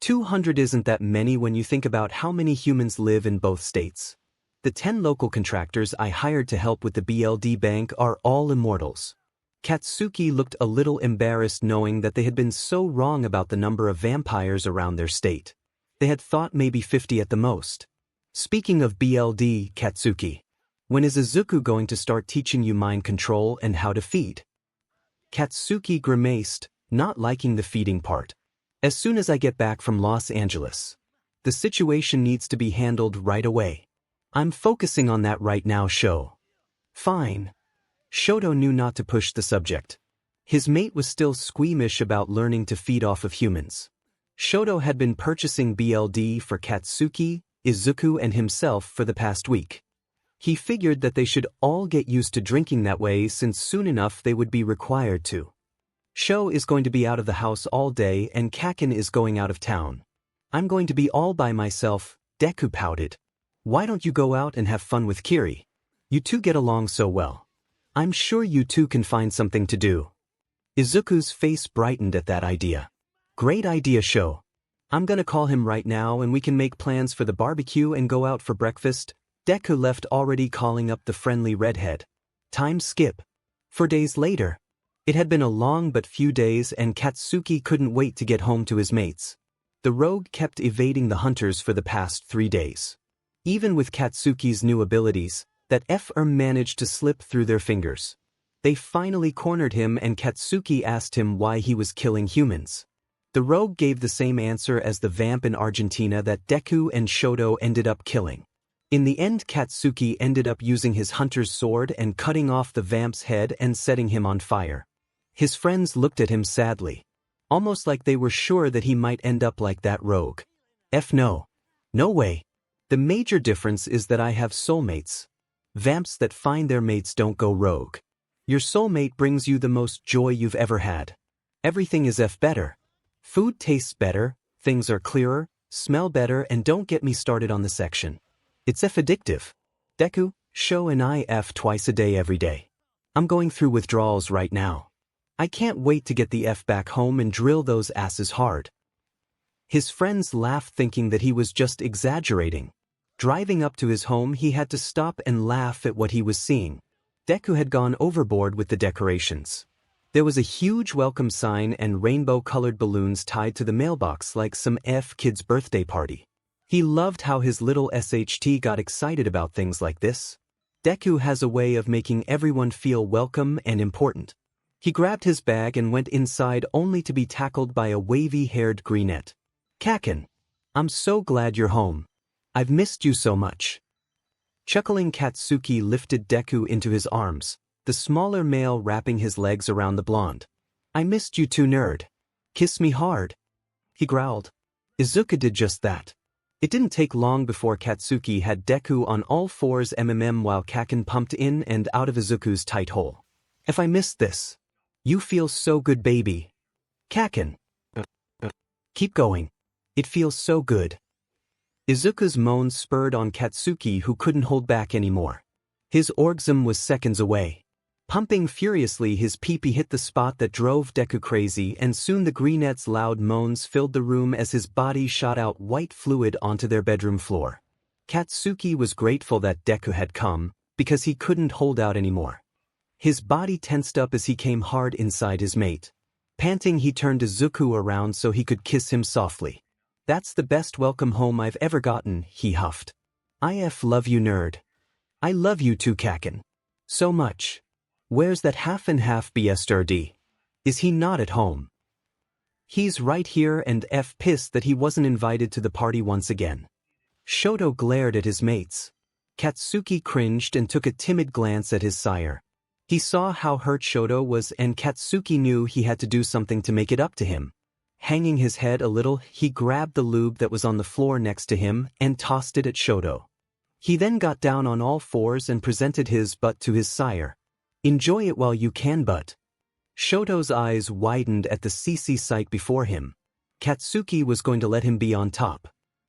200 isn't that many when you think about how many humans live in both states. The 10 local contractors I hired to help with the BLD bank are all immortals. Katsuki looked a little embarrassed knowing that they had been so wrong about the number of vampires around their state. They had thought maybe 50 at the most. "Speaking of BLD, Katsuki, when is Izuku going to start teaching you mind control and how to feed?" Katsuki grimaced, not liking the feeding part. "As soon as I get back from Los Angeles." The situation needs to be handled right away. I'm focusing on that right now, 𝗧𝗏. Fine. Shoto knew not to push the subject. His mate was still squeamish about learning to feed off of humans. Shoto had been purchasing BLD for Katsuki, Izuku and himself for the past week. He figured that they should all get used to drinking that way since soon enough they would be required to. 𝗧𝗏 is going to be out of the house all day and Kacchan is going out of town. I'm going to be all by myself, Deku pouted. Why don't you go out and have fun with Kiri? You two get along so well. I'm sure you two can find something to do. Izuku's face brightened at that idea. Great idea, 𝗧𝗏. I'm gonna call him right now and we can make plans for the barbecue and go out for breakfast. Deku left already calling up the friendly redhead. Time skip. 4 days later. It had been a long but few days and Katsuki couldn't wait to get home to his mates. The rogue kept evading the hunters for the past 3 days. Even with Katsuki's new abilities, that 𝗕𝗏𝗏 managed to slip through their fingers. They finally cornered him and Katsuki asked him why he was killing humans. The rogue gave the same answer as the vamp in Argentina that Deku and Shoto ended up killing. In the end, Katsuki ended up using his hunter's sword and cutting off the vamp's head and setting him on fire. His friends looked at him sadly, almost like they were sure that he might end up like that rogue. No. No way. The major difference is that I have soulmates. Vamps that find their mates don't go rogue. Your soulmate brings you the most joy you've ever had. Everything is better. Food tastes better, things are clearer, smell better, and don't get me started on the section. It's addictive. Deku, 𝗧𝗏 and I twice a day every day. I'm going through withdrawals right now. I can't wait to get the back home and drill those asses hard. His friends laughed thinking that he was just exaggerating. Driving up to his home he had to stop and laugh at what he was seeing. Deku had gone overboard with the decorations. There was a huge welcome sign and rainbow-colored balloons tied to the mailbox like some kid's birthday party. He loved how his little SHT got excited about things like this. Deku has a way of making everyone feel welcome and important. He grabbed his bag and went inside only to be tackled by a wavy-haired brunette. Kacchan, I'm so glad you're home. I've missed you so much. Chuckling, Katsuki lifted Deku into his arms, the smaller male wrapping his legs around the blonde. I missed you too, nerd. Kiss me hard. He growled. Izuku did just that. It didn't take long before Katsuki had Deku on all fours while Kacchan pumped in and out of Izuku's tight hole. If I missed this. You feel so good, baby. Kacchan. Keep going. It feels so good. Izuku's moans spurred on Katsuki, who couldn't hold back anymore. His orgasm was seconds away. Pumping furiously, his pee-pee hit the spot that drove Deku crazy, and soon the brunette's loud moans filled the room as his body shot out white fluid onto their bedroom floor. Katsuki was grateful that Deku had come, because he couldn't hold out anymore. His body tensed up as he came hard inside his mate. Panting, he turned Izuku around so he could kiss him softly. That's the best welcome home I've ever gotten, he huffed. I love you, nerd. I love you too, Kacchan. So much. Where's that 𝗵𝗃𝗵𝗵𝗆? Is he not at home? He's right here and pissed that he wasn't invited to the party once again. Shoto glared at his mates. Katsuki cringed and took a timid glance at his sire. He saw how hurt Shoto was and Katsuki knew he had to do something to make it up to him. Hanging his head a little, he grabbed the lube that was on the floor next to him and tossed it at Shoto. He then got down on all fours and presented his butt to his sire. Enjoy it while you can, butt. Shoto's eyes widened at the CC sight before him. Katsuki was going to let him be on top.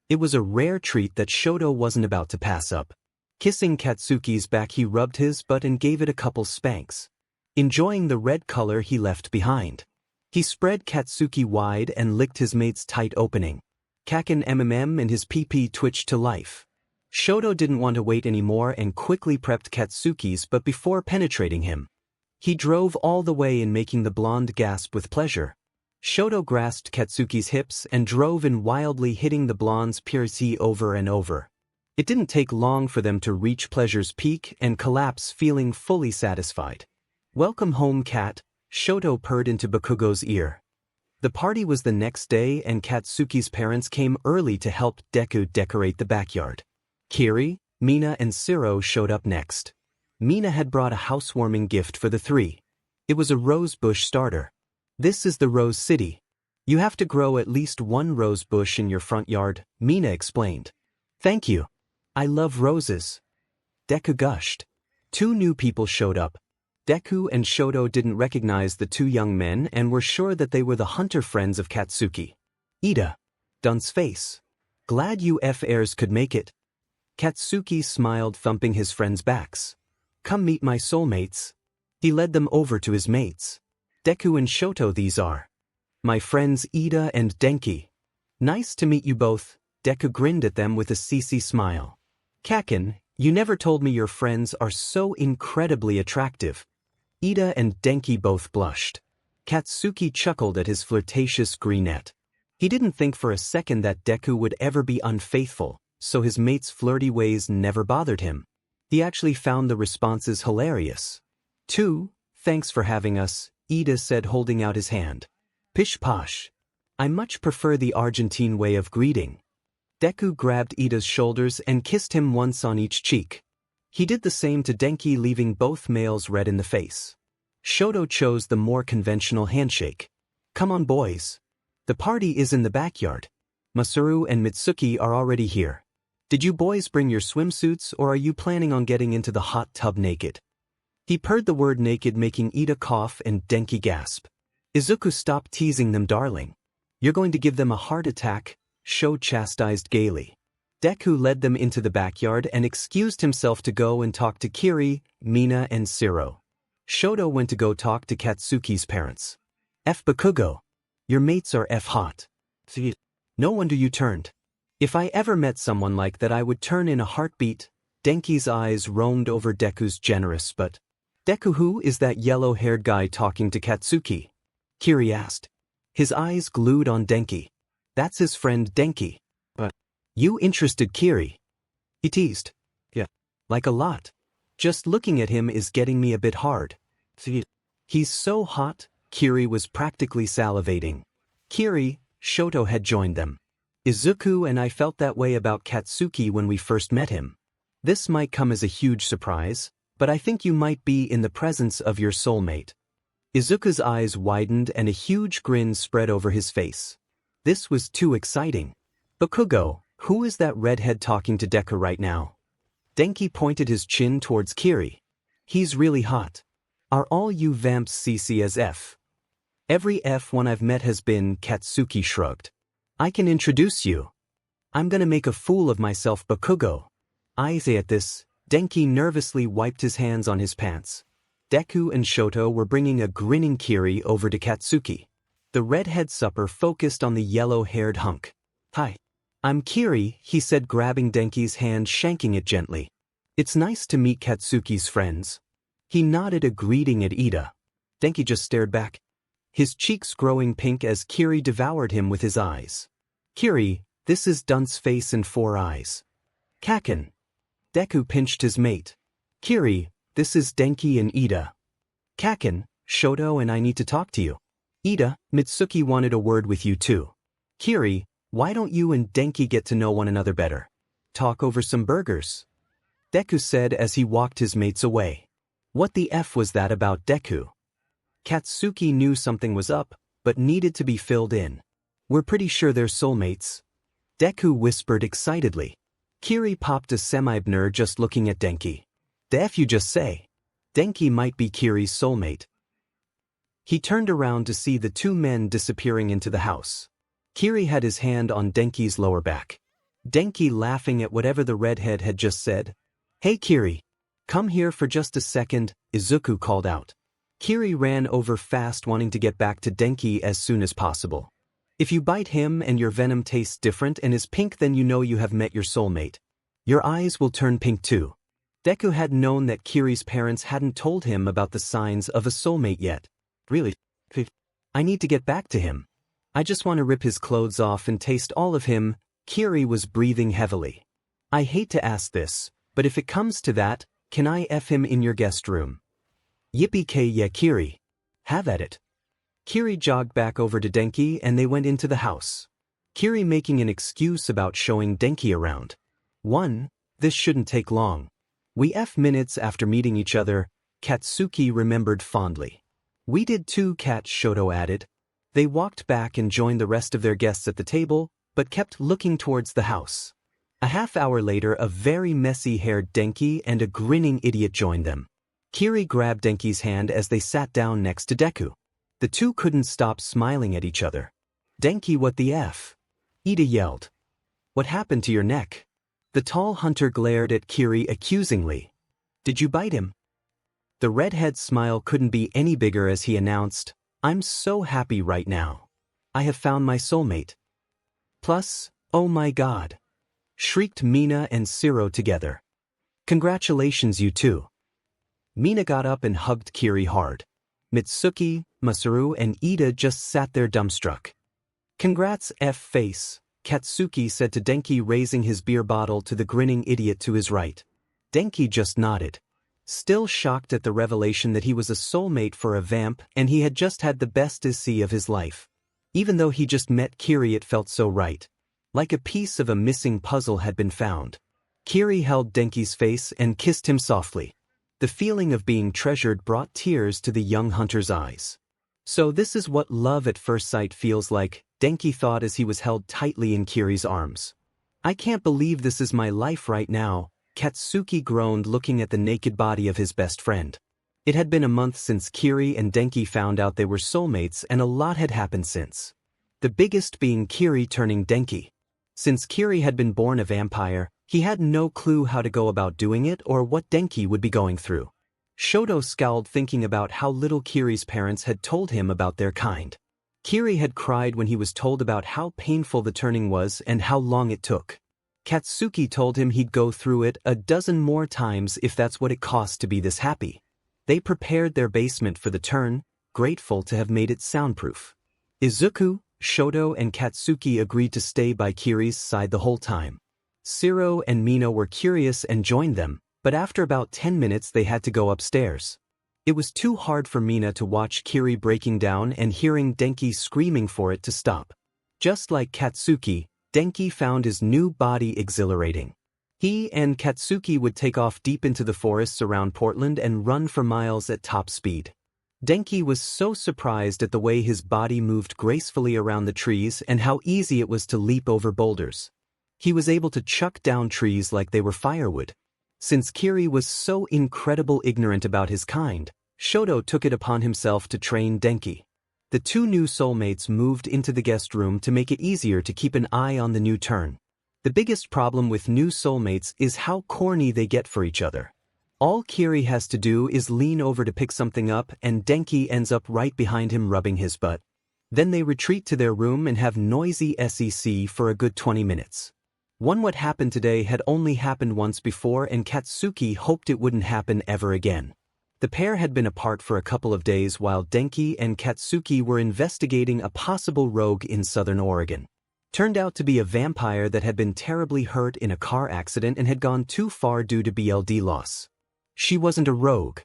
It was a rare treat that Shoto wasn't about to pass up. Kissing Katsuki's back, he rubbed his butt and gave it a couple spanks. Enjoying the red color he left behind. He spread Katsuki wide and licked his mate's tight opening. Kacchan and his pee-pee twitched to life. Shoto didn't want to wait anymore and quickly prepped Katsuki's butt before penetrating him. He drove all the way in, making the blonde gasp with pleasure. Shoto grasped Katsuki's hips and drove in wildly, hitting the blonde's piercing over and over. It didn't take long for them to reach pleasure's peak and collapse, feeling fully satisfied. Welcome home, cat, Shoto purred into Bakugo's ear. The party was the next day and Katsuki's parents came early to help Deku decorate the backyard. Kiri, Mina and Siro showed up next. Mina had brought a housewarming gift for the three. It was a rose bush starter. This is the Rose City. You have to grow at least one rose bush in your front yard, Mina explained. Thank you. I love roses. Deku gushed. Two new people showed up. Deku and Shoto didn't recognize the two young men and were sure that they were the hunter friends of Katsuki. Ida. Dun's face. Glad you 𝗕𝗄𝗏s could make it. Katsuki smiled, thumping his friends' backs. Come meet my soulmates. He led them over to his mates. Deku and Shoto, these are my friends Ida and Denki. Nice to meet you both. Deku grinned at them with a 𝗬𝗎 smile. Kacchan, you never told me your friends are so incredibly attractive. Ida and Denki both blushed. Katsuki chuckled at his flirtatious grinette. He didn't think for a second that Deku would ever be unfaithful, so his mates' flirty ways never bothered him. He actually found the responses hilarious. Thanks for having us, Ida said, holding out his hand. Pish posh. I much prefer the Argentine way of greeting. Deku grabbed Ida's shoulders and kissed him once on each cheek. He did the same to Denki, leaving both males red in the face. Shoto chose the more conventional handshake. Come on, boys. The party is in the backyard. Masaru and Mitsuki are already here. Did you boys bring your swimsuits, or are you planning on getting into the hot tub naked? He purred the word naked, making Ida cough and Denki gasp. Izuku, stop teasing them, darling. You're going to give them a heart attack, Sho chastised gaily. Deku led them into the backyard and excused himself to go and talk to Kiri, Mina and Siro. Shoto went to go talk to Katsuki's parents. Bakugo. Your mates are hot. No wonder you turned. If I ever met someone like that, I would turn in a heartbeat. Denki's eyes roamed over Deku's generous but. Deku, who is that yellow-haired guy talking to Katsuki? Kiri asked. His eyes glued on Denki. That's his friend Denki. But you interested, Kiri? He teased. Yeah. Like a lot. Just looking at him is getting me a bit hard. He's so hot, Kiri was practically salivating. Kiri, Shoto had joined them. Izuku and I felt that way about Katsuki when we first met him. This might come as a huge surprise, but I think you might be in the presence of your soulmate. Izuku's eyes widened and a huge grin spread over his face. This was too exciting. Bakugo, who is that redhead talking to Deku right now? Denki pointed his chin towards Kiri. He's really hot. Are all you vamps CC as F? Every F1 I've met has been, Katsuki shrugged. I can introduce you. I'm gonna make a fool of myself, Bakugo. At this, Denki nervously wiped his hands on his pants. Deku and Shoto were bringing a grinning Kiri over to Katsuki. The redhead supper focused on the yellow-haired hunk. Hi. I'm Kiri, he said, grabbing Denki's hand, shanking it gently. It's nice to meet Katsuki's friends. He nodded a greeting at Ida. Denki just stared back, his cheeks growing pink as Kiri devoured him with his eyes. Kiri, this is Dun's face and 4 eyes. Kacchan. Deku pinched his mate. Kiri, this is Denki and Ida. Kacchan, Shoto and I need to talk to you. Ida, Mitsuki wanted a word with you too. Kiri, why don't you and Denki get to know one another better? Talk over some burgers. Deku said as he walked his mates away. What the F was that about Deku? Katsuki knew something was up, but needed to be filled in. We're pretty sure they're soulmates. Deku whispered excitedly. Kiri popped a 𝗬𝗵𝗲 just looking at Denki. The F you just say? Denki might be Kiri's soulmate. He turned around to see the 2 men disappearing into the house. Kiri had his hand on Denki's lower back. Denki laughing at whatever the redhead had just said. Hey Kiri. Come here for just a second, Izuku called out. Kiri ran over fast, wanting to get back to Denki as soon as possible. If you bite him and your venom tastes different and is pink, then you know you have met your soulmate. Your eyes will turn pink too. Deku had known that Kiri's parents hadn't told him about the signs of a soulmate yet. Really? I need to get back to him. I just want to rip his clothes off and taste all of him. Kiri was breathing heavily. I hate to ask this, but if it comes to that, can I F him in your guest room? Yippee-ki-yay, Kiri. Have at it. 𝗧𝗏 jogged back over to Denki and they went into the house. 𝗧𝗏 making an excuse about showing Denki around. 1. This shouldn't take long. We minutes after meeting each other, Katsuki remembered fondly. We did too, Shoto added. They walked back and joined the rest of their guests at the table, but kept looking towards the house. A half hour later, a very messy-haired Denki and a grinning idiot joined them. 𝗧𝗏 grabbed Denki's hand as they sat down next to Deku. The two couldn't stop smiling at each other. Denki, what the F? Ida yelled. What happened to your neck? The tall hunter glared at 𝗧𝗏 accusingly. Did you bite him? The redhead's smile couldn't be any bigger as he announced, I'm so happy right now. I have found my soulmate. Plus, oh my god! Shrieked Mina and Siro together. Congratulations, you two. Mina got up and hugged 𝗧𝗏 hard. Mitsuki, Masaru and Ida just sat there dumbstruck. Congrats, F-face, Katsuki said to Denki, raising his beer bottle to the grinning idiot to his right. Denki just nodded. Still shocked at the revelation that he was a soulmate for a vamp and he had just had the best 𝗧𝗍 of his life. Even though he just met 𝗧𝗏, it felt so right. Like a piece of a missing puzzle had been found. 𝗧𝗏 held Denki's face and kissed him softly. The feeling of being treasured brought tears to the young hunter's eyes. So this is what love at first sight feels like, Denki thought as he was held tightly in 𝗧𝗏's arms. I can't believe this is my life right now, Katsuki groaned, looking at the naked body of his best friend. It had been a month since 𝗧𝗏 and Denki found out they were soulmates, and a lot had happened since. The biggest being 𝗧𝗏 turning Denki. Since 𝗧𝗏 had been born a vampire, he had no clue how to go about doing it or what Denki would be going through. Shoto scowled, thinking about how little 𝗧𝗏's parents had told him about their kind. 𝗧𝗏 had cried when he was told about how painful the turning was and how long it took. Katsuki told him he'd go through it a dozen more times if that's what it cost to be this happy. They prepared their basement for the turn, grateful to have made it soundproof. Izuku, Shoto and Katsuki agreed to stay by 𝗧𝗏's side the whole time. Siro and Mina were curious and joined them, but after about 10 minutes they had to go upstairs. It was too hard for Mina to watch 𝗧𝗏 breaking down and hearing Denki screaming for it to stop. Just like Katsuki, Denki found his new body exhilarating. He and Katsuki would take off deep into the forests around Portland and run for miles at top speed. Denki was so surprised at the way his body moved gracefully around the trees and how easy it was to leap over boulders. He was able to chuck down trees like they were firewood. Since 𝗧𝗏 was so incredible ignorant about his kind, Shoto took it upon himself to train Denki. The two new soulmates moved into the guest room to make it easier to keep an eye on the new turn. The biggest problem with new soulmates is how corny they get for each other. All 𝗧𝗏 has to do is lean over to pick something up and Denki ends up right behind him rubbing his butt. Then they retreat to their room and have noisy SEC for a good 20 minutes. What happened today had only happened once before and Katsuki hoped it wouldn't happen ever again. The pair had been apart for a couple of days while Denki and Katsuki were investigating a possible rogue in southern Oregon. Turned out to be a vampire that had been terribly hurt in a car accident and had gone too far due to blood loss. She wasn't a rogue.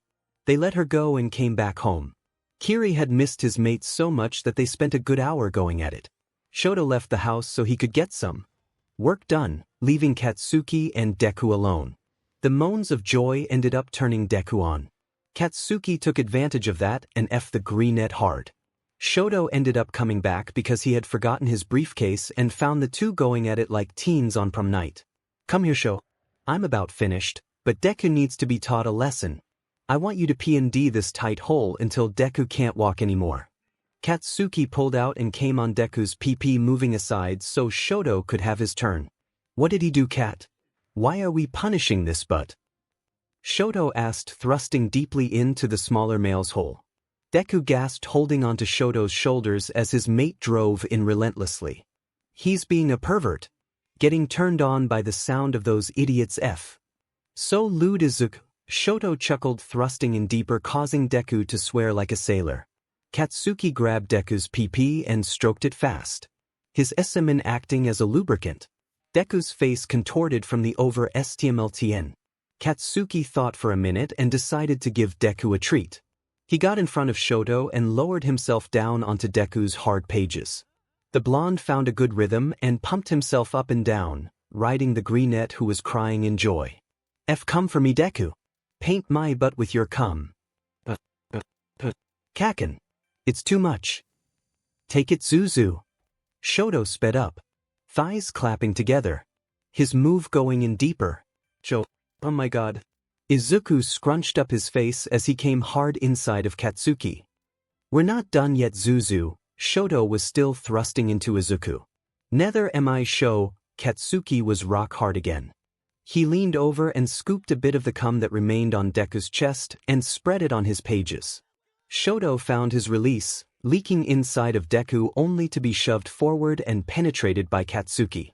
They let her go and came back home. 𝗧𝗏 had missed his mate so much that they spent a good hour going at it. Shoto left the house so he could get some work done, leaving Katsuki and Deku alone. The moans of joy ended up turning Deku on. Katsuki took advantage of that and the greenette hard. Shoto ended up coming back because he had forgotten his briefcase and found the two going at it like teens on prom night. Come here, Sho. I'm about finished, but Deku needs to be taught a lesson. I want you to P&D this tight hole until Deku can't walk anymore. Katsuki pulled out and came on Deku's PP, moving aside so Shoto could have his turn. What did he do, Kat? Why are we punishing this butt? Shoto asked, thrusting deeply into the smaller male's hole. Deku gasped, holding onto Shoto's shoulders as his mate drove in relentlessly. He's being a pervert. Getting turned on by the sound of those idiots So lewd Izuku, Shoto chuckled, thrusting in deeper, causing Deku to swear like a sailor. Katsuki grabbed Deku's PP and stroked it fast. His semen acting as a lubricant. Deku's face contorted from the over-stimulation. Katsuki thought for a minute and decided to give Deku a treat. He got in front of Shoto and lowered himself down onto Deku's hard pages. The blonde found a good rhythm and pumped himself up and down, riding the brunette who was crying in joy. Come for me Deku. Paint my butt with your cum. Kacchan. It's too much. Take it Zuzu. Shoto sped up, thighs clapping together, his move going in deeper. Oh my god. Izuku scrunched up his face as he came hard inside of Katsuki. We're not done yet Zuzu. Shoto was still thrusting into Izuku. Nether mi show, Katsuki was rock hard again. He leaned over and scooped a bit of the cum that remained on Deku's chest and spread it on his pages. Shoto found his release, leaking inside of Deku only to be shoved forward and penetrated by Katsuki.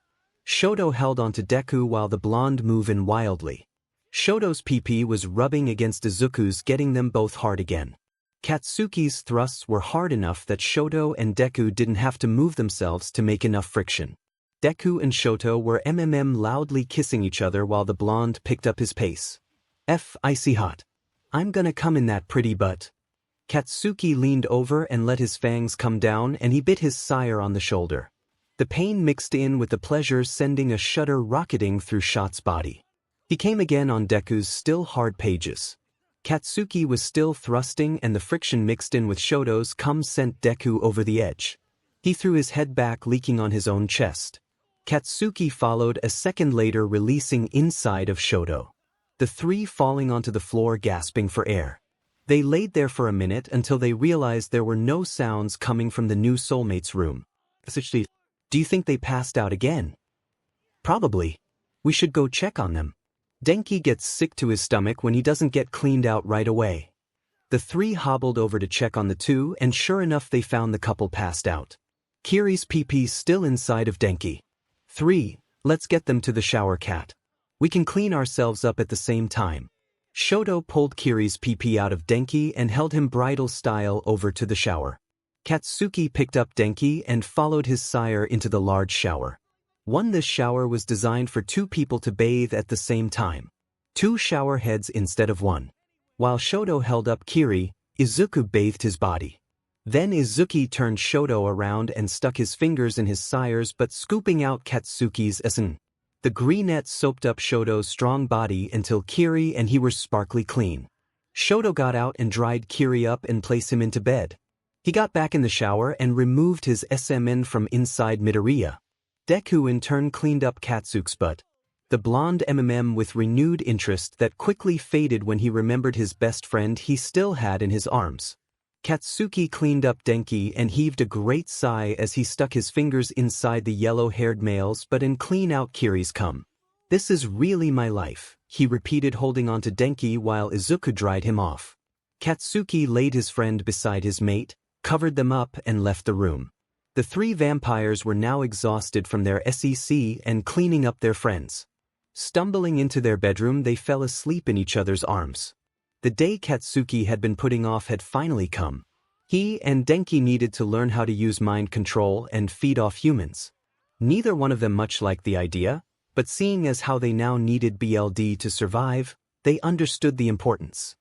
Shoto held onto Deku while the blonde moved in wildly. Shoto's PP was rubbing against Izuku's, getting them both hard again. Katsuki's thrusts were hard enough that Shoto and Deku didn't have to move themselves to make enough friction. Deku and Shoto were loudly kissing each other while the blonde picked up his pace. Icy hot. I'm gonna come in that pretty butt. Katsuki leaned over and let his fangs come down and he bit his sire on the shoulder. The pain mixed in with the pleasure, sending a shudder rocketing through Shot's body. He came again on Deku's still hard pages. Katsuki was still thrusting and the friction mixed in with Shoto's cum sent Deku over the edge. He threw his head back, leaking on his own chest. Katsuki followed a second later, releasing inside of Shoto. The three falling onto the floor gasping for air. They laid there for a minute until they realized there were no sounds coming from the new soulmate's room. Do you think they passed out again? Probably. We should go check on them. Denki gets sick to his stomach when he doesn't get cleaned out right away. The three hobbled over to check on the two, and sure enough they found the couple passed out. Kiri's PP still inside of Denki. 3. Let's get them to the shower cat. We can clean ourselves up at the same time. Shoto pulled Kiri's PP out of Denki and held him bridal style over to the shower. Katsuki picked up Denki and followed his sire into the large shower. This shower was designed for 2 people to bathe at the same time. 2 shower heads instead of 1. While Shoto held up Kiri, Izuku bathed his body. Then Izuki turned Shoto around and stuck his fingers in his sire's butt, scooping out Katsuki's 𝗓𝗏. The brunette soaped up Shoto's strong body until Kiri and he were sparkly clean. Shoto got out and dried Kiri up and placed him into bed. He got back in the shower and removed his 𝗬𝗏 from inside midoriya. Deku in turn cleaned up Katsuki's butt. The blonde with renewed interest that quickly faded when he remembered his best friend he still had in his arms. Katsuki cleaned up Denki and heaved a great sigh as he stuck his fingers inside the yellow-haired male's butt and clean out Kiri's cum. This is really my life, he repeated, holding onto Denki while Izuku dried him off. Katsuki laid his friend beside his mate, covered them up and left the room. The 3 vampires were now exhausted from their SEC and cleaning up their friends. Stumbling into their bedroom, they fell asleep in each other's arms. The day Katsuki had been putting off had finally come. He and Denki needed to learn how to use mind control and feed off humans. Neither one of them much liked the idea, but seeing as how they now needed BLD to survive, they understood the importance.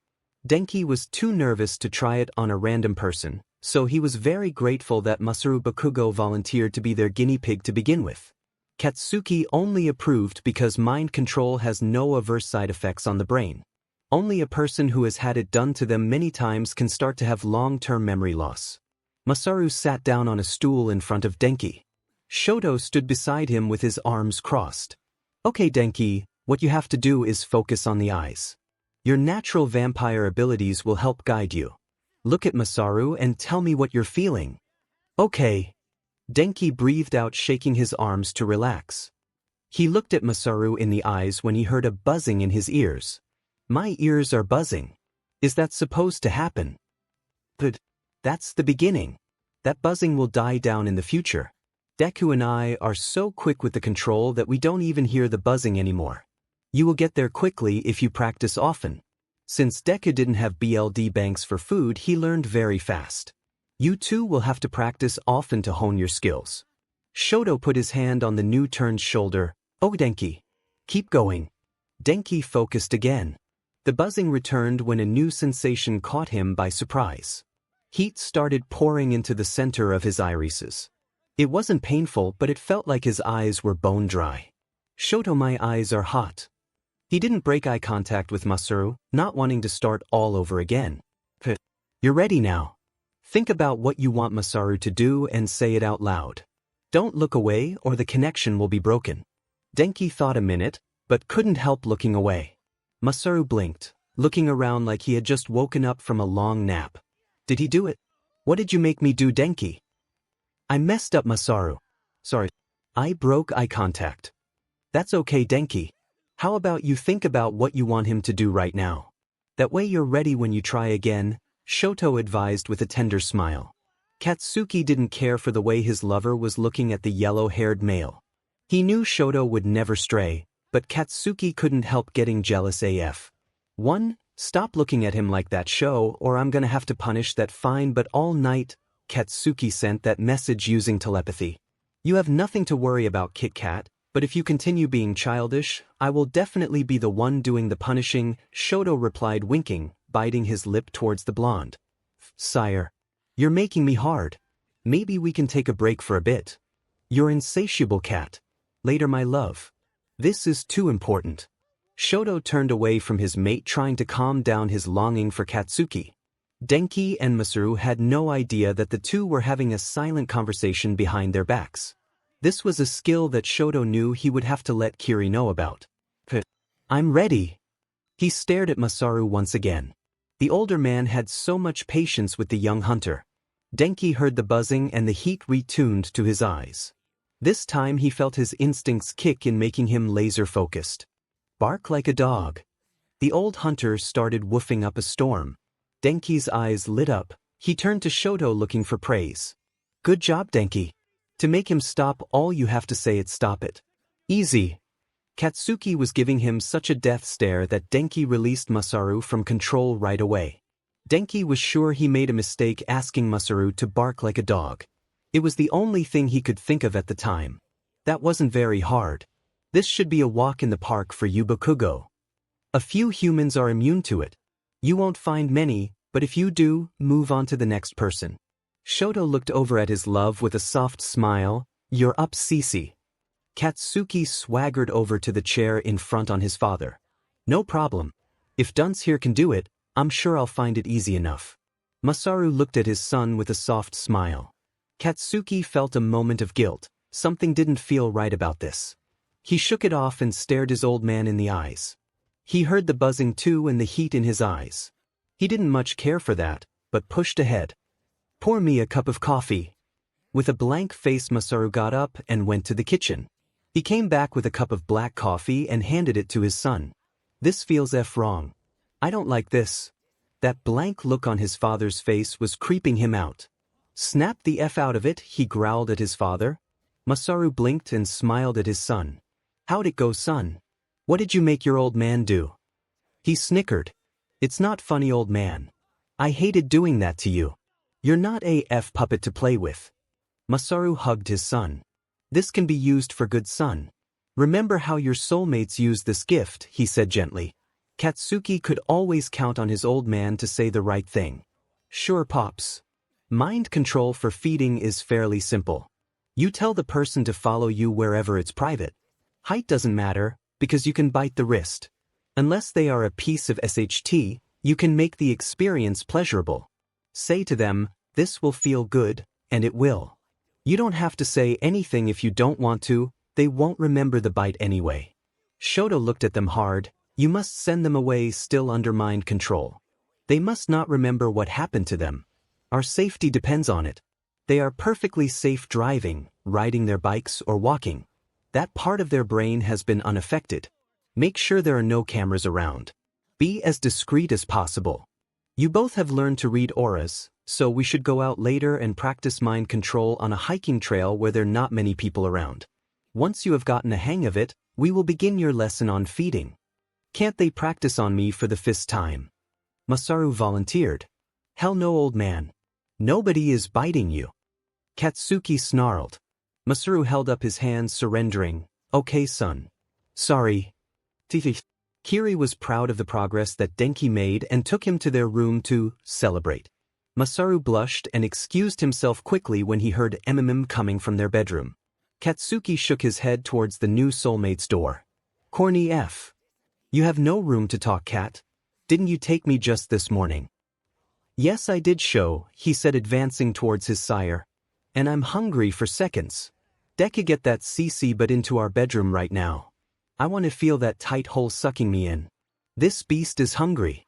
Denki was too nervous to try it on a random person, so he was very grateful that Bakugo volunteered to be their guinea pig to begin with. Katsuki only approved because mind control has no adverse side effects on the brain. Only a person who has had it done to them many times can start to have long-term memory loss. Masaru sat down on a stool in front of Denki. Shoto stood beside him with his arms crossed. Okay Denki, what you have to do is focus on the eyes. Your natural vampire abilities will help guide you. Look at Masaru and tell me what you're feeling. Okay. Denki breathed out, shaking his arms to relax. He looked at Masaru in the eyes when he heard a buzzing in his ears. My ears are buzzing. Is that supposed to happen? But that's the beginning. That buzzing will die down in the future. Deku and I are so quick with the control that we don't even hear the buzzing anymore. You will get there quickly if you practice often. Since Deku didn't have BLD banks for food, he learned very fast. You too will have to practice often to hone your skills. Shoto put his hand on the new turned shoulder. Oh Denki. Keep going. Denki focused again. The buzzing returned when a new sensation caught him by surprise. Heat started pouring into the center of his irises. It wasn't painful, but it felt like his eyes were bone dry. "Shoto, my eyes are hot." He didn't break eye contact with Masaru, not wanting to start all over again. "You're ready now. Think about what you want Masaru to do and say it out loud. Don't look away or the connection will be broken." Denki thought a minute, but couldn't help looking away. Masaru blinked, looking around like he had just woken up from a long nap. "Did he do it? What did you make me do, Denki?" "I messed up, Masaru. Sorry." I broke eye contact. "That's okay, Denki. How about you think about what you want him to do right now? That way you're ready when you try again," Shoto advised with a tender smile. Katsuki didn't care for the way his lover was looking at the yellow-haired male. He knew Shoto would never stray, but Katsuki couldn't help getting jealous AF. "1. Stop looking at him like that, Sho, or I'm gonna have to punish that fine but all night." Katsuki sent that message using telepathy. "You have nothing to worry about, Kit Kat, but if you continue being childish, I will definitely be the one doing the punishing," Shoto replied, winking, biting his lip towards the blonde. "Sire, you're making me hard. Maybe we can take a break for a bit. You're insatiable, Cat. Later, my love. This is too important." Shoto turned away from his mate, trying to calm down his longing for Katsuki. Denki and Masaru had no idea that the two were having a silent conversation behind their backs. This was a skill that Shoto knew he would have to let Kiri know about. "I'm ready." He stared at Masaru once again. The older man had so much patience with the young hunter. Denki heard the buzzing and the heat retuned to his eyes. This time he felt his instincts kick in, making him laser-focused. "Bark like a dog." The old hunter started woofing up a storm. Denki's eyes lit up. He turned to Shoto looking for praise. "Good job, Denki. To make him stop, all you have to say is stop it. Easy." Katsuki was giving him such a death stare that Denki released Masaru from control right away. Denki was sure he made a mistake asking Masaru to bark like a dog. It was the only thing he could think of at the time. That wasn't very hard. This should be a walk in the park for you, Bakugo. A few humans are immune to it. You won't find many, but if you do, move on to the next person. Shoto looked over at his love with a soft smile. "You're up, Cici." Katsuki swaggered over to the chair in front on his father. "No problem. If Dunce here can do it, I'm sure I'll find it easy enough." Masaru looked at his son with a soft smile. Katsuki felt a moment of guilt. Something didn't feel right about this. He shook it off and stared his old man in the eyes. He heard the buzzing too and the heat in his eyes. He didn't much care for that, but pushed ahead. "Pour me a cup of coffee." With a blank face, Masaru got up and went to the kitchen. He came back with a cup of black coffee and handed it to his son. "This feels wrong. I don't like this." That blank look on his father's face was creeping him out. "Snap the F out of it," he growled at his father. Masaru blinked and smiled at his son. "How'd it go, son? What did you make your old man do?" He snickered. "It's not funny, old man. I hated doing that to you. You're not a puppet to play with." Masaru hugged his son. "This can be used for good, son. Remember how your soulmates use this gift," he said gently. Katsuki could always count on his old man to say the right thing. "Sure, Pops. Mind control for feeding is fairly simple. You tell the person to follow you wherever it's private. Height doesn't matter, because you can bite the wrist. Unless they are a piece of SHT, you can make the experience pleasurable. Say to them, 'This will feel good,' and it will. You don't have to say anything if you don't want to, they won't remember the bite anyway." Shoto looked at them hard. "You must send them away still under mind control. They must not remember what happened to them. Our safety depends on it. They are perfectly safe driving, riding their bikes or walking. That part of their brain has been unaffected. Make sure there are no cameras around. Be as discreet as possible. You both have learned to read auras, so we should go out later and practice mind control on a hiking trail where there are not many people around. Once you have gotten a hang of it, we will begin your lesson on feeding. Can't they practice on me for the 5th time?" Masaru volunteered. "Hell no, old man. Nobody is biting you." Katsuki snarled. Masaru held up his hands, surrendering. "Okay, son. Sorry." Kiri was proud of the progress that Denki made and took him to their room to celebrate. Masaru blushed and excused himself quickly when he heard 𝗵𝗵𝗻 coming from their bedroom. Katsuki shook his head towards the new soulmate's door. Corny F. You have no room to talk, Kat. Didn't you take me just this morning? Yes, I did, Sho, he said, advancing towards his sire. And I'm hungry for seconds. Deku, get that 𝗧𝗵𝗵 but into our bedroom right now. I want to feel that tight hole sucking me in. This beast is hungry.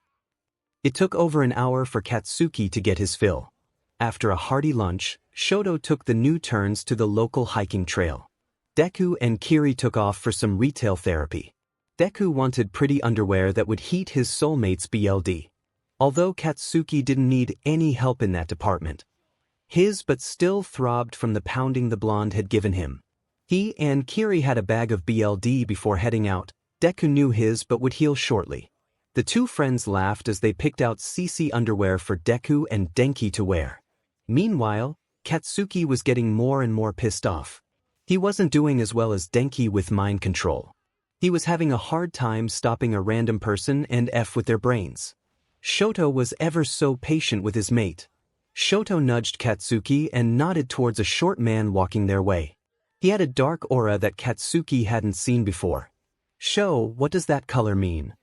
It took over an hour for Katsuki to get his fill. After a hearty lunch, Shoto took the new turns to the local hiking trail. Deku and Kiri took off for some retail therapy. Deku wanted pretty underwear that would heat his soulmate's BLD. Although Katsuki didn't need any help in that department. His but still throbbed from the pounding the blonde had given him. He and Kiri had a bag of BLD before heading out. Deku knew his but would heal shortly. The two friends laughed as they picked out 𝗧𝗵𝗵 underwear for Deku and Denki to wear. Meanwhile, Katsuki was getting more and more pissed off. He wasn't doing as well as Denki with mind control. He was having a hard time stopping a random person and F with their brains. Shoto was ever so patient with his mate. Shoto nudged Katsuki and nodded towards a short man walking their way. He had a dark aura that Katsuki hadn't seen before. Sho, what does that color mean?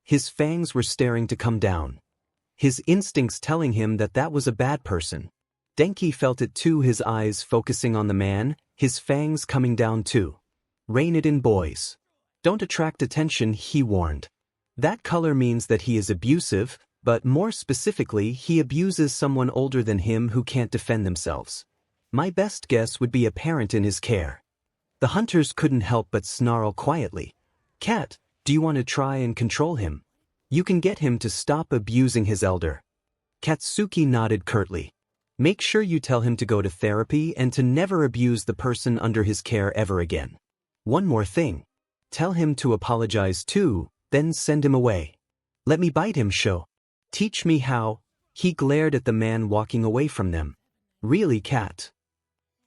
His fangs were staring to come down. His instincts telling him that that was a bad person. Denki felt it too, his eyes focusing on the man, his fangs coming down too. Rein it in, boys. Don't attract attention, he warned. That color means that he is abusive, but more specifically, he abuses someone older than him who can't defend themselves. My best guess would be a parent in his care. The hunters couldn't help but snarl quietly. Kat, do you want to try and control him? You can get him to stop abusing his elder. Katsuki nodded curtly. Make sure you tell him to go to therapy and to never abuse the person under his care ever again. One more thing. Tell him to apologize too, then send him away. Let me bite him, Sho. Teach me how. He glared at the man walking away from them. Really, Kat?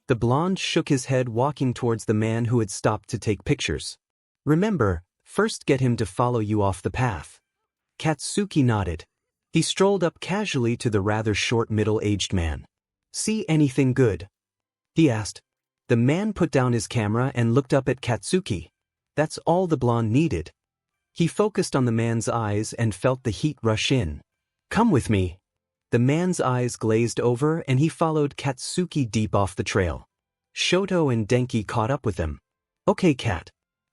The blonde shook his head, walking towards the man who had stopped to take pictures. Remember, first get him to follow you off the path. Katsuki nodded. He strolled up casually to the rather short middle-aged man. See anything good? He asked. The man put down his camera and looked up at Katsuki. That's all the blonde needed. He focused on the man's eyes and felt the heat rush in. Come with me. The man's eyes glazed over and he followed Katsuki deep off the trail. Shoto and Denki caught up with them. Okay, Kat.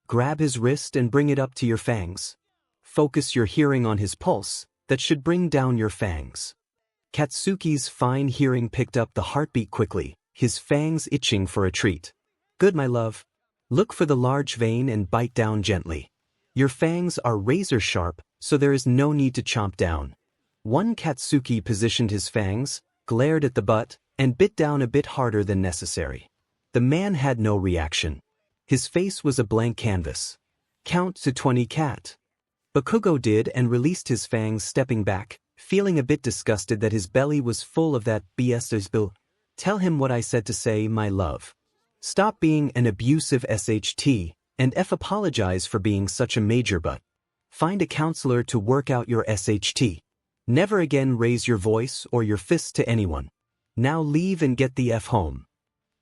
Grab his wrist and bring it up to your fangs. Focus your hearing on his pulse, that should bring down your fangs. Katsuki's fine hearing picked up the heartbeat quickly, his fangs itching for a treat. Good, my love. Look for the large vein and bite down gently. Your fangs are razor sharp, so there is no need to chomp down. One Katsuki positioned his fangs, glared at the butt, and bit down a bit harder than necessary. The man had no reaction. His face was a blank canvas. Count to 20, Kat. Bakugo did and released his fangs, stepping back, feeling a bit disgusted that his belly was full of that 𝗬𝗲𝗍𝗶. Tell him what I said to say, my love. Stop being an abusive SHT, and apologize for being such a major butt. Find a counselor to work out your SHT. Never again raise your voice or your fists to anyone. Now leave and get the F home.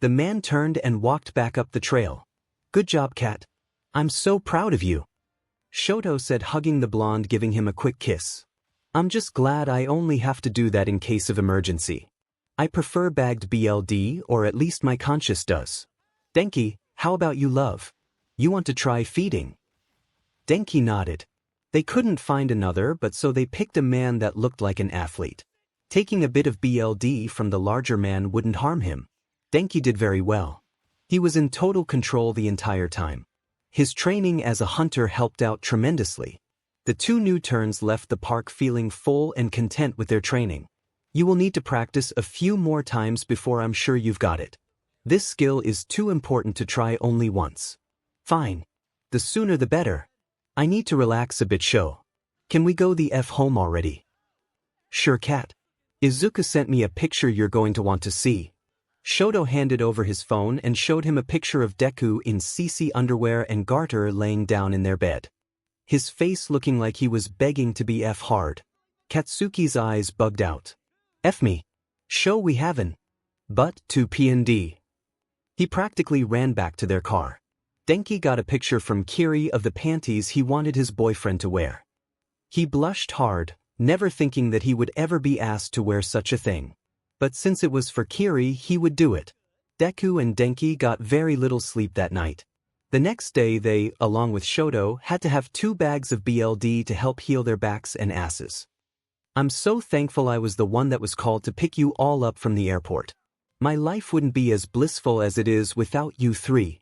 The man turned and walked back up the trail. Good job, Kat. I'm so proud of you. Shoto said, hugging the blonde, giving him a quick kiss. I'm just glad I only have to do that in case of emergency. I prefer bagged BLD, or at least my conscience does. Denki, how about you, love? You want to try feeding? Denki nodded. They couldn't find another, but so they picked a man that looked like an athlete. Taking a bit of BLD from the larger man wouldn't harm him. Denki did very well. He was in total control the entire time. His training as a hunter helped out tremendously. The two new turns left the park feeling full and content with their training. You will need to practice a few more times before I'm sure you've got it. This skill is too important to try only once. Fine. The sooner the better. I need to relax a bit, Sho. Can we go the F home already? Sure, Kat. Izuku sent me a picture you're going to want to see. Shoto handed over his phone and showed him a picture of Deku in 𝗧𝗵𝗵 underwear and garter laying down in their bed. his face looking like he was begging to be hard. Katsuki's eyes bugged out. Me. Show we haven't. But to P&D. He practically ran back to their car. Denki got a picture from Kiri of the panties he wanted his boyfriend to wear. He blushed hard, never thinking that he would ever be asked to wear such a thing. But since it was for Kiri, he would do it. Deku and Denki got very little sleep that night. The next day they, along with Shoto, had to have 2 bags of BLD to help heal their backs and asses. I'm so thankful I was the one that was called to pick you all up from the airport. My life wouldn't be as blissful as it is without you 3.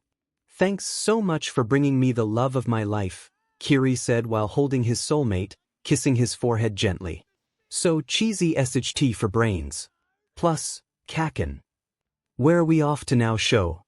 Thanks so much for bringing me the love of my life, Kiri said while holding his soulmate, kissing his forehead gently. So cheesy SHT for brains. Plus, Kacchan. Where are we off to now, show?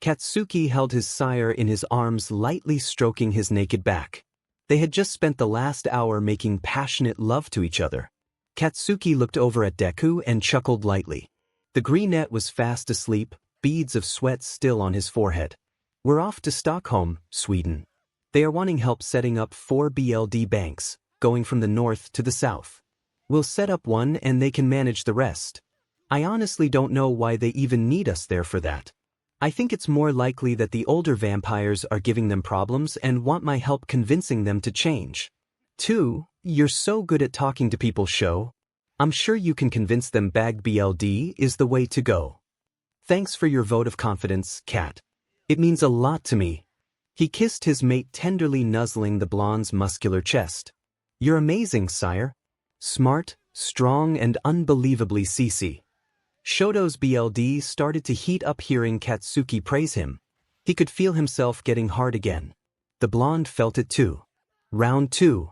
Katsuki held his sire in his arms, lightly stroking his naked back. They had just spent the last hour making passionate love to each other. Katsuki looked over at Deku and chuckled lightly. The greenette was fast asleep, beads of sweat still on his forehead. We're off to Stockholm, Sweden. They are wanting help setting up 4 BLD banks, going from the north to the south. We'll set up one and they can manage the rest. I honestly don't know why they even need us there for that. I think it's more likely that the older vampires are giving them problems and want my help convincing them to change. 2. You're so good at talking to people, show. I'm sure you can convince them bagged BLD is the way to go. Thanks for your vote of confidence, Cat. It means a lot to me. He kissed his mate, tenderly nuzzling the blonde's muscular chest. You're amazing, sire. Smart, strong, and unbelievably CC. Shoto's BLD started to heat up hearing Katsuki praise him. He could feel himself getting hard again. The blonde felt it too. Round 2.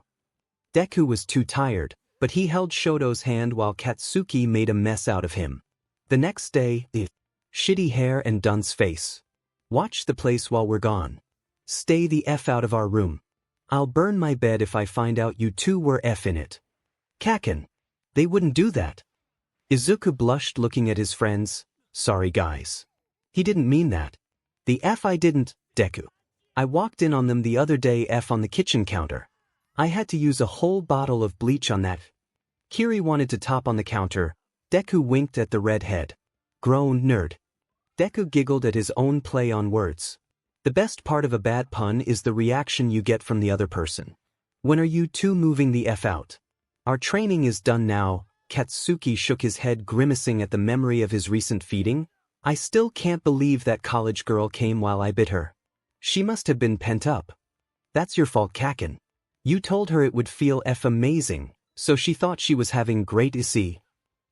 Deku was too tired, but he held Shoto's hand while Katsuki made a mess out of him. The next day, shitty hair and dunce face. Watch the place while we're gone. Stay the F out of our room. I'll burn my bed if I find out you 2 were F in it. Kacchan. They wouldn't do that. Izuku blushed looking at his friends. Sorry guys. He didn't mean that. The F I didn't, Deku. I walked in on them the other day F on the kitchen counter. I had to use a whole bottle of bleach on that. Kiri wanted to top on the counter. Deku winked at the redhead. Grown nerd. Deku giggled at his own play on words. The best part of a bad pun is the reaction you get from the other person. When are you 2 moving the F out? Our training is done now. Katsuki shook his head, grimacing at the memory of his recent feeding. I still can't believe that college girl came while I bit her. She must have been pent up. That's your fault, Kacchan. You told her it would feel amazing, so she thought she was having great 𝗧𝗍.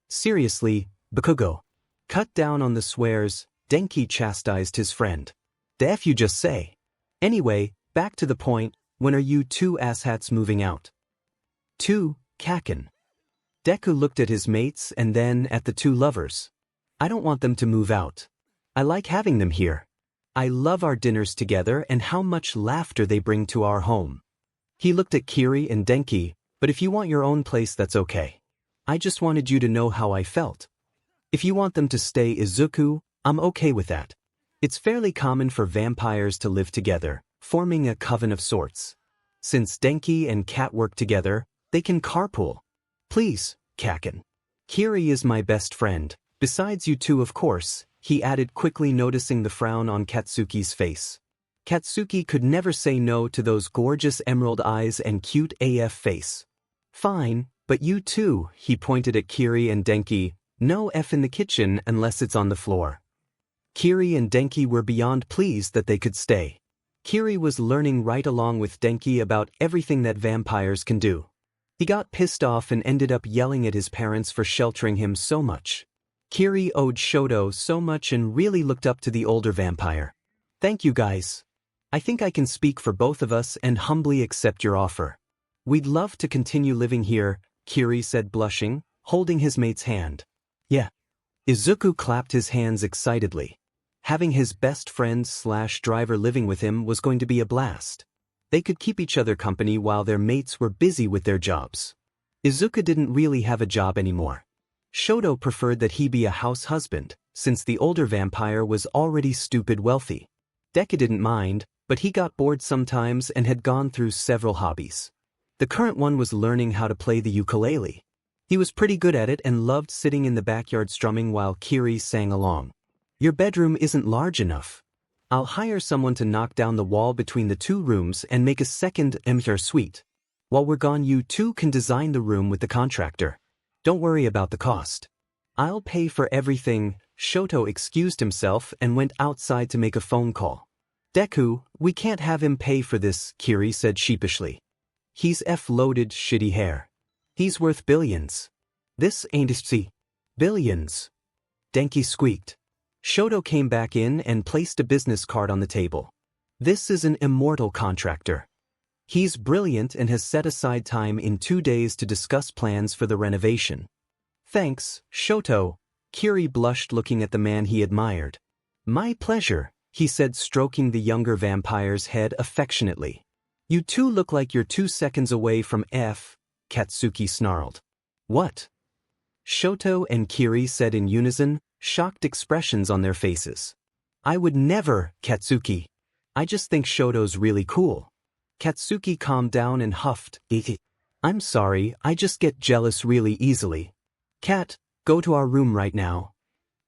Seriously, Bakugo. Cut down on the swears, Denki chastised his friend. The F you just say. Anyway, back to the point, when are you 2 asshats moving out? 2, Kacchan. Deku looked at his mates and then at the 2 lovers. I don't want them to move out. I like having them here. I love our dinners together and how much laughter they bring to our home. He looked at Kiri and Denki, but if you want your own place, that's okay. I just wanted you to know how I felt. If you want them to stay Izuku, I'm okay with that. It's fairly common for vampires to live together, forming a coven of sorts. Since Denki and Cat work together, they can carpool. Please, Kacchan. Kiri is my best friend, besides you 2 of course, he added quickly, noticing the frown on Katsuki's face. Katsuki could never say no to those gorgeous emerald eyes and cute AF face. Fine, but you 2, he pointed at Kiri and Denki, no F in the kitchen unless it's on the floor. Kiri and Denki were beyond pleased that they could stay. Kiri was learning right along with Denki about everything that vampires can do. He got pissed off and ended up yelling at his parents for sheltering him so much. Kiri owed Shoto so much and really looked up to the older vampire. Thank you guys. I think I can speak for both of us and humbly accept your offer. We'd love to continue living here, Kiri said, blushing, holding his mate's hand. Yeah. Izuku clapped his hands excitedly. Having his best friend/driver living with him was going to be a blast. They could keep each other company while their mates were busy with their jobs. Izuku didn't really have a job anymore. Shoto preferred that he be a house husband, since the older vampire was already stupid wealthy. Deku didn't mind, but he got bored sometimes and had gone through several hobbies. The current one was learning how to play the ukulele. He was pretty good at it and loved sitting in the backyard strumming while Kiri sang along. Your bedroom isn't large enough. I'll hire someone to knock down the wall between the two rooms and make a second 𝗵𝗃 suite. While we're gone, you two can design the room with the contractor. Don't worry about the cost. I'll pay for everything. Shoto excused himself and went outside to make a phone call. Deku, we can't have him pay for this, Kiri said sheepishly. He's F-loaded shitty hair. He's worth billions. This ain't billions. Denki squeaked. Shoto came back in and placed a business card on the table. This is an immortal contractor. He's brilliant and has set aside time in 2 days to discuss plans for the renovation. Thanks, Shoto. Kiri blushed looking at the man he admired. My pleasure, he said, stroking the younger vampire's head affectionately. You two look like you're 2 seconds away from F, Katsuki snarled. What? Shoto and Kiri said in unison, shocked expressions on their faces. I would never, Katsuki. I just think Shoto's really cool. Katsuki calmed down and huffed. I'm sorry, I just get jealous really easily. Kat, go to our room right now.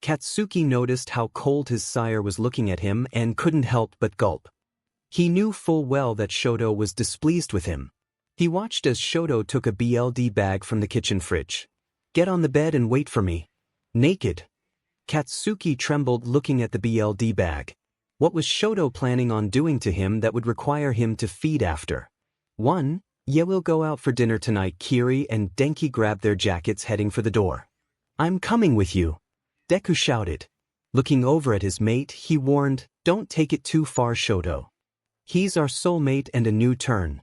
Katsuki noticed how cold his sire was looking at him and couldn't help but gulp. He knew full well that Shoto was displeased with him. He watched as Shoto took a BLD bag from the kitchen fridge. Get on the bed and wait for me. Naked. Katsuki trembled looking at the BLD bag. What was Shoto planning on doing to him that would require him to feed after? 1. Yeah, we'll go out for dinner tonight. Kiri and Denki grabbed their jackets heading for the door. I'm coming with you. Deku shouted. Looking over at his mate, he warned, don't take it too far, Shoto. He's our soulmate and a new turn.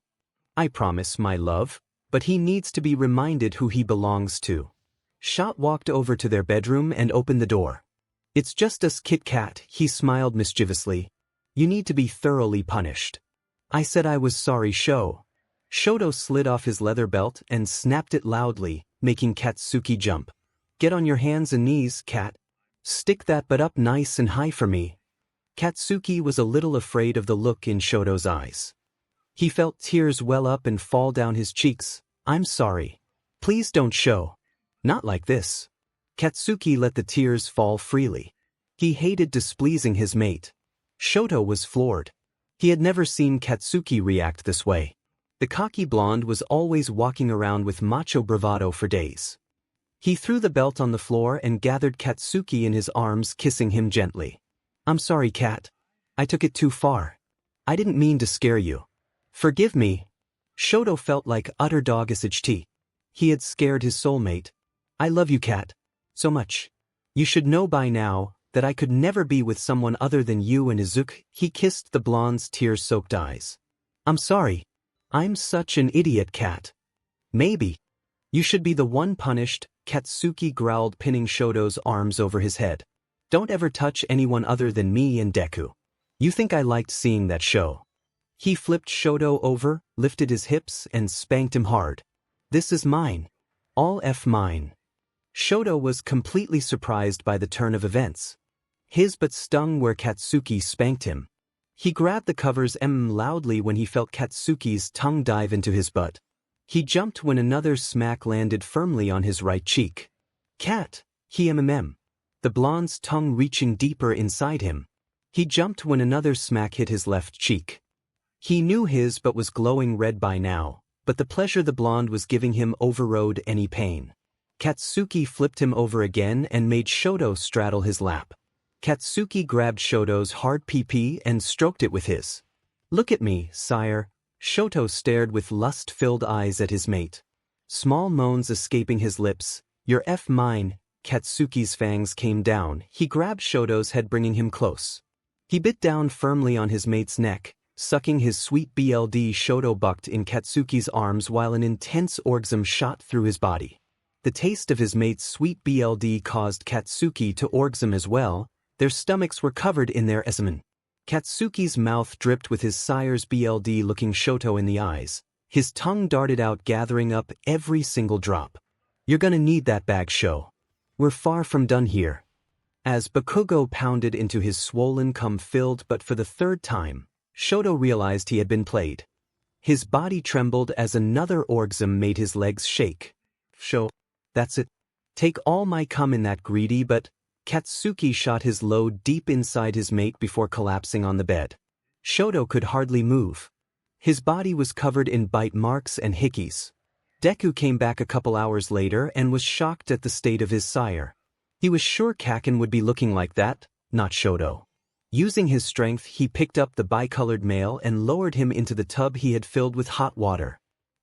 I promise, my love, but he needs to be reminded who he belongs to. Shot walked over to their bedroom and opened the door. It's just us, Kit Kat, he smiled mischievously. You need to be thoroughly punished. I said I was sorry, Shoto slid off his leather belt and snapped it loudly, making Katsuki jump. Get on your hands and knees, Kat. Stick that butt up nice and high for me. Katsuki was a little afraid of the look in Shoto's eyes. He felt tears well up and fall down his cheeks. I'm sorry. Please don't show. Not like this. Katsuki let the tears fall freely. He hated displeasing his mate. Shoto was floored. He had never seen Katsuki react this way. The cocky blonde was always walking around with macho bravado for days. He threw the belt on the floor and gathered Katsuki in his arms, kissing him gently. I'm sorry, Kat. I took it too far. I didn't mean to scare you. Forgive me. Shoto felt like utter 𝗕𝗏𝗧𝗔𝗔. He had scared his soulmate. I love you, Kat. So much. You should know by now that I could never be with someone other than you and 𝗧𝗏𝗧𝗏. He kissed the blonde's tear-soaked eyes. I'm sorry. I'm such an idiot, Kat. Maybe. You should be the one punished, Katsuki growled, pinning Shoto's arms over his head. Don't ever touch anyone other than me and Deku. You think I liked seeing that show? He flipped Shoto over, lifted his hips, and spanked him hard. This is mine. All F mine. Shoto was completely surprised by the turn of events. His butt stung where Katsuki spanked him. He grabbed the covers loudly when he felt Katsuki's tongue dive into his butt. He jumped when another smack landed firmly on his right cheek. Kat, he the blonde's tongue reaching deeper inside him. He jumped when another smack hit his left cheek. He knew his butt was glowing red by now, but the pleasure the blonde was giving him overrode any pain. Katsuki flipped him over again and made Shoto straddle his lap. Katsuki grabbed Shoto's hard pee-pee and stroked it with his. Look at me, sire. Shoto stared with lust-filled eyes at his mate. Small moans escaping his lips. Your F mine. Katsuki's fangs came down. He grabbed Shoto's head, bringing him close. He bit down firmly on his mate's neck, sucking his sweet BLD. Shoto bucked in Katsuki's arms while an intense orgasm shot through his body. The taste of his mate's sweet BLD caused Katsuki to orgasm as well. Their stomachs were covered in their semen. Katsuki's mouth dripped with his sire's BLD, looking Shoto in the eyes. His tongue darted out, gathering up every single drop. You're gonna need that bag, Sho. We're far from done here. As Bakugo pounded into his swollen cum filled but for the third time, Shoto realized he had been played. His body trembled as another orgasm made his legs shake. That's it. Take all my cum in that greedy, but Katsuki shot his load deep inside his mate before collapsing on the bed. Shoto could hardly move. His body was covered in bite marks and hickeys. Deku came back a couple hours later and was shocked at the state of his sire. He was sure Kacchan would be looking like that, not Shoto. Using his strength, he picked up the bicolored male and lowered him into the tub he had filled with hot water.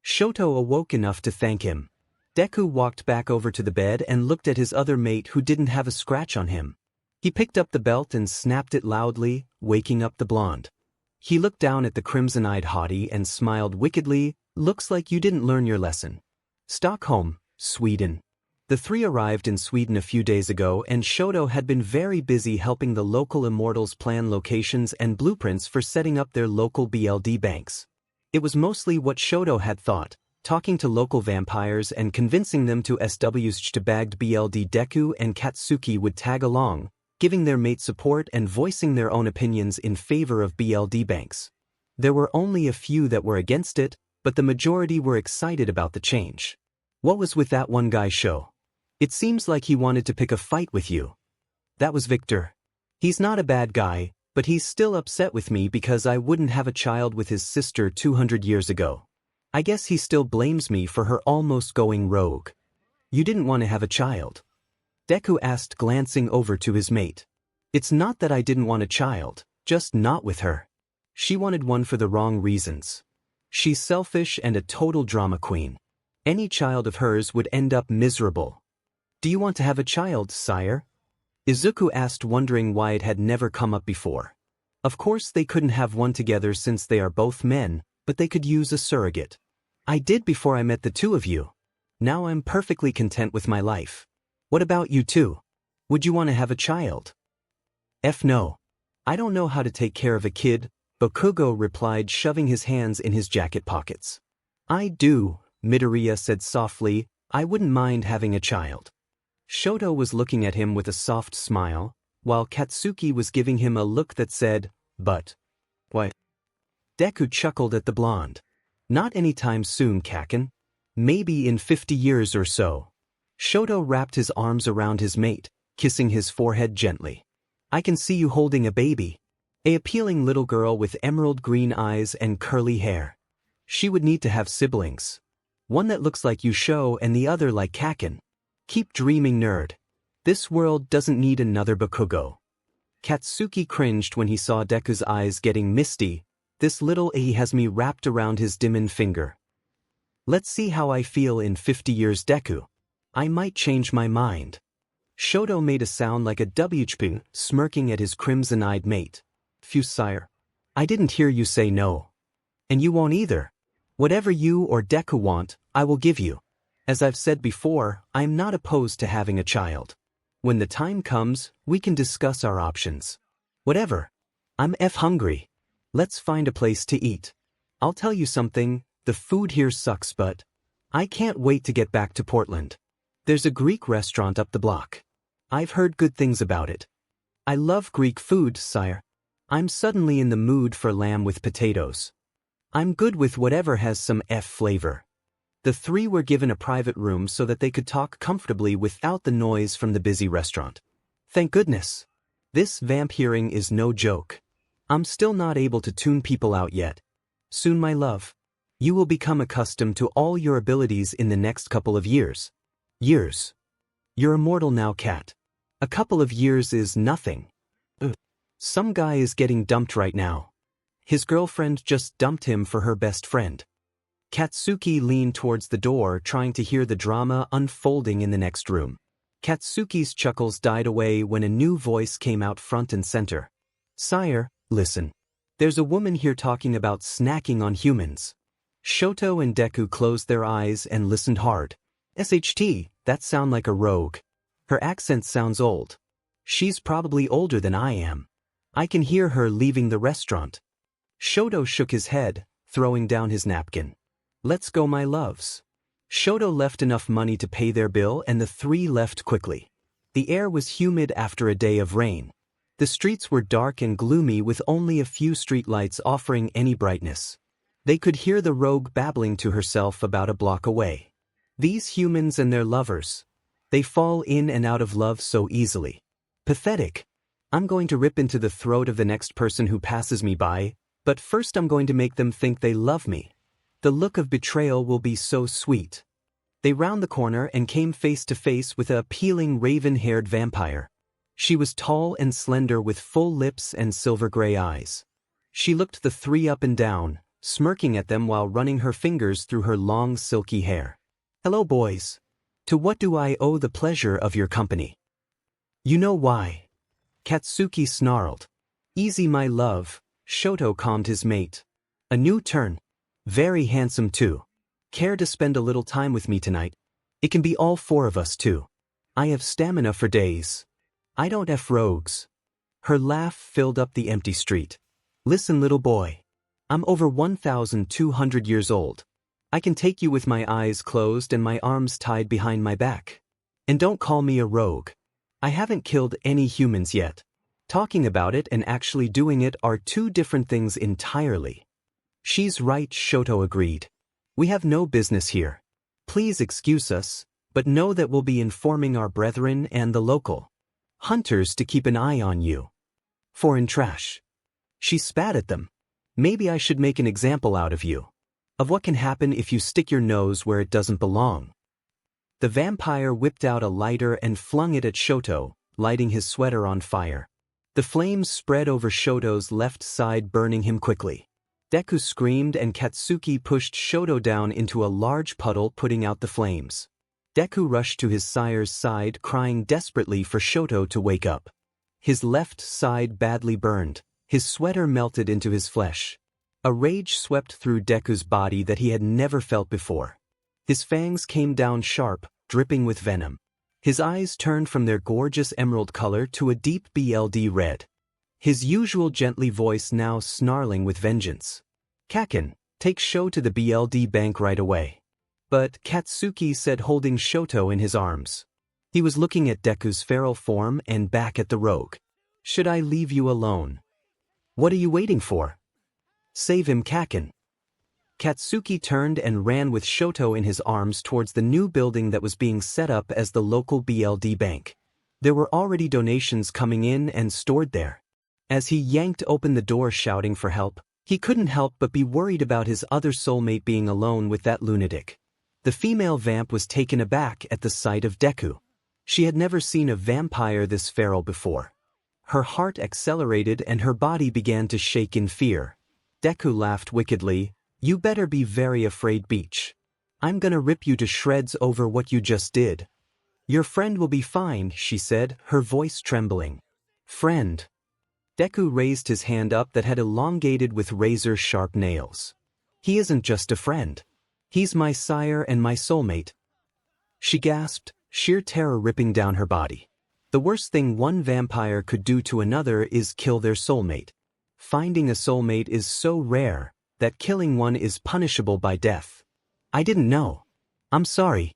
Shoto awoke enough to thank him. Deku walked back over to the bed and looked at his other mate who didn't have a scratch on him. He picked up the belt and snapped it loudly, waking up the blonde. He looked down at the crimson-eyed hottie and smiled wickedly. Looks like you didn't learn your lesson. Stockholm, Sweden. The three arrived in Sweden a few days ago, and Shoto had been very busy helping the local immortals plan locations and blueprints for setting up their local BLD banks. It was mostly what Shoto had thought, talking to local vampires and convincing them to 𝗬𝗧𝗵𝗲 BLD Deku and Katsuki would tag along, giving their mate support and voicing their own opinions in favor of BLD banks. There were only a few that were against it, but the majority were excited about the change. What was with that one guy Sho? It seems like he wanted to pick a fight with you. That was Victor. He's not a bad guy, but he's still upset with me because I wouldn't have a child with his sister 200 years ago. I guess he still blames me for her almost going rogue. You didn't want to have a child? Deku asked, glancing over to his mate. It's not that I didn't want a child, just not with her. She wanted one for the wrong reasons. She's selfish and a total drama queen. Any child of hers would end up miserable. Do you want to have a child, sire? Izuku asked, wondering why it had never come up before. Of course they couldn't have one together since they are both men, but they could use a surrogate. I did before I met the two of you. Now I'm perfectly content with my life. What about you two? Would you want to have a child? No. I don't know how to take care of a kid, Bakugo replied, shoving his hands in his jacket pockets. I do, Midoriya said softly. I wouldn't mind having a child. Shoto was looking at him with a soft smile, while Katsuki was giving him a look that said, but. What? Deku chuckled at the blonde. Not anytime soon, Kacchan. Maybe in 50 years or so. Shoto wrapped his arms around his mate, kissing his forehead gently. I can see you holding a baby. An appealing little girl with emerald green eyes and curly hair. She would need to have siblings. One that looks like you Sho and the other like Kacchan. Keep dreaming, nerd. This world doesn't need another Bakugo. Katsuki cringed when he saw Deku's eyes getting misty. This little 𝗬𝗧𝗵𝗲 wrapped around his diamond finger. Let's see how I feel in 50 years, Deku. I might change my mind. Shoto made a sound like a 𝗬𝗶𝗍𝗵𝗆, smirking at his crimson-eyed mate. Phew, sire. I didn't hear you say no. And you won't either. Whatever you or Deku want, I will give you. As I've said before, I am not opposed to having a child. When the time comes, we can discuss our options. Whatever. I'm hungry. Let's find a place to eat. I'll tell you something, the food here sucks, but I can't wait to get back to Portland. There's a Greek restaurant up the block. I've heard good things about it. I love Greek food, sire. I'm suddenly in the mood for lamb with potatoes. I'm good with whatever has some flavor. The three were given a private room so that they could talk comfortably without the noise from the busy restaurant. Thank goodness. This vamp hearing is no joke. I'm still not able to tune people out yet. Soon, my love. You will become accustomed to all your abilities in the next couple of years. Years. You're immortal now, Cat. A couple of years is nothing. Some guy is getting dumped right now. His girlfriend just dumped him for her best friend. Katsuki leaned towards the door, trying to hear the drama unfolding in the next room. Katsuki's chuckles died away when a new voice came out front and center. Sire, listen. There's a woman here talking about snacking on humans. Shoto and Deku closed their eyes and listened hard. SHT, that sound like a rogue. Her accent sounds old. She's probably older than I am. I can hear her leaving the restaurant. Shoto shook his head, throwing down his napkin. Let's go, my loves. Shoto left enough money to pay their bill and the three left quickly. The air was humid after a day of rain. The streets were dark and gloomy with only a few streetlights offering any brightness. They could hear the rogue babbling to herself about a block away. These humans and their lovers. They fall in and out of love so easily. Pathetic. I'm going to rip into the throat of the next person who passes me by, but first I'm going to make them think they love me. The look of betrayal will be so sweet. They round the corner and came face to face with a appealing raven-haired vampire. She was tall and slender with full lips and silver gray eyes. She looked the three up and down, smirking at them while running her fingers through her long silky hair. "Hello, boys. To what do I owe the pleasure of your company?" "You know why." Katsuki snarled. "Easy, my love," Shoto calmed his mate. "A new turn. Very handsome too. Care to spend a little time with me tonight? It can be all four of us too. I have stamina for days. I don't F rogues." Her laugh filled up the empty street. "Listen, little boy. I'm over 1,200 years old. I can take you with my eyes closed and my arms tied behind my back. And don't call me a rogue. I haven't killed any humans yet. Talking about it and actually doing it are two different things entirely." "She's right," Shoto agreed. "We have no business here. Please excuse us, but know that we'll be informing our brethren and the local hunters to keep an eye on you. Foreign trash." She spat at them. "Maybe I should make an example out of you. Of what can happen if you stick your nose where it doesn't belong." The vampire whipped out a lighter and flung it at Shoto, lighting his sweater on fire. The flames spread over Shoto's left side, burning him quickly. Deku screamed and Katsuki pushed Shoto down into a large puddle, putting out the flames. Deku rushed to his sire's side, crying desperately for Shoto to wake up. His left side badly burned. His sweater melted into his flesh. A rage swept through Deku's body that he had never felt before. His fangs came down sharp, dripping with venom. His eyes turned from their gorgeous emerald color to a deep BLD red. His usual gently voice now snarling with vengeance. "Kacchan, take Sho to the BLD bank right away." But Katsuki said, holding Shoto in his arms. He was looking at Deku's feral form and back at the rogue. "Should I leave you alone?" "What are you waiting for? Save him, Kacchan." Katsuki turned and ran with Shoto in his arms towards the new building that was being set up as the local BLD bank. There were already donations coming in and stored there. As he yanked open the door shouting for help, he couldn't help but be worried about his other soulmate being alone with that lunatic. The female vamp was taken aback at the sight of Deku. She had never seen a vampire this feral before. Her heart accelerated and her body began to shake in fear. Deku laughed wickedly. "You better be very afraid, Beach. I'm gonna rip you to shreds over what you just did." "Your friend will be fine," she said, her voice trembling. "Friend?" Deku raised his hand up that had elongated with razor-sharp nails. "He isn't just a friend. He's my sire and my soulmate." She gasped, sheer terror ripping down her body. The worst thing one vampire could do to another is kill their soulmate. Finding a soulmate is so rare that killing one is punishable by death. "I didn't know. I'm sorry."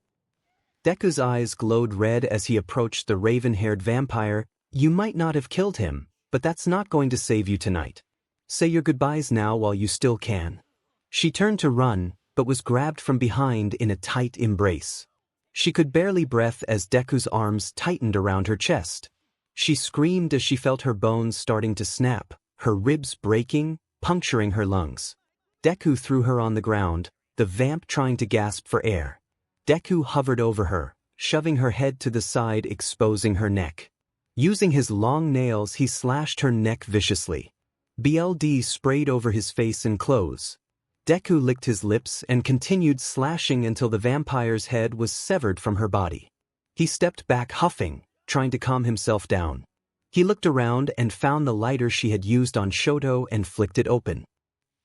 Deku's eyes glowed red as he approached the raven-haired vampire. "You might not have killed him, but that's not going to save you tonight. Say your goodbyes now while you still can." She turned to run, but was grabbed from behind in a tight embrace. She could barely breathe as Deku's arms tightened around her chest. She screamed as she felt her bones starting to snap, her ribs breaking, puncturing her lungs. Deku threw her on the ground, the vamp trying to gasp for air. Deku hovered over her, shoving her head to the side, exposing her neck. Using his long nails, he slashed her neck viciously. BLD sprayed over his face and clothes. Deku licked his lips and continued slashing until the vampire's head was severed from her body. He stepped back huffing, trying to calm himself down. He looked around and found the lighter she had used on Shoto and flicked it open.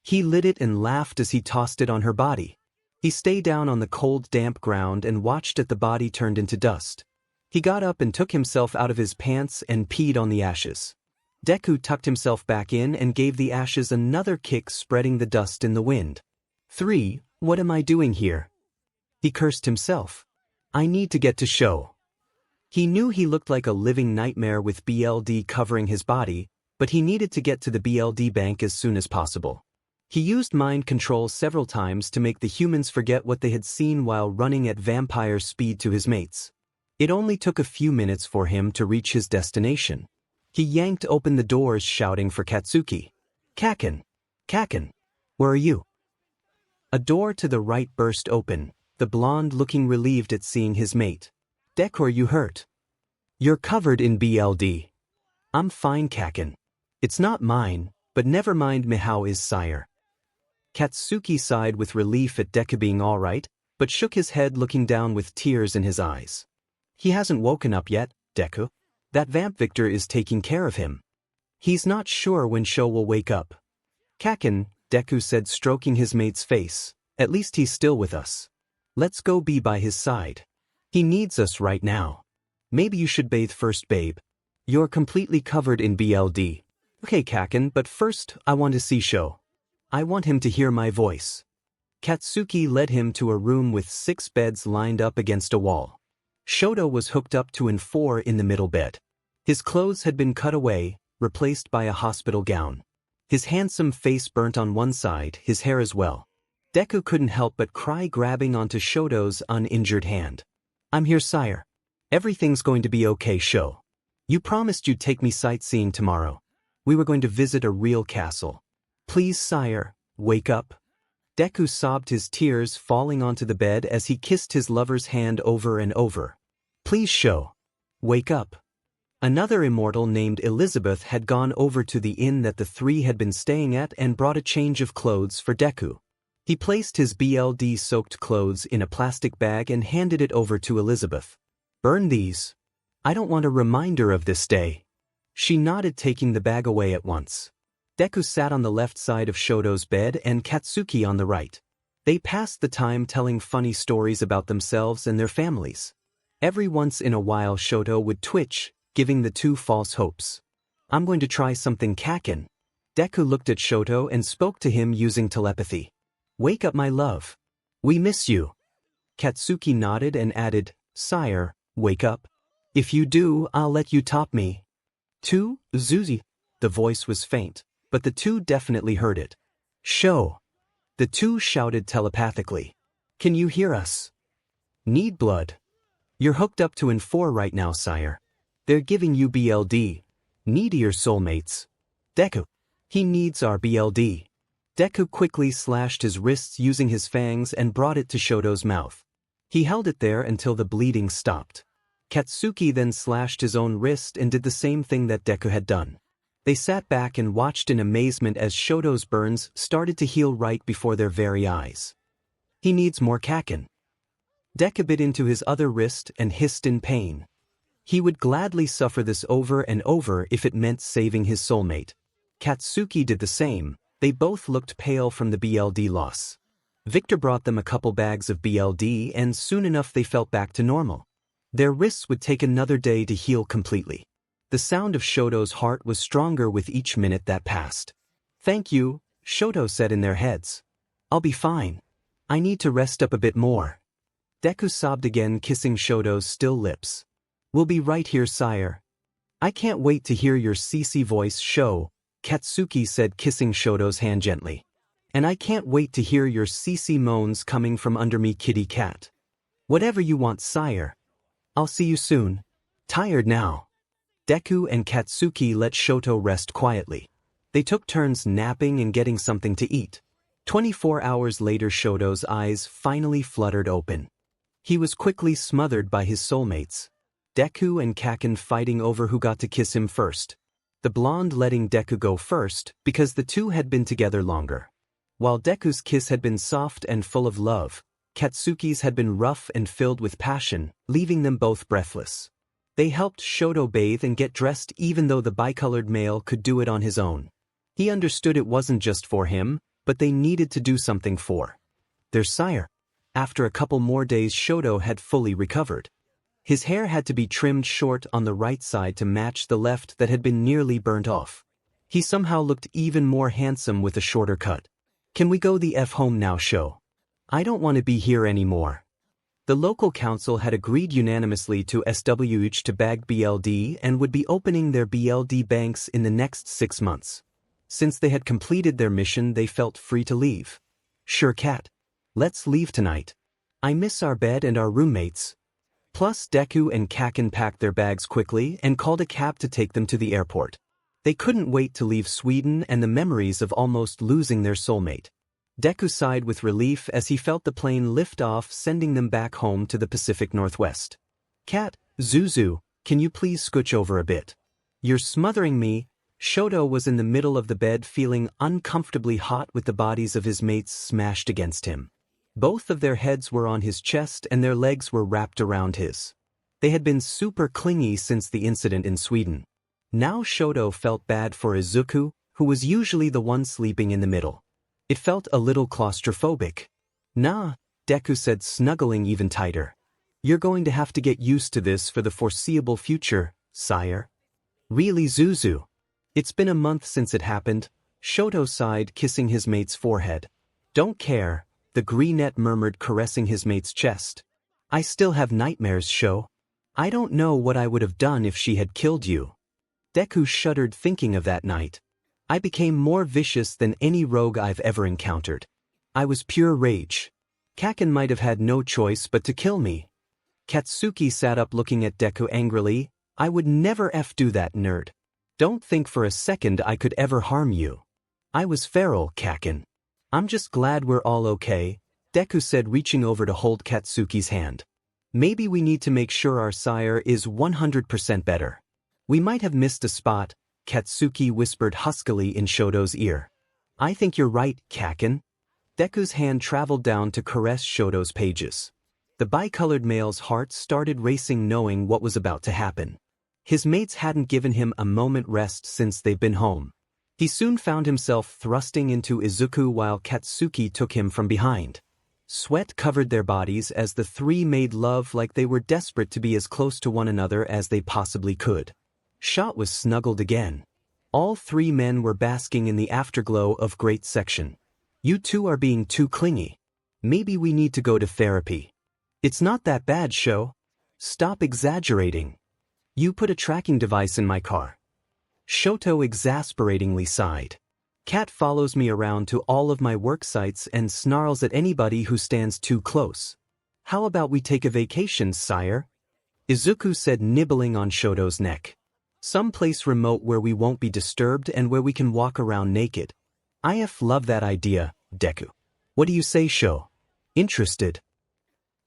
He lit it and laughed as he tossed it on her body. He stayed down on the cold, damp ground and watched as the body turned into dust. He got up and took himself out of his pants and peed on the ashes. Deku tucked himself back in and gave the ashes another kick, spreading the dust in the wind. What am I doing here?" He cursed himself. "I need to get to Sho." He knew he looked like a living nightmare with BLD covering his body, but he needed to get to the BLD bank as soon as possible. He used mind control several times to make the humans forget what they had seen while running at vampire speed to his mates. It only took a few minutes for him to reach his destination. He yanked open the doors shouting for Katsuki. "Kacchan! Kacchan! Where are you?" A door to the right burst open, the blonde looking relieved at seeing his mate. "Deku, are you hurt?" "You're covered in BLD. "I'm fine, Kacchan. It's not mine, but never mind 𝗵𝗃𝗄 sire." Katsuki sighed with relief at Deku being alright, but shook his head looking down with tears in his eyes. "He hasn't woken up yet, Deku. That vamp-Victor is taking care of him. He's not sure when 𝗏 will wake up." "Kacchan," Deku said stroking his mate's face, "at least he's still with us. Let's go be by his side. He needs us right now. Maybe you should bathe first, babe. You're completely covered in BLD. "Okay, Kacchan, but first I want to see 𝗏. I want him to hear my voice." Katsuki led him to a room with 6 beds lined up against a wall. 𝗏𝗏 was hooked up to 𝗵𝗃𝗏 in the middle bed. His clothes had been cut away, replaced by a hospital gown. His handsome face burnt on one side, his hair as well. Deku couldn't help but cry, grabbing onto 𝗏𝗏's uninjured hand. "I'm here, sire. Everything's going to be okay, 𝗏. You promised you'd take me sightseeing tomorrow. We were going to visit a real castle. Please, sire, wake up." Deku sobbed, his tears falling onto the bed as he kissed his lover's hand over and over. "Please, 𝗏. Wake up." Another immortal named Elizabeth had gone over to the inn that the three had been staying at and brought a change of clothes for Deku. He placed his BLD-soaked clothes in a plastic bag and handed it over to Elizabeth. "Burn these. I don't want a reminder of this day." She nodded, taking the bag away at once. Deku sat on the left side of 𝗏𝗏's bed and Katsuki on the right. They passed the time telling funny stories about themselves and their families. Every once in a while 𝗏𝗏 would twitch, giving the two false hopes. "I'm going to try something, Kacchan." Deku looked at 𝗏𝗏 and spoke to him using telepathy. "Wake up, my love. We miss you." Katsuki nodded and added, "Sire, wake up. If you do, I'll let you top me." "To, Zuzi." The voice was faint, but the two definitely heard it. "𝗏." The two shouted telepathically. "Can you hear us?" "Need blood. You're hooked up to 𝗵𝗃𝗏 right now, sire. They're giving you BLD. Need your soulmates." "Deku. He needs our BLD." Deku quickly slashed his wrists using his fangs and brought it to 𝗏𝗏's mouth. He held it there until the bleeding stopped. Katsuki then slashed his own wrist and did the same thing that Deku had done. They sat back and watched in amazement as 𝗏𝗏's burns started to heal right before their very eyes. "He needs more, Kacchan." Deku bit into his other wrist and hissed in pain. He would gladly suffer this over and over if it meant saving his soulmate. Katsuki did the same. They both looked pale from the BLD loss. Victor brought them a couple bags of BLD and soon enough they felt back to normal. Their wrists would take another day to heal completely. The sound of 𝗏𝗏's heart was stronger with each minute that passed. "Thank you," 𝗏𝗏 said in their heads. "I'll be fine. I need to rest up a bit more." Deku sobbed again, kissing 𝗏𝗏's still lips. "We'll be right here, sire. I can't wait to hear your CC voice, 𝗏𝗏," Katsuki said, kissing 𝗏𝗏's hand gently. "And I can't wait to hear your CC moans coming from under me, kitty cat. Whatever you want, sire. I'll see you soon. Tired now." Deku and Katsuki let 𝗏𝗏 rest quietly. They took turns napping and getting something to eat. 24 hours later 𝗏𝗏's eyes finally fluttered open. He was quickly smothered by his soulmates. Deku and Kacchan fighting over who got to kiss him first. The blonde letting Deku go first because the two had been together longer. While Deku's kiss had been soft and full of love, Katsuki's had been rough and filled with passion, leaving them both breathless. They helped 𝗏𝗏 bathe and get dressed even though the bicolored male could do it on his own. He understood it wasn't just for him, but they needed to do something for their sire. After a couple more days 𝗏𝗏 had fully recovered. His hair had to be trimmed short on the right side to match the left that had been nearly burnt off. He somehow looked even more handsome with a shorter cut. "Can we go the F home now, 𝗏𝗏? I don't want to be here anymore." The local council had agreed unanimously to 𝗬𝗓𝗔𝗵𝗵𝗆 and would be opening their BLD banks in the next 6 months. Since they had completed their mission, they felt free to leave. Sure, Cat. Let's leave tonight. I miss our bed and our roommates. Plus, Deku and Kacchan packed their bags quickly and called a cab to take them to the airport. They couldn't wait to leave Sweden and the memories of almost losing their soulmate. Deku sighed with relief as he felt the plane lift off, sending them back home to the Pacific Northwest. Cat, Zuzu, can you please scooch over a bit? You're smothering me. Shoto was in the middle of the bed, feeling uncomfortably hot with the bodies of his mates smashed against him. Both of their heads were on his chest and their legs were wrapped around his. They had been super clingy since the incident in Sweden. Now Shoto felt bad for Izuku, who was usually the one sleeping in the middle. It felt a little claustrophobic. Nah, Deku said, snuggling even tighter. You're going to have to get used to this for the foreseeable future, sire. Really, Zuzu? It's been a month since it happened. Shoto sighed, kissing his mate's forehead. Don't care, the Greenette murmured, caressing his mate's chest. I still have nightmares, Sho. I don't know what I would have done if she had killed you. Deku shuddered thinking of that night. I became more vicious than any rogue I've ever encountered. I was pure rage. Kacchan might have had no choice but to kill me. Katsuki sat up looking at Deku angrily. I would never do that, nerd. Don't think for a second I could ever harm you. I was feral, Kacchan. I'm just glad we're all okay, Deku said, reaching over to hold Katsuki's hand. Maybe we need to make sure our sire is 100% better. We might have missed a spot, Katsuki whispered huskily in Shoto's ear. I think you're right, Kacchan. Deku's hand traveled down to caress Shoto's pages. The bicolored male's heart started racing, knowing what was about to happen. His mates hadn't given him a moment rest since they've been home. He soon found himself thrusting into Izuku while Katsuki took him from behind. Sweat covered their bodies as the three made love like they were desperate to be as close to one another as they possibly could. Shot was snuggled again. All three men were basking in the afterglow of great section. You two are being too clingy. Maybe we need to go to therapy. It's not that bad, Sho. Stop exaggerating. You put a tracking device in my car. Shoto exasperatingly sighed. Cat follows me around to all of my work sites and snarls at anybody who stands too close. How about we take a vacation, sire? Izuku said, nibbling on Shoto's neck. Some place remote where we won't be disturbed and where we can walk around naked. I love that idea, Deku. What do you say, Sho? Interested?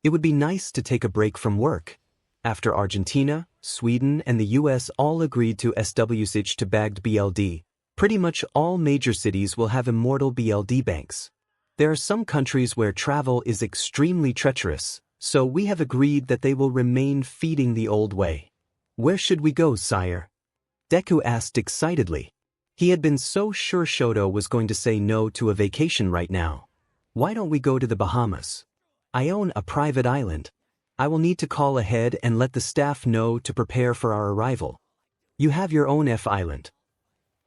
It would be nice to take a break from work. After Argentina, Sweden, and the US all agreed to 𝗬𝗓𝗔𝗵𝗵𝗆, pretty much all major cities will have immortal BLD banks. There are some countries where travel is extremely treacherous, so we have agreed that they will remain feeding the old way. Where should we go, sire? Deku asked excitedly. He had been so sure Shoto was going to say no to a vacation right now. Why don't we go to the Bahamas? I own a private island. I will need to call ahead and let the staff know to prepare for our arrival. You have your own island.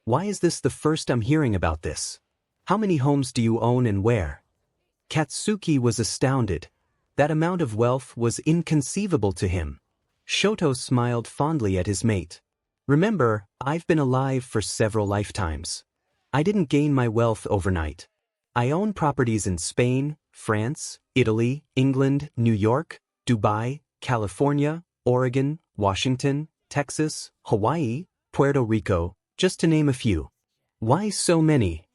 Why is this the first I'm hearing about this? How many homes do you own and where? Katsuki was astounded. That amount of wealth was inconceivable to him. Shoto smiled fondly at his mate. Remember, I've been alive for several lifetimes. I didn't gain my wealth overnight. I own properties in Spain, France, Italy, England, New York, Dubai, California, Oregon, Washington, Texas, Hawaii, Puerto Rico, just to name a few. Why so many?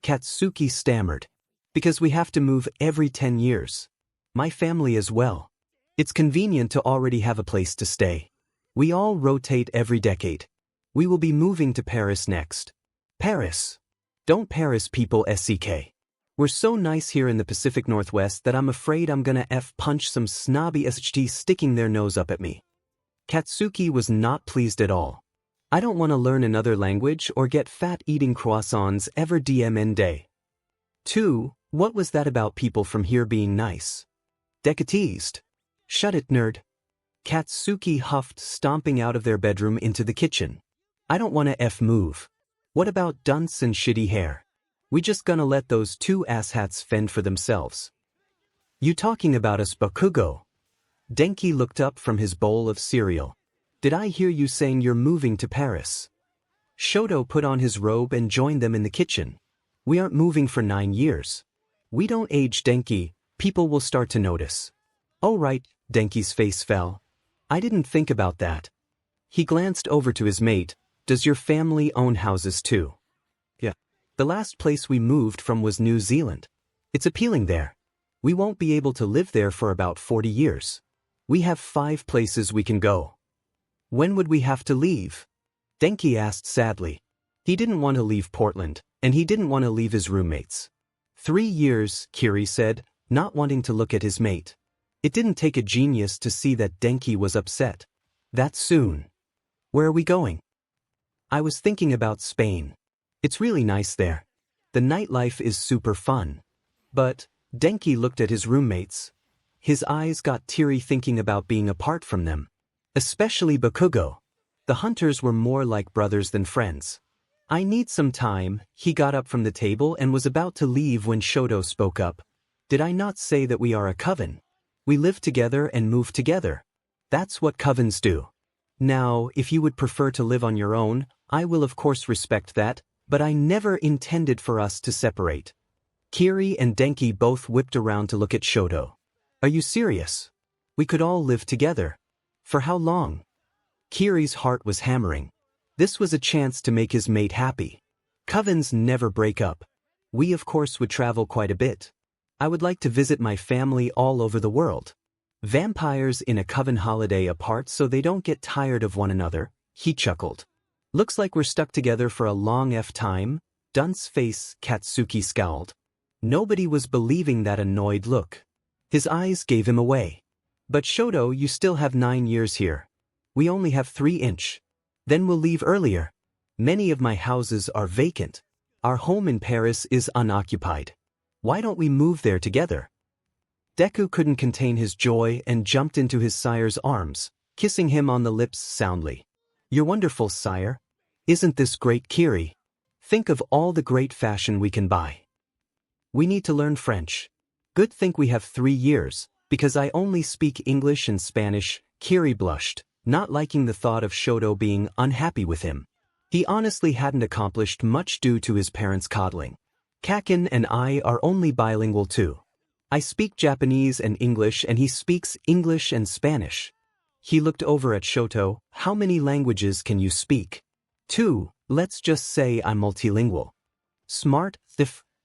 Katsuki stammered. Because we have to move every 10 years. My family as well. It's convenient to already have a place to stay. We all rotate every decade. We will be moving to Paris next. Paris. Don't Paris people SCK. We're so nice here in the Pacific Northwest that I'm afraid I'm gonna punch some snobby SHT sticking their nose up at me. Katsuki was not pleased at all. I don't want to learn another language or get fat eating croissants ever DMN day. 2. What was that about people from here being nice? Deku teased. Shut it, nerd. Katsuki huffed, stomping out of their bedroom into the kitchen. I don't want to move. What about dunce and shitty hair? We just gonna let those two asshats fend for themselves. You talking about us, Bakugo? Denki looked up from his bowl of cereal. Did I hear you saying you're moving to Paris? Shoto put on his robe and joined them in the kitchen. We aren't moving for 9 years. We don't age, Denki. People will start to notice. Oh right, Denki's face fell. I didn't think about that. He glanced over to his mate. Does your family own houses too? Yeah. The last place we moved from was New Zealand. It's appealing there. We won't be able to live there for about 40 years. We have 5 places we can go. When would we have to leave? Denki asked sadly. He didn't want to leave Portland, and he didn't want to leave his roommates. 3 years, Kiri said, not wanting to look at his mate. It didn't take a genius to see that Denki was upset. That soon. Where are we going? I was thinking about Spain. It's really nice there. The nightlife is super fun. But, Denki looked at his roommates. His eyes got teary thinking about being apart from them. Especially Bakugo. The hunters were more like brothers than friends. I need some time. He got up from the table and was about to leave when Shoto spoke up. Did I not say that we are a coven? We live together and move together. That's what covens do. Now, if you would prefer to live on your own, I will of course respect that, but I never intended for us to separate. Kiri and Denki both whipped around to look at Shoto. Are you serious? We could all live together. For how long? Kiri's heart was hammering. This was a chance to make his mate happy. Covens never break up. We of course would travel quite a bit. I would like to visit my family all over the world. Vampires in a coven holiday apart so they don't get tired of one another, he chuckled. Looks like we're stuck together for a long time. Dunce's face, Katsuki scowled. Nobody was believing that annoyed look. His eyes gave him away. But Shoto, you still have 9 years here. We only have 3 inch. Then we'll leave earlier. Many of my houses are vacant. Our home in Paris is unoccupied. Why don't we move there together? Deku couldn't contain his joy and jumped into his sire's arms, kissing him on the lips soundly. You're wonderful, sire. Isn't this great, Kiri? Think of all the great fashion we can buy. We need to learn French. Good thing we have 3 years, because I only speak English and Spanish. Kiri blushed, not liking the thought of Shoto being unhappy with him. He honestly hadn't accomplished much due to his parents' coddling. Kacchan and I are only bilingual too. I speak Japanese and English and he speaks English and Spanish. He looked over at Shoto. How many languages can you speak? 2, let's just say I'm multilingual. Smart,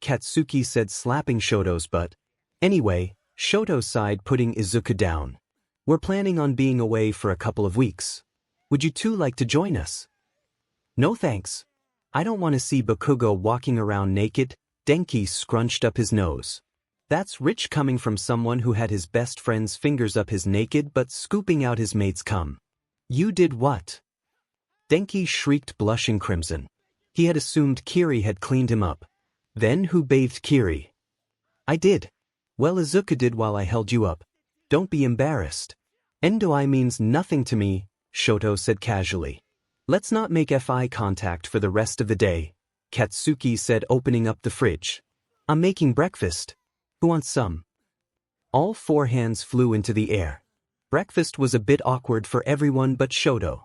Katsuki said, slapping Shoto's butt. Anyway, Shoto sighed, putting Izuku down. We're planning on being away for a couple of weeks. Would you two like to join us? No thanks. I don't want to see Bakugo walking around naked. Denki scrunched up his nose. That's rich coming from someone who had his best friend's fingers up his naked but scooping out his mate's cum. You did what? Denki shrieked, blushing crimson. He had assumed Kiri had cleaned him up. Then who bathed Kiri? I did. Well, Izuku did while I held you up. Don't be embarrassed. Endoi means nothing to me, Shoto said casually. Let's not make eye contact for the rest of the day, Katsuki said, opening up the fridge. I'm making breakfast. Who wants some? All 4 hands flew into the air. Breakfast was a bit awkward for everyone but Shoto.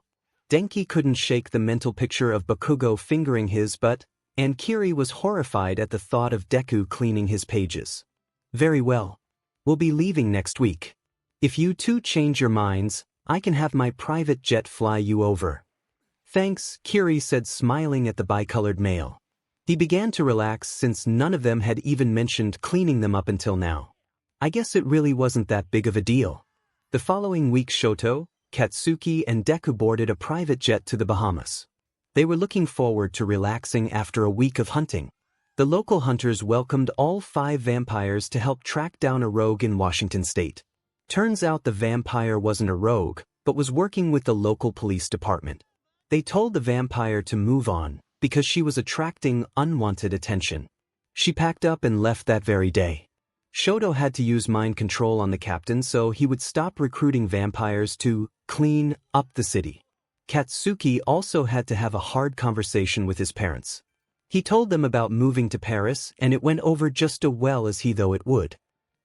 Denki couldn't shake the mental picture of Bakugo fingering his butt, and Kiri was horrified at the thought of Deku cleaning his pages. Very well. We'll be leaving next week. If you two change your minds, I can have my private jet fly you over. Thanks, Kiri said, smiling at the bicolored male. He began to relax since none of them had even mentioned cleaning them up until now. I guess it really wasn't that big of a deal. The following week, Shoto, Katsuki and Deku boarded a private jet to the Bahamas. They were looking forward to relaxing after a week of hunting. The local hunters welcomed all 5 vampires to help track down a rogue in Washington state. Turns out the vampire wasn't a rogue, but was working with the local police department. They told the vampire to move on, because she was attracting unwanted attention. She packed up and left that very day. Shoto had to use mind control on the captain so he would stop recruiting vampires to clean up the city. Katsuki also had to have a hard conversation with his parents. He told them about moving to Paris and it went over just as well as he thought it would.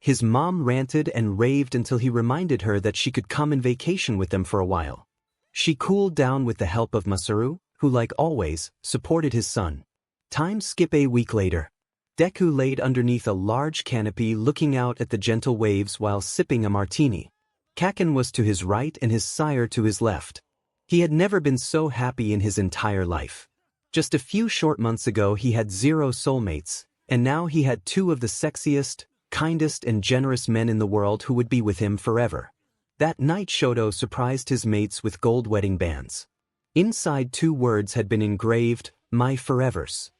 His mom ranted and raved until he reminded her that she could come and vacation with them for a while. She cooled down with the help of Masaru, who like always, supported his son. Time skip a week later. Deku laid underneath a large canopy looking out at the gentle waves while sipping a martini. Kacchan was to his right and his sire to his left. He had never been so happy in his entire life. Just a few short months ago he had 0 soulmates, and now he had 2 of the sexiest, kindest and generous men in the world who would be with him forever. That night Shoto surprised his mates with gold wedding bands. Inside 2 words had been engraved, "My forevers."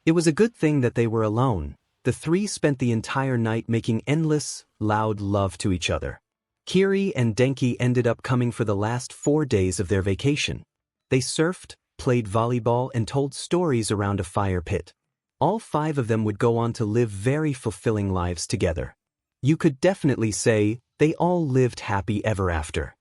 It was a good thing that they were alone. The 3 spent the entire night making endless, loud love to each other. Kiri and Denki ended up coming for the last 4 days of their vacation. They surfed, played volleyball and told stories around a fire pit. All 5 of them would go on to live very fulfilling lives together. You could definitely say, they all lived happy ever after.